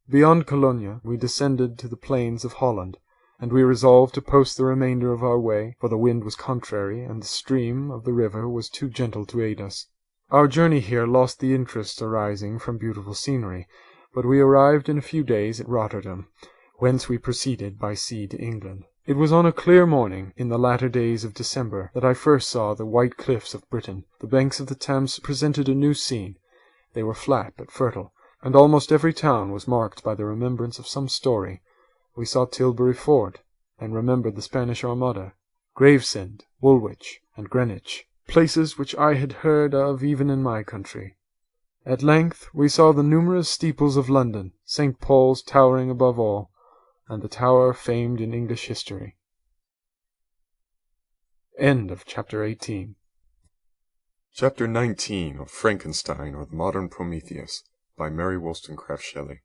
A: Beyond Cologne we descended to the plains of Holland, and we resolved to post the remainder of our way, for the wind was contrary, and the stream of the river was too gentle to aid us. Our journey here lost the interest arising from beautiful scenery, but we arrived in a few days at Rotterdam, whence we proceeded by sea to England. It was on a clear morning, in the latter days of December, that I first saw the white cliffs of Britain. The banks of the Thames presented a new scene. They were flat but fertile, and almost every town was marked by the remembrance of some story. We saw Tilbury Fort, and remembered the Spanish Armada, Gravesend, Woolwich, and Greenwich, places which I had heard of even in my country. At length we saw the numerous steeples of London, St. Paul's towering above all, and the tower famed in English history. End of Chapter 18. Chapter 19 of Frankenstein, or the Modern Prometheus, by Mary Wollstonecraft Shelley.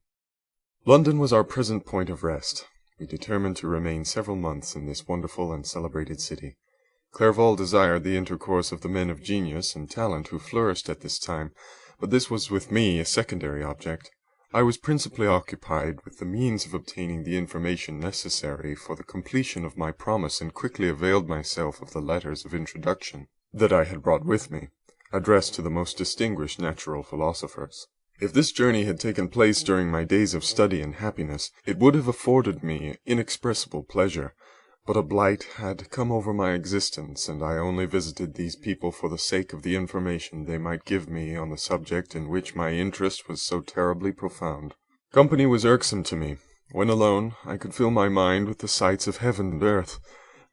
A: London was our present point of rest. We determined to remain several months in this wonderful and celebrated city. Clerval desired the intercourse of the men of genius and talent who flourished at this time, but this was with me a secondary object. I was principally occupied with the means of obtaining the information necessary for the completion of my promise, and quickly availed myself of the letters of introduction that I had brought with me, addressed to the most distinguished natural philosophers. If this journey had taken place during my days of study and happiness, it would have afforded me inexpressible pleasure, but a blight had come over my existence, and I only visited these people for the sake of the information they might give me on the subject in which my interest was so terribly profound. Company was irksome to me. When alone, I could fill my mind with the sights of heaven and earth.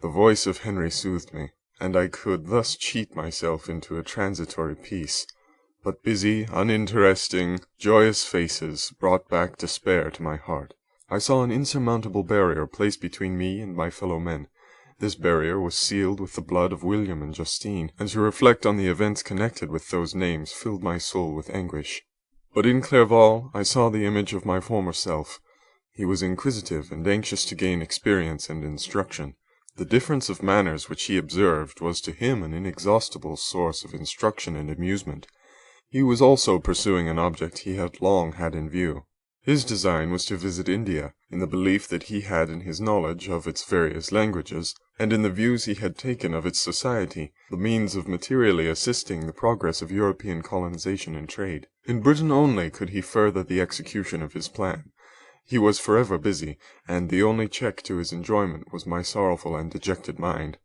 A: The voice of Henry soothed me, and I could thus cheat myself into a transitory peace. but busy, uninteresting, joyous faces brought back despair to my heart. I saw an insurmountable barrier placed between me and my fellow men. This barrier was sealed with the blood of William and Justine, and to reflect on the events connected with those names filled my soul with anguish. But in Clerval I saw the image of my former self. He was inquisitive and anxious to gain experience and instruction. The difference of manners which he observed was to him an inexhaustible source of instruction and amusement. He was also pursuing an object he had long had in view. His design was to visit India, in the belief that he had in his knowledge of its various languages, and in the views he had taken of its society, the means of materially assisting the progress of European colonization and trade. In Britain only could he further the execution of his plan. He was forever busy, and the only check to his enjoyment was my sorrowful and dejected mind.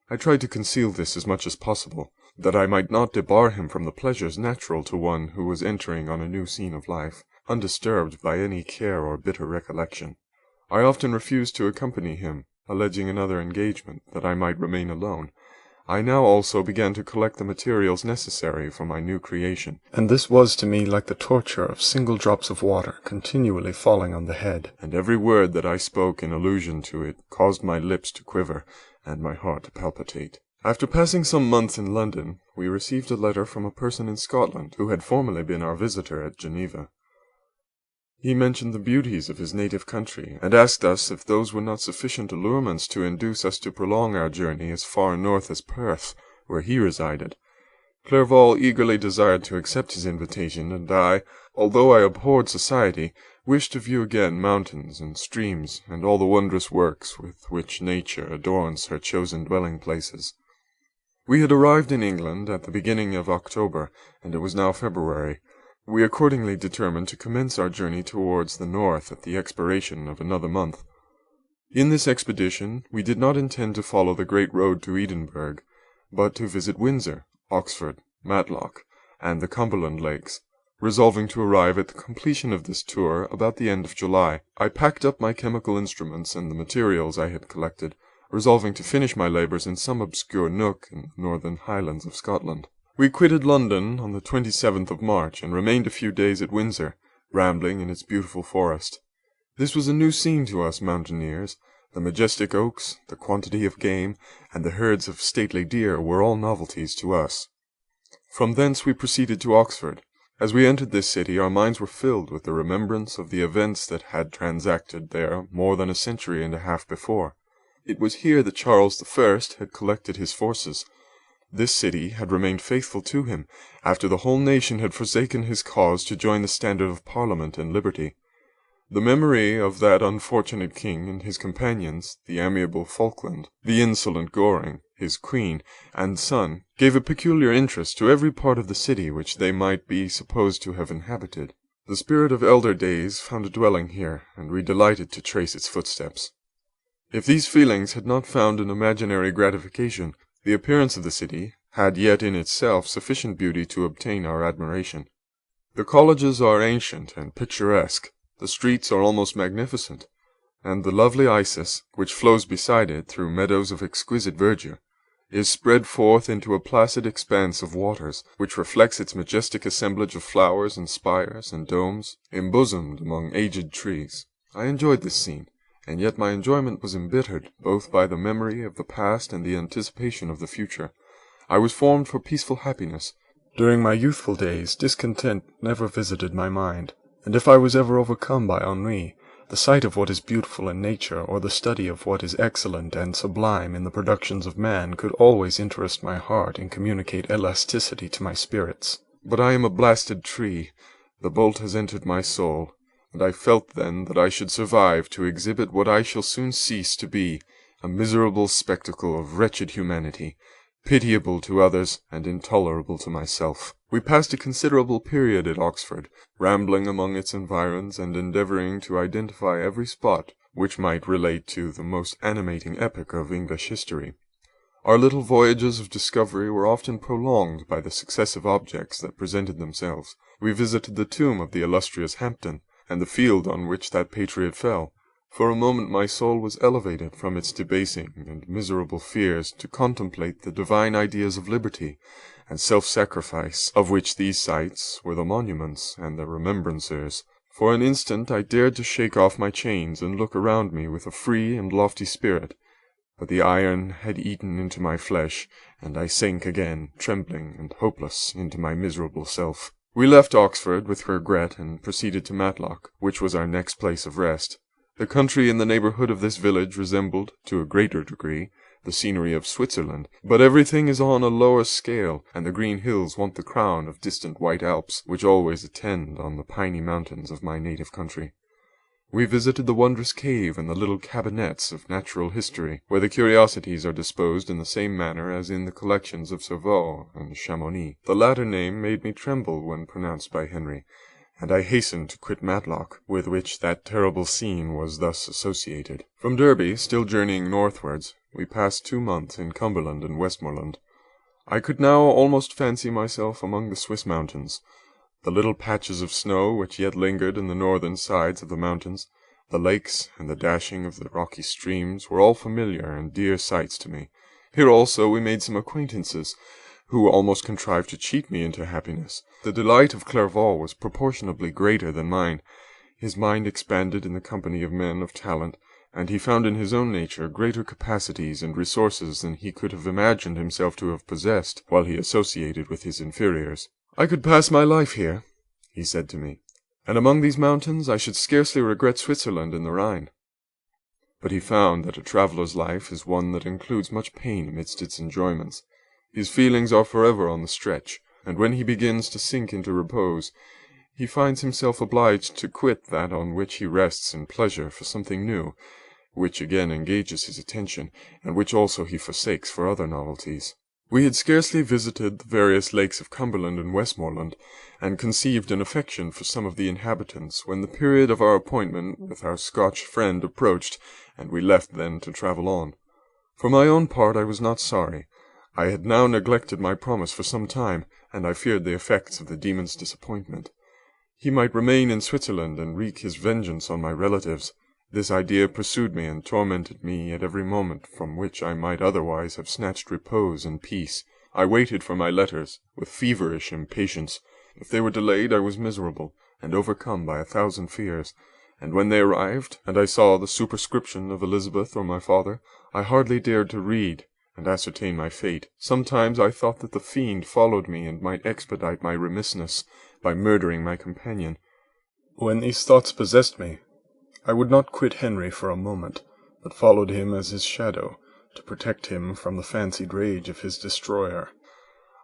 A: I tried to conceal this as much as possible, that I might not debar him from the pleasures natural to one who was entering on a new scene of life, undisturbed by any care or bitter recollection. I often refused to accompany him, alleging another engagement, that I might remain alone. I now also began to collect the materials necessary for my new creation, and this was to me like the torture of single drops of water continually falling on the head, and every word that I spoke in allusion to it caused my lips to quiver and my heart to palpitate. After passing some months in London, we received a letter from a person in Scotland who had formerly been our visitor at Geneva. He mentioned the beauties of his native country, and asked us if those were not sufficient allurements to induce us to prolong our journey as far north as Perth, where he resided. Clerval eagerly desired to accept his invitation, and I, although I abhorred society, wished to view again mountains and streams, and all the wondrous works with which nature adorns her chosen dwelling-places. We had arrived in England at the beginning of October, and it was now February. We accordingly determined to commence our journey towards the north at the expiration of another month. In this expedition we did not intend to follow the great road to Edinburgh, but to visit Windsor, Oxford, Matlock, and the Cumberland Lakes. Resolving to arrive at the completion of this tour about the end of July, I packed up my chemical instruments and the materials I had collected, resolving to finish my labours in some obscure nook in the northern Highlands of Scotland. We quitted London on the 27th of March, and remained a few days at Windsor, rambling in its beautiful forest. This was a new scene to us mountaineers. The majestic oaks, the quantity of game, and the herds of stately deer were all novelties to us. From thence we proceeded to Oxford. As we entered this city, our minds were filled with the remembrance of the events that had transacted there more than a century and a half before. It was here that Charles I had collected his forces. This city had remained faithful to him, after the whole nation had forsaken his cause to join the standard of Parliament and liberty. The memory of that unfortunate king and his companions, the amiable Falkland, the insolent Goring, his queen, and son, gave a peculiar interest to every part of the city which they might be supposed to have inhabited. The spirit of elder days found a dwelling here, and we delighted to trace its footsteps. If these feelings had not found an imaginary gratification, the appearance of the city had yet in itself sufficient beauty to obtain our admiration. The colleges are ancient and picturesque, the streets are almost magnificent, and the lovely Isis, which flows beside it through meadows of exquisite verdure, is spread forth into a placid expanse of waters, which reflects its majestic assemblage of flowers and spires and domes, embosomed among aged trees. I enjoyed this scene, and yet my enjoyment was embittered both by the memory of the past and the anticipation of the future. I was formed for peaceful happiness. During my youthful days, discontent never visited my mind, and if I was ever overcome by ennui, the sight of what is beautiful in nature, or the study of what is excellent and sublime in the productions of man, could always interest my heart and communicate elasticity to my spirits. But I am a blasted tree. The bolt has entered my soul, and I felt then that I should survive to exhibit what I shall soon cease to be, a miserable spectacle of wretched humanity, pitiable to others and intolerable to myself. We passed a considerable period at Oxford, rambling among its environs and endeavouring to identify every spot which might relate to the most animating epoch of English history. Our little voyages of discovery were often prolonged by the successive objects that presented themselves. We visited the tomb of the illustrious Hampden, and the field on which that patriot fell, For a moment my soul was elevated from its debasing and miserable fears to contemplate the divine ideas of liberty and self-sacrifice, of which these sights were the monuments and the remembrancers. For an instant I dared to shake off my chains and look around me with a free and lofty spirit, but the iron had eaten into my flesh, and I sank again, trembling and hopeless, into my miserable self. We left Oxford with regret and proceeded to Matlock, which was our next place of rest. The country in the neighbourhood of this village resembled, to a greater degree, the scenery of Switzerland, but everything is on a lower scale, and the green hills want the crown of distant white Alps, which always attend on the piny mountains of my native country. We visited the wondrous cave and the little cabinets of natural history, where the curiosities are disposed in the same manner as in the collections of Cerveau and Chamonix. The latter name made me tremble when pronounced by Henry, and I hastened to quit Matlock, with which that terrible scene was thus associated. From Derby, still journeying northwards, we passed 2 months in Cumberland and Westmoreland. I could now almost fancy myself among the Swiss mountains. The little patches of snow which yet lingered in the northern sides of the mountains, the lakes, and the dashing of the rocky streams were all familiar and dear sights to me. Here also we made some acquaintances, who almost contrived to cheat me into happiness. The delight of Clerval was proportionably greater than mine. His mind expanded in the company of men of talent, and he found in his own nature greater capacities and resources than he could have imagined himself to have possessed while he associated with his inferiors. "I could pass my life here," he said to me, "and among these mountains I should scarcely regret Switzerland and the Rhine." But he found that a traveller's life is one that includes much pain amidst its enjoyments. His feelings are forever on the stretch, and when he begins to sink into repose, he finds himself obliged to quit that on which he rests in pleasure for something new, which again engages his attention, and which also he forsakes for other novelties. We had scarcely visited the various lakes of Cumberland and Westmoreland, and conceived an affection for some of the inhabitants, when the period of our appointment with our Scotch friend approached, and we left then to travel on. For my own part I was not sorry. I had now neglected my promise for some time, and I feared the effects of the demon's disappointment. He might remain in Switzerland and wreak his vengeance on my relatives. This idea pursued me and tormented me at every moment from which I might otherwise have snatched repose and peace. I waited for my letters with feverish impatience. If they were delayed, I was miserable, and overcome by 1,000 fears, and when they arrived, and I saw the superscription of Elizabeth or my father, I hardly dared to read and ascertain my fate. Sometimes I thought that the fiend followed me and might expedite my remissness by murdering my companion. When these thoughts possessed me, I would not quit Henry for a moment, but followed him as his shadow, to protect him from the fancied rage of his destroyer.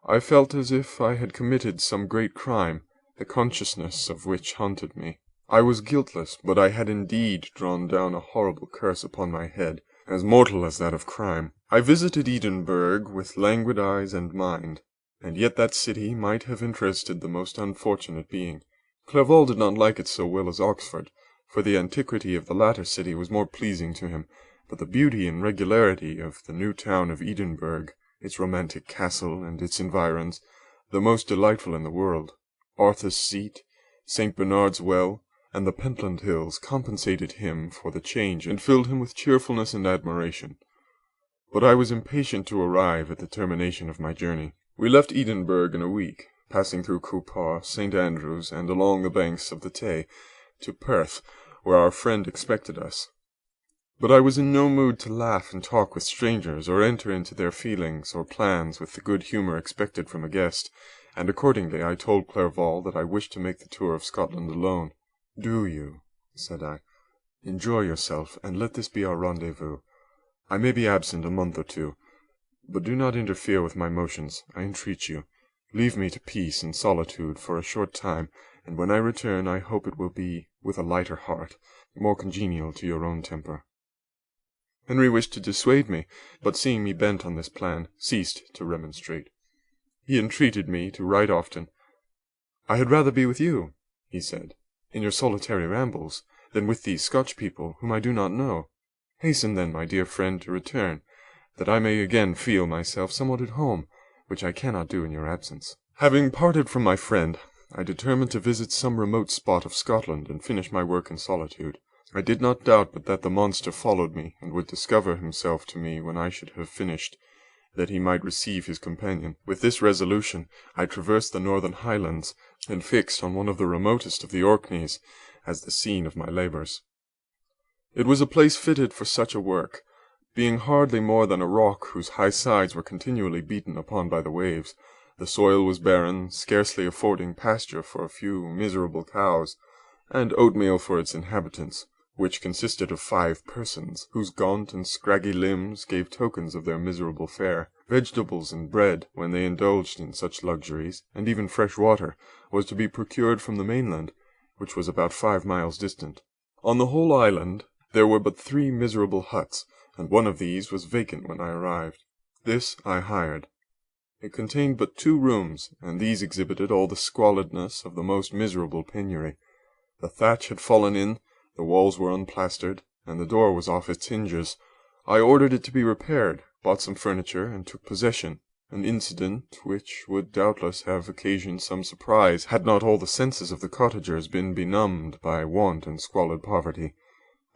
A: I felt as if I had committed some great crime, the consciousness of which haunted me. I was guiltless, but I had indeed drawn down a horrible curse upon my head, as mortal as that of crime. I visited Edinburgh with languid eyes and mind, and yet that city might have interested the most unfortunate being. Clerval did not like it so well as Oxford, for the antiquity of the latter city was more pleasing to him, but the beauty and regularity of the new town of Edinburgh, its romantic castle and its environs, the most delightful in the world, Arthur's Seat, St. Bernard's Well, and the Pentland Hills compensated him for the change and filled him with cheerfulness and admiration. But I was impatient to arrive at the termination of my journey. We left Edinburgh in a week, passing through Coupar, St. Andrews, and along the banks of the Tay, to Perth, where our friend expected us. But I was in no mood to laugh and talk with strangers, or enter into their feelings or plans with the good humour expected from a guest, and accordingly I told Clerval that I wished to make the tour of Scotland alone. "Do you?" said I. "Enjoy yourself, and let this be our rendezvous. I may be absent a month or 2, but do not interfere with my motions, I entreat you. Leave me to peace and solitude for a short time, and when I return I hope it will be with a lighter heart, more congenial to your own temper." Henry wished to dissuade me, but seeing me bent on this plan, ceased to remonstrate. He entreated me to write often. "I had rather be with you," he said, "in your solitary rambles, than with these Scotch people, whom I do not know. Hasten then, my dear friend, to return, that I may again feel myself somewhat at home, which I cannot do in your absence." Having parted from my friend, I determined to visit some remote spot of Scotland and finish my work in solitude. I did not doubt but that the monster followed me, and would discover himself to me when I should have finished, that he might receive his companion. With this resolution, I traversed the northern highlands, and fixed on one of the remotest of the Orkneys as the scene of my labours. It was a place fitted for such a work, being hardly more than a rock whose high sides were continually beaten upon by the waves. The soil was barren, scarcely affording pasture for a few miserable cows, and oatmeal for its inhabitants, which consisted of 5 persons, whose gaunt and scraggy limbs gave tokens of their miserable fare. Vegetables and bread, when they indulged in such luxuries, and even fresh water, was to be procured from the mainland, which was about 5 miles distant. On the whole island there were but 3 miserable huts, and one of these was vacant when I arrived. This I hired. It contained but 2 rooms, and these exhibited all the squalidness of the most miserable penury. The thatch had fallen in, the walls were unplastered, and the door was off its hinges. I ordered it to be repaired, bought some furniture, and took possession, an incident which would doubtless have occasioned some surprise, had not all the senses of the cottagers been benumbed by want and squalid poverty.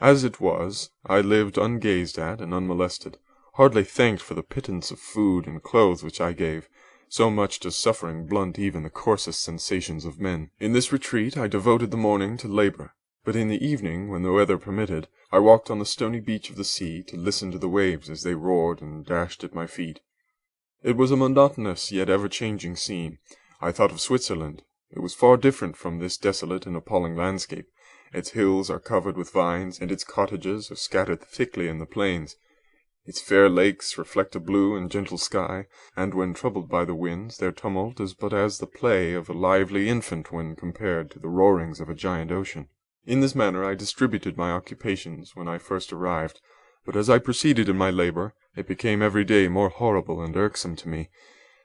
A: As it was, I lived ungazed at and unmolested, hardly thanked for the pittance of food and clothes which I gave. So much does suffering blunt even the coarsest sensations of men. In this retreat I devoted the morning to labour, but in the evening, when the weather permitted, I walked on the stony beach of the sea to listen to the waves as they roared and dashed at my feet. It was a monotonous yet ever-changing scene. I thought of Switzerland. It was far different from this desolate and appalling landscape. Its hills are covered with vines, and its cottages are scattered thickly in the plains. Its fair lakes reflect a blue and gentle sky, and when troubled by the winds, their tumult is but as the play of a lively infant when compared to the roarings of a giant ocean. In this manner I distributed my occupations when I first arrived, but as I proceeded in my labour, it became every day more horrible and irksome to me.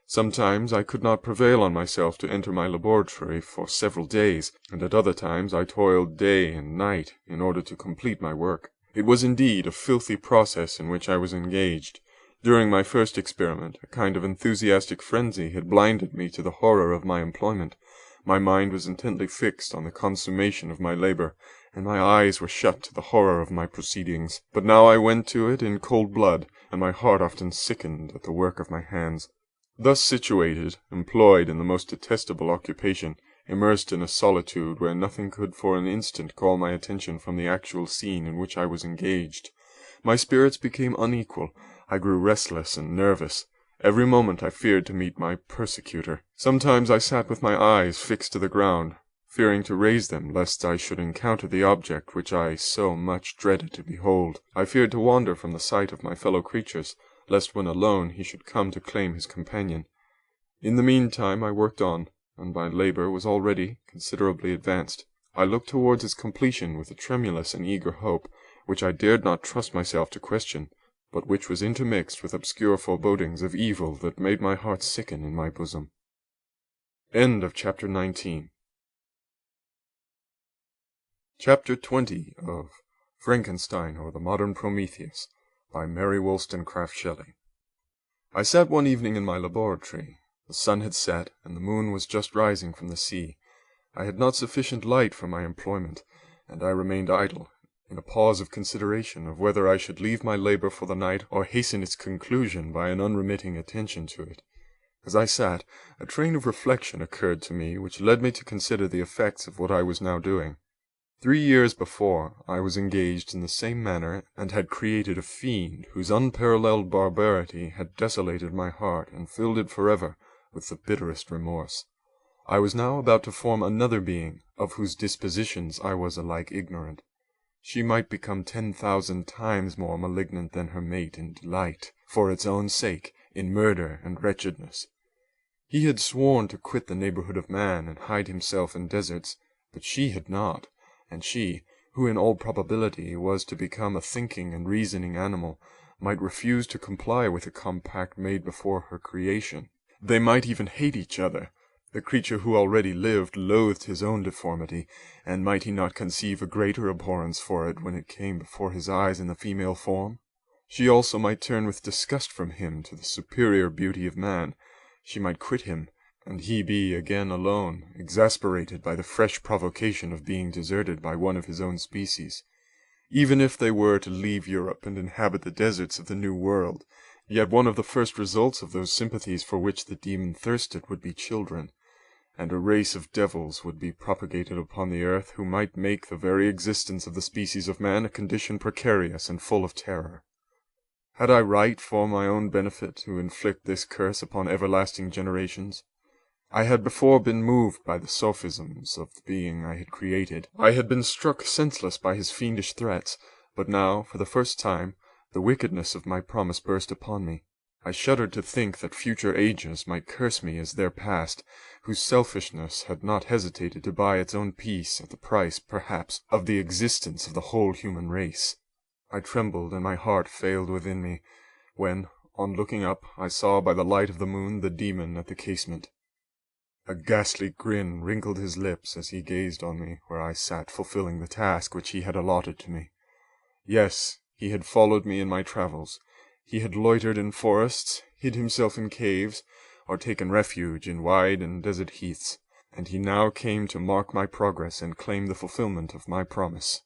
A: Sometimes I could not prevail on myself to enter my laboratory for several days, and at other times I toiled day and night in order to complete my work. It was indeed a filthy process in which I was engaged. During my first experiment, a kind of enthusiastic frenzy had blinded me to the horror of my employment. My mind was intently fixed on the consummation of my labour, and my eyes were shut to the horror of my proceedings. But now I went to it in cold blood, and my heart often sickened at the work of my hands. Thus situated, employed in the most detestable occupation, immersed in a solitude where nothing could for an instant call my attention from the actual scene in which I was engaged, my spirits became unequal. I grew restless and nervous. Every moment I feared to meet my persecutor. Sometimes I sat with my eyes fixed to the ground, fearing to raise them lest I should encounter the object which I so much dreaded to behold. I feared to wander from the sight of my fellow creatures, lest when alone he should come to claim his companion. In the meantime I worked on, and my labour was already considerably advanced. I looked towards its completion with a tremulous and eager hope, which I dared not trust myself to question, but which was intermixed with obscure forebodings of evil that made my heart sicken in my bosom. End of Chapter 19. Chapter 20 of Frankenstein, or the Modern Prometheus, by Mary Wollstonecraft Shelley. I sat one evening in my laboratory. The sun had set, and the moon was just rising from the sea. I had not sufficient light for my employment, and I remained idle, in a pause of consideration of whether I should leave my labour for the night, or hasten its conclusion by an unremitting attention to it. As I sat, a train of reflection occurred to me which led me to consider the effects of what I was now doing. 3 years before, I was engaged in the same manner, and had created a fiend whose unparalleled barbarity had desolated my heart and filled it forever with the bitterest remorse. I was now about to form another being, of whose dispositions I was alike ignorant. She might become 10,000 times more malignant than her mate in delight, for its own sake, in murder and wretchedness. He had sworn to quit the neighbourhood of man and hide himself in deserts, but she had not, and she, who in all probability was to become a thinking and reasoning animal, might refuse to comply with the compact made before her creation. They might even hate each other. The creature who already lived loathed his own deformity, and might he not conceive a greater abhorrence for it when it came before his eyes in the female form? She also might turn with disgust from him to the superior beauty of man. She might quit him, and he be again alone, exasperated by the fresh provocation of being deserted by one of his own species. Even if they were to leave Europe and inhabit the deserts of the New World, yet one of the first results of those sympathies for which the demon thirsted would be children, and a race of devils would be propagated upon the earth who might make the very existence of the species of man a condition precarious and full of terror. Had I right for my own benefit to inflict this curse upon everlasting generations? I had before been moved by the sophisms of the being I had created. I had been struck senseless by his fiendish threats, but now, for the first time, the wickedness of my promise burst upon me. I shuddered to think that future ages might curse me as their past, whose selfishness had not hesitated to buy its own peace at the price, perhaps, of the existence of the whole human race. I trembled, and my heart failed within me, when, on looking up, I saw by the light of the moon the demon at the casement. A ghastly grin wrinkled his lips as he gazed on me where I sat fulfilling the task which he had allotted to me. Yes, he had followed me in my travels. He had loitered in forests, hid himself in caves, or taken refuge in wide and desert heaths, and he now came to mark my progress and claim the fulfilment of my promise.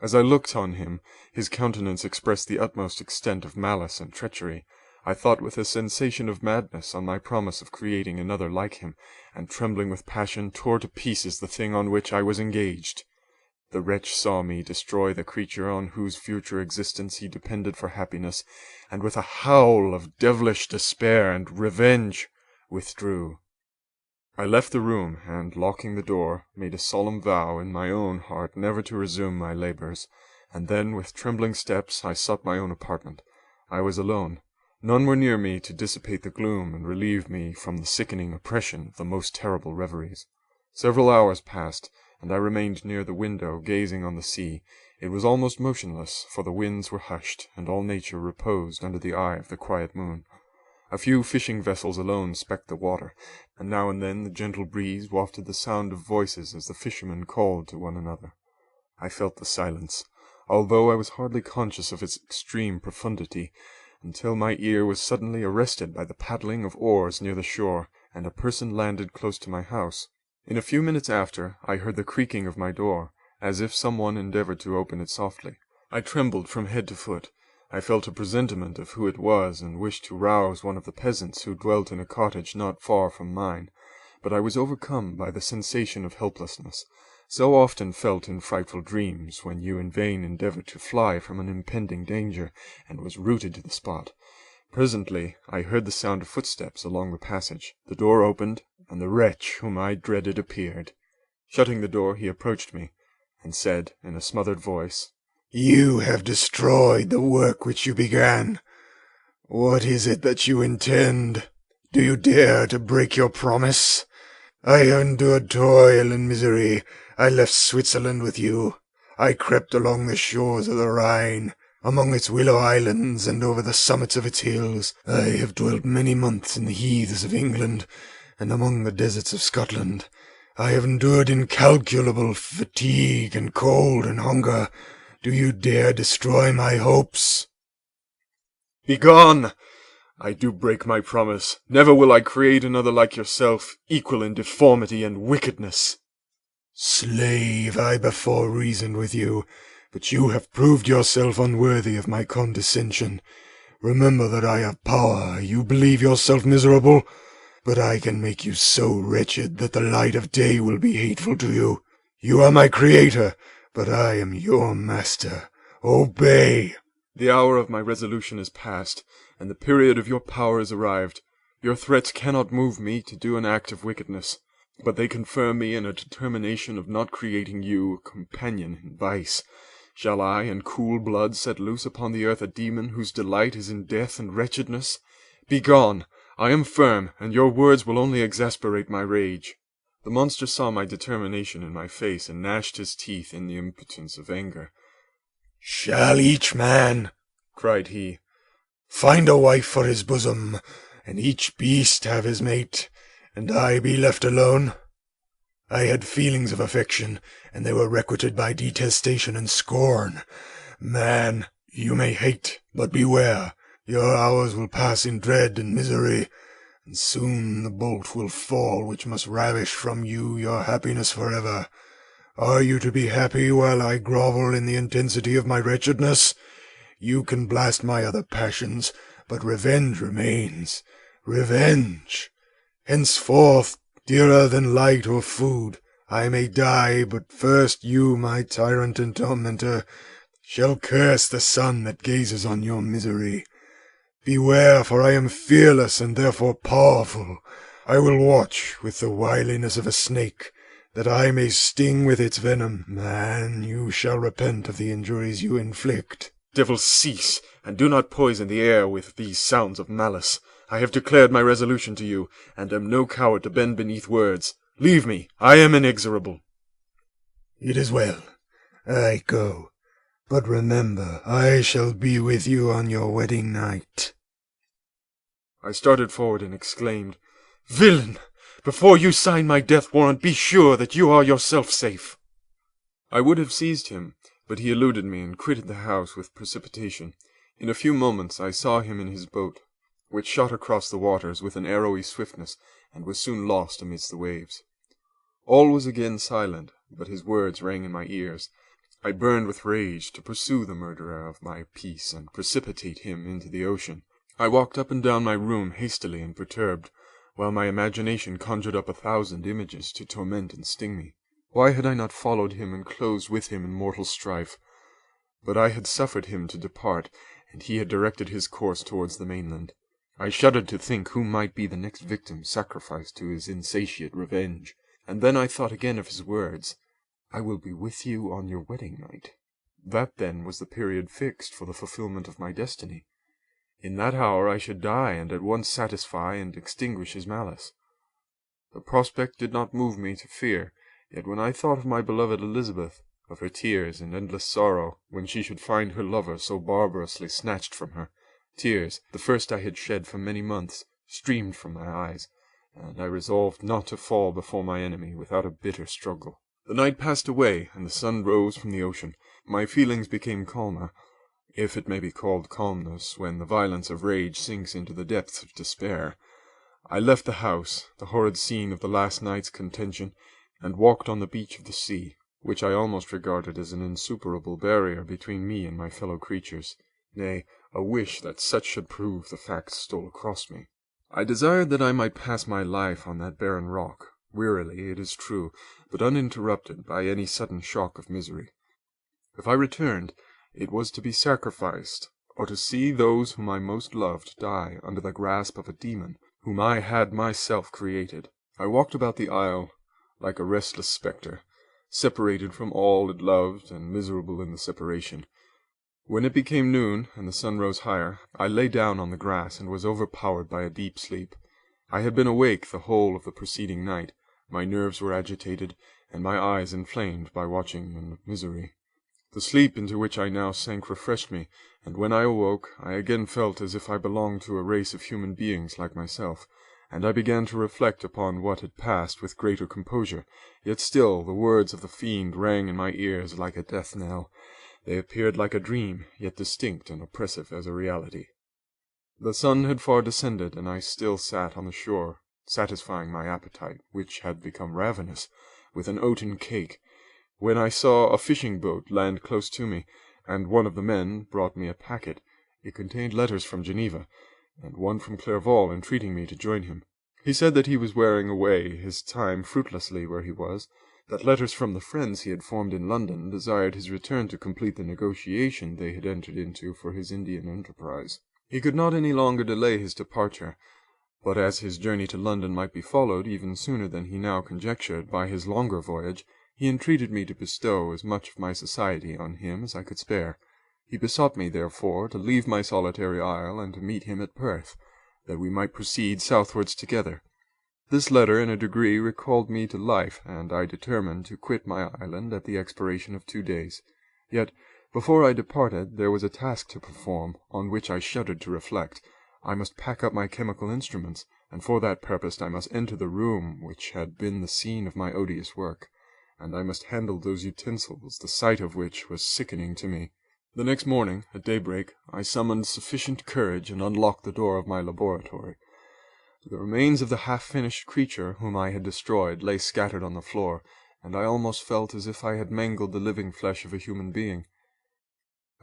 A: As I looked on him, his countenance expressed the utmost extent of malice and treachery. I thought with a sensation of madness on my promise of creating another like him, and trembling with passion tore to pieces the thing on which I was engaged. The wretch saw me destroy the creature on whose future existence he depended for happiness, and with a howl of devilish despair and revenge withdrew. I left the room, and, locking the door, made a solemn vow in my own heart never to resume my labours, and then with trembling steps I sought my own apartment. I was alone. None were near me to dissipate the gloom and relieve me from the sickening oppression of the most terrible reveries. Several hours passed, and I remained near the window gazing on the sea. It was almost motionless, for the winds were hushed, and all nature reposed under the eye of the quiet moon. A few fishing vessels alone specked the water, and now and then the gentle breeze wafted the sound of voices as the fishermen called to one another. I felt the silence, although I was hardly conscious of its extreme profundity, until my ear was suddenly arrested by the paddling of oars near the shore, and a person landed close to my house. In a few minutes after, I heard the creaking of my door, as if some one endeavoured to open it softly. I trembled from head to foot. I felt a presentiment of who it was, and wished to rouse one of the peasants who dwelt in a cottage not far from mine, but I was overcome by the sensation of helplessness, so often felt in frightful dreams, when you in vain endeavoured to fly from an impending danger, and was rooted to the spot. Presently I heard the sound of footsteps along the passage. The door opened, and the wretch whom I dreaded appeared. Shutting the door, he approached me, and said, in a smothered voice,
E: "You have destroyed the work which you began. What is it that you intend? Do you dare to break your promise? I have endured toil and misery. I left Switzerland with you. I crept along the shores of the Rhine, among its willow islands and over the summits of its hills. I have dwelt many months in the heaths of England and among the deserts of Scotland. I have endured incalculable fatigue and cold and hunger. Do you dare destroy my hopes?"
A: "Begone! I do break my promise. Never will I create another like yourself, equal in deformity and wickedness."
E: "Slave, I before reasoned with you, but you have proved yourself unworthy of my condescension. Remember that I have power. You believe yourself miserable, but I can make you so wretched that the light of day will be hateful to you. You are my creator, but I am your master. Obey."
A: "The hour of my resolution is past, and the period of your power is arrived. Your threats cannot move me to do an act of wickedness, but they confirm me in a determination of not creating you a companion in vice. Shall I, in cool blood, set loose upon the earth a demon whose delight is in death and wretchedness? Begone! I am firm, and your words will only exasperate my rage." The monster saw my determination in my face, and gnashed his teeth in the impotence of anger.
E: "Shall each man,"
A: cried he,
E: "find a wife for his bosom, and each beast have his mate, and I be left alone? I had feelings of affection, and they were requited by detestation and scorn. Man, you may hate, but beware. Your hours will pass in dread and misery, and soon the bolt will fall which must ravish from you your happiness forever. Are you to be happy while I grovel in the intensity of my wretchedness? You can blast my other passions, but revenge remains. Revenge! Henceforth, dearer than light or food, I may die, but first you, my tyrant and tormentor, shall curse the sun that gazes on your misery. Beware, for I am fearless and therefore powerful. I will watch with the wiliness of a snake, that I may sting with its venom. Man, you shall repent of the injuries you inflict.
A: Devil, cease, and do not poison the air with these sounds of malice. I have declared my resolution to you, and am no coward to bend beneath words. Leave me, I am inexorable.
E: It is well. I go. But remember, I shall be with you on your wedding night.
A: I started forward and exclaimed, Villain! Before you sign my death warrant, be sure that you are yourself safe. I would have seized him, but he eluded me and quitted the house with precipitation. In a few moments I saw him in his boat, which shot across the waters with an arrowy swiftness, and was soon lost amidst the waves. All was again silent, but his words rang in my ears. I burned with rage to pursue the murderer of my peace and precipitate him into the ocean. I walked up and down my room hastily and perturbed, while my imagination conjured up 1,000 images to torment and sting me. Why had I not followed him and closed with him in mortal strife? But I had suffered him to depart, and he had directed his course towards the mainland. I shuddered to think who might be the next victim sacrificed to his insatiate revenge. And then I thought again of his words, I will be with you on your wedding night. That, then, was the period fixed for the fulfillment of my destiny. In that hour I should die, and at once satisfy and extinguish his malice. The prospect did not move me to fear, yet when I thought of my beloved Elizabeth, of her tears and endless sorrow when she should find her lover so barbarously snatched from her, tears, the first I had shed for many months, streamed from my eyes, and I resolved not to fall before my enemy without a bitter struggle. The night passed away, and the sun rose from the ocean. My feelings became calmer, if it may be called calmness when the violence of rage sinks into the depths of despair. I left the house, the horrid scene of the last night's contention, and walked on the beach of the sea, which I almost regarded as an insuperable barrier between me and my fellow creatures. Nay, a wish that such should prove the fact stole across me. I desired that I might pass my life on that barren rock, wearily, it is true, but uninterrupted by any sudden shock of misery. If I returned, it was to be sacrificed, or to see those whom I most loved die under the grasp of a demon whom I had myself created. I walked about the isle like a restless spectre, separated from all it loved and miserable in the separation. When it became noon and the sun rose higher, I lay down on the grass and was overpowered by a deep sleep. I had been awake the whole of the preceding night. My nerves were agitated, and my eyes inflamed by watching and misery. The sleep into which I now sank refreshed me, and when I awoke, I again felt as if I belonged to a race of human beings like myself, and I began to reflect upon what had passed with greater composure. Yet still the words of the fiend rang in my ears like a death knell. They appeared like a dream, yet distinct and oppressive as a reality. The sun had far descended, and I still sat on the shore, satisfying my appetite, which had become ravenous, with an oaten cake, when I saw a fishing boat land close to me, and one of the men brought me a packet. It contained letters from Geneva, and one from Clerval entreating me to join him. He said that he was wearing away his time fruitlessly where he was, that letters from the friends he had formed in London desired his return to complete the negotiation they had entered into for his Indian enterprise. He could not any longer delay his departure, but as his journey to London might be followed even sooner than he now conjectured by his longer voyage, he entreated me to bestow as much of my society on him as I could spare. He besought me, therefore, to leave my solitary isle and to meet him at Perth, that we might proceed southwards together. This letter in a degree recalled me to life, and I determined to quit my island at the expiration of 2 days. Yet, before I departed, there was a task to perform, on which I shuddered to reflect. I must pack up my chemical instruments, and for that purpose I must enter the room which had been the scene of my odious work, and I must handle those utensils, the sight of which was sickening to me. The next morning, at daybreak, I summoned sufficient courage and unlocked the door of my laboratory. The remains of the half-finished creature whom I had destroyed lay scattered on the floor, and I almost felt as if I had mangled the living flesh of a human being.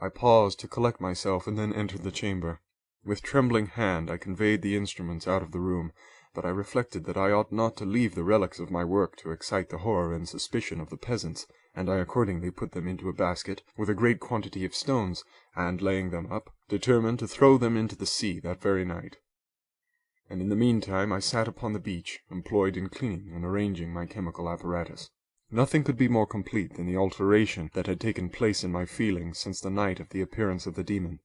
A: I paused to collect myself and then entered the chamber. With trembling hand I conveyed the instruments out of the room, but I reflected that I ought not to leave the relics of my work to excite the horror and suspicion of the peasants, and I accordingly put them into a basket with a great quantity of stones, and, laying them up, determined to throw them into the sea that very night. And in the meantime I sat upon the beach, employed in cleaning and arranging my chemical apparatus. Nothing could be more complete than the alteration that had taken place in my feelings since the night of the appearance of the demon.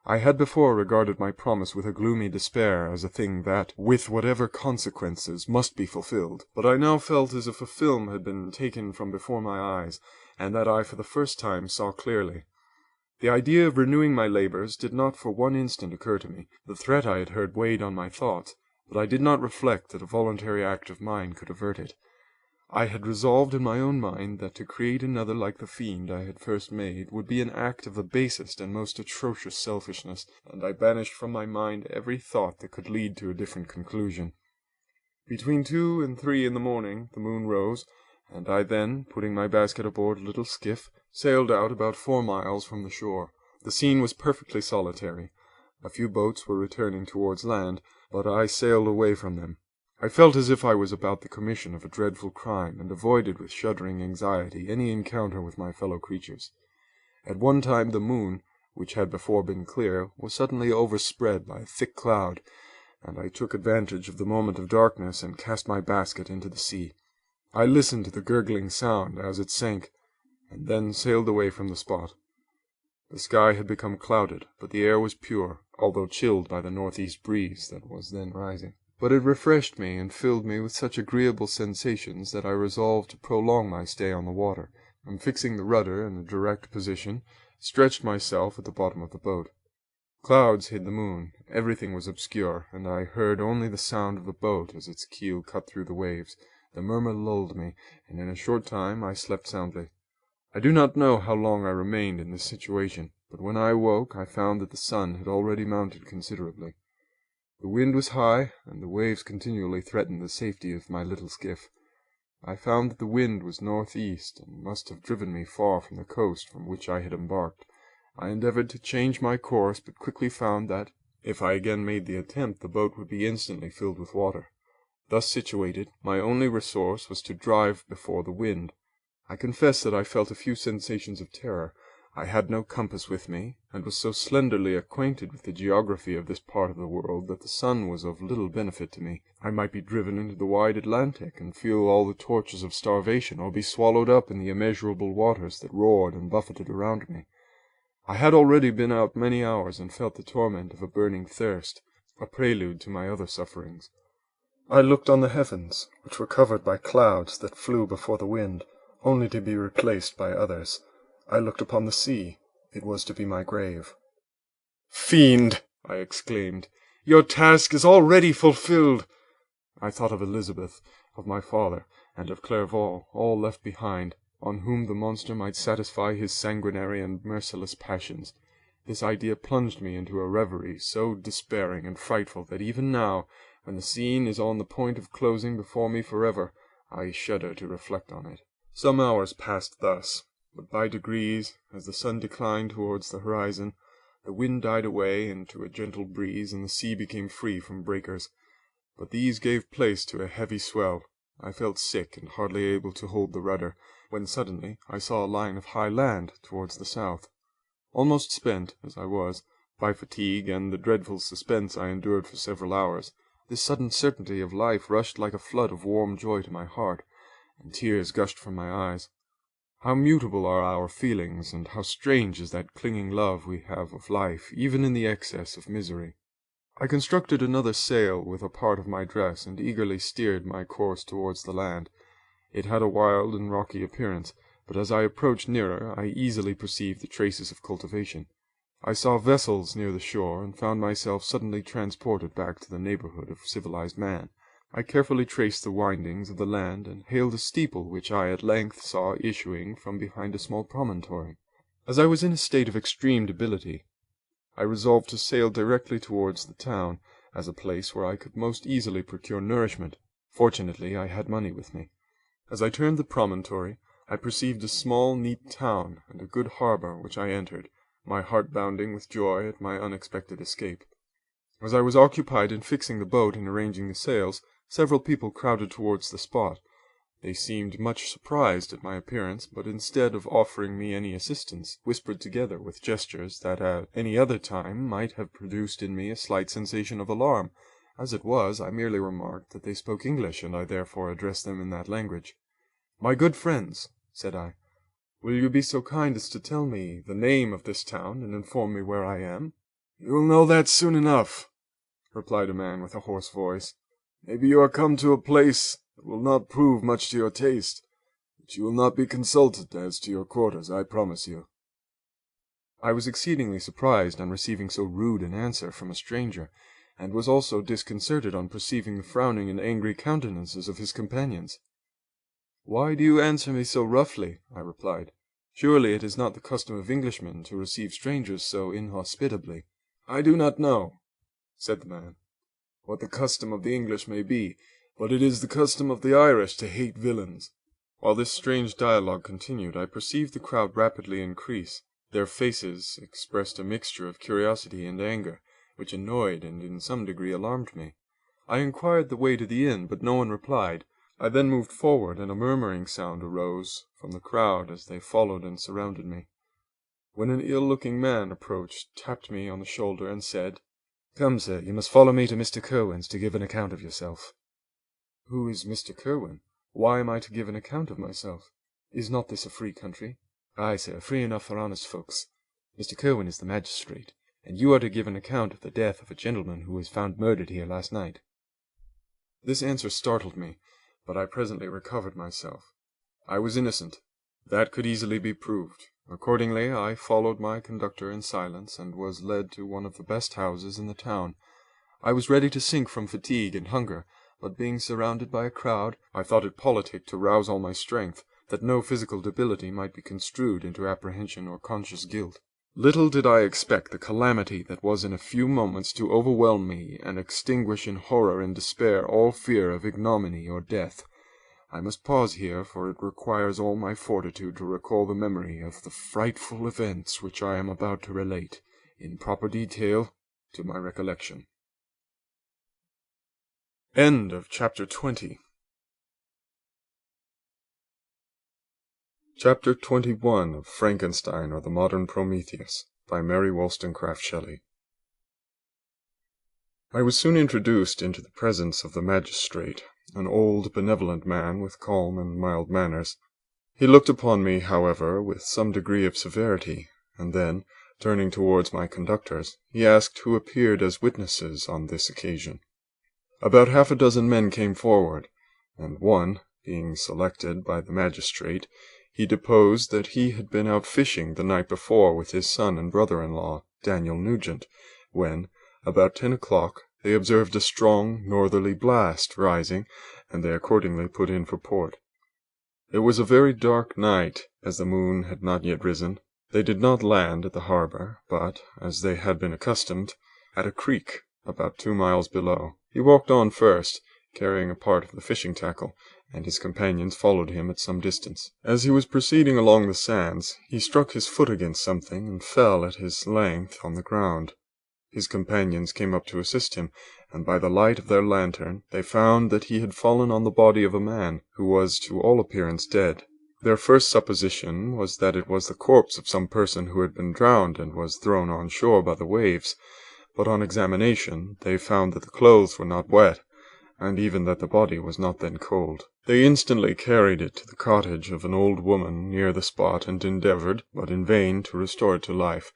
A: I had before regarded my promise with a gloomy despair as a thing that, with whatever consequences, must be fulfilled, but I now felt as if a film had been taken from before my eyes, and that I for the first time saw clearly. The idea of renewing my labors did not for one instant occur to me. The threat I had heard weighed on my thoughts, but I did not reflect that a voluntary act of mine could avert it. I had resolved in my own mind that to create another like the fiend I had first made would be an act of the basest and most atrocious selfishness, and I banished from my mind every thought that could lead to a different conclusion. Between 2 and 3 in the morning the moon rose, and I then, putting my basket aboard a little skiff, sailed out about 4 miles from the shore. The scene was perfectly solitary. A few boats were returning towards land, but I sailed away from them. I felt as if I was about the commission of a dreadful crime, and avoided with shuddering anxiety any encounter with my fellow creatures. At one time the moon, which had before been clear, was suddenly overspread by a thick cloud, and I took advantage of the moment of darkness and cast my basket into the sea. I listened to the gurgling sound as it sank, and then sailed away from the spot. The sky had become clouded, but the air was pure, although chilled by the northeast breeze that was then rising. But it refreshed me and filled me with such agreeable sensations that I resolved to prolong my stay on the water, and fixing the rudder in a direct position, stretched myself at the bottom of the boat. Clouds hid the moon, everything was obscure, and I heard only the sound of the boat as its keel cut through the waves. The murmur lulled me, and in a short time I slept soundly. I do not know how long I remained in this situation, but when I awoke I found that the sun had already mounted considerably. The wind was high, and the waves continually threatened the safety of my little skiff. I found that the wind was northeast, and must have driven me far from the coast from which I had embarked. I endeavored to change my course, but quickly found that, if I again made the attempt, the boat would be instantly filled with water. Thus situated, my only resource was to drive before the wind. I confess that I felt a few sensations of terror. I had no compass with me, and was so slenderly acquainted with the geography of this part of the world that the sun was of little benefit to me. I might be driven into the wide Atlantic, and feel all the tortures of starvation, or be swallowed up in the immeasurable waters that roared and buffeted around me. I had already been out many hours, and felt the torment of a burning thirst, a prelude to my other sufferings.
B: I looked on the heavens, which were covered by clouds that flew before the wind, only to be replaced by others. I looked upon the sea. It was to be my grave.
A: "Fiend!" I exclaimed, "your task is already fulfilled." I thought of Elizabeth, of my father, and of Clerval, all left behind, on whom the monster might satisfy his sanguinary and merciless passions. This idea plunged me into a reverie so despairing and frightful that even now, when the scene is on the point of closing before me forever, I shudder to reflect on it. Some hours passed thus, but by degrees, as the sun declined towards the horizon, the wind died away into a gentle breeze, and the sea became free from breakers. But these gave place to a heavy swell. I felt sick and hardly able to hold the rudder, when suddenly I saw a line of high land towards the south. Almost spent, as I was, by fatigue and the dreadful suspense I endured for several hours, this sudden certainty of life rushed like a flood of warm joy to my heart, and tears gushed from my eyes. How mutable are our feelings, and how strange is that clinging love we have of life, even in the excess of misery. I constructed another sail with a part of my dress, and eagerly steered my course towards the land. It had a wild and rocky appearance, but as I approached nearer I easily perceived the traces of cultivation. I saw vessels near the shore, and found myself suddenly transported back to the neighborhood of civilized man. I carefully traced the windings of the land, and hailed a steeple which I at length saw issuing from behind a small promontory. As I was in a state of extreme debility, I resolved to sail directly towards the town, as a place where I could most easily procure nourishment. Fortunately I had money with me. As I turned the promontory, I perceived a small, neat town and a good harbour, which I entered, my heart bounding with joy at my unexpected escape. As I was occupied in fixing the boat and arranging the sails, several people crowded towards the spot. They seemed much surprised at my appearance, but instead of offering me any assistance, whispered together with gestures that at any other time might have produced in me a slight sensation of alarm. As it was, I merely remarked that they spoke English, and I therefore addressed them in that language. "My good friends," said I, "will you be so kind as to tell me the name of this town, and inform me where I am?" "You will know that soon enough," replied a man with a hoarse voice. "Maybe you are come to a place that will not prove much to your taste, but you will not be consulted as to your quarters, I promise you." I was exceedingly surprised on receiving so rude an answer from a stranger, and was also disconcerted on perceiving the frowning and angry countenances of his companions. "Why do you answer me so roughly?" I replied. "Surely it is not the custom of Englishmen to receive strangers so inhospitably." "I do not know," said the man, "what the custom of the English may be, but it is the custom of the Irish to hate villains." While this strange dialogue continued, I perceived the crowd rapidly increase. Their faces expressed a mixture of curiosity and anger, which annoyed and in some degree alarmed me. I inquired the way to the inn, but no one replied. I then moved forward, and a murmuring sound arose from the crowd as they followed and surrounded me, when an ill-looking man approached, tapped me on the shoulder, and said, "Come, sir, you must follow me to Mr. Kerwin's to give an account of yourself." "Who is Mr. Kerwin? Why am I to give an account of myself? Is not this a free country?" "Ay, sir, free enough for honest folks. Mr. Kerwin is the magistrate, and you are to give an account of the death of a gentleman who was found murdered here last night." This answer startled me, but I presently recovered myself. I was innocent. That could easily be proved. Accordingly, I followed my conductor in silence, and was led to one of the best houses in the town. I was ready to sink from fatigue and hunger, but being surrounded by a crowd, I thought it politic to rouse all my strength, that no physical debility might be construed into apprehension or conscious guilt. Little did I expect the calamity that was in a few moments to overwhelm me and extinguish in horror and despair all fear of ignominy or death. I must pause here, for it requires all my fortitude to recall the memory of the frightful events which I am about to relate, in proper detail, to my recollection. End of Chapter 20. Chapter 21 of Frankenstein or the Modern Prometheus by Mary Wollstonecraft Shelley. I was soon introduced into the presence of the magistrate, an old benevolent man with calm and mild manners. He looked upon me, however, with some degree of severity, and then, turning towards my conductors, he asked who appeared as witnesses on this occasion. About half a dozen men came forward, and one, being selected by the magistrate, he deposed that he had been out fishing the night before with his son and brother-in-law, Daniel Nugent, when, about 10 o'clock, they observed a strong northerly blast rising, and they accordingly put in for port. It was a very dark night, as the moon had not yet risen. They did not land at the harbour, but, as they had been accustomed, at a creek about 2 miles below. He walked on first, carrying a part of the fishing tackle, and his companions followed him at some distance. As he was proceeding along the sands, he struck his foot against something, and fell at his length on the ground. His companions came up to assist him, and by the light of their lantern they found that he had fallen on the body of a man, who was to all appearance dead. Their first supposition was that it was the corpse of some person who had been drowned and was thrown on shore by the waves, but on examination they found that the clothes were not wet, and even that the body was not then cold. They instantly carried it to the cottage of an old woman near the spot, and endeavoured, but in vain, to restore it to life.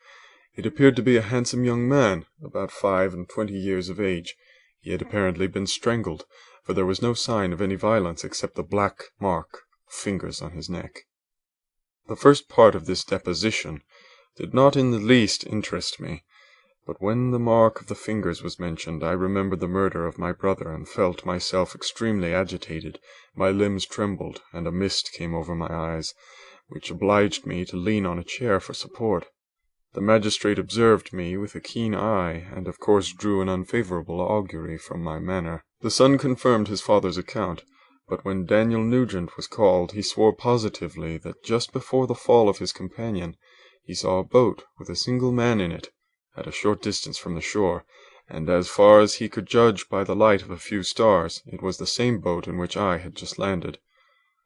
A: It appeared to be a handsome young man, about 25 years of age. He had apparently been strangled, for there was no sign of any violence except the black mark of fingers on his neck. The first part of this deposition did not in the least interest me, but when the mark of the fingers was mentioned, I remembered the murder of my brother, and felt myself extremely agitated. My limbs trembled, and a mist came over my eyes, which obliged me to lean on a chair for support. The magistrate observed me with a keen eye, and of course drew an unfavourable augury from my manner. The son confirmed his father's account, but when Daniel Nugent was called, he swore positively that just before the fall of his companion he saw a boat with a single man in it, at a short distance from the shore, and as far as he could judge by the light of a few stars, it was the same boat in which I had just landed.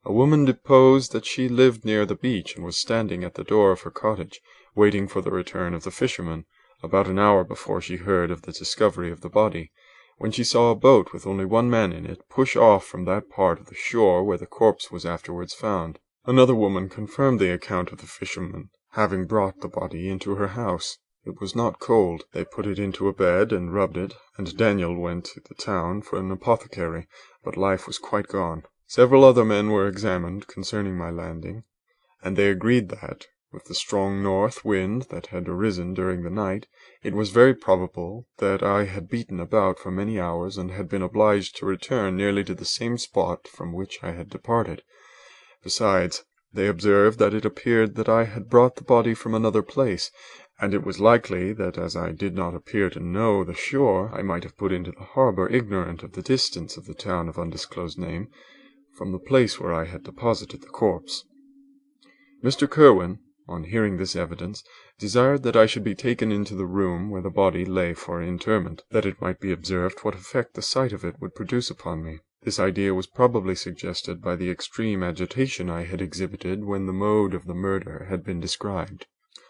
A: A woman deposed that she lived near the beach and was standing at the door of her cottage, waiting for the return of the fisherman, about an hour before she heard of the discovery of the body, when she saw a boat with only one man in it push off from that part of the shore where the corpse was afterwards found. Another woman confirmed the account of the fisherman having brought the body into her house. It was not cold. They put it into a bed and rubbed it, and Daniel went to the town for an apothecary, but life was quite gone. Several other men were examined concerning my landing, and they agreed that, with the strong north wind that had arisen during the night, it was very probable that I had beaten about for many hours and had been obliged to return nearly to the same spot from which I had departed. Besides, they observed that it appeared that I had brought the body from another place, and it was likely that as I did not appear to know the shore, I might have put into the harbour ignorant of the distance of the town of undisclosed name from the place where I had deposited the corpse. Mr. Kirwin, on hearing this evidence, desired that I should be taken into the room where the body lay for interment, that it might be observed what effect the sight of it would produce upon me. This idea was probably suggested by the extreme agitation I had exhibited when the mode of the murder had been described.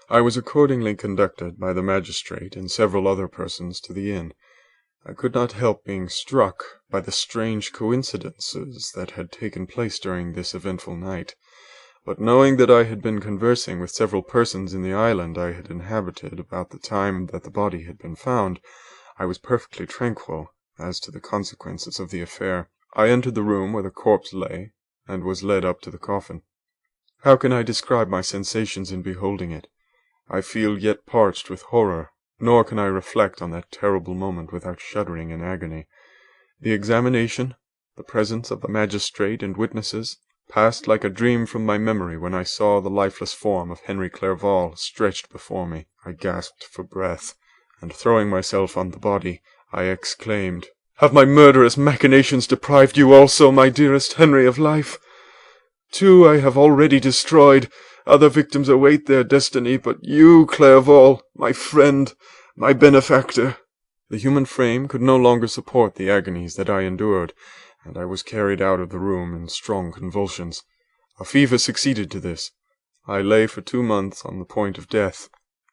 A: I was accordingly conducted by the magistrate and several other persons to the inn. I could not help being struck by the strange coincidences that had taken place during this eventful night, but knowing that I had been conversing with several persons in the island I had inhabited about the time that the body had been found, I was perfectly tranquil as to the consequences of the affair. I entered the room where the corpse lay, and was led up to the coffin. How can I describe my sensations in beholding it? I feel yet parched with horror, nor can I reflect on that terrible moment without shuddering in agony. The examination, the presence of the magistrate and witnesses, passed like a dream from my memory when I saw the lifeless form of Henry Clerval stretched before me. I gasped for breath, and throwing myself on the body, I exclaimed, "Have my murderous machinations deprived you also, my dearest Henry, of life? Two I have already destroyed. Other victims await their destiny, but you, Clerval, my friend, my benefactor." The human frame could no longer support the agonies that I endured, and I was carried out of the room in strong convulsions. A fever succeeded to this. I lay for 2 months on the point of death.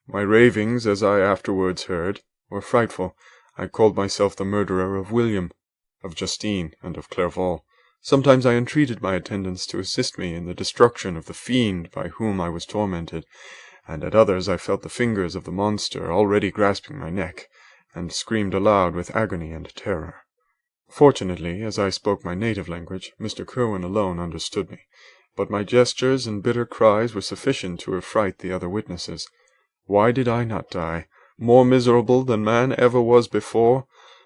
A: My ravings, as I afterwards heard, were frightful. I called myself the murderer of William, of Justine, and of Clerval. Sometimes I entreated my attendants to assist me in the destruction of the fiend by whom I was tormented, and at others I felt the fingers of the monster already grasping my neck, and screamed aloud with agony and terror. Fortunately, as I spoke my native language, Mr. Kirwin alone understood me, but my gestures and bitter cries were sufficient to affright the other witnesses. Why did I not die, more miserable than man ever was before?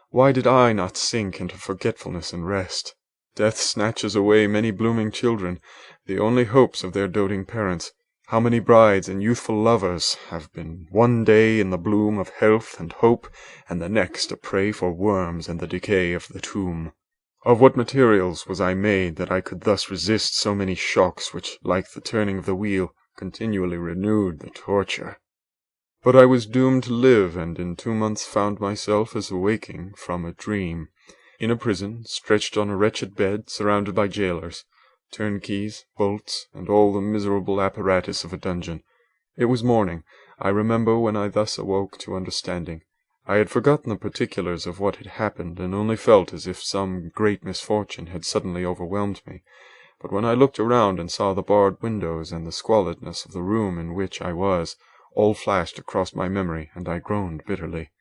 A: Why did I not sink into forgetfulness and rest? Death snatches away many blooming children, the only hopes of their doting parents. How many brides and youthful lovers have been one day in the bloom of health and hope, and the next a prey for worms and the decay of the tomb? Of what materials was I made that I could thus resist so many shocks which, like the turning of the wheel, continually renewed the torture? But I was doomed to live, and in 2 months found myself as awaking from a dream, in a prison, stretched on a wretched bed, surrounded by jailers, turnkeys, bolts, and all the miserable apparatus of a dungeon. It was morning, I remember, when I thus awoke to understanding. I had forgotten the particulars of what had happened, and only felt as if some great misfortune had suddenly overwhelmed me. But when I looked around and saw the barred windows and the squalidness of the room in which I was, all flashed across my memory, and I groaned bitterly.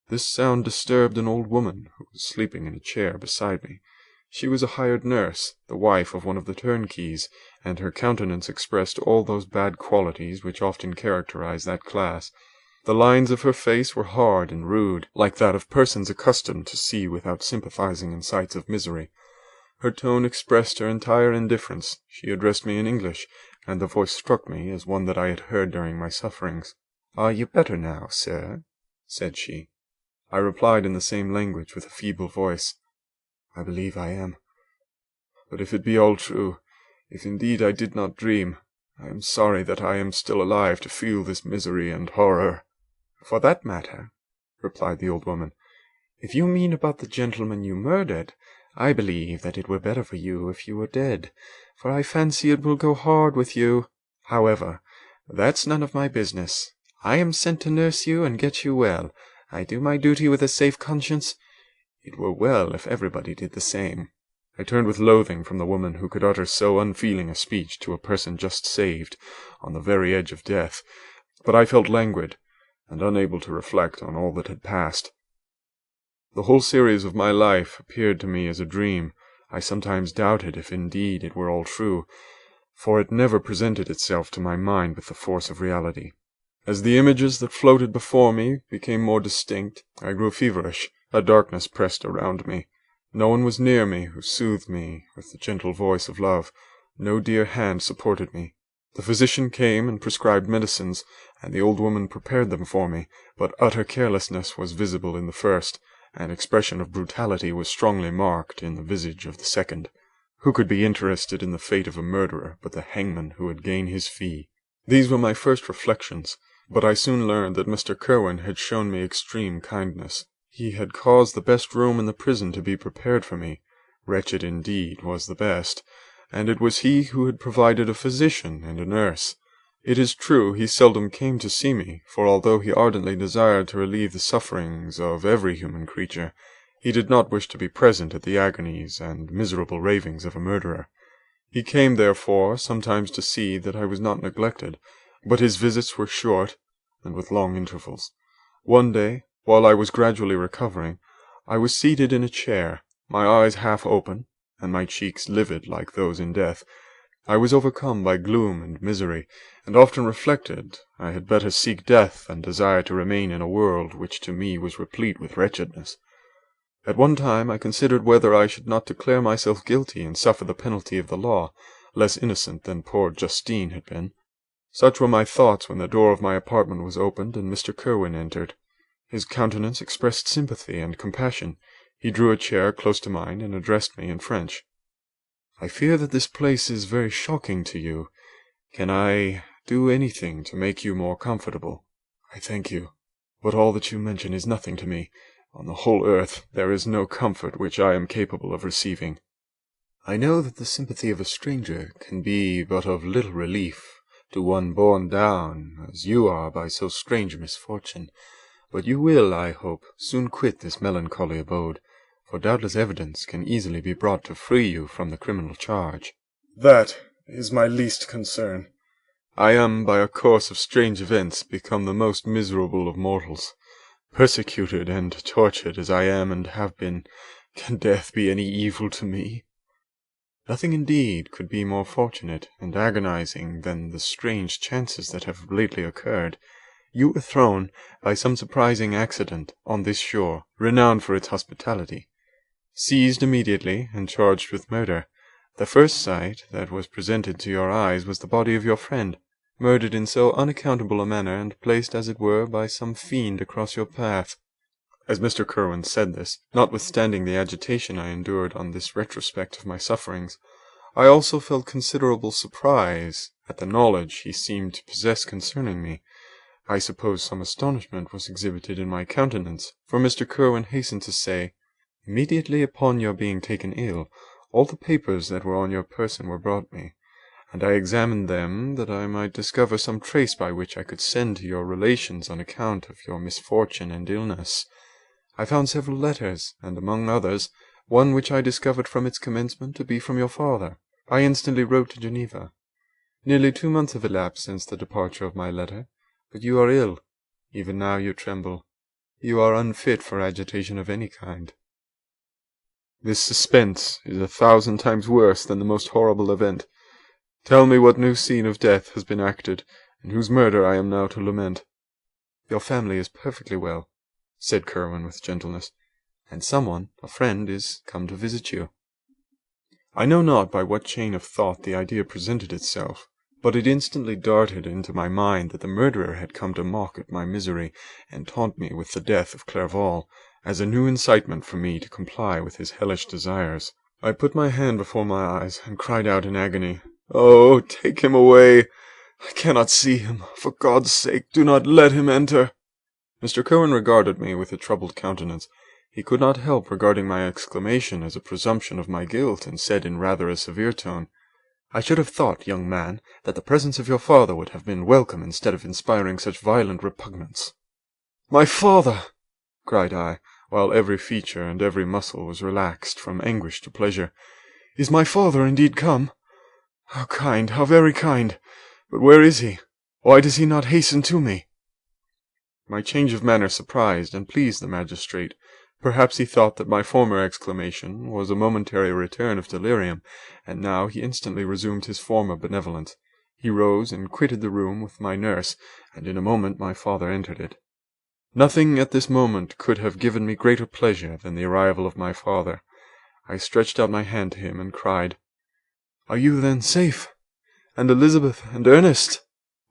A: This sound disturbed an old woman who was sleeping in a chair beside me. She was a hired nurse, the wife of one of the turnkeys, and her countenance expressed all those bad qualities which often characterize that class. The lines of her face were hard and rude, like that of persons accustomed to see without sympathizing in sights of misery. Her tone expressed her entire indifference. She addressed me in English, and the voice struck me as one that I had heard during my sufferings. "Are you better now, sir?" said she. I replied in the same language with a feeble voice, "I believe I am."
B: But if it be all true, if indeed I did not dream, I am sorry that I am still alive to feel this misery and horror."
A: "For that matter," replied the old woman, "if you mean about the gentleman you murdered, I believe that it were better for you if you were dead, for I fancy it will go hard with you. However, that's none of my business. I am sent to nurse you and get you well. I do my duty with a safe conscience. It were well if everybody did the same." I turned with loathing from the woman who could utter so unfeeling a speech to a person just saved, on the very edge of death, but I felt languid, and unable to reflect on all that had passed. The whole series of my life appeared to me as a dream. I sometimes doubted if indeed it were all true, for it never presented itself to my mind with the force of reality. As the images that floated before me became more distinct, I grew feverish. A darkness pressed around me. No one was near me who soothed me with the gentle voice of love. No dear hand supported me. The physician came and prescribed medicines, and the old woman prepared them for me, but utter carelessness was visible in the first, and expression of brutality was strongly marked in the visage of the second. Who could be interested in the fate of a murderer but the hangman who would gain his fee? These were my first reflections, but I soon learned that Mr. Kirwin had shown me extreme kindness. He had caused the best room in the prison to be prepared for me. Wretched indeed was the best, and it was he who had provided a physician and a nurse. It is true he seldom came to see me, for although he ardently desired to relieve the sufferings of every human creature, he did not wish to be present at the agonies and miserable ravings of a murderer. He came, therefore, sometimes to see that I was not neglected, but his visits were short, and with long intervals. One day, while I was gradually recovering, I was seated in a chair, my eyes half open, and my cheeks livid like those in death. I was overcome by gloom and misery, and often reflected I had better seek death than desire to remain in a world which to me was replete with wretchedness. At one time I considered whether I should not declare myself guilty and suffer the penalty of the law, less innocent than poor Justine had been. Such were my thoughts when the door of my apartment was opened and Mr. Kirwin entered. His countenance expressed sympathy and compassion. He drew a chair close to mine and addressed me in French. "I fear that this place is very shocking to you. Can I do anything to make you more comfortable?" "I thank you, but all that you mention is nothing to me. On the whole earth there is no comfort which I am capable of receiving." "I know that the sympathy of a stranger can be but of little relief to one borne down, as you are, by so strange a misfortune. But you will, I hope, soon quit this melancholy abode, for doubtless evidence can easily be brought to free you from the criminal charge."
B: "That is my least concern. I am, by a course of strange events, become the most miserable of mortals. Persecuted and tortured as I am and have been, can death be any evil to me? Nothing indeed could be more fortunate and agonizing than the strange chances that have lately occurred. You were thrown, by some surprising accident, on this shore, renowned for its hospitality, seized immediately, and charged with murder. The first sight that was presented to your eyes was the body of your friend, murdered in so unaccountable a manner, and placed, as it were, by some fiend across your path." As Mr. Kirwin said this, notwithstanding the agitation I endured on this retrospect of my sufferings, I also felt considerable surprise at the knowledge he seemed to possess concerning me. I suppose some astonishment was exhibited in my countenance, for Mr. Kirwin hastened to say, "Immediately upon your being taken ill, all the papers that were on your person were brought me, and I examined them that I might discover some trace by which I could send to your relations on account of your misfortune and illness. I found several letters, and among others, one which I discovered from its commencement to be from your father. I instantly wrote to Geneva. Nearly 2 months have elapsed since the departure of my letter, but you are ill. Even now you tremble. You are unfit for agitation of any kind. This suspense is 1,000 times worse than the most horrible event. Tell me what new scene of death has been acted, and whose murder I am now to lament." "Your family is perfectly well," said Kirwin with gentleness, "and someone, a friend, is come to visit you." I know not by what chain of thought the idea presented itself, but it instantly darted into my mind that the murderer had come to mock at my misery and taunt me with the death of Clerval, as a new incitement for me to comply with his hellish desires.
A: I put my hand before my eyes and cried out in agony, "Oh, take him away! I cannot see him. For God's sake, do not let him enter." Mr. Cohen regarded me with a troubled countenance. He could not help regarding my exclamation as a presumption of my guilt, and said in rather a severe tone, "I should have thought, young man, that the presence of your father would have been welcome instead of inspiring such violent repugnance." "My father!" cried I, while every feature and every muscle was relaxed from anguish to pleasure. "Is my father indeed come? How kind, how very kind! But where is he? Why does he not hasten to me?" My change of manner surprised and pleased the magistrate. Perhaps he thought that my former exclamation was a momentary return of delirium, and now he instantly resumed his former benevolence. He rose and quitted the room with my nurse, and in a moment my father entered it. Nothing at this moment could have given me greater pleasure than the arrival of my father. I stretched out my hand to him and cried, "Are you then safe? And Elizabeth and Ernest?"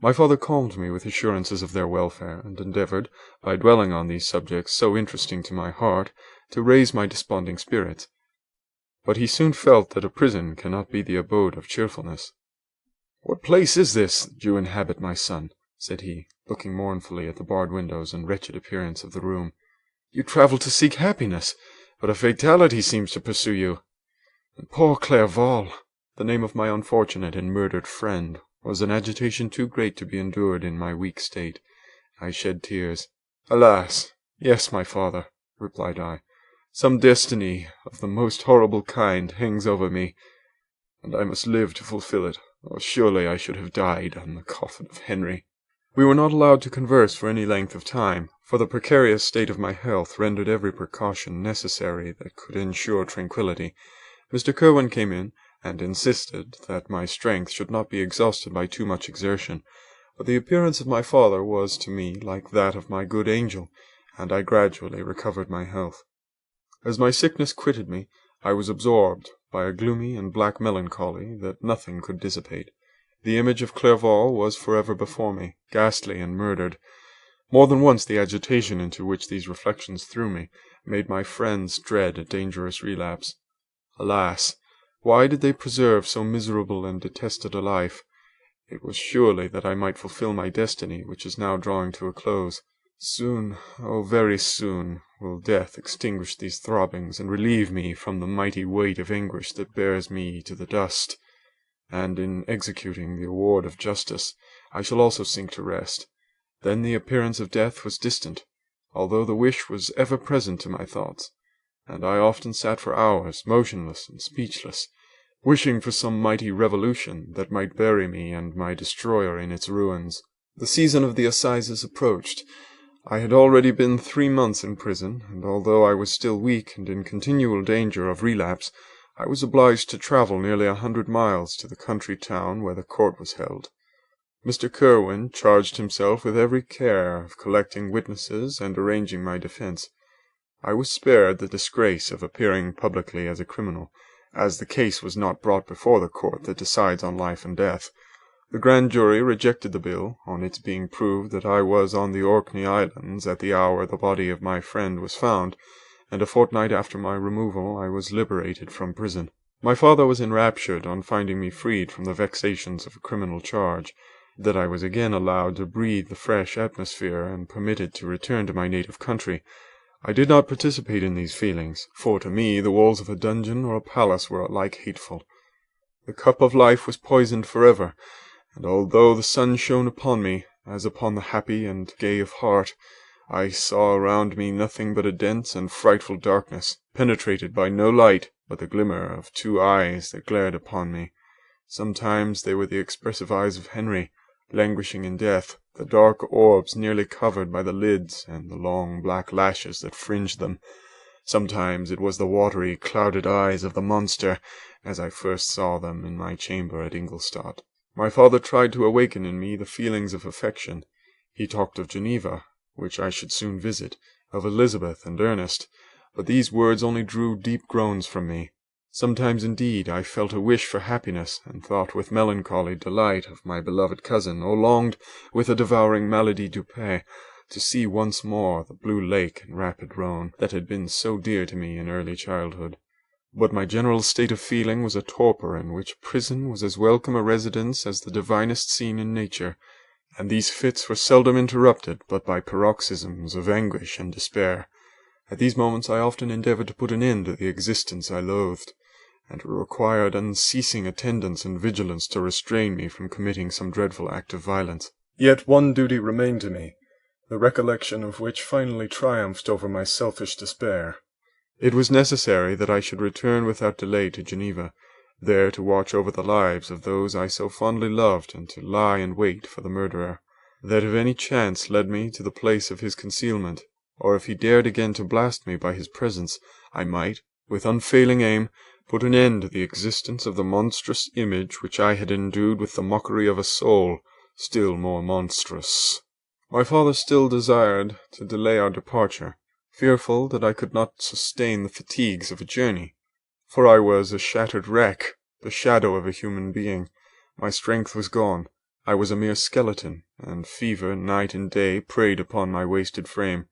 A: My father calmed me with assurances of their welfare, and endeavoured, by dwelling on these subjects so interesting to my heart, to raise my desponding spirits. But he soon felt that a prison cannot be the abode of cheerfulness. "What place is this that you inhabit, my son?" said he, looking mournfully at the barred windows and wretched appearance of the room. "You travel to seek happiness, but a fatality seems to pursue you. And poor Clerval, the name of my unfortunate and murdered friend, was an agitation too great to be endured in my weak state. I shed tears. "Alas! Yes, my father," replied I. "Some destiny of the most horrible kind hangs over me, and I must live to fulfill it, or surely I should have died on the coffin of Henry." We were not allowed to converse for any length of time, for the precarious state of my health rendered every precaution necessary that could ensure tranquillity. Mr. Cohen came in, and insisted that my strength should not be exhausted by too much exertion, but the appearance of my father was to me like that of my good angel, and I gradually recovered my health. As my sickness quitted me, I was absorbed by a gloomy and black melancholy that nothing could dissipate. The image of Clerval was forever before me, ghastly and murdered. More than once the agitation into which these reflections threw me made my friends dread a dangerous relapse. Alas! Why did they preserve so miserable and detested a life? It was surely that I might fulfill my destiny, which is now drawing to a close. Soon, oh very soon, will death extinguish these throbbings and relieve me from the mighty weight of anguish that bears me to the dust. And in executing the award of justice, I shall also sink to rest. Then the appearance of death was distant, although the wish was ever present to my thoughts, and I often sat for hours motionless and speechless, wishing for some mighty revolution that might bury me and my destroyer in its ruins. The season of the assizes approached. I had already been 3 months in prison, and although I was still weak and in continual danger of relapse, I was obliged to travel nearly 100 miles to the country town where the court was held. Mr. Curwen charged himself with every care of collecting witnesses and arranging my defence. I was spared the disgrace of appearing publicly as a criminal, as the case was not brought before the court that decides on life and death. The grand jury rejected the bill, on its being proved that I was on the Orkney Islands at the hour the body of my friend was found, and a fortnight after my removal I was liberated from prison. My father was enraptured on finding me freed from the vexations of a criminal charge, that I was again allowed to breathe the fresh atmosphere and permitted to return to my native country. I did not participate in these feelings, for to me the walls of a dungeon or a palace were alike hateful. The cup of life was poisoned forever, and although the sun shone upon me, as upon the happy and gay of heart, I saw around me nothing but a dense and frightful darkness, penetrated by no light but the glimmer of 2 eyes that glared upon me. Sometimes they were the expressive eyes of Henry, languishing in death, the dark orbs nearly covered by the lids and the long black lashes that fringed them. Sometimes it was the watery, clouded eyes of the monster, as I first saw them in my chamber at Ingolstadt. My father tried to awaken in me the feelings of affection. He talked of Geneva, which I should soon visit, of Elizabeth and Ernest, but these words only drew deep groans from me. Sometimes, indeed, I felt a wish for happiness, and thought with melancholy delight of my beloved cousin, or longed, with a devouring maladie du pays, to see once more the blue lake and rapid Rhone that had been so dear to me in early childhood. But my general state of feeling was a torpor in which prison was as welcome a residence as the divinest scene in nature, and these fits were seldom interrupted but by paroxysms of anguish and despair. At these moments I often endeavoured to put an end to the existence I loathed, and it required unceasing attendance and vigilance to restrain me from committing some dreadful act of violence.
B: Yet one duty remained to me, the recollection of which finally triumphed over my selfish despair.
A: It was necessary that I should return without delay to Geneva, there to watch over the lives of those I so fondly loved, and to lie in wait for the murderer, that if any chance led me to the place of his concealment, or if he dared again to blast me by his presence, I might, with unfailing aim, put an end to the existence of the monstrous image which I had endued with the mockery of a soul still more monstrous. My father still desired to delay our departure, fearful that I could not sustain the fatigues of a journey, for I was a shattered wreck, the shadow of a human being. My strength was gone. I was a mere skeleton, and fever night and day preyed upon my wasted frame.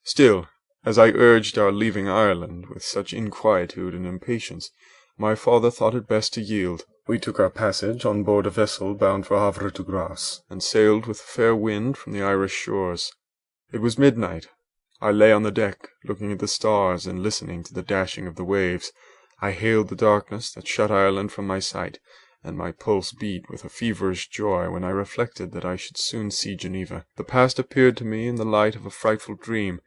A: Still, as I urged our leaving Ireland with such inquietude and impatience, my father thought it best to yield.
B: We took our passage on board a vessel bound for Havre de Grace,
A: and sailed with a fair wind from the Irish shores. It was midnight. I lay on the deck, looking at the stars and listening to the dashing of the waves. I hailed the darkness that shut Ireland from my sight, and my pulse beat with a feverish joy when I reflected that I should soon see Geneva. The past appeared to me in the light of a frightful dream,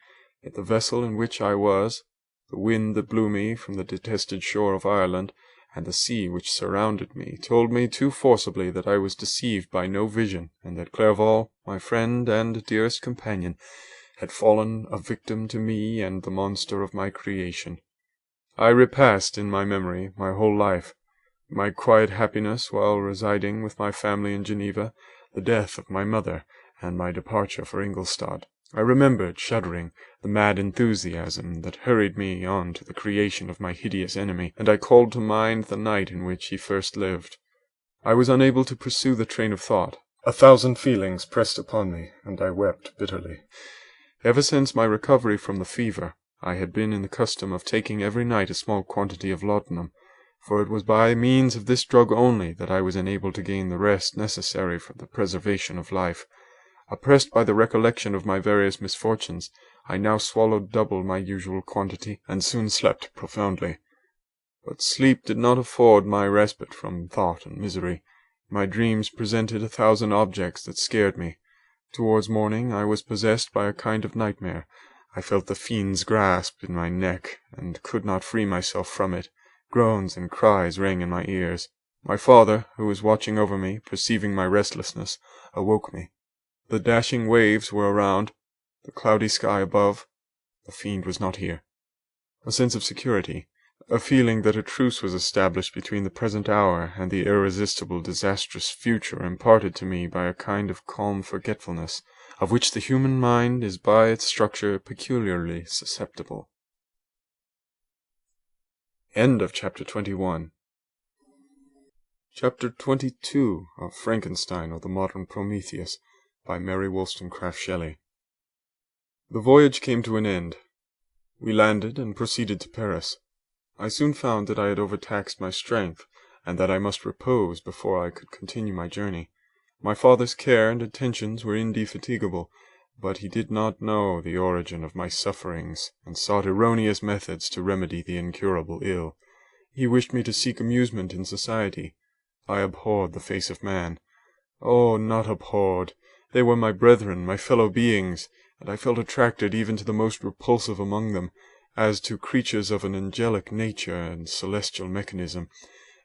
A: yet the vessel in which I was, the wind that blew me from the detested shore of Ireland, and the sea which surrounded me, told me too forcibly that I was deceived by no vision, and that Clerval, my friend and dearest companion, had fallen a victim to me and the monster of my creation. I repassed in my memory my whole life, my quiet happiness while residing with my family in Geneva, the death of my mother, and my departure for Ingolstadt. I remembered, shuddering, the mad enthusiasm that hurried me on to the creation of my hideous enemy, and I called to mind the night in which he first lived. I was unable to pursue the train of thought.
B: 1,000 feelings pressed upon me, and I wept bitterly.
A: Ever since my recovery from the fever, I had been in the custom of taking every night a small quantity of laudanum, for it was by means of this drug only that I was enabled to gain the rest necessary for the preservation of life. Oppressed by the recollection of my various misfortunes, I now swallowed double my usual quantity, and soon slept profoundly. But sleep did not afford my respite from thought and misery. My dreams presented 1,000 objects that scared me. Towards morning I was possessed by a kind of nightmare. I felt the fiend's grasp in my neck, and could not free myself from it. Groans and cries rang in my ears. My father, who was watching over me, perceiving my restlessness, awoke me. The dashing waves were around, the cloudy sky above. The fiend was not here. A sense of security, a feeling that a truce was established between the present hour and the irresistible disastrous future, imparted to me by a kind of calm forgetfulness, of which the human mind is by its structure peculiarly susceptible. End of chapter 21. Chapter 22 of Frankenstein or the Modern Prometheus by Mary Wollstonecraft Shelley. The voyage came to an end. We landed and proceeded to Paris. I soon found that I had overtaxed my strength, and that I must repose before I could continue my journey. My father's care and attentions were indefatigable, but he did not know the origin of my sufferings, and sought erroneous methods to remedy the incurable ill. He wished me to seek amusement in society. I abhorred the face of man. Oh, not abhorred! They were my brethren, my fellow beings, and I felt attracted even to the most repulsive among them, as to creatures of an angelic nature and celestial mechanism,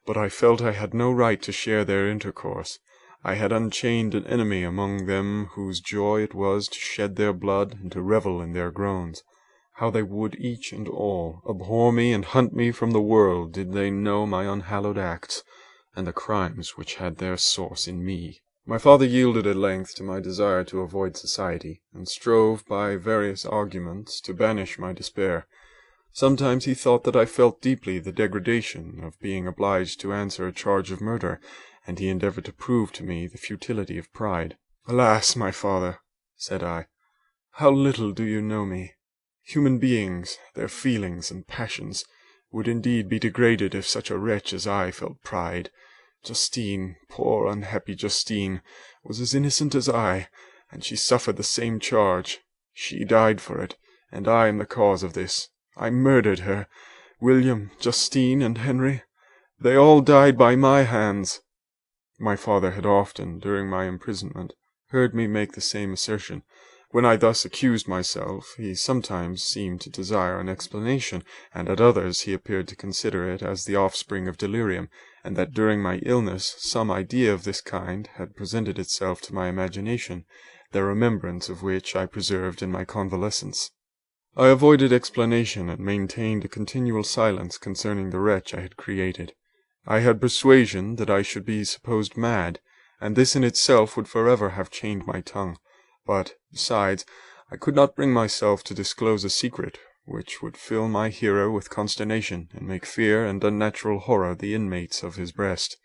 A: but I felt I had no right to share their intercourse. I had unchained an enemy among them whose joy it was to shed their blood and to revel in their groans. How they would, each and all, abhor me and hunt me from the world, did they know my unhallowed acts, and the crimes which had their source in me. My father yielded at length to my desire to avoid society, and strove by various arguments to banish my despair. Sometimes he thought that I felt deeply the degradation of being obliged to answer a charge of murder, and he endeavored to prove to me the futility of pride. "Alas, my father," said I, "how little do you know me! Human beings, their feelings and passions, would indeed be degraded if such a wretch as I felt pride. Justine, poor unhappy Justine, was as innocent as I, and she suffered the same charge. She died for it, and I am the cause of this. I murdered her. William, Justine, and Henry, they all died by my hands." My father had often, during my imprisonment, heard me make the same assertion. When I thus accused myself, he sometimes seemed to desire an explanation, and at others he appeared to consider it as the offspring of delirium, and that during my illness some idea of this kind had presented itself to my imagination, the remembrance of which I preserved in my convalescence. I avoided explanation and maintained a continual silence concerning the wretch I had created. I had persuasion that I should be supposed mad, and this in itself would forever have chained my tongue. But, besides, I could not bring myself to disclose a secret which would fill my hero with consternation and make fear and unnatural horror the inmates of his breast.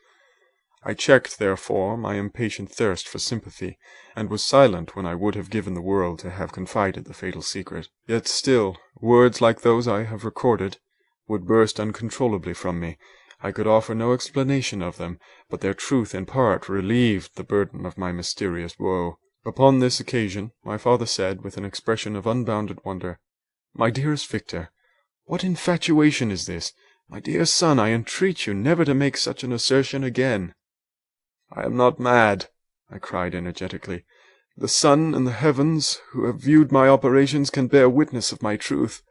A: I checked, therefore, my impatient thirst for sympathy, and was silent when I would have given the world to have confided the fatal secret. Yet still, words like those I have recorded would burst uncontrollably from me. I could offer no explanation of them, but their truth in part relieved the burden of my mysterious woe. Upon this occasion, my father said, with an expression of unbounded wonder, "My dearest Victor, what infatuation is this? My dear son, I entreat you never to make such an assertion again." "I am not mad," I cried energetically. "The sun and the heavens, who have viewed my operations, can bear witness of my truth.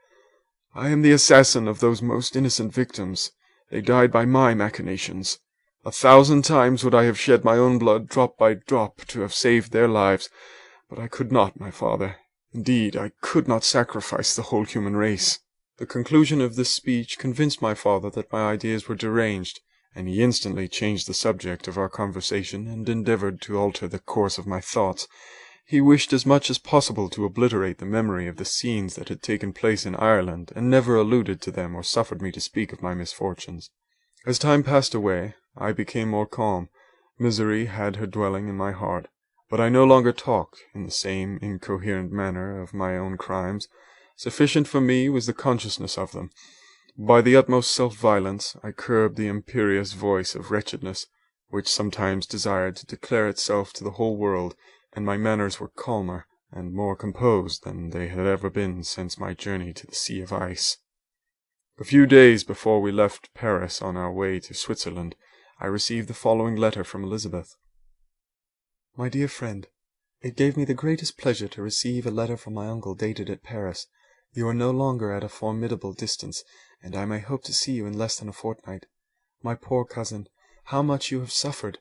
A: I am the assassin of those most innocent victims. They died by my machinations. 1,000 times would I have shed my own blood drop by drop to have saved their lives, but I could not, my father. Indeed, I could not sacrifice the whole human race." The conclusion of this speech convinced my father that my ideas were deranged, and he instantly changed the subject of our conversation and endeavoured to alter the course of my thoughts. He wished as much as possible to obliterate the memory of the scenes that had taken place in Ireland, and never alluded to them or suffered me to speak of my misfortunes. As time passed away, I became more calm. Misery had her dwelling in my heart, but I no longer talked, in the same incoherent manner, of my own crimes. Sufficient for me was the consciousness of them. By the utmost self-violence I curbed the imperious voice of wretchedness, which sometimes desired to declare itself to the whole world, and my manners were calmer and more composed than they had ever been since my journey to the Sea of Ice. A few days before we left Paris on our way to Switzerland, I received the following letter from Elizabeth. "My dear friend, it gave me the greatest pleasure to receive a letter from my uncle dated at Paris. You are no longer at a formidable distance, and I may hope to see you in less than a fortnight. My poor cousin, how much you have suffered!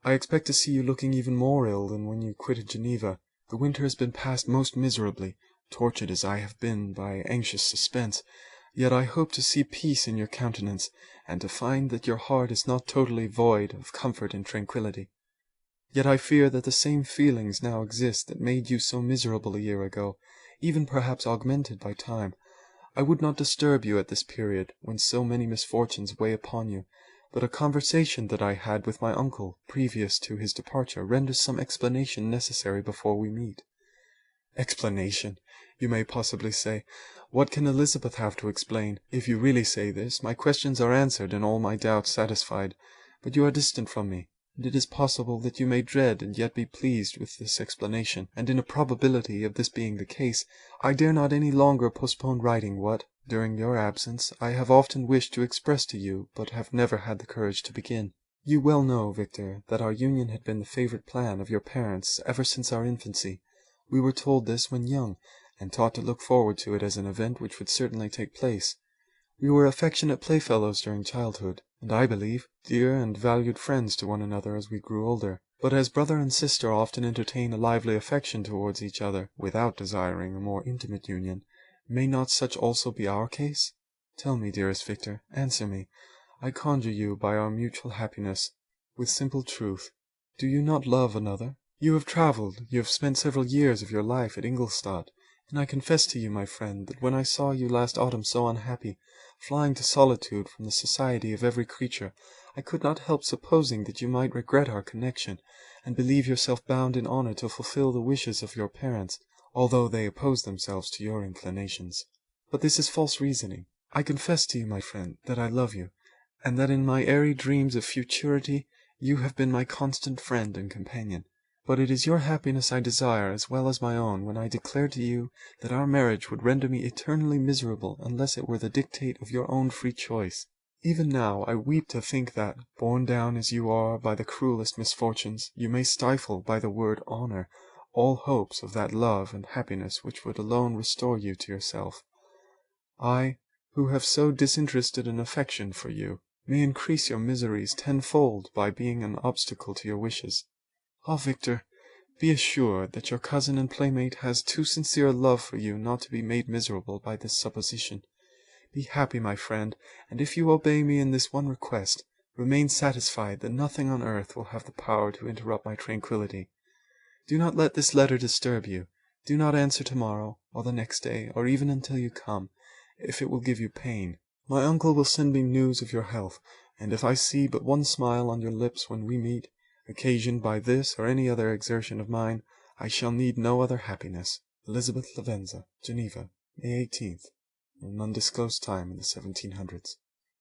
A: I expect to see you looking even more ill than when you quitted Geneva. The winter has been passed most miserably, tortured as I have been by anxious suspense. Yet I hope to see peace in your countenance, and to find that your heart is not totally void of comfort and tranquillity. Yet I fear that the same feelings now exist that made you so miserable a year ago, even perhaps augmented by time. I would not disturb you at this period, when so many misfortunes weigh upon you, but a conversation that I had with my uncle previous to his departure renders some explanation necessary before we meet. Explanation, you may possibly say. What can Elizabeth have to explain? If you really say this, my questions are answered and all my doubts satisfied. But you are distant from me, and it is possible that you may dread and yet be pleased with this explanation, and in a probability of this being the case, I dare not any longer postpone writing what, during your absence, I have often wished to express to you, but have never had the courage to begin. You well know, Victor, that our union had been the favourite plan of your parents ever since our infancy. We were told this when young, and taught to look forward to it as an event which would certainly take place. We were affectionate playfellows during childhood, and I believe, dear and valued friends to one another as we grew older. But as brother and sister often entertain a lively affection towards each other, without desiring a more intimate union, may not such also be our case? Tell me, dearest Victor, answer me, I conjure you by our mutual happiness, with simple truth. Do you not love another? You have travelled, you have spent several years of your life at Ingolstadt, and I confess to you, my friend, that when I saw you last autumn so unhappy, flying to solitude from the society of every creature, I could not help supposing that you might regret our connection, and believe yourself bound in honour to fulfil the wishes of your parents, although they oppose themselves to your inclinations. But this is false reasoning.
B: I confess to you, my friend, that I love you, and that in my airy dreams of futurity you have been my constant friend and companion. But it is your happiness I desire as well as my own when I declare to you that our marriage would render me eternally miserable unless it were the dictate of your own free choice. Even now I weep to think that, borne down as you are by the cruelest misfortunes, you may stifle by the word honour all hopes of that love and happiness which would alone restore you to yourself. I, who have so disinterested an affection for you, may increase your miseries tenfold by being an obstacle to your wishes. Ah, Victor, be assured that your cousin and playmate has too sincere a love for you not to be made miserable by this supposition. Be happy, my friend, and if you obey me in this one request, remain satisfied that nothing on earth will have the power to interrupt my tranquillity. Do not let this letter disturb you. Do not answer tomorrow, or the next day, or even until you come, if it will give you pain. My uncle will send me news of your health, and if I see but one smile on your lips when we meet, occasioned by this or any other exertion of mine, I shall need no other happiness. Elizabeth Lavenza, Geneva, May 18th, an undisclosed time in the 1700s.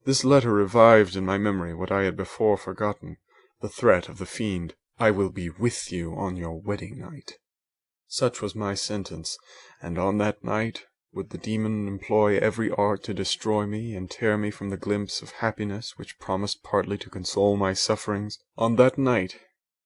A: This letter revived in my memory what I had before forgotten, the threat of the fiend. I will be with you on your wedding night. Such was my sentence, and on that night would the demon employ every art to destroy me and tear me from the glimpse of happiness which promised partly to console my sufferings. On that night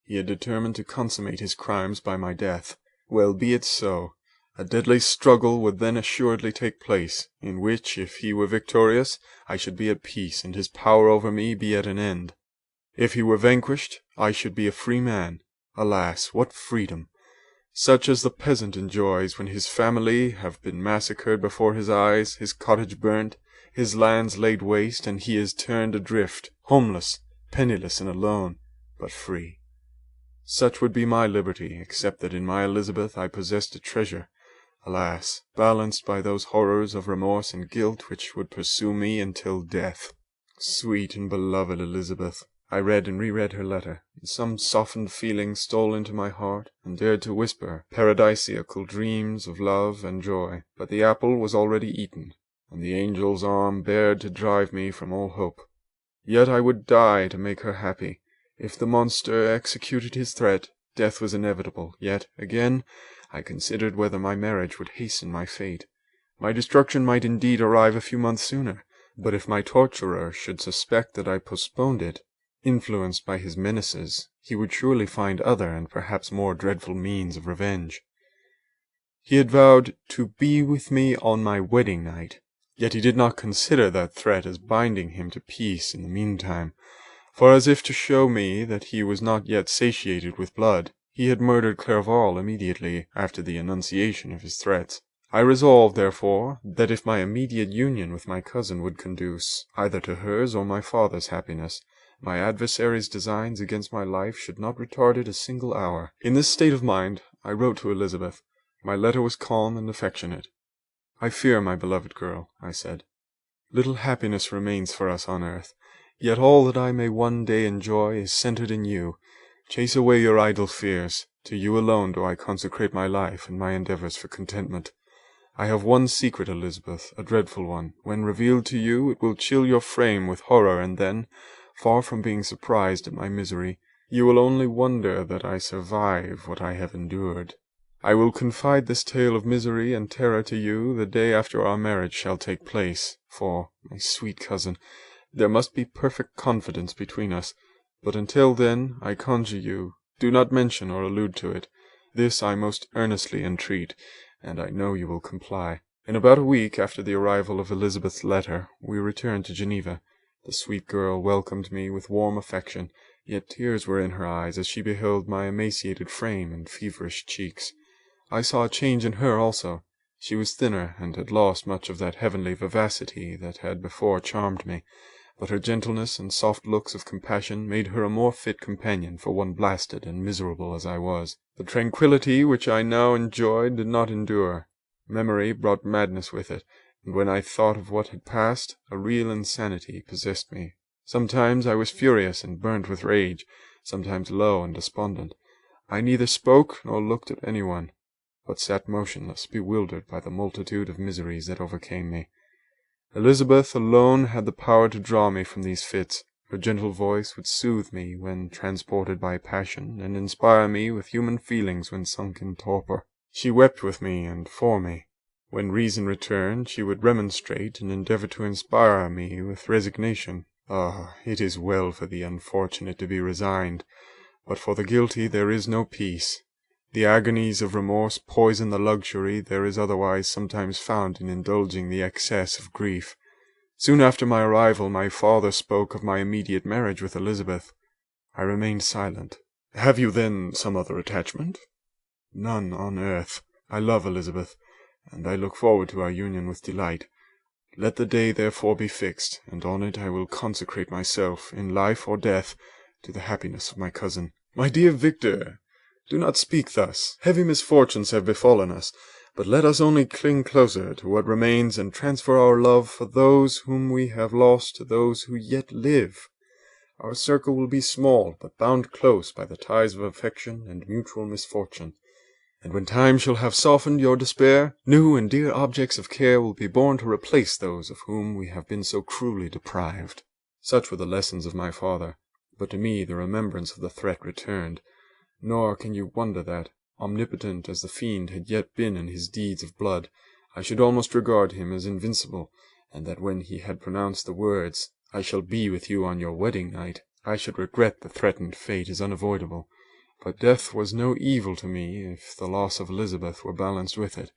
A: he had determined to consummate his crimes by my death. Well, be it so. A deadly struggle would then assuredly take place, in which, if he were victorious, I should be at peace, and his power over me be at an end. If he were vanquished, I should be a free man. Alas, what freedom! Such as the peasant enjoys when his family have been massacred before his eyes, his cottage burnt, his lands laid waste, and he is turned adrift, homeless, penniless, and alone, but free. Such would be my liberty, except that in my Elizabeth I possessed a treasure, alas, balanced by those horrors of remorse and guilt which would pursue me until death. Sweet and beloved Elizabeth! I read and reread her letter, and some softened feeling stole into my heart, and dared to whisper paradisiacal dreams of love and joy. But the apple was already eaten, and the angel's arm bared to drive me from all hope. Yet I would die to make her happy. If the monster executed his threat, death was inevitable. Yet, again, I considered whether my marriage would hasten my fate. My destruction might indeed arrive a few months sooner, but if my torturer should suspect that I postponed it, influenced by his menaces, he would surely find other and perhaps more dreadful means of revenge. He had vowed to be with me on my wedding night, yet he did not consider that threat as binding him to peace in the meantime, for as if to show me that he was not yet satiated with blood, he had murdered Clerval immediately after the enunciation of his threats. I resolved, therefore, that if my immediate union with my cousin would conduce either to hers or my father's happiness, my adversary's designs against my life should not retard it a single hour. In this state of mind I wrote to Elizabeth. My letter was calm and affectionate. I fear, my beloved girl, I said, little happiness remains for us on earth, yet all that I may one day enjoy is centered in you. Chase away your idle fears. To you alone do I consecrate my life and my endeavors for contentment. I have one secret, Elizabeth, a dreadful one. When revealed to you, it will chill your frame with horror, and then, far from being surprised at my misery, you will only wonder that I survive what I have endured. I will confide this tale of misery and terror to you the day after our marriage shall take place, for, my sweet cousin, there must be perfect confidence between us, but until then, I conjure you, do not mention or allude to it. This I most earnestly entreat, and I know you will comply. In about a week after the arrival of Elizabeth's letter, we returned to Geneva. The sweet girl welcomed me with warm affection, yet tears were in her eyes as she beheld my emaciated frame and feverish cheeks. I saw a change in her also. She was thinner, and had lost much of that heavenly vivacity that had before charmed me, but her gentleness and soft looks of compassion made her a more fit companion for one blasted and miserable as I was. The tranquillity which I now enjoyed did not endure. Memory brought madness with it, and when I thought of what had passed, a real insanity possessed me. Sometimes I was furious and burnt with rage, sometimes low and despondent. I neither spoke nor looked at anyone, but sat motionless, bewildered by the multitude of miseries that overcame me. Elizabeth alone had the power to draw me from these fits. Her gentle voice would soothe me when transported by passion, and inspire me with human feelings when sunk in torpor. She wept with me and for me. When reason returned, she would remonstrate and endeavour to inspire me with resignation. Ah, it is well for the unfortunate to be resigned, but for the guilty there is no peace. The agonies of remorse poison the luxury there is otherwise sometimes found in indulging the excess of grief. Soon after my arrival, my father spoke of my immediate marriage with Elizabeth. I remained silent. "Have you, then, some other attachment?" "None on earth. I love Elizabeth, and I look forward to our union with delight. Let the day therefore be fixed, and on it I will consecrate myself, in life or death, to the happiness of my cousin." "My dear Victor, do not speak thus. Heavy misfortunes have befallen us, but let us only cling closer to what remains and transfer our love for those whom we have lost to those who yet live. Our circle will be small, but bound close by the ties of affection and mutual misfortune. And when time shall have softened your despair, new and dear objects of care will be born to replace those of whom we have been so cruelly deprived." Such were the lessons of my father, but to me the remembrance of the threat returned. Nor can you wonder that, omnipotent as the fiend had yet been in his deeds of blood, I should almost regard him as invincible, and that when he had pronounced the words, "I shall be with you on your wedding night," I should regret the threatened fate as unavoidable. But death was no evil to me if the loss of Elizabeth were balanced with it,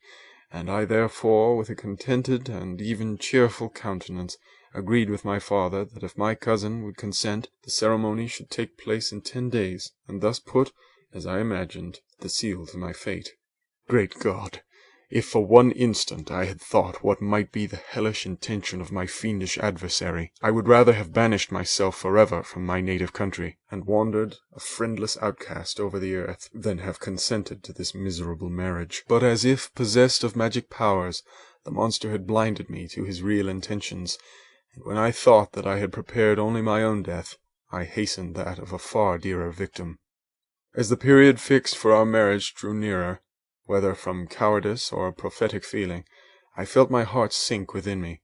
A: and I therefore, with a contented and even cheerful countenance, agreed with my father that if my cousin would consent, the ceremony should take place in 10 days, and thus put, as I imagined, the seal to my fate. Great God! If for one instant I had thought what might be the hellish intention of my fiendish adversary, I would rather have banished myself forever from my native country, and wandered a friendless outcast over the earth, than have consented to this miserable marriage. But as if possessed of magic powers, the monster had blinded me to his real intentions, and when I thought that I had prepared only my own death, I hastened that of a far dearer victim. As the period fixed for our marriage drew nearer, whether from cowardice or a prophetic feeling, I felt my heart sink within me,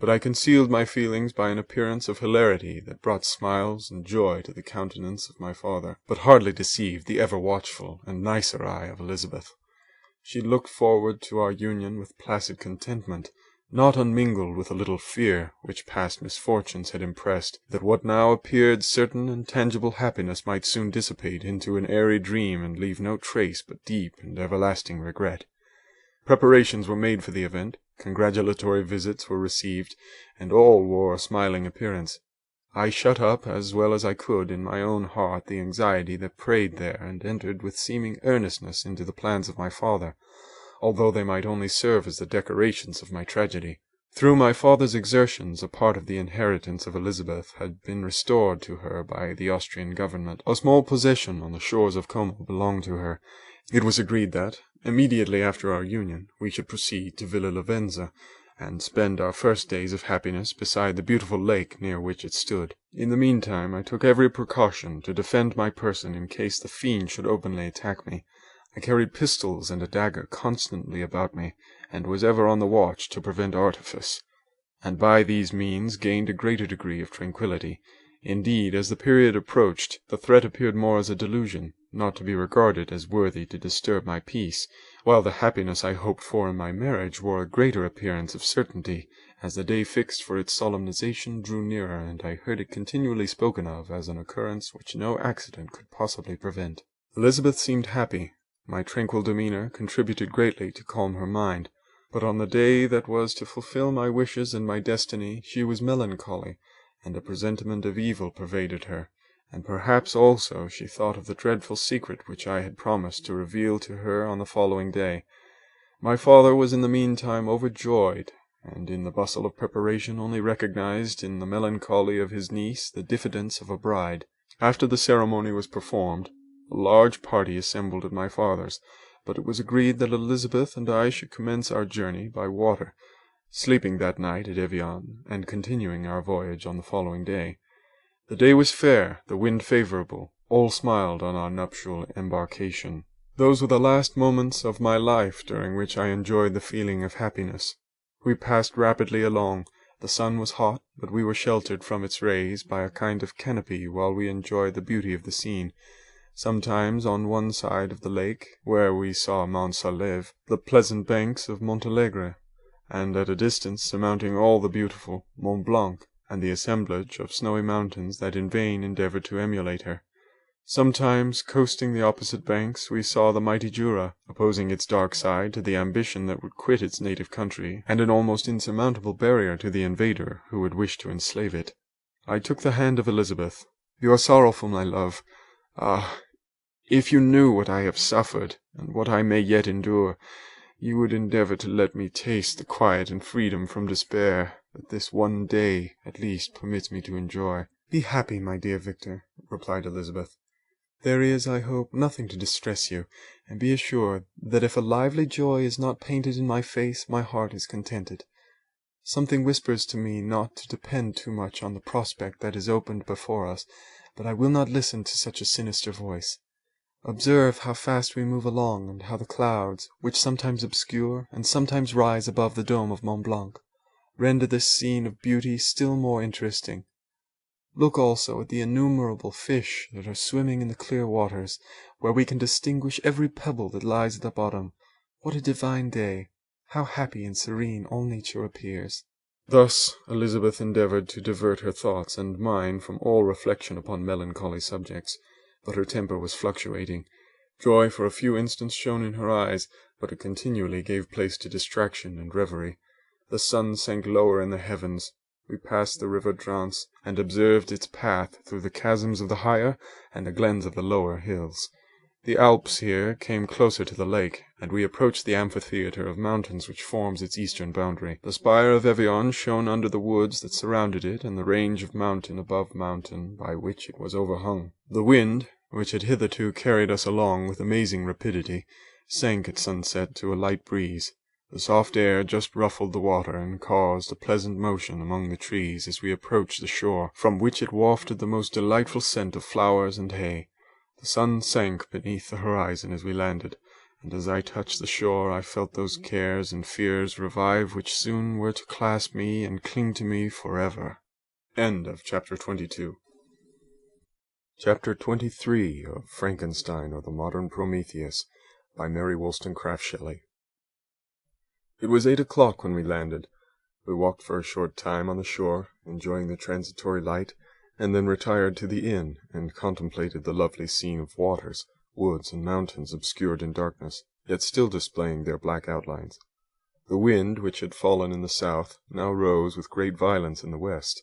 A: but I concealed my feelings by an appearance of hilarity that brought smiles and joy to the countenance of my father, but hardly deceived the ever-watchful and nicer eye of Elizabeth. She looked forward to our union with placid contentment, not unmingled with a little fear which past misfortunes had impressed, that what now appeared certain and tangible happiness might soon dissipate into an airy dream and leave no trace but deep and everlasting regret. Preparations were made for the event, congratulatory visits were received, and all wore a smiling appearance. I shut up as well as I could in my own heart the anxiety that preyed there, and entered with seeming earnestness into the plans of my father, although they might only serve as the decorations of my tragedy. Through my father's exertions, a part of the inheritance of Elizabeth had been restored to her by the Austrian government. A small possession on the shores of Como belonged to her. It was agreed that, immediately after our union, we should proceed to Villa Lavenza, and spend our first days of happiness beside the beautiful lake near which it stood. In the meantime, I took every precaution to defend my person in case the fiend should openly attack me. I carried pistols and a dagger constantly about me, and was ever on the watch to prevent artifice, and by these means gained a greater degree of tranquillity. Indeed, as the period approached, the threat appeared more as a delusion, not to be regarded as worthy to disturb my peace, while the happiness I hoped for in my marriage wore a greater appearance of certainty, as the day fixed for its solemnization drew nearer, and I heard it continually spoken of as an occurrence which no accident could possibly prevent. Elizabeth seemed happy. My tranquil demeanour contributed greatly to calm her mind, but on the day that was to fulfil my wishes and my destiny she was melancholy, and a presentiment of evil pervaded her, and perhaps also she thought of the dreadful secret which I had promised to reveal to her on the following day. My father was in the meantime overjoyed, and in the bustle of preparation only recognized in the melancholy of his niece the diffidence of a bride. After the ceremony was performed, a large party assembled at my father's, but it was agreed that Elizabeth and I should commence our journey by water, sleeping that night at Evian, and continuing our voyage on the following day. The day was fair, the wind favourable, all smiled on our nuptial embarkation. Those were the last moments of my life during which I enjoyed the feeling of happiness. We passed rapidly along, The sun was hot, but we were sheltered from its rays by a kind of canopy while we enjoyed the beauty of the scene. Sometimes on one side of the lake, where we saw Mount Salève, the pleasant banks of Montalegre, and at a distance surmounting all the beautiful Mont Blanc, and the assemblage of snowy mountains that in vain endeavored to emulate her. Sometimes, coasting the opposite banks, we saw the mighty Jura, opposing its dark side to the ambition that would quit its native country, and an almost insurmountable barrier to the invader who would wish to enslave it. I took the hand of Elizabeth. "You are sorrowful, my love. Ah, if you knew what I have suffered, and what I may yet endure, you would endeavor to let me taste the quiet and freedom from despair that this one day, at least, permits me to enjoy." "Be happy, my dear Victor," replied Elizabeth. "There is, I hope, nothing to distress you, and be assured that if a lively joy is not painted in my face, my heart is contented. Something whispers to me not to depend too much on the prospect that is opened before us, but I will not listen to such a sinister voice. Observe how fast we move along, and how the clouds, which sometimes obscure and sometimes rise above the dome of Mont Blanc, render this scene of beauty still more interesting. Look also at the innumerable fish that are swimming in the clear waters, where we can distinguish every pebble that lies at the bottom. What a divine day! How happy and serene all nature appears!" Thus Elizabeth endeavoured to divert her thoughts and mine from all reflection upon melancholy subjects, but her temper was fluctuating. Joy for a few instants shone in her eyes, but it continually gave place to distraction and reverie. The sun sank lower in the heavens. We passed the river Drance, and observed its path through the chasms of the higher and the glens of the lower hills. The Alps here came closer to the lake, and we approached the amphitheatre of mountains which forms its eastern boundary. The spire of Evian shone under the woods that surrounded it, and the range of mountain above mountain by which it was overhung. The wind, which had hitherto carried us along with amazing rapidity, sank at sunset to a light breeze. The soft air just ruffled the water and caused a pleasant motion among the trees as we approached the shore, from which it wafted the most delightful scent of flowers and hay. The sun sank beneath the horizon as we landed, and as I touched the shore I felt those cares and fears revive which soon were to clasp me and cling to me forever. End of Chapter 22. Chapter 23 of Frankenstein, or the Modern Prometheus, by Mary Wollstonecraft Shelley. It was 8 o'clock when we landed. We walked for a short time on the shore, enjoying the transitory light, and then retired to the inn and contemplated the lovely scene of waters, woods, and mountains obscured in darkness, yet still displaying their black outlines. The wind, which had fallen in the south, now rose with great violence in the west.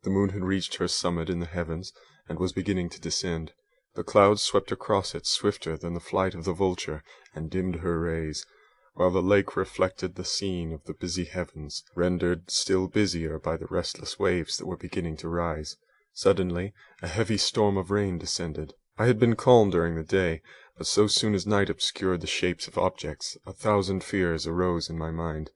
A: The moon had reached her summit in the heavens, and was beginning to descend. The clouds swept across it swifter than the flight of the vulture, and dimmed her rays, while the lake reflected the scene of the busy heavens, rendered still busier by the restless waves that were beginning to rise. Suddenly a heavy storm of rain descended. I had been calm during the day, but so soon as night obscured the shapes of objects, 1,000 fears arose in my mind.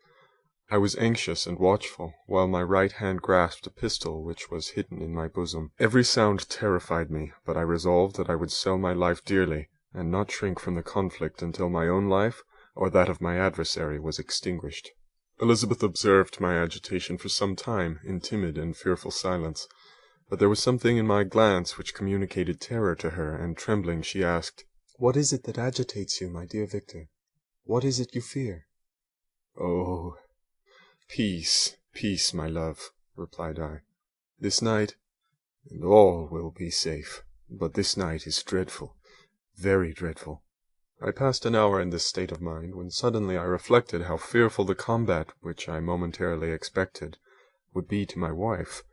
A: I was anxious and watchful, while my right hand grasped a pistol which was hidden in my bosom. Every sound terrified me, but I resolved that I would sell my life dearly, and not shrink from the conflict until my own life or that of my adversary was extinguished. Elizabeth observed my agitation for some time in timid and fearful silence, but there was something in my glance which communicated terror to her, and trembling she asked, "What is it that agitates you, my dear Victor? What is it you fear?" "Oh, peace, peace, my love," replied I. "This night, and all will be safe, but this night is dreadful, very dreadful." I passed an hour in this state of mind, when suddenly I reflected how fearful the combat which I momentarily expected would be to my wife,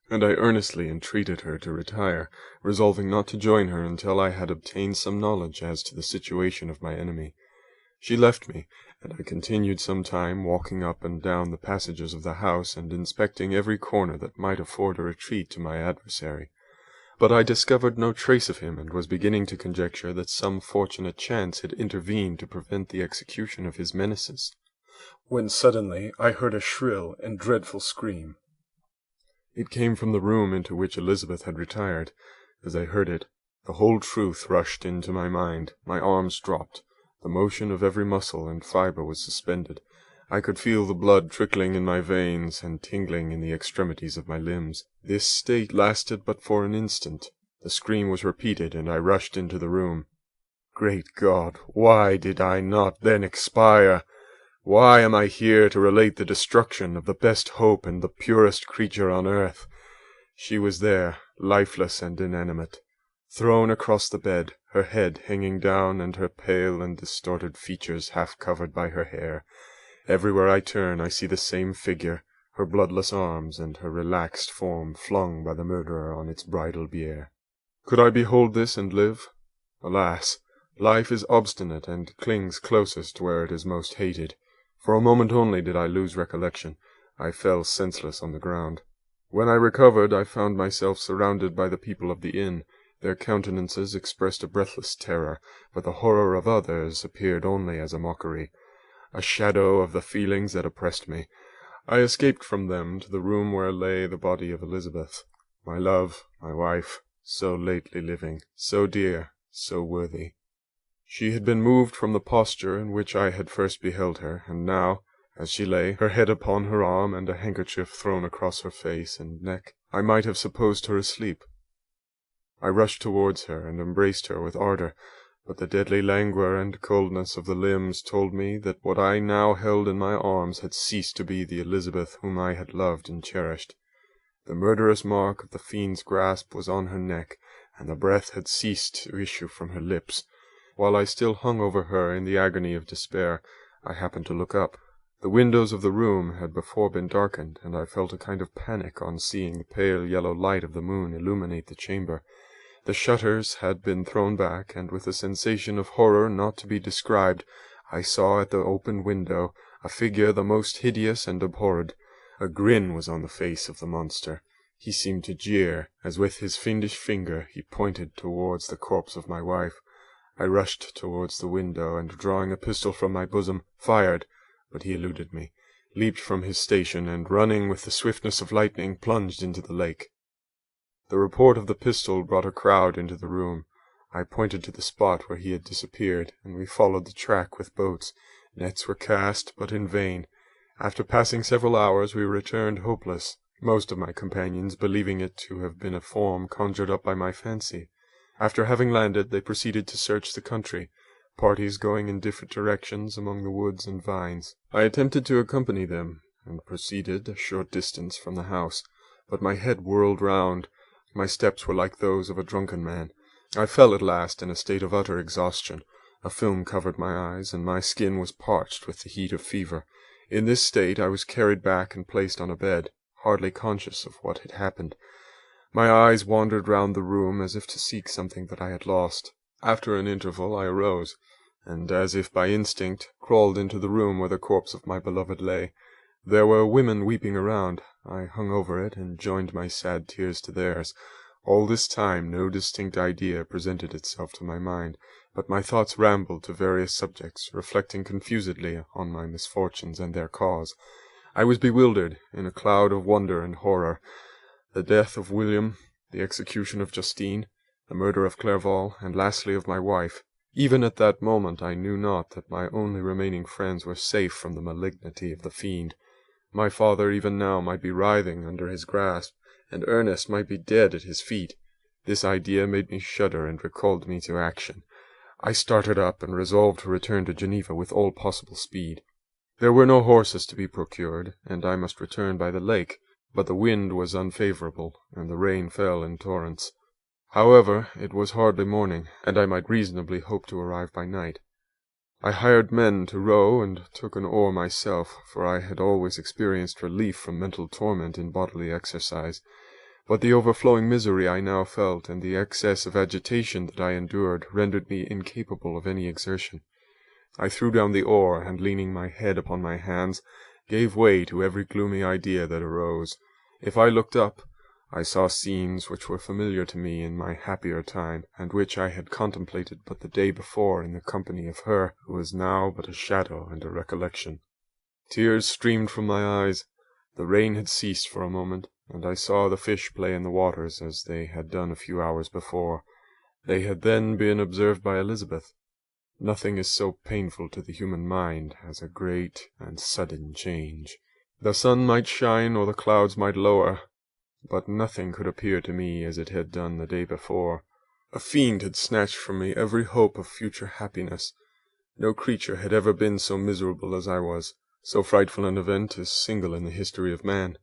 A: and I earnestly entreated her to retire, resolving not to join her until I had obtained some knowledge as to the situation of my enemy. She left me, and I continued some time walking up and down the passages of the house, and inspecting every corner that might afford a retreat to my adversary. But I discovered no trace of him, and was beginning to conjecture that some fortunate chance had intervened to prevent the execution of his menaces, when suddenly I heard a shrill and dreadful scream. It came from the room into which Elizabeth had retired. As I heard it, the whole truth rushed into my mind. My arms dropped. The motion of every muscle and fibre was suspended. I could feel the blood trickling in my veins and tingling in the extremities of my limbs. This state lasted but for an instant. The scream was repeated, and I rushed into the room. Great God, why did I not then expire? Why am I here to relate the destruction of the best hope and the purest creature on earth? She was there, lifeless and inanimate, thrown across the bed, her head hanging down and her pale and distorted features half covered by her hair. Everywhere I turn I see the same figure, her bloodless arms and her relaxed form flung by the murderer on its bridal bier. Could I behold this and live? Alas! Life is obstinate and clings closest where it is most hated. For a moment only did I lose recollection. I fell senseless on the ground. When I recovered, I found myself surrounded by the people of the inn. Their countenances expressed a breathless terror, but the horror of others appeared only as a mockery, a shadow of the feelings that oppressed me. I escaped from them to the room where lay the body of Elizabeth, my love, my wife, so lately living, so dear, so worthy. She had been moved from the posture in which I had first beheld her, and now, as she lay, her head upon her arm and a handkerchief thrown across her face and neck, I might have supposed her asleep. I rushed towards her and embraced her with ardour, but the deadly languor and coldness of the limbs told me that what I now held in my arms had ceased to be the Elizabeth whom I had loved and cherished. The murderous mark of the fiend's grasp was on her neck, and the breath had ceased to issue from her lips. While I still hung over her in the agony of despair, I happened to look up. The windows of the room had before been darkened, and I felt a kind of panic on seeing the pale yellow light of the moon illuminate the chamber. The shutters had been thrown back, and with a sensation of horror not to be described, I saw at the open window a figure the most hideous and abhorred. A grin was on the face of the monster. He seemed to jeer, as with his fiendish finger he pointed towards the corpse of my wife. I rushed towards the window, and drawing a pistol from my bosom, fired, but he eluded me, leaped from his station, and running with the swiftness of lightning, plunged into the lake. The report of the pistol brought a crowd into the room. I pointed to the spot where he had disappeared, and we followed the track with boats. Nets were cast, but in vain. After passing several hours, we returned hopeless, most of my companions believing it to have been a form conjured up by my fancy. After having landed, they proceeded to search the country, parties going in different directions among the woods and vines. I attempted to accompany them, and proceeded a short distance from the house, but my head whirled round. My steps were like those of a drunken man. I fell at last in a state of utter exhaustion. A film covered my eyes, and my skin was parched with the heat of fever. In this state I was carried back and placed on a bed, hardly conscious of what had happened. My eyes wandered round the room as if to seek something that I had lost. After an interval I arose, and, as if by instinct, crawled into the room where the corpse of my beloved lay. There were women weeping around. I hung over it, and joined my sad tears to theirs. All this time no distinct idea presented itself to my mind, but my thoughts rambled to various subjects, reflecting confusedly on my misfortunes and their cause. I was bewildered in a cloud of wonder and horror. The death of William, the execution of Justine, the murder of Clerval, and lastly of my wife. Even at that moment I knew not that my only remaining friends were safe from the malignity of the fiend. My father even now might be writhing under his grasp, and Ernest might be dead at his feet. This idea made me shudder and recalled me to action. I started up and resolved to return to Geneva with all possible speed. There were no horses to be procured, and I must return by the lake, but the wind was unfavourable, and the rain fell in torrents. However, it was hardly morning, and I might reasonably hope to arrive by night. I hired men to row, and took an oar myself, for I had always experienced relief from mental torment in bodily exercise. But the overflowing misery I now felt, and the excess of agitation that I endured, rendered me incapable of any exertion. I threw down the oar, and leaning my head upon my hands, gave way to every gloomy idea that arose. If I looked up, I saw scenes which were familiar to me in my happier time, and which I had contemplated but the day before in the company of her who was now but a shadow and a recollection. Tears streamed from my eyes. The rain had ceased for a moment, and I saw the fish play in the waters as they had done a few hours before. They had then been observed by Elizabeth. Nothing is so painful to the human mind as a great and sudden change. The sun might shine or the clouds might lower, but nothing could appear to me as it had done the day before. A fiend had snatched from me every hope of future happiness. No creature had ever been so miserable as I was. So frightful an event is single in the history of man.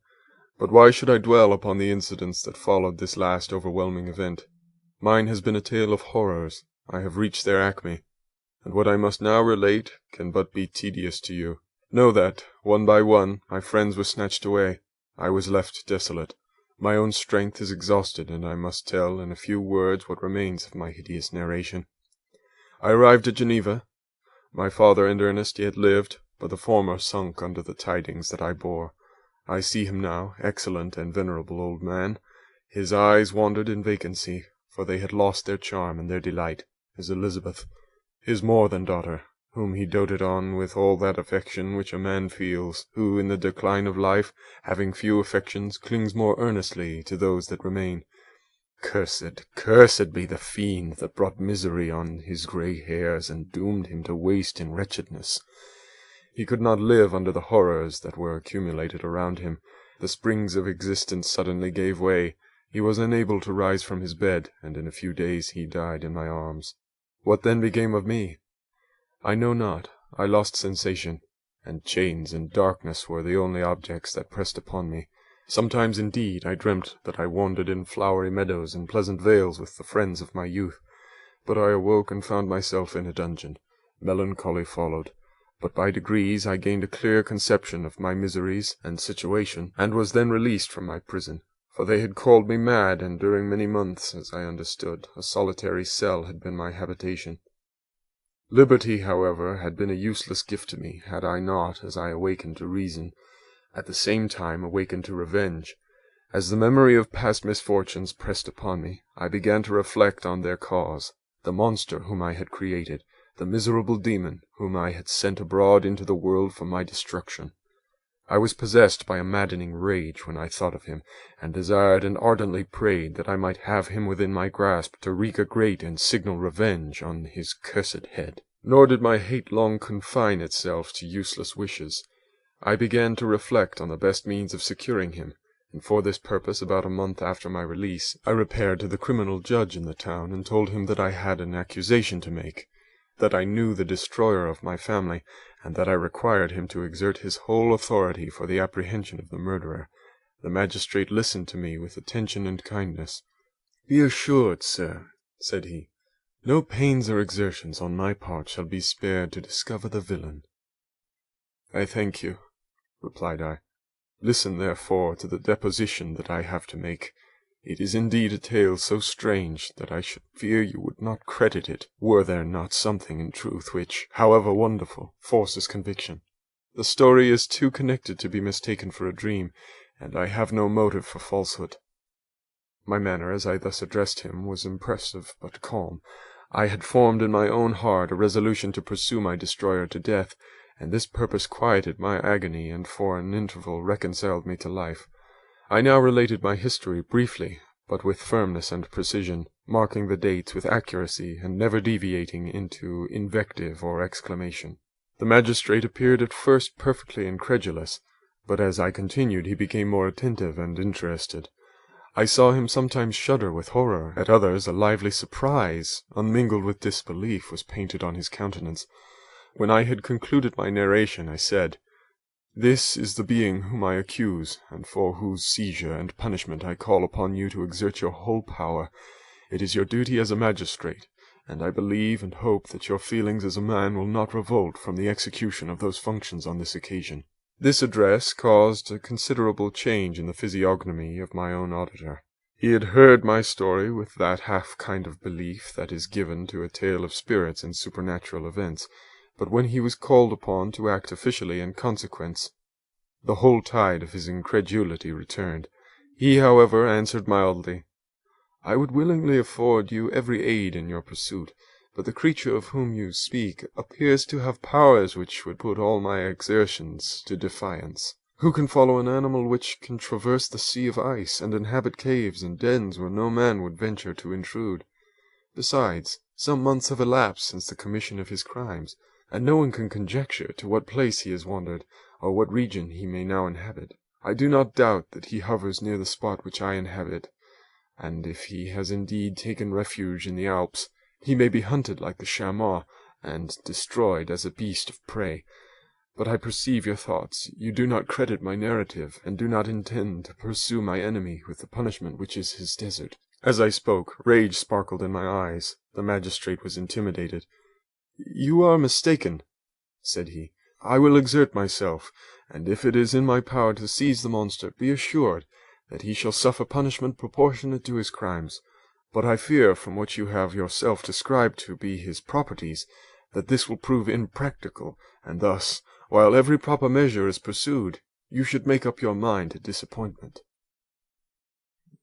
A: But why should I dwell upon the incidents that followed this last overwhelming event? Mine has been a tale of horrors. I have reached their acme, and what I must now relate can but be tedious to you. Know that, one by one, my friends were snatched away. I was left desolate. My own strength is exhausted, and I must tell in a few words what remains of my hideous narration. I arrived at Geneva. My father and Ernest yet lived, but the former sunk under the tidings that I bore. I see him now, excellent and venerable old man. His eyes wandered in vacancy, for they had lost their charm and their delight, as Elizabeth, his more than daughter, whom he doted on with all that affection which a man feels, who, in the decline of life, having few affections, clings more earnestly to those that remain. Cursed be the fiend that brought misery on his grey hairs and doomed him to waste in wretchedness. He could not live under the horrors that were accumulated around him. The springs of existence suddenly gave way. He was unable to rise from his bed, and in a few days he died in my arms. What then became of me? I know not. I lost sensation, and chains and darkness were the only objects that pressed upon me. Sometimes, indeed, I dreamt that I wandered in flowery meadows and pleasant vales with the friends of my youth, but I awoke and found myself in a dungeon. Melancholy followed, but by degrees I gained a clear conception of my miseries and situation, and was then released from my prison, for they had called me mad, and during many months, as I understood, a solitary cell had been my habitation. Liberty, however, had been a useless gift to me, had I not, as I awakened to reason, at the same time awakened to revenge. As the memory of past misfortunes pressed upon me, I began to reflect on their cause, the monster whom I had created, the miserable demon whom I had sent abroad into the world for my destruction. I was possessed by a maddening rage when I thought of him, and desired and ardently prayed that I might have him within my grasp to wreak a great and signal revenge on his cursed head. Nor did my hate long confine itself to useless wishes. I began to reflect on the best means of securing him, and for this purpose, about a month after my release, I repaired to the criminal judge in the town and told him that I had an accusation to make, that I knew the destroyer of my family, and that I required him to exert his whole authority for the apprehension of the murderer. The magistrate listened to me with attention and kindness. "Be assured, sir," said he, "no pains or exertions on my part shall be spared to discover the villain." "I thank you," replied I. "Listen, therefore, to the deposition that I have to make. It is indeed a tale so strange that I should fear you would not credit it, were there not something in truth which, however wonderful, forces conviction. The story is too connected to be mistaken for a dream, and I have no motive for falsehood." My manner, as I thus addressed him, was impressive but calm. I had formed in my own heart a resolution to pursue my destroyer to death, and this purpose quieted my agony and for an interval reconciled me to life. I now related my history briefly, but with firmness and precision, marking the dates with accuracy, and never deviating into invective or exclamation. The magistrate appeared at first perfectly incredulous, but as I continued he became more attentive and interested. I saw him sometimes shudder with horror, at others a lively surprise, unmingled with disbelief, was painted on his countenance. When I had concluded my narration, I said, "This is the being whom I accuse, and for whose seizure and punishment I call upon you to exert your whole power. It is your duty as a magistrate, and I believe and hope that your feelings as a man will not revolt from the execution of those functions on this occasion." This address caused a considerable change in the physiognomy of my own auditor. He had heard my story with that half kind of belief that is given to a tale of spirits and supernatural events, but when he was called upon to act officially in consequence, the whole tide of his incredulity returned. He, however, answered mildly, "I would willingly afford you every aid in your pursuit, but the creature of whom you speak appears to have powers which would put all my exertions to defiance. Who can follow an animal which can traverse the sea of ice, and inhabit caves and dens where no man would venture to intrude? Besides, Some months have elapsed since the commission of his crimes, and no one can conjecture to what place he has wandered, or what region he may now inhabit. I do not doubt that he hovers near the spot which I inhabit, and if he has indeed taken refuge in the Alps, he may be hunted like the chamois, and destroyed as a beast of prey. But I perceive your thoughts. You do not credit my narrative, and do not intend to pursue my enemy with the punishment which is his desert. As I spoke, rage sparkled in my eyes. The magistrate was intimidated. "You are mistaken," said he. "I will exert myself, and if it is in my power to seize the monster, be assured that he shall suffer punishment proportionate to his crimes. But I fear, from what you have yourself described to be his properties, that this will prove impracticable, and thus, while every proper measure is pursued, you should make up your mind to disappointment."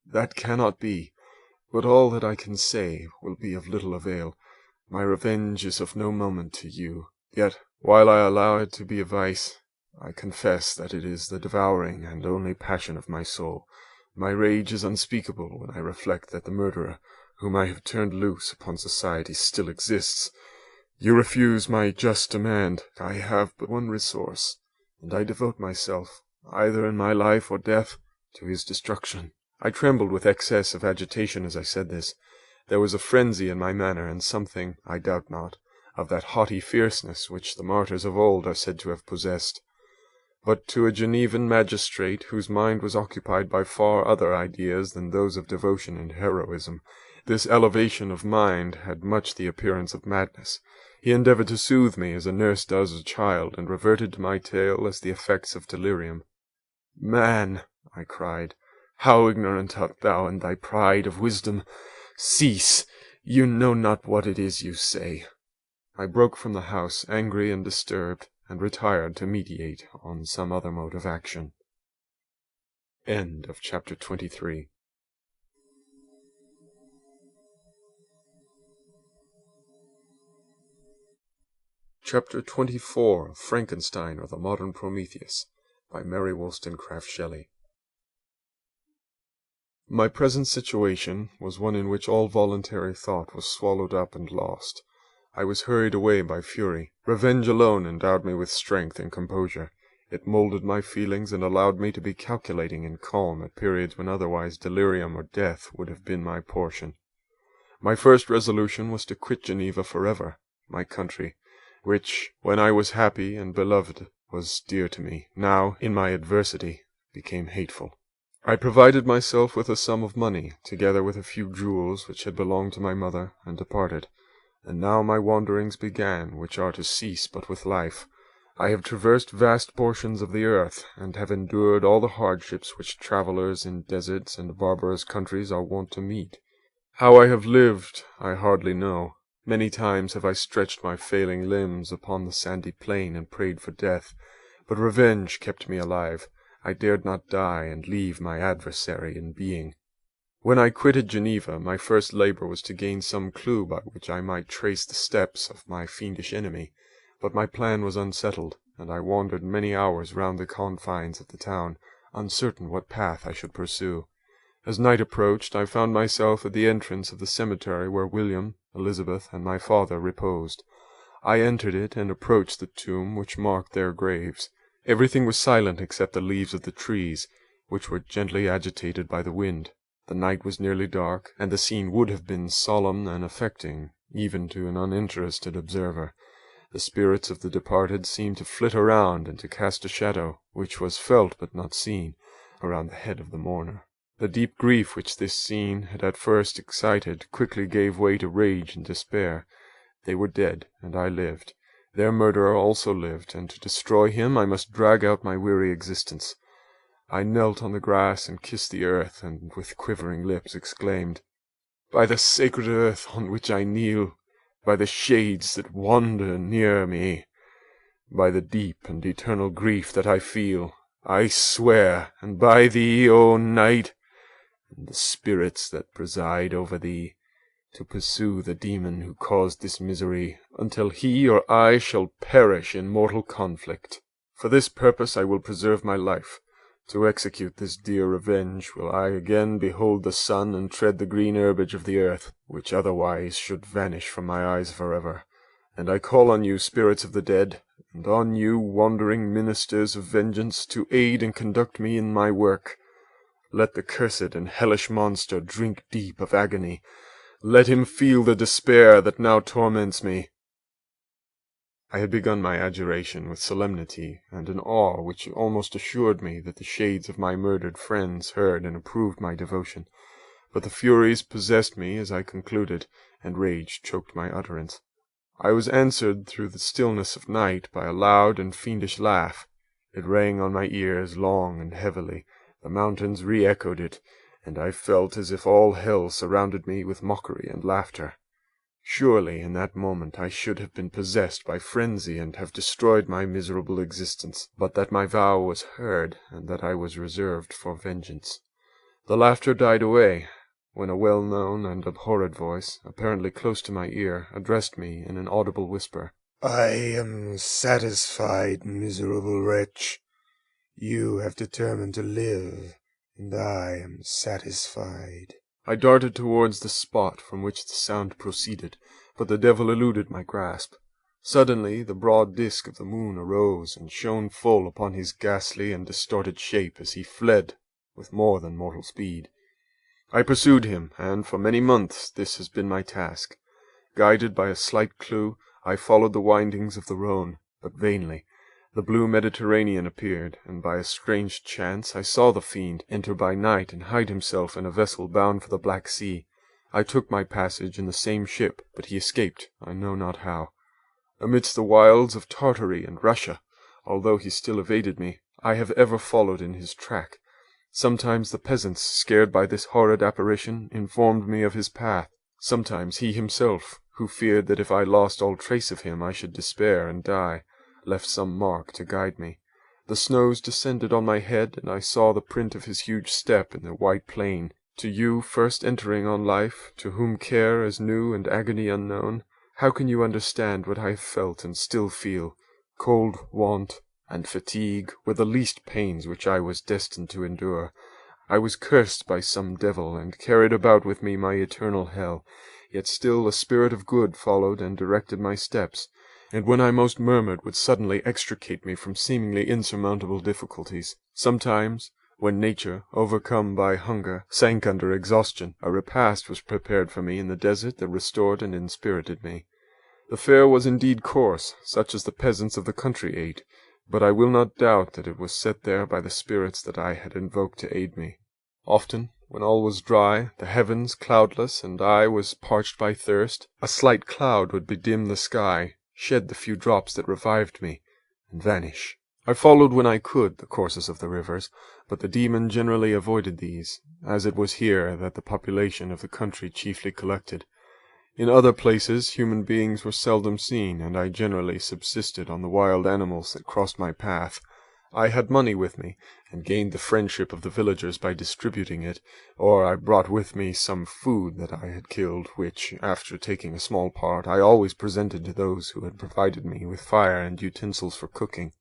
A: "That cannot be, but all that I can say will be of little avail. My revenge is of no moment to you. Yet, while I allow it to be a vice, I confess that it is the devouring and only passion of my soul. My rage is unspeakable when I reflect that the murderer, whom I have turned loose upon society, still exists. You refuse my just demand. I have but one resource, and I devote myself, either in my life or death, to his destruction." I trembled with excess of agitation as I said this. There was a frenzy in my manner, and something, I doubt not, of that haughty fierceness which the martyrs of old are said to have possessed. But to a Genevan magistrate, whose mind was occupied by far other ideas than those of devotion and heroism, this elevation of mind had much the appearance of madness. He endeavoured to soothe me as a nurse does a child, and reverted to my tale as the effects of delirium. "Man," I cried, "how ignorant art thou in thy pride of wisdom! Cease! You know not what it is you say." I broke from the house, angry and disturbed, and retired to meditate on some other mode of action. End of chapter 23. Chapter 24 of Frankenstein, or the Modern Prometheus, by Mary Wollstonecraft Shelley. My present situation was one in which all voluntary thought was swallowed up and lost. I was hurried away by fury. Revenge alone endowed me with strength and composure. It moulded my feelings and allowed me to be calculating and calm at periods when otherwise delirium or death would have been my portion. My first resolution was to quit Geneva forever, my country, which, when I was happy and beloved, was dear to me, now, in my adversity, became hateful. I provided myself with a sum of money, together with a few jewels which had belonged to my mother, and departed. And now my wanderings began, which are to cease but with life. I have traversed vast portions of the earth, and have endured all the hardships which travellers in deserts and barbarous countries are wont to meet. How I have lived, I hardly know. Many times have I stretched my failing limbs upon the sandy plain and prayed for death, but revenge kept me alive. I dared not die and leave my adversary in being. When I quitted Geneva, my first labour was to gain some clue by which I might trace the steps of my fiendish enemy, but my plan was unsettled, and I wandered many hours round the confines of the town, uncertain what path I should pursue. As night approached, I found myself at the entrance of the cemetery where William, Elizabeth, and my father reposed. I entered it and approached the tomb which marked their graves. Everything was silent except the leaves of the trees, which were gently agitated by the wind. The night was nearly dark, and the scene would have been solemn and affecting, even to an uninterested observer. The spirits of the departed seemed to flit around and to cast a shadow, which was felt but not seen, around the head of the mourner. The deep grief which this scene had at first excited quickly gave way to rage and despair. They were dead, and I lived. Their murderer also lived, and to destroy him I must drag out my weary existence. I knelt on the grass and kissed the earth, and with quivering lips exclaimed, "By the sacred earth on which I kneel, by the shades that wander near me, by the deep and eternal grief that I feel, I swear, and by thee, O night, and the spirits that preside over thee, to pursue the demon who caused this misery, until he or I shall perish in mortal conflict. For this purpose I will preserve my life, To execute this dear revenge will I again behold the sun and tread the green herbage of the earth, which otherwise should vanish from my eyes forever. And I call on you, spirits of the dead, and on you, wandering ministers of vengeance, to aid and conduct me in my work. Let the cursed and hellish monster drink deep of agony. Let him feel the despair that now torments me. I had begun my adjuration with solemnity and an awe which almost assured me that the shades of my murdered friends heard and approved my devotion. But the furies possessed me as I concluded, and rage choked my utterance. I was answered through the stillness of night by a loud and fiendish laugh. It rang on my ears long and heavily. The mountains re-echoed it, and I felt as if all hell surrounded me with mockery and laughter. Surely in that moment I should have been possessed by frenzy and have destroyed my miserable existence, but that my vow was heard, and that I was reserved for vengeance. The laughter died away, when a well-known and abhorred voice, apparently close to my ear, addressed me in an audible whisper.
E: I am satisfied, miserable wretch. You have determined to live, and I am satisfied.
A: I darted towards the spot from which the sound proceeded, but the devil eluded my grasp. Suddenly the broad disk of the moon arose and shone full upon his ghastly and distorted shape as he fled with more than mortal speed. I pursued him, and for many months this has been my task. Guided by a slight clue, I followed the windings of the Rhone, but vainly. The blue Mediterranean appeared, and by a strange chance I saw the fiend enter by night and hide himself in a vessel bound for the Black Sea. I took my passage in the same ship, but he escaped, I know not how. Amidst the wilds of Tartary and Russia, although he still evaded me, I have ever followed in his track. Sometimes the peasants, scared by this horrid apparition, informed me of his path. Sometimes he himself, who feared that if I lost all trace of him I should despair and die, left some mark to guide me. The snows descended on my head, and I saw the print of his huge step in the white plain. To you, first entering on life, to whom care is new and agony unknown, how can you understand what I have felt and still feel? Cold, want, and fatigue were the least pains which I was destined to endure. I was cursed by some devil, and carried about with me my eternal hell, yet still a spirit of good followed and directed my steps, and when I most murmured would suddenly extricate me from seemingly insurmountable difficulties. Sometimes, when nature, overcome by hunger, sank under exhaustion, a repast was prepared for me in the desert that restored and inspirited me. The fare was indeed coarse, such as the peasants of the country ate, but I will not doubt that it was set there by the spirits that I had invoked to aid me. Often, when all was dry, the heavens cloudless, and I was parched by thirst, a slight cloud would bedim the sky, shed the few drops that revived me, and vanish. I followed when I could the courses of the rivers, but the demon generally avoided these, as it was here that the population of the country chiefly collected. In other places human beings were seldom seen, and I generally subsisted on the wild animals that crossed my path. I had money with me, and gained the friendship of the villagers by distributing it, or I brought with me some food that I had killed, which, after taking a small part, I always presented to those who had provided me with fire and utensils for cooking.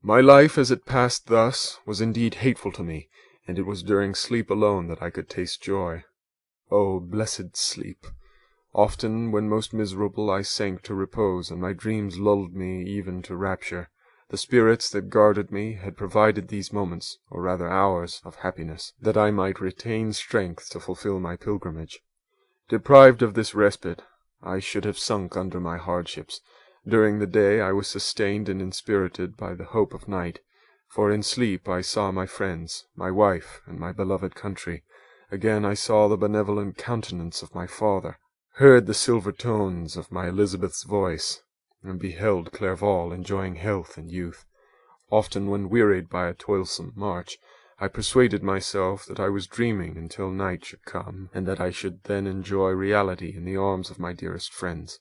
A: My life, as it passed thus, was indeed hateful to me, and it was during sleep alone that I could taste joy. Oh, blessed sleep! Often, when most miserable, I sank to repose, and my dreams lulled me even to rapture. The spirits that guarded me had provided these moments, or rather hours, of happiness, that I might retain strength to fulfill my pilgrimage. Deprived of this respite, I should have sunk under my hardships. During the day I was sustained and inspirited by the hope of night, for in sleep I saw my friends, my wife, and my beloved country. Again I saw the benevolent countenance of my father, heard the silver tones of my Elizabeth's voice, and beheld Clerval enjoying health and youth. Often, when wearied by a toilsome march, I persuaded myself that I was dreaming until night should come, and that I should then enjoy reality in the arms of my dearest friends.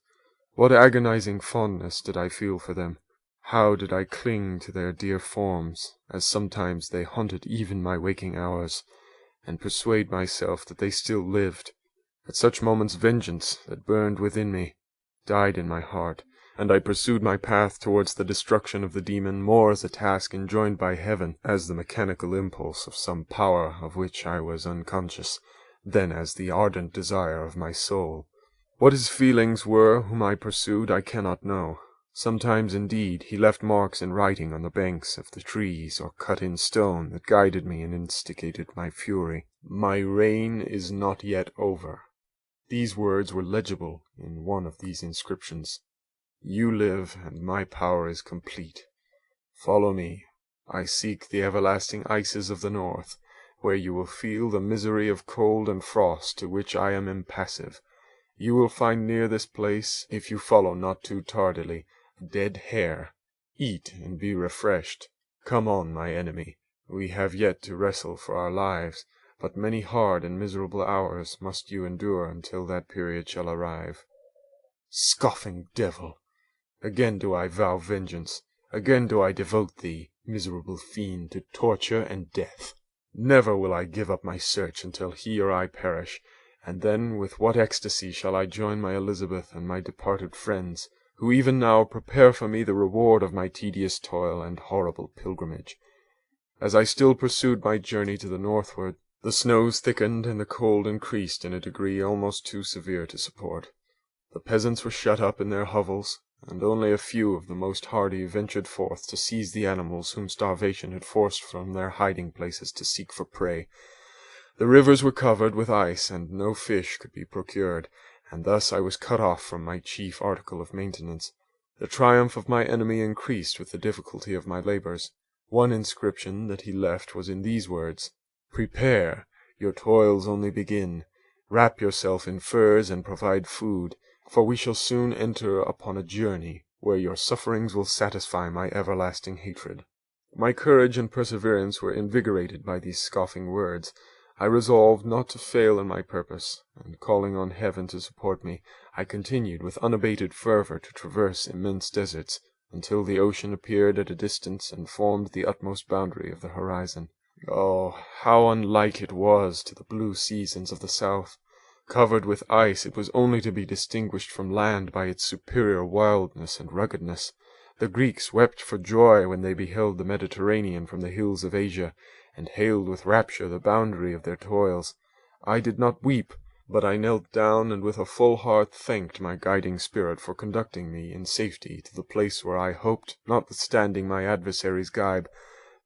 A: What agonizing fondness did I feel for them! How did I cling to their dear forms, as sometimes they haunted even my waking hours, and persuade myself that they still lived. At such moments vengeance, that burned within me, died in my heart, and I pursued my path towards the destruction of the demon more as a task enjoined by heaven, as the mechanical impulse of some power of which I was unconscious, than as the ardent desire of my soul. What his feelings were whom I pursued I cannot know. Sometimes, indeed, he left marks in writing on the banks of the trees, or cut in stone, that guided me and instigated my fury. My reign is not yet over. These words were legible in one of these inscriptions. You live, and my power is complete. Follow me. I seek the everlasting ices of the north, where you will feel the misery of cold and frost to which I am impassive. You will find near this place, if you follow not too tardily, a dead hare. Eat and be refreshed. Come on, my enemy. We have yet to wrestle for our lives, but many hard and miserable hours must you endure until that period shall arrive. Scoffing devil! Again do I vow vengeance. Again do I devote thee, miserable fiend, to torture and death. Never will I give up my search until he or I perish, and then with what ecstasy shall I join my Elizabeth and my departed friends, who even now prepare for me the reward of my tedious toil and horrible pilgrimage. As I still pursued my journey to the northward, the snows thickened and the cold increased in a degree almost too severe to support. The peasants were shut up in their hovels, and only a few of the most hardy ventured forth to seize the animals whom starvation had forced from their hiding places to seek for prey. The rivers were covered with ice, and no fish could be procured, and thus I was cut off from my chief article of maintenance. The triumph of my enemy increased with the difficulty of my labors. One inscription that he left was in these words: "Prepare, your toils only begin. Wrap yourself in furs and provide food, for we shall soon enter upon a journey where your sufferings will satisfy my everlasting hatred." My courage and perseverance were invigorated by these scoffing words. I resolved not to fail in my purpose, and calling on heaven to support me, I continued with unabated fervor to traverse immense deserts, until the ocean appeared at a distance and formed the utmost boundary of the horizon. Oh, how unlike it was to the blue seasons of the south! Covered with ice, it was only to be distinguished from land by its superior wildness and ruggedness. The Greeks wept for joy when they beheld the Mediterranean from the hills of Asia, and hailed with rapture the boundary of their toils. I did not weep, but I knelt down and with a full heart thanked my guiding spirit for conducting me in safety to the place where I hoped, notwithstanding my adversary's gibe,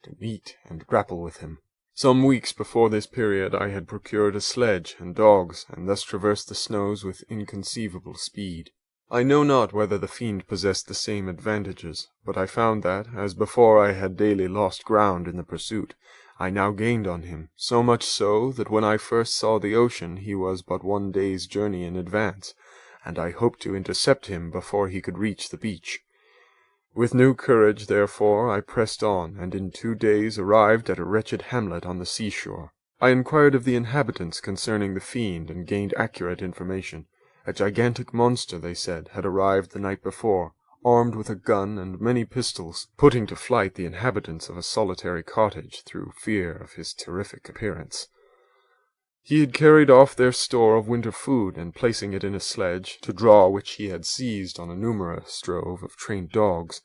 A: to meet and grapple with him. Some weeks before this period I had procured a sledge and dogs, and thus traversed the snows with inconceivable speed. I know not whether the fiend possessed the same advantages, but I found that, as before I had daily lost ground in the pursuit, I now gained on him, so much so that when I first saw the ocean he was but 1 day's journey in advance, and I hoped to intercept him before he could reach the beach. With new courage, therefore, I pressed on, and in 2 days arrived at a wretched hamlet on the seashore. I inquired of the inhabitants concerning the fiend, and gained accurate information. A gigantic monster, they said, had arrived the night before, armed with a gun and many pistols, putting to flight the inhabitants of a solitary cottage through fear of his terrific appearance. He had carried off their store of winter food, and placing it in a sledge, to draw which he had seized on a numerous drove of trained dogs,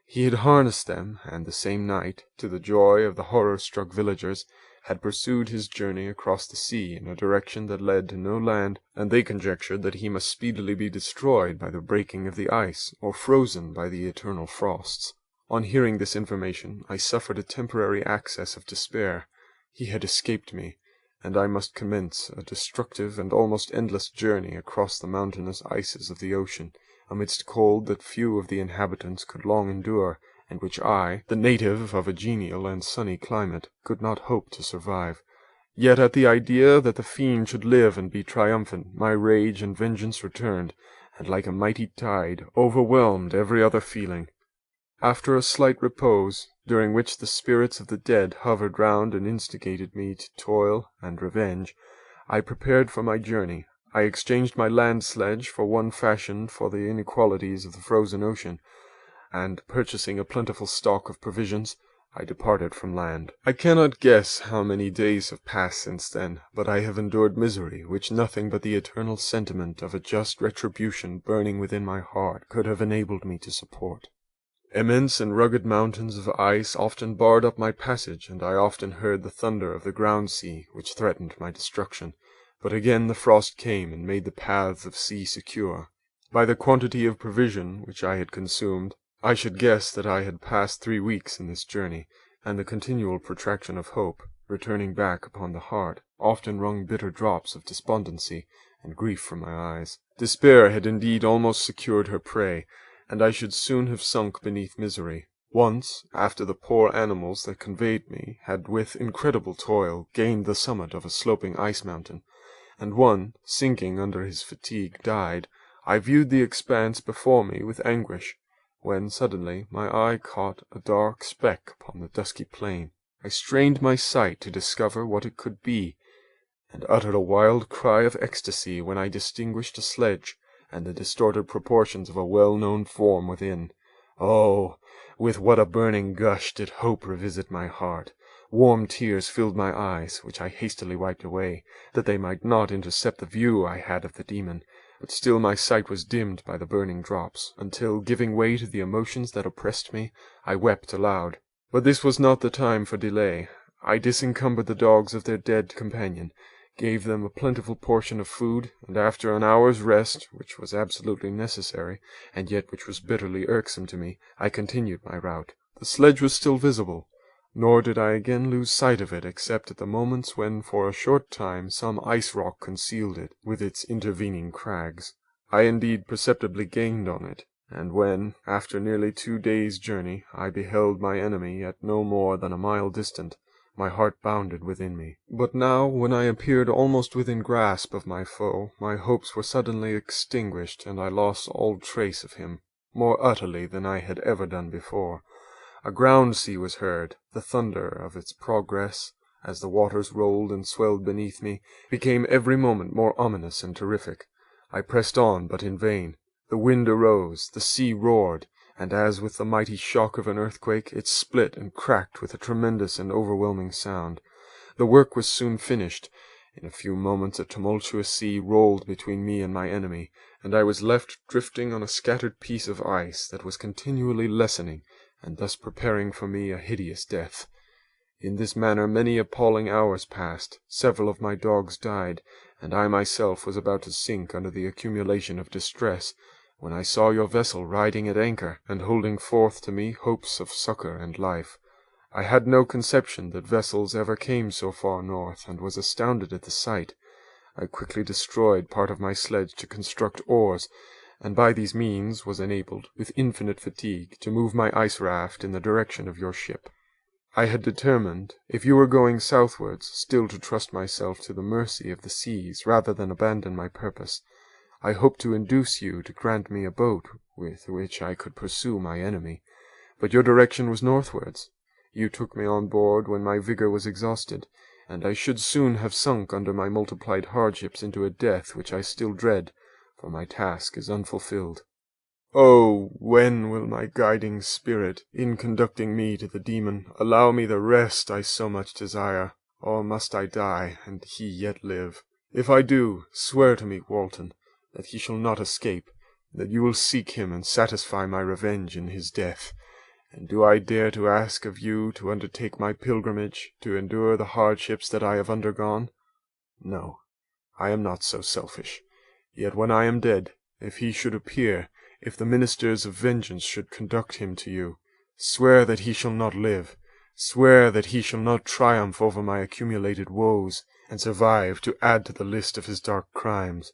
A: he had harnessed them, and the same night, to the joy of the horror-struck villagers, had pursued his journey across the sea in a direction that led to no land, and they conjectured that he must speedily be destroyed by the breaking of the ice, or frozen by the eternal frosts. On hearing this information, I suffered a temporary access of despair. He had escaped me, and I must commence a destructive and almost endless journey across the mountainous ices of the ocean, amidst cold that few of the inhabitants could long endure, and which I, the native of a genial and sunny climate, could not hope to survive. Yet at the idea that the fiend should live and be triumphant, my rage and vengeance returned, and like a mighty tide, overwhelmed every other feeling. After a slight repose, during which the spirits of the dead hovered round and instigated me to toil and revenge, I prepared for my journey. I exchanged my land sledge for one fashioned for the inequalities of the frozen ocean, and, purchasing a plentiful stock of provisions, I departed from land. I cannot guess how many days have passed since then, but I have endured misery which nothing but the eternal sentiment of a just retribution burning within my heart could have enabled me to support. Immense and rugged mountains of ice often barred up my passage, and I often heard the thunder of the ground sea, which threatened my destruction. But again the frost came and made the paths of sea secure. By the quantity of provision which I had consumed, I should guess that I had passed 3 weeks in this journey, and the continual protraction of hope, returning back upon the heart, often wrung bitter drops of despondency and grief from my eyes. Despair had indeed almost secured her prey, and I should soon have sunk beneath misery. Once, after the poor animals that conveyed me had with incredible toil gained the summit of a sloping ice mountain, and one, sinking under his fatigue, died, I viewed the expanse before me with anguish, when suddenly my eye caught a dark speck upon the dusky plain. I strained my sight to discover what it could be, and uttered a wild cry of ecstasy when I distinguished a sledge and the distorted proportions of a well-known form within. Oh, with what a burning gush did hope revisit my heart! Warm tears filled my eyes, which I hastily wiped away, that they might not intercept the view I had of the demon. But still my sight was dimmed by the burning drops, until, giving way to the emotions that oppressed me, I wept aloud. But this was not the time for delay. I disencumbered the dogs of their dead companion, gave them a plentiful portion of food, and after an hour's rest, which was absolutely necessary, and yet which was bitterly irksome to me, I continued my route. The sledge was still visible, nor did I again lose sight of it except at the moments when for a short time some ice rock concealed it with its intervening crags. I indeed perceptibly gained on it, and when, after nearly 2 days' journey, I beheld my enemy at no more than a mile distant, my heart bounded within me. But now, when I appeared almost within grasp of my foe, my hopes were suddenly extinguished, and I lost all trace of him, more utterly than I had ever done before. A ground sea was heard. The thunder of its progress, as the waters rolled and swelled beneath me, became every moment more ominous and terrific. I pressed on, but in vain. The wind arose, the sea roared, and as with the mighty shock of an earthquake, it split and cracked with a tremendous and overwhelming sound. The work was soon finished. In a few moments a tumultuous sea rolled between me and my enemy, and I was left drifting on a scattered piece of ice that was continually lessening, and thus preparing for me a hideous death. In this manner many appalling hours passed, several of my dogs died, and I myself was about to sink under the accumulation of distress, when I saw your vessel riding at anchor, and holding forth to me hopes of succor and life. I had no conception that vessels ever came so far north, and was astounded at the sight. I quickly destroyed part of my sledge to construct oars, and by these means was enabled, with infinite fatigue, to move my ice raft in the direction of your ship. I had determined, if you were going southwards, still to trust myself to the mercy of the seas rather than abandon my purpose. I hoped to induce you to grant me a boat with which I could pursue my enemy, but your direction was northwards. You took me on board when my vigour was exhausted, and I should soon have sunk under my multiplied hardships into a death which I still dread, for my task is unfulfilled. Oh, when will my guiding spirit, in conducting me to the demon, allow me the rest I so much desire? Or must I die, and he yet live? If I do, swear to me, Walton, that he shall not escape, that you will seek him and satisfy my revenge in his death. And do I dare to ask of you to undertake my pilgrimage, to endure the hardships that I have undergone? No, I am not so selfish. Yet when I am dead, if he should appear, if the ministers of vengeance should conduct him to you, swear that he shall not live, swear that he shall not triumph over my accumulated woes, and survive to add to the list of his dark crimes.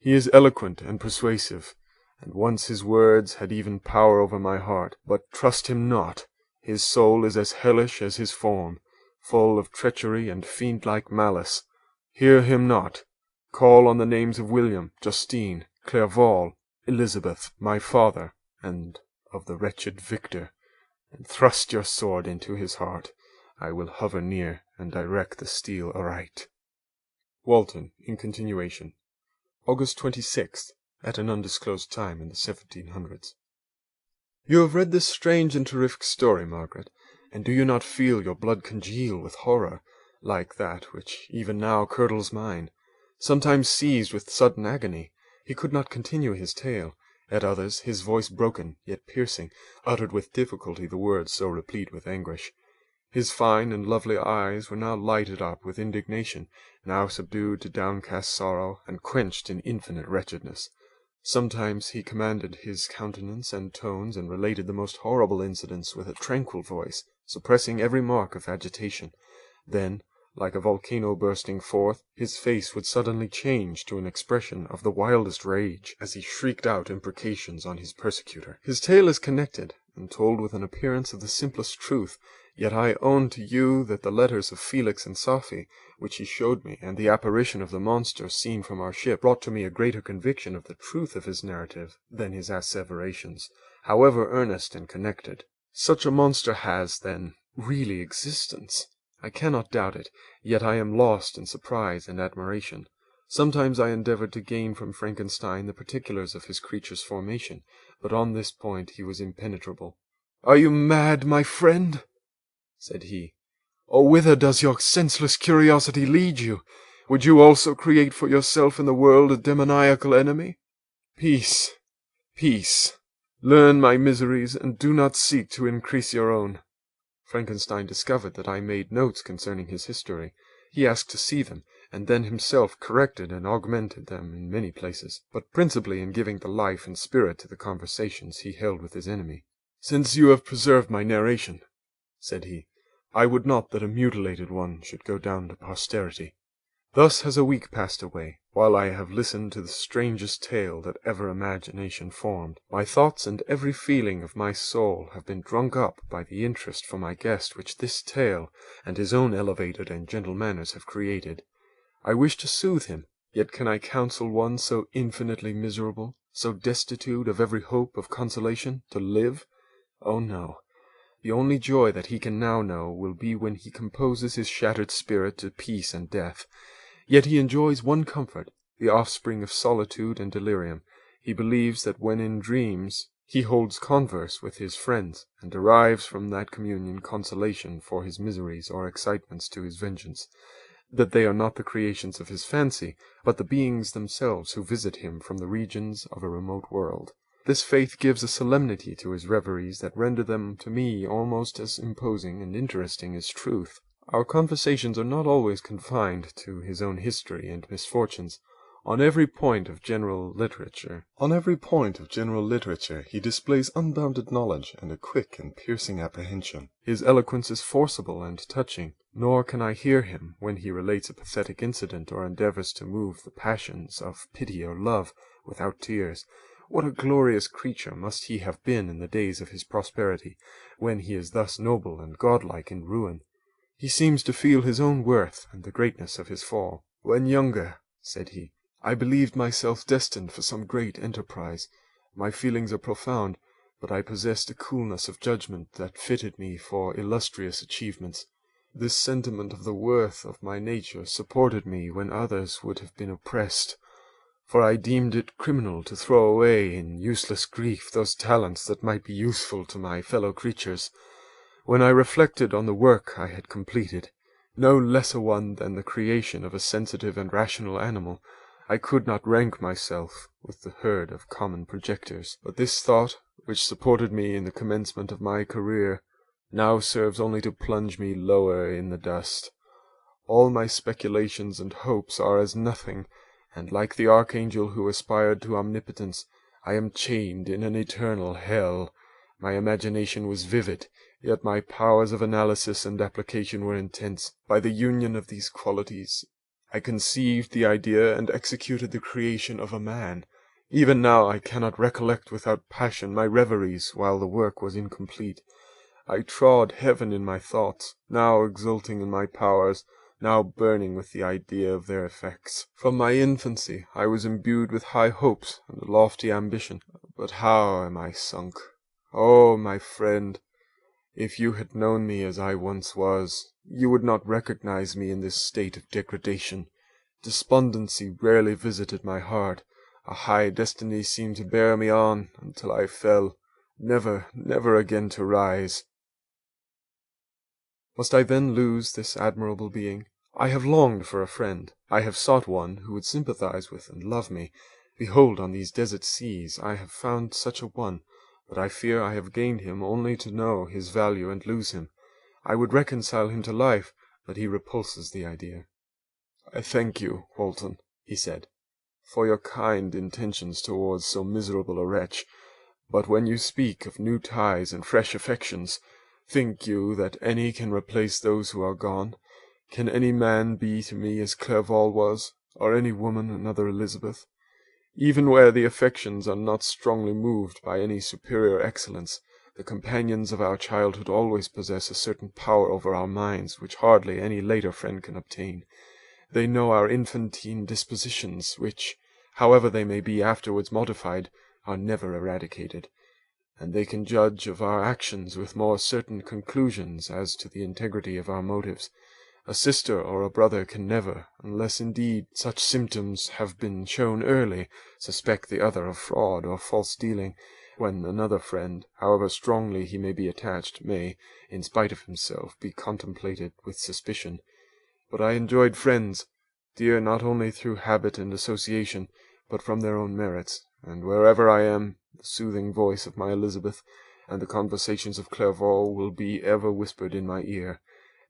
A: He is eloquent and persuasive, and once his words had even power over my heart, but trust him not. His soul is as hellish as his form, full of treachery and fiend-like malice. Hear him not. Call on the names of William, Justine, Clerval, Elizabeth, my father, and of the wretched Victor, and thrust your sword into his heart. I will hover near and direct the steel aright. Walton, in continuation. August 26th, at an undisclosed time in the 1700s. You have read this strange and terrific story, Margaret, And do you not feel your blood congeal with horror, like that which even now curdles mine? Sometimes seized with sudden agony, he could not continue his tale. At others, his voice broken, yet piercing, uttered with difficulty the words so replete with anguish. His fine and lovely eyes were now lighted up with indignation, now subdued to downcast sorrow, and quenched in infinite wretchedness. Sometimes he commanded his countenance and tones, and related the most horrible incidents with a tranquil voice, suppressing every mark of agitation. Then, like a volcano bursting forth, his face would suddenly change to an expression of the wildest rage, as he shrieked out imprecations on his persecutor. His tale is connected, and told with an appearance of the simplest truth, yet I own to you that the letters of Felix and Safie, which he showed me, and the apparition of the monster seen from our ship, brought to me a greater conviction of the truth of his narrative than his asseverations, however earnest and connected. Such a monster has, then, really existence. I cannot doubt it, yet I am lost in surprise and admiration. Sometimes I endeavored to gain from Frankenstein the particulars of his creature's formation, but on this point he was impenetrable. "Are you mad, my friend?" said he. "Or whither does your senseless curiosity lead you? Would you also create for yourself in the world a demoniacal enemy? Peace, peace. Learn my miseries, and do not seek to increase your own." Frankenstein discovered that I made notes concerning his history. He asked to see them, and then himself corrected and augmented them in many places, but principally in giving the life and spirit to the conversations he held with his enemy. "Since you have preserved my narration," said he, "I would not that a mutilated one should go down to posterity. Thus has a week passed away, while I have listened to the strangest tale that ever imagination formed. My thoughts and every feeling of my soul have been drunk up by the interest for my guest which this tale and his own elevated and gentle manners have created. I wish to soothe him, yet can I counsel one so infinitely miserable, so destitute of every hope of consolation, to live? Oh no! The only joy that he can now know will be when he composes his shattered spirit to peace and death. Yet he enjoys one comfort, the offspring of solitude and delirium. He believes that when in dreams he holds converse with his friends, and derives from that communion consolation for his miseries or excitements to his vengeance, that they are not the creations of his fancy, but the beings themselves who visit him from the regions of a remote world. This faith gives a solemnity to his reveries that render them to me almost as imposing and interesting as truth. Our conversations are not always confined to his own history and misfortunes. On every point of general literature he displays unbounded knowledge and a quick and piercing apprehension. His eloquence is forcible and touching, nor can I hear him when he relates a pathetic incident or endeavors to move the passions of pity or love without tears. What a glorious creature must he have been in the days of his prosperity, when he is thus noble and godlike in ruin! He seems to feel his own worth and the greatness of his fall. "When younger," said he, "I believed myself destined for some great enterprise. My feelings are profound, but I possessed a coolness of judgment that fitted me for illustrious achievements. This sentiment of the worth of my nature supported me when others would have been oppressed, for I deemed it criminal to throw away in useless grief those talents that might be useful to my fellow creatures. When I reflected on the work I had completed, no less a one than the creation of a sensitive and rational animal, I could not rank myself with the herd of common projectors. But this thought, which supported me in the commencement of my career, now serves only to plunge me lower in the dust. All my speculations and hopes are as nothing, and like the archangel who aspired to omnipotence, I am chained in an eternal hell. My imagination was vivid, yet my powers of analysis and application were intense. By the union of these qualities, I conceived the idea and executed the creation of a man. Even now I cannot recollect without passion my reveries while the work was incomplete. I trod heaven in my thoughts, now exulting in my powers, now burning with the idea of their effects. From my infancy I was imbued with high hopes and a lofty ambition, but how am I sunk! Oh, my friend, if you had known me as I once was, you would not recognize me in this state of degradation. Despondency rarely visited my heart. A high destiny seemed to bear me on until I fell, never, never again to rise. Must I then lose this admirable being? I have longed for a friend. I have sought one who would sympathize with and love me. Behold, on these desert seas I have found such a one, but I fear I have gained him only to know his value and lose him. I would reconcile him to life, but he repulses the idea. "I thank you, Walton," he said, "for your kind intentions towards so miserable a wretch, but when you speak of new ties and fresh affections, think you that any can replace those who are gone? Can any man be to me as Clerval was, or any woman another Elizabeth? Even where the affections are not strongly moved by any superior excellence, the companions of our childhood always possess a certain power over our minds which hardly any later friend can obtain. They know our infantine dispositions, which, however they may be afterwards modified, are never eradicated, and they can judge of our actions with more certain conclusions as to the integrity of our motives. A sister or a brother can never, unless indeed such symptoms have been shown early, suspect the other of fraud or false dealing, when another friend, however strongly he may be attached, may, in spite of himself, be contemplated with suspicion. But I enjoyed friends, dear not only through habit and association, but from their own merits, and wherever I am, the soothing voice of my Elizabeth and the conversations of Clerval will be ever whispered in my ear.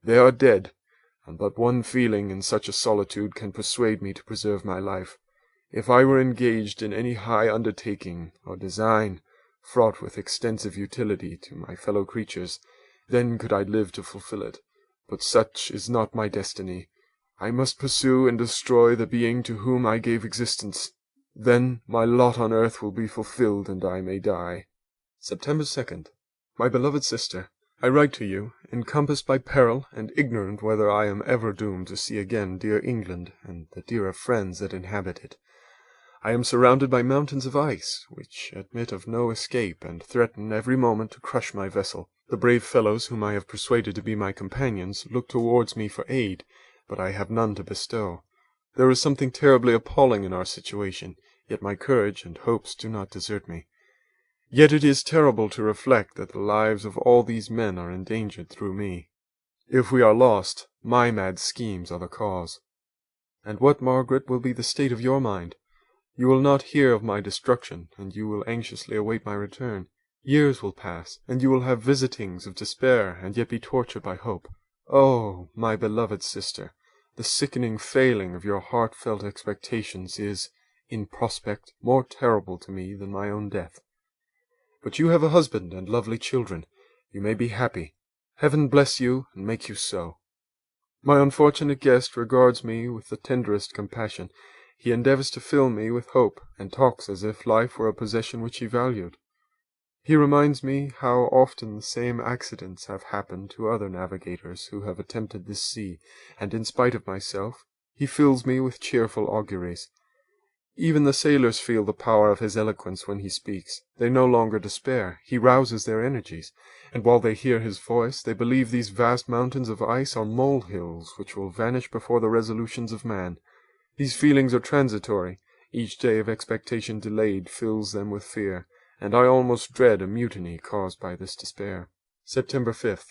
A: They are dead, and but one feeling in such a solitude can persuade me to preserve my life. If I were engaged in any high undertaking or design, fraught with extensive utility to my fellow creatures, then could I live to fulfill it. But such is not my destiny. I must pursue and destroy the being to whom I gave existence. Then my lot on earth will be fulfilled, and I may die. September 2nd. My beloved sister, I write to you, encompassed by peril, and ignorant whether I am ever doomed to see again dear England and the dearer friends that inhabit it. I am surrounded by mountains of ice, which admit of no escape, and threaten every moment to crush my vessel. The brave fellows whom I have persuaded to be my companions look towards me for aid, but I have none to bestow. There is something terribly appalling in our situation, yet my courage and hopes do not desert me. Yet it is terrible to reflect that the lives of all these men are endangered through me. If we are lost, my mad schemes are the cause. And what, Margaret, will be the state of your mind? You will not hear of my destruction, and you will anxiously await my return. Years will pass, and you will have visitings of despair, and yet be tortured by hope. Oh, my beloved sister, the sickening failing of your heartfelt expectations is, in prospect, more terrible to me than my own death. But you have a husband and lovely children. You may be happy. Heaven bless you, and make you so. My unfortunate guest regards me with the tenderest compassion. He endeavors to fill me with hope, and talks as if life were a possession which he valued. He reminds me how often the same accidents have happened to other navigators who have attempted this sea, and in spite of myself, he fills me with cheerful auguries. Even the sailors feel the power of his eloquence when he speaks. They no longer despair. He rouses their energies, and while they hear his voice, they believe these vast mountains of ice are molehills which will vanish before the resolutions of man. These feelings are transitory. Each day of expectation delayed fills them with fear, and I almost dread a mutiny caused by this despair. September 5th.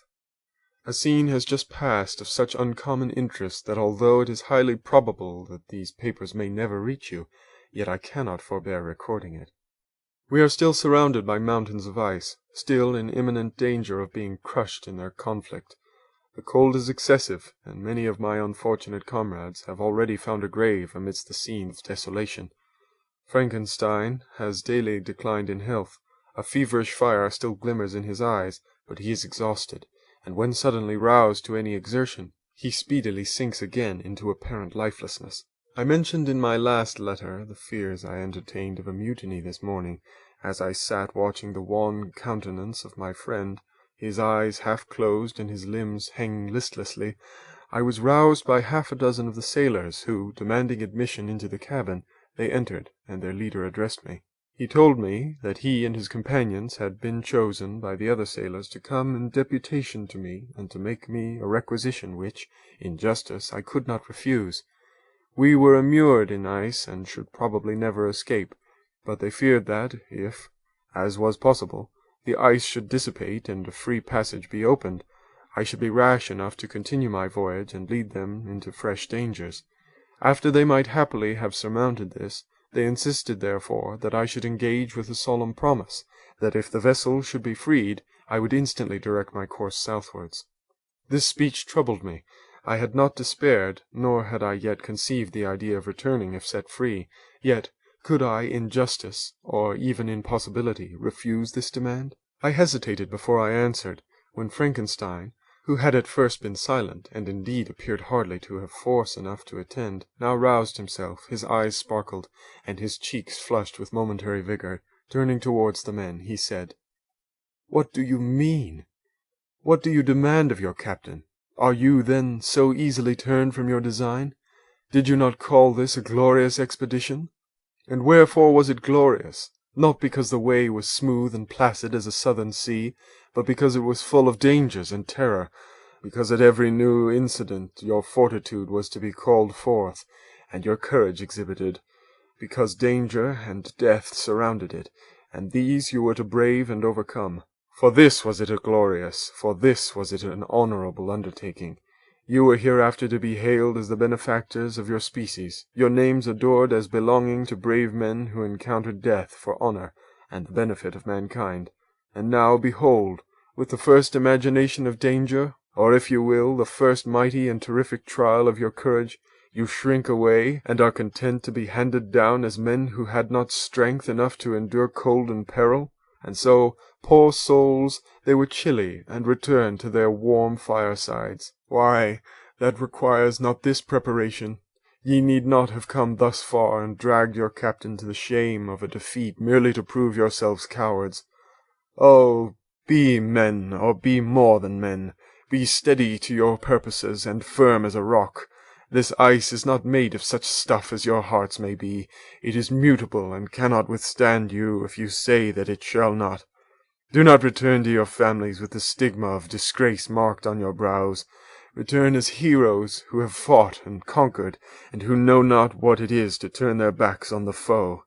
A: A scene has just passed of such uncommon interest that although it is highly probable that these papers may never reach you, yet I cannot forbear recording it. We are still surrounded by mountains of ice, still in imminent danger of being crushed in their conflict. The cold is excessive, and many of my unfortunate comrades have already found a grave amidst the scene of desolation. Frankenstein has daily declined in health. A feverish fire still glimmers in his eyes, but he is exhausted, and when suddenly roused to any exertion, he speedily sinks again into apparent lifelessness. I mentioned in my last letter the fears I entertained of a mutiny this morning, as I sat watching the wan countenance of my friend, his eyes half closed and his limbs hanging listlessly. I was roused by half a dozen of the sailors, who, demanding admission into the cabin, they entered, and their leader addressed me. He told me that he and his companions had been chosen by the other sailors to come in deputation to me, and to make me a requisition which, in justice, I could not refuse. We were immured in ice, and should probably never escape, but they feared that, if, as was possible, the ice should dissipate and a free passage be opened,
B: I should be rash enough to continue my voyage and lead them into fresh dangers. After they might happily have surmounted this, they insisted, therefore, that I should engage with a solemn promise, that if the vessel should be freed, I would instantly direct my course southwards. This speech troubled me. I had not despaired, nor had I yet conceived the idea of returning if set free. Yet, could I, in justice, or even in possibility, refuse this demand? I hesitated before I answered, when Frankenstein, who had at first been silent, and indeed appeared hardly to have force enough to attend, now roused himself, his eyes sparkled, and his cheeks flushed with momentary vigor. Turning towards the men, he said, "What do you mean? What do you demand of your captain? Are you, then, so easily turned from your design? Did you not call this a glorious expedition? And wherefore was it glorious? Not because the way was smooth and placid as a southern sea, but because it was full of dangers and terror, because at every new incident your fortitude was to be called forth, and your courage exhibited, because danger and death surrounded it, and these you were to brave and overcome. For this was it a glorious, for this was it an honourable undertaking. You were hereafter to be hailed as the benefactors of your species, your names adored as belonging to brave men who encountered death for honour and the benefit of mankind. And now, behold, with the first imagination of danger, or if you will, the first mighty and terrific trial of your courage, you shrink away, and are content to be handed down as men who had not strength enough to endure cold and peril. And so, poor souls, they were chilly, and returned to their warm firesides. Why, that requires not this preparation. Ye need not have come thus far, and dragged your captain to the shame of a defeat, merely to prove yourselves cowards. Oh, be men, or be more than men. Be steady to your purposes, and firm as a rock. This ice is not made of such stuff as your hearts may be. It is mutable, and cannot withstand you if you say that it shall not. Do not return to your families with the stigma of disgrace marked on your brows. Return as heroes who have fought and conquered, and who know not what it is to turn their backs on the foe."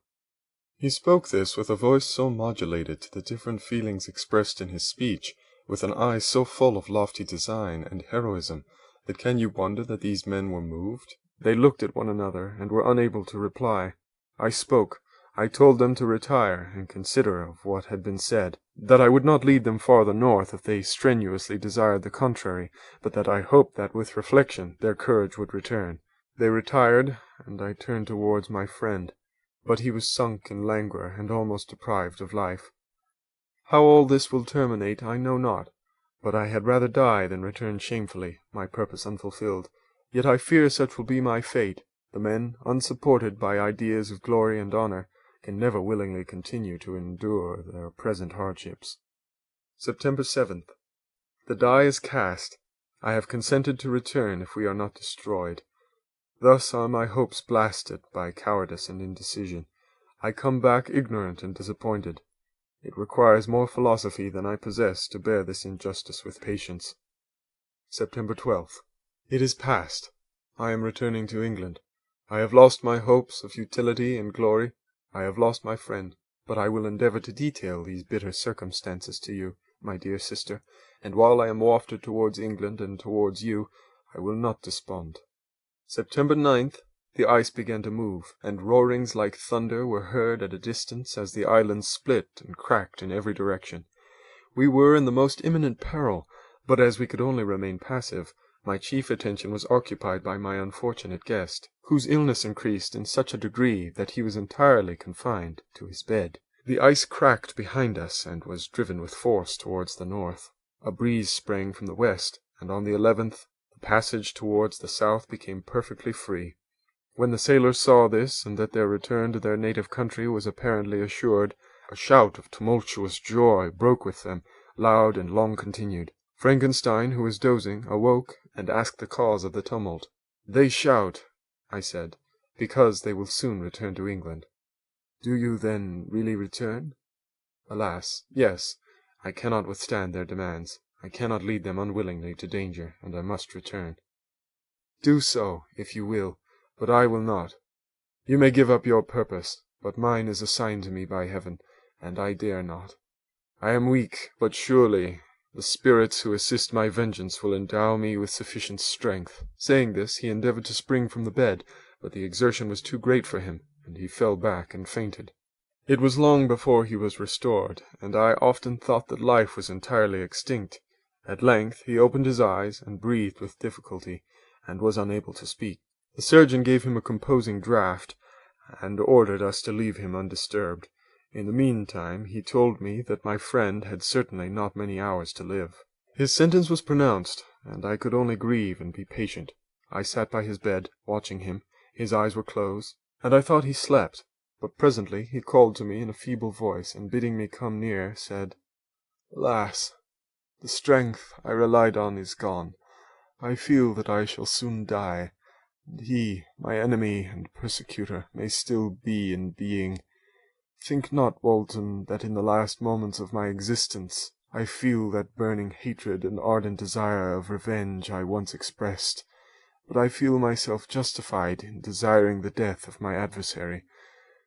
A: He spoke this with a voice so modulated to the different feelings expressed in his speech, with an eye so full of lofty design and heroism, that can you wonder that these men were moved?
B: They looked at one another, and were unable to reply. I spoke. I told them to retire, and consider of what had been said, that I would not lead them farther north if they strenuously desired the contrary, but that I hoped that with reflection their courage would return. They retired, and I turned towards my friend, but he was sunk in languor and almost deprived of life. How all this will terminate I know not, but I had rather die than return shamefully, my purpose unfulfilled. Yet I fear such will be my fate. The men, unsupported by ideas of glory and honour, can never willingly continue to endure their present hardships.
A: September 7th. The die is cast. I have consented to return if we are not destroyed. Thus are my hopes blasted by cowardice and indecision. I come back ignorant and disappointed. It requires more philosophy than I possess to bear this injustice with patience. September 12th. It is past. I am returning to England. I have lost my hopes of utility and glory. I have lost my friend, but I will endeavour to detail these bitter circumstances to you, my dear sister, and while I am wafted towards England and towards you, I will not despond. September 9th, the ice began to move, and roarings like thunder were heard at a distance as the island split and cracked in every direction. We were in the most imminent peril, but as we could only remain passive, my chief attention was occupied by my unfortunate guest, whose illness increased in such a degree that he was entirely confined to his bed. The ice cracked behind us, and was driven with force towards the north. A breeze sprang from the west, and on the 11th the passage towards the south became perfectly free. When the sailors saw this, and that their return to their native country was apparently assured, a shout of tumultuous joy broke with them, loud and long continued. Frankenstein, who was dozing, awoke, and asked the cause of the tumult. "They shout," I said, "because they will soon return to England." "Do you, then, really return?" "Alas, yes. I cannot withstand their demands. I cannot lead them unwillingly to danger, and I must return." "Do so, if you will, but I will not. You may give up your purpose, but mine is assigned to me by heaven, and I dare not. I am weak, but surely The spirits who assist my vengeance will endow me with sufficient strength." Saying this, he endeavored to spring from the bed, but the exertion was too great for him, and he fell back and fainted. It was long before he was restored, and I often thought that life was entirely extinct. At length he opened his eyes, and breathed with difficulty, and was unable to speak. The surgeon gave him a composing draught, and ordered us to leave him undisturbed. In the meantime he told me that my friend had certainly not many hours to live. His sentence was pronounced, and I could only grieve and be patient. I sat by his bed, watching him. His eyes were closed, and I thought he slept. But presently he called to me in a feeble voice, and bidding me come near, said, "Alas, the strength I relied on is gone. I feel that I shall soon die, and he, my enemy and persecutor, may still be in being. Think not, Walton, that in the last moments of my existence I feel that burning hatred and ardent desire of revenge I once expressed, but I feel myself justified in desiring the death of my adversary.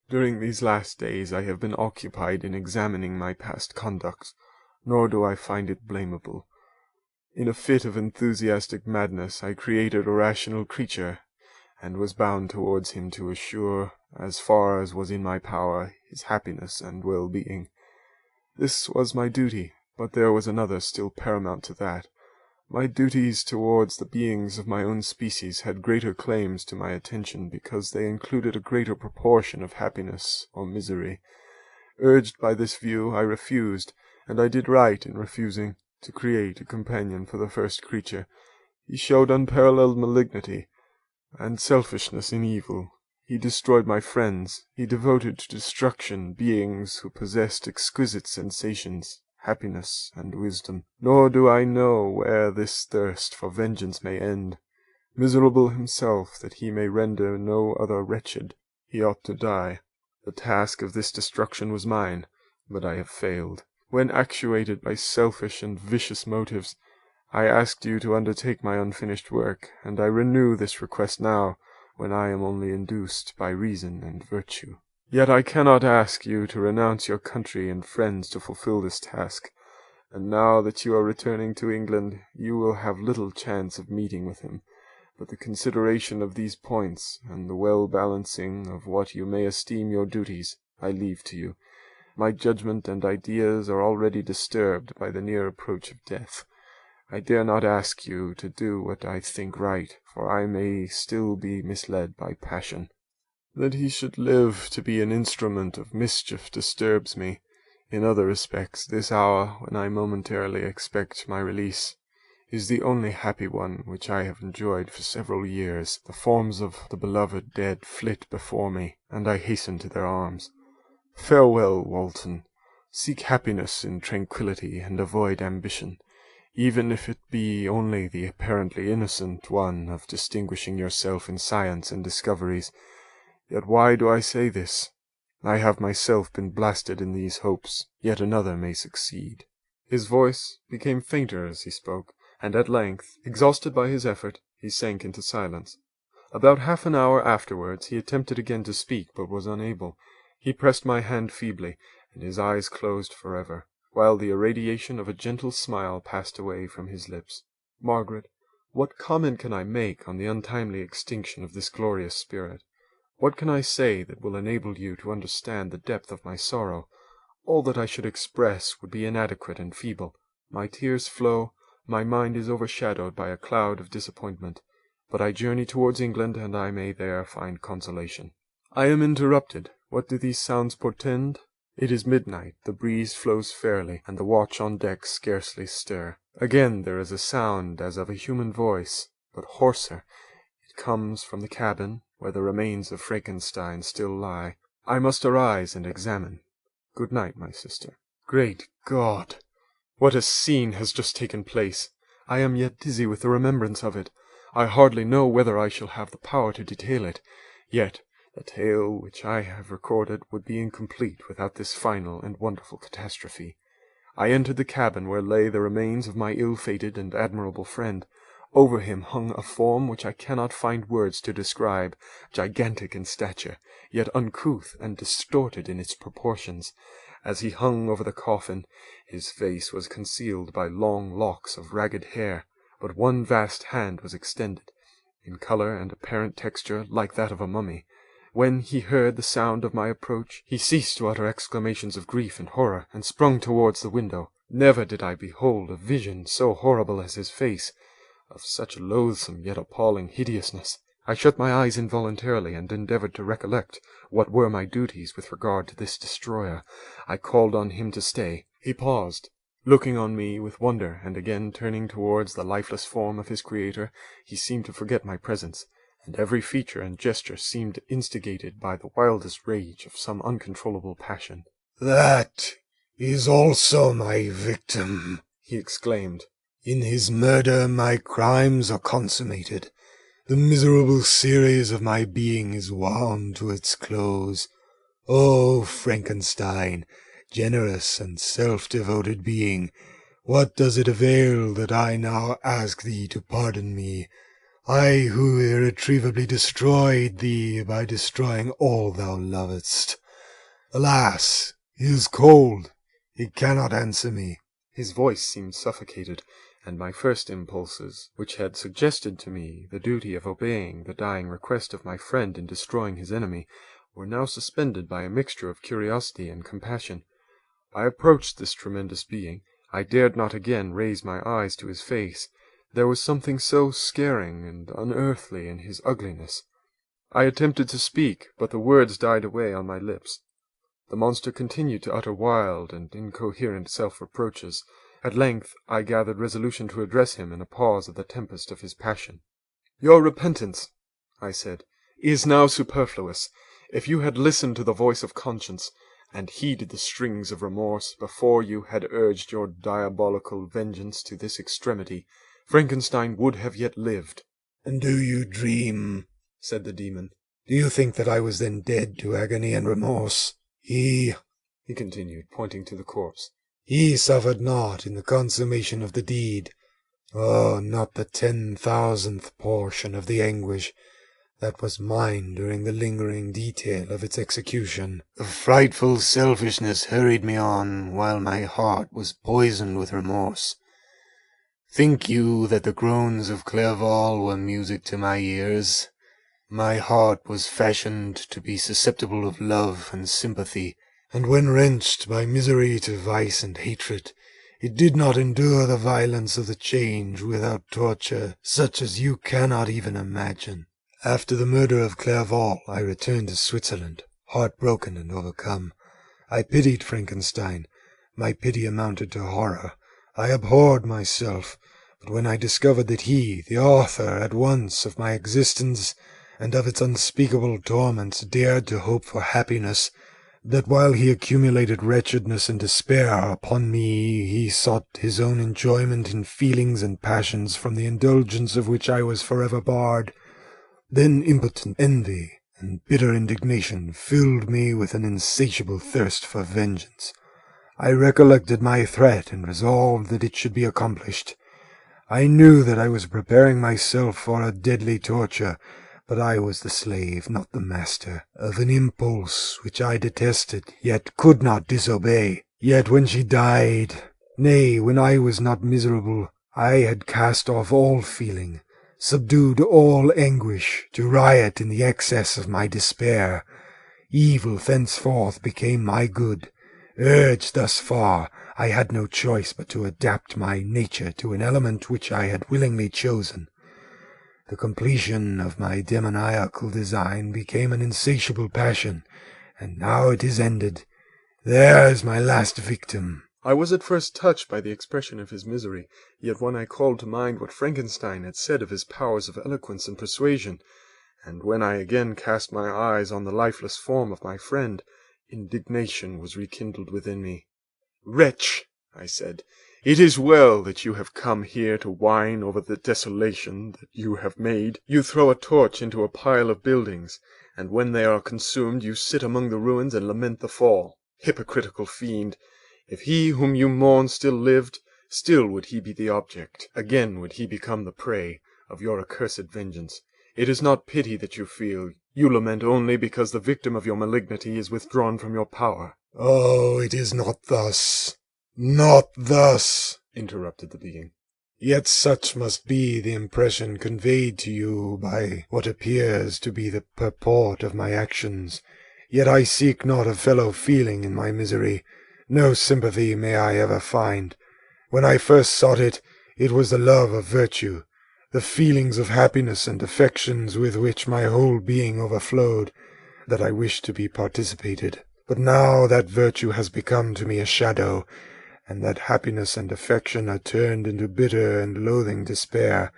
A: During these last days I have been occupied in examining my past conduct, nor do I find it blamable. In a fit of enthusiastic madness I created a rational creature, and was bound towards him to assure, as far as was in my power, his happiness and well-being. This was my duty, but there was another still paramount to that. My duties towards the beings of my own species had greater claims to my attention because they included a greater proportion of happiness or misery. Urged by this view, I refused, and I did right in refusing, to create a companion for the first creature. He showed unparalleled malignity and selfishness in evil. He destroyed my friends. He devoted to destruction beings who possessed exquisite sensations, happiness, and wisdom. Nor do I know where this thirst for vengeance may end. Miserable himself, that he may render no other wretched, he ought to die. The task of this destruction was mine, but I have failed. When actuated by selfish and vicious motives, I asked you to undertake my unfinished work, and I renew this request now, when I am only induced by reason and virtue. Yet I cannot ask you to renounce your country and friends to fulfill this task, and now that you are returning to England, you will have little chance of meeting with him. But the consideration of these points, and the well-balancing of what you may esteem your duties, I leave to you. My judgment and ideas are already disturbed by the near approach of death. I dare not ask you to do what I think right, for I may still be misled by passion. That he should live to be an instrument of mischief disturbs me. In other respects, this hour, when I momentarily expect my release, is the only happy one which I have enjoyed for several years. The forms of the beloved dead flit before me, and I hasten to their arms. Farewell, Walton. Seek happiness in tranquillity, and avoid ambition, even if it be only the apparently innocent one of distinguishing yourself in science and discoveries. Yet why do I say this? I have myself been blasted in these hopes, yet another may succeed. His voice became fainter as he spoke, and at length, exhausted by his effort, he sank into silence. About half an hour afterwards he attempted again to speak, but was unable. He pressed my hand feebly, and his eyes closed forever, while the irradiation of a gentle smile passed away from his lips. Margaret, what comment can I make on the untimely extinction of this glorious spirit? What can I say that will enable you to understand the depth of my sorrow? All that I should express would be inadequate and feeble. My tears flow, my mind is overshadowed by a cloud of disappointment, but I journey towards England, and I may there find consolation. I am interrupted. What do these sounds portend? It is midnight, the breeze flows fairly, and the watch on deck scarcely stir. Again there is a sound as of a human voice, but hoarser. It comes from the cabin, where the remains of Frankenstein still lie. I must arise and examine. Good night, my sister. Great God! What a scene has just taken place! I am yet dizzy with the remembrance of it. I hardly know whether I shall have the power to detail it. Yet the tale which I have recorded would be incomplete without this final and wonderful catastrophe. I entered the cabin where lay the remains of my ill-fated and admirable friend. Over him hung a form which I cannot find words to describe, gigantic in stature, yet uncouth and distorted in its proportions. As he hung over the coffin, his face was concealed by long locks of ragged hair, but one vast hand was extended, in colour and apparent texture like that of a mummy. When he heard the sound of my approach, he ceased to utter exclamations of grief and horror, and sprung towards the window. Never did I behold a vision so horrible as his face, of such loathsome yet appalling hideousness. I shut my eyes involuntarily, and endeavoured to recollect what were my duties with regard to this destroyer. I called on him to stay. He paused, looking on me with wonder, and again turning towards the lifeless form of his creator. He seemed to forget my presence, and every feature and gesture seemed instigated by the wildest rage of some uncontrollable passion.
E: "That is also my victim,"
A: he exclaimed.
E: "In his murder my crimes are consummated. The miserable series of my being is wound to its close. O Frankenstein, generous and self-devoted being, what does it avail that I now ask thee to pardon me? I who irretrievably destroyed thee by destroying all thou lovedst. Alas, he is cold. He cannot answer me."
A: His voice seemed suffocated, and my first impulses, which had suggested to me the duty of obeying the dying request of my friend in destroying his enemy, were now suspended by a mixture of curiosity and compassion. I approached this tremendous being. I dared not again raise my eyes to his face. There was something so scaring and unearthly in his ugliness. I attempted to speak, but the words died away on my lips. The monster continued to utter wild and incoherent self-reproaches. At length I gathered resolution to address him in a pause of the tempest of his passion. "Your repentance," I said, "is now superfluous. If you had listened to the voice of conscience, and heeded the strings of remorse, before you had urged your diabolical vengeance to this extremity, Frankenstein would have yet lived."
E: "And do you dream?" said the demon. "Do you think that I was then dead to agony and remorse? He continued, pointing to the corpse, "he suffered not in the consummation of the deed. Oh, not the 10,000th portion of the anguish that was mine during the lingering detail of its execution. The frightful selfishness hurried me on, while my heart was poisoned with remorse. Think you that the groans of Clerval were music to my ears? My heart was fashioned to be susceptible of love and sympathy, and when wrenched by misery to vice and hatred, it did not endure the violence of the change without torture such as you cannot even imagine. After the murder of Clerval, I returned to Switzerland, heartbroken and overcome. I pitied Frankenstein. My pity amounted to horror. I abhorred myself, but when I discovered that he, the author at once of my existence and of its unspeakable torments, dared to hope for happiness, that while he accumulated wretchedness and despair upon me, he sought his own enjoyment in feelings and passions from the indulgence of which I was forever barred, then impotent envy and bitter indignation filled me with an insatiable thirst for vengeance. I recollected my threat and resolved that it should be accomplished. I knew that I was preparing myself for a deadly torture, but I was the slave, not the master, of an impulse which I detested, yet could not disobey. Yet when she died, nay, when I was not miserable, I had cast off all feeling, subdued all anguish, to riot in the excess of my despair. Evil thenceforth became my good. Urged thus far, I had no choice but to adapt my nature to an element which I had willingly chosen. The completion of my demoniacal design became an insatiable passion, and now it is ended. There is my last victim."
A: I was at first touched by the expression of his misery, yet when I called to mind what Frankenstein had said of his powers of eloquence and persuasion, and when I again cast my eyes on the lifeless form of my friend, indignation was rekindled within me. "Wretch," I said, "it is well that you have come here to whine over the desolation that you have made. You throw a torch into a pile of buildings, and when they are consumed you sit among the ruins and lament the fall. Hypocritical fiend! If he whom you mourn still lived, still would he be the object, again would he become the prey, of your accursed vengeance. It is not pity that you feel, You lament only because the victim of your malignity is withdrawn from your power.
E: Oh, it is not thus. Not thus,
A: interrupted the being.
E: Yet such must be the impression conveyed to you by what appears to be the purport of my actions. Yet I seek not a fellow feeling in my misery. No sympathy may I ever find. When I first sought it, it was the love of virtue, the feelings of happiness and affections with which my whole being overflowed, that I wished to be participated. But now that virtue has become to me a shadow, and that happiness and affection are turned into bitter and loathing despair.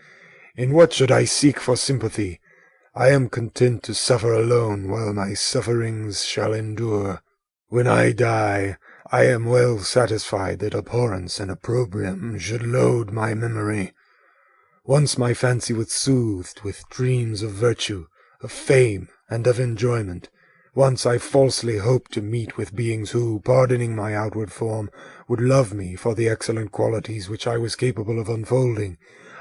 E: In what should I seek for sympathy? I am content to suffer alone while my sufferings shall endure. When I die, I am well satisfied that abhorrence and opprobrium should load my memory. Once my fancy was soothed with dreams of virtue, of fame, and of enjoyment. Once I falsely hoped to meet with beings who, pardoning my outward form, would love me for the excellent qualities which I was capable of unfolding.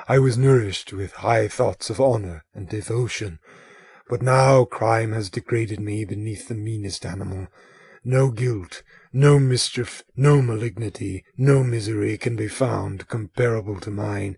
E: I was nourished with high thoughts of honor and devotion. But now crime has degraded me beneath the meanest animal. No guilt, no mischief, no malignity, no misery can be found comparable to mine.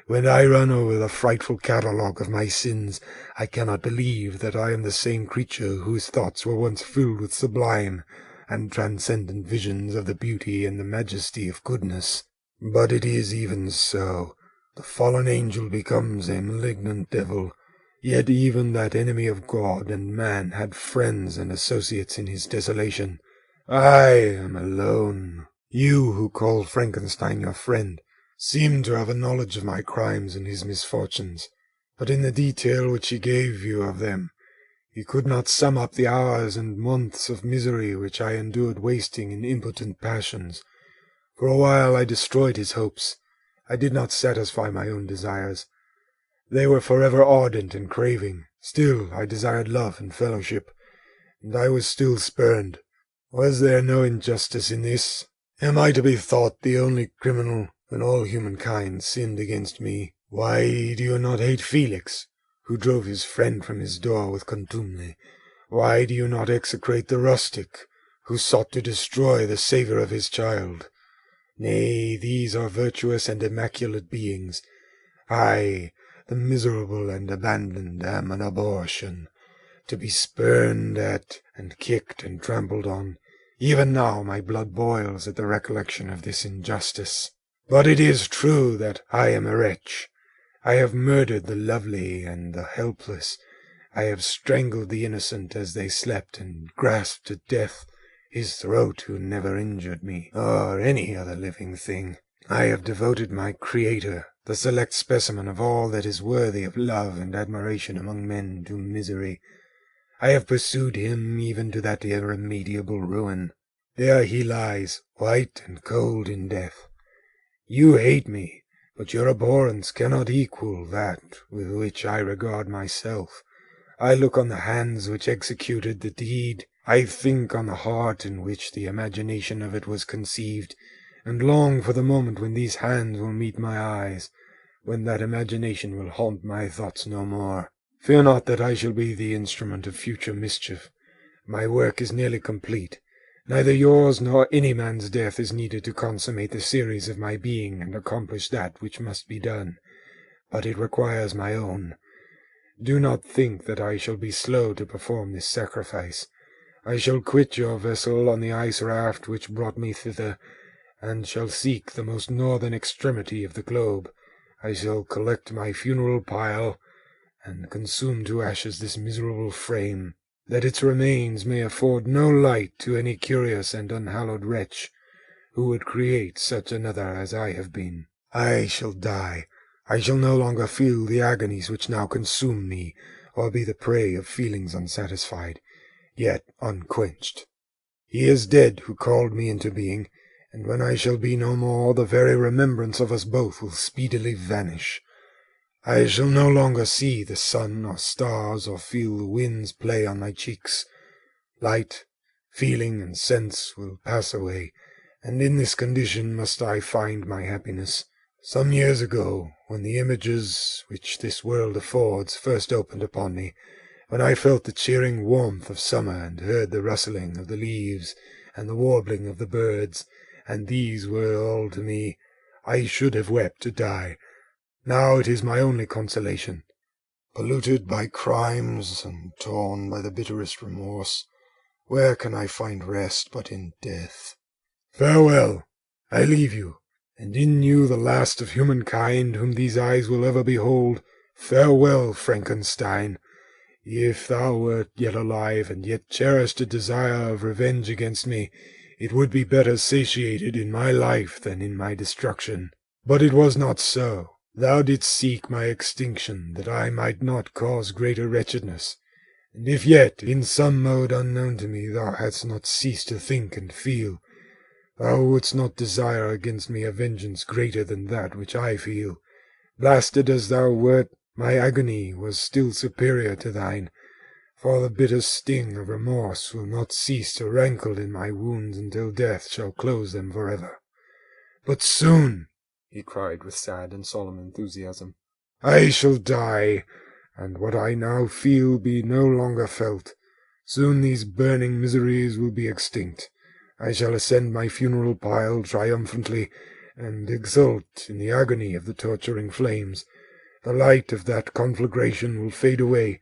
E: When I run over the frightful catalogue of my sins, I cannot believe that I am the same creature whose thoughts were once filled with sublime and transcendent visions of the beauty and the majesty of goodness. But it is even so. The fallen angel becomes a malignant devil. Yet even that enemy of God and man had friends and associates in his desolation. I am alone. You, who call Frankenstein your friend, seem to have a knowledge of my crimes and his misfortunes, but in the detail which he gave you of them, you could not sum up the hours and months of misery which I endured wasting in impotent passions. For a while I destroyed his hopes. I did not satisfy my own desires. They were forever ardent and craving. Still I desired love and fellowship, and I was still spurned. Was there no injustice in this? Am I to be thought the only criminal when all humankind sinned against me? Why do you not hate Felix, who drove his friend from his door with contumely? Why do you not execrate the rustic, who sought to destroy the savour of his child? Nay, these are virtuous and immaculate beings. I, the miserable and abandoned, am an abortion, to be spurned at and kicked and trampled on. Even now my blood boils at the recollection of this injustice. But it is true that I am a wretch. I have murdered the lovely and the helpless. I have strangled the innocent as they slept, and grasped to death his throat who never injured me, or any other living thing. I have devoted my Creator, the select specimen of all that is worthy of love and admiration among men, to misery. I have pursued him even to that irremediable ruin. There he lies, white and cold in death. You hate me, but your abhorrence cannot equal that with which I regard myself. I look on the hands which executed the deed. I think on the heart in which the imagination of it was conceived, and long for the moment when these hands will meet my eyes, when that imagination will haunt my thoughts no more. Fear not that I shall be the instrument of future mischief. My work is nearly complete. Neither yours nor any man's death is needed to consummate the series of my being and accomplish that which must be done, but it requires my own. Do not think that I shall be slow to perform this sacrifice. I shall quit your vessel on the ice raft which brought me thither, and shall seek the most northern extremity of the globe. I shall collect my funeral pile, and consume to ashes this miserable frame, that its remains may afford no light to any curious and unhallowed wretch who would create such another as I have been. I shall die. I shall no longer feel the agonies which now consume me, or be the prey of feelings unsatisfied, yet unquenched. He is dead who called me into being, and when I shall be no more, the very remembrance of us both will speedily vanish. I shall no longer see the sun or stars, or feel the winds play on my cheeks. Light, feeling, and sense will pass away, and in this condition must I find my happiness. Some years ago, when the images which this world affords first opened upon me,
C: when I felt the cheering warmth of summer, and heard the rustling of the leaves and the warbling of the birds, and these were all to me, I should have wept to die. Now it is my only consolation.
E: Polluted by crimes and torn by the bitterest remorse, where can I find rest but in death?
C: Farewell, I leave you, and in you the last of humankind whom these eyes will ever behold. Farewell, Frankenstein. If thou wert yet alive, and yet cherished a desire of revenge against me, it would be better satiated in my life than in my destruction. But it was not so. Thou didst seek my extinction, that I might not cause greater wretchedness. And if yet, in some mode unknown to me, thou hadst not ceased to think and feel, thou wouldst not desire against me a vengeance greater than that which I feel. Blasted as thou wert, my agony was still superior to thine, for the bitter sting of remorse will not cease to rankle in my wounds until death shall close them forever. But soon,
A: he cried with sad and solemn enthusiasm,
C: I shall die, and what I now feel be no longer felt. Soon these burning miseries will be extinct. I shall ascend my funeral pile triumphantly, and exult in the agony of the torturing flames. The light of that conflagration will fade away.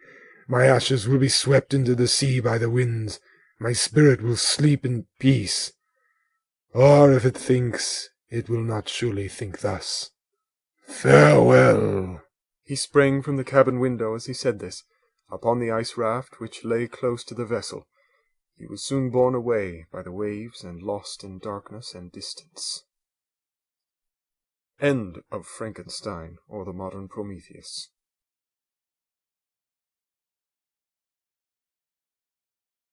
C: My ashes will be swept into the sea by the winds. My spirit will sleep in peace. Or if it thinks, it will not surely think thus. Farewell.
A: He sprang from the cabin window as he said this, upon the ice raft which lay close to the vessel. He was soon borne away by the waves and lost in darkness and distance. End of Frankenstein, or the Modern Prometheus.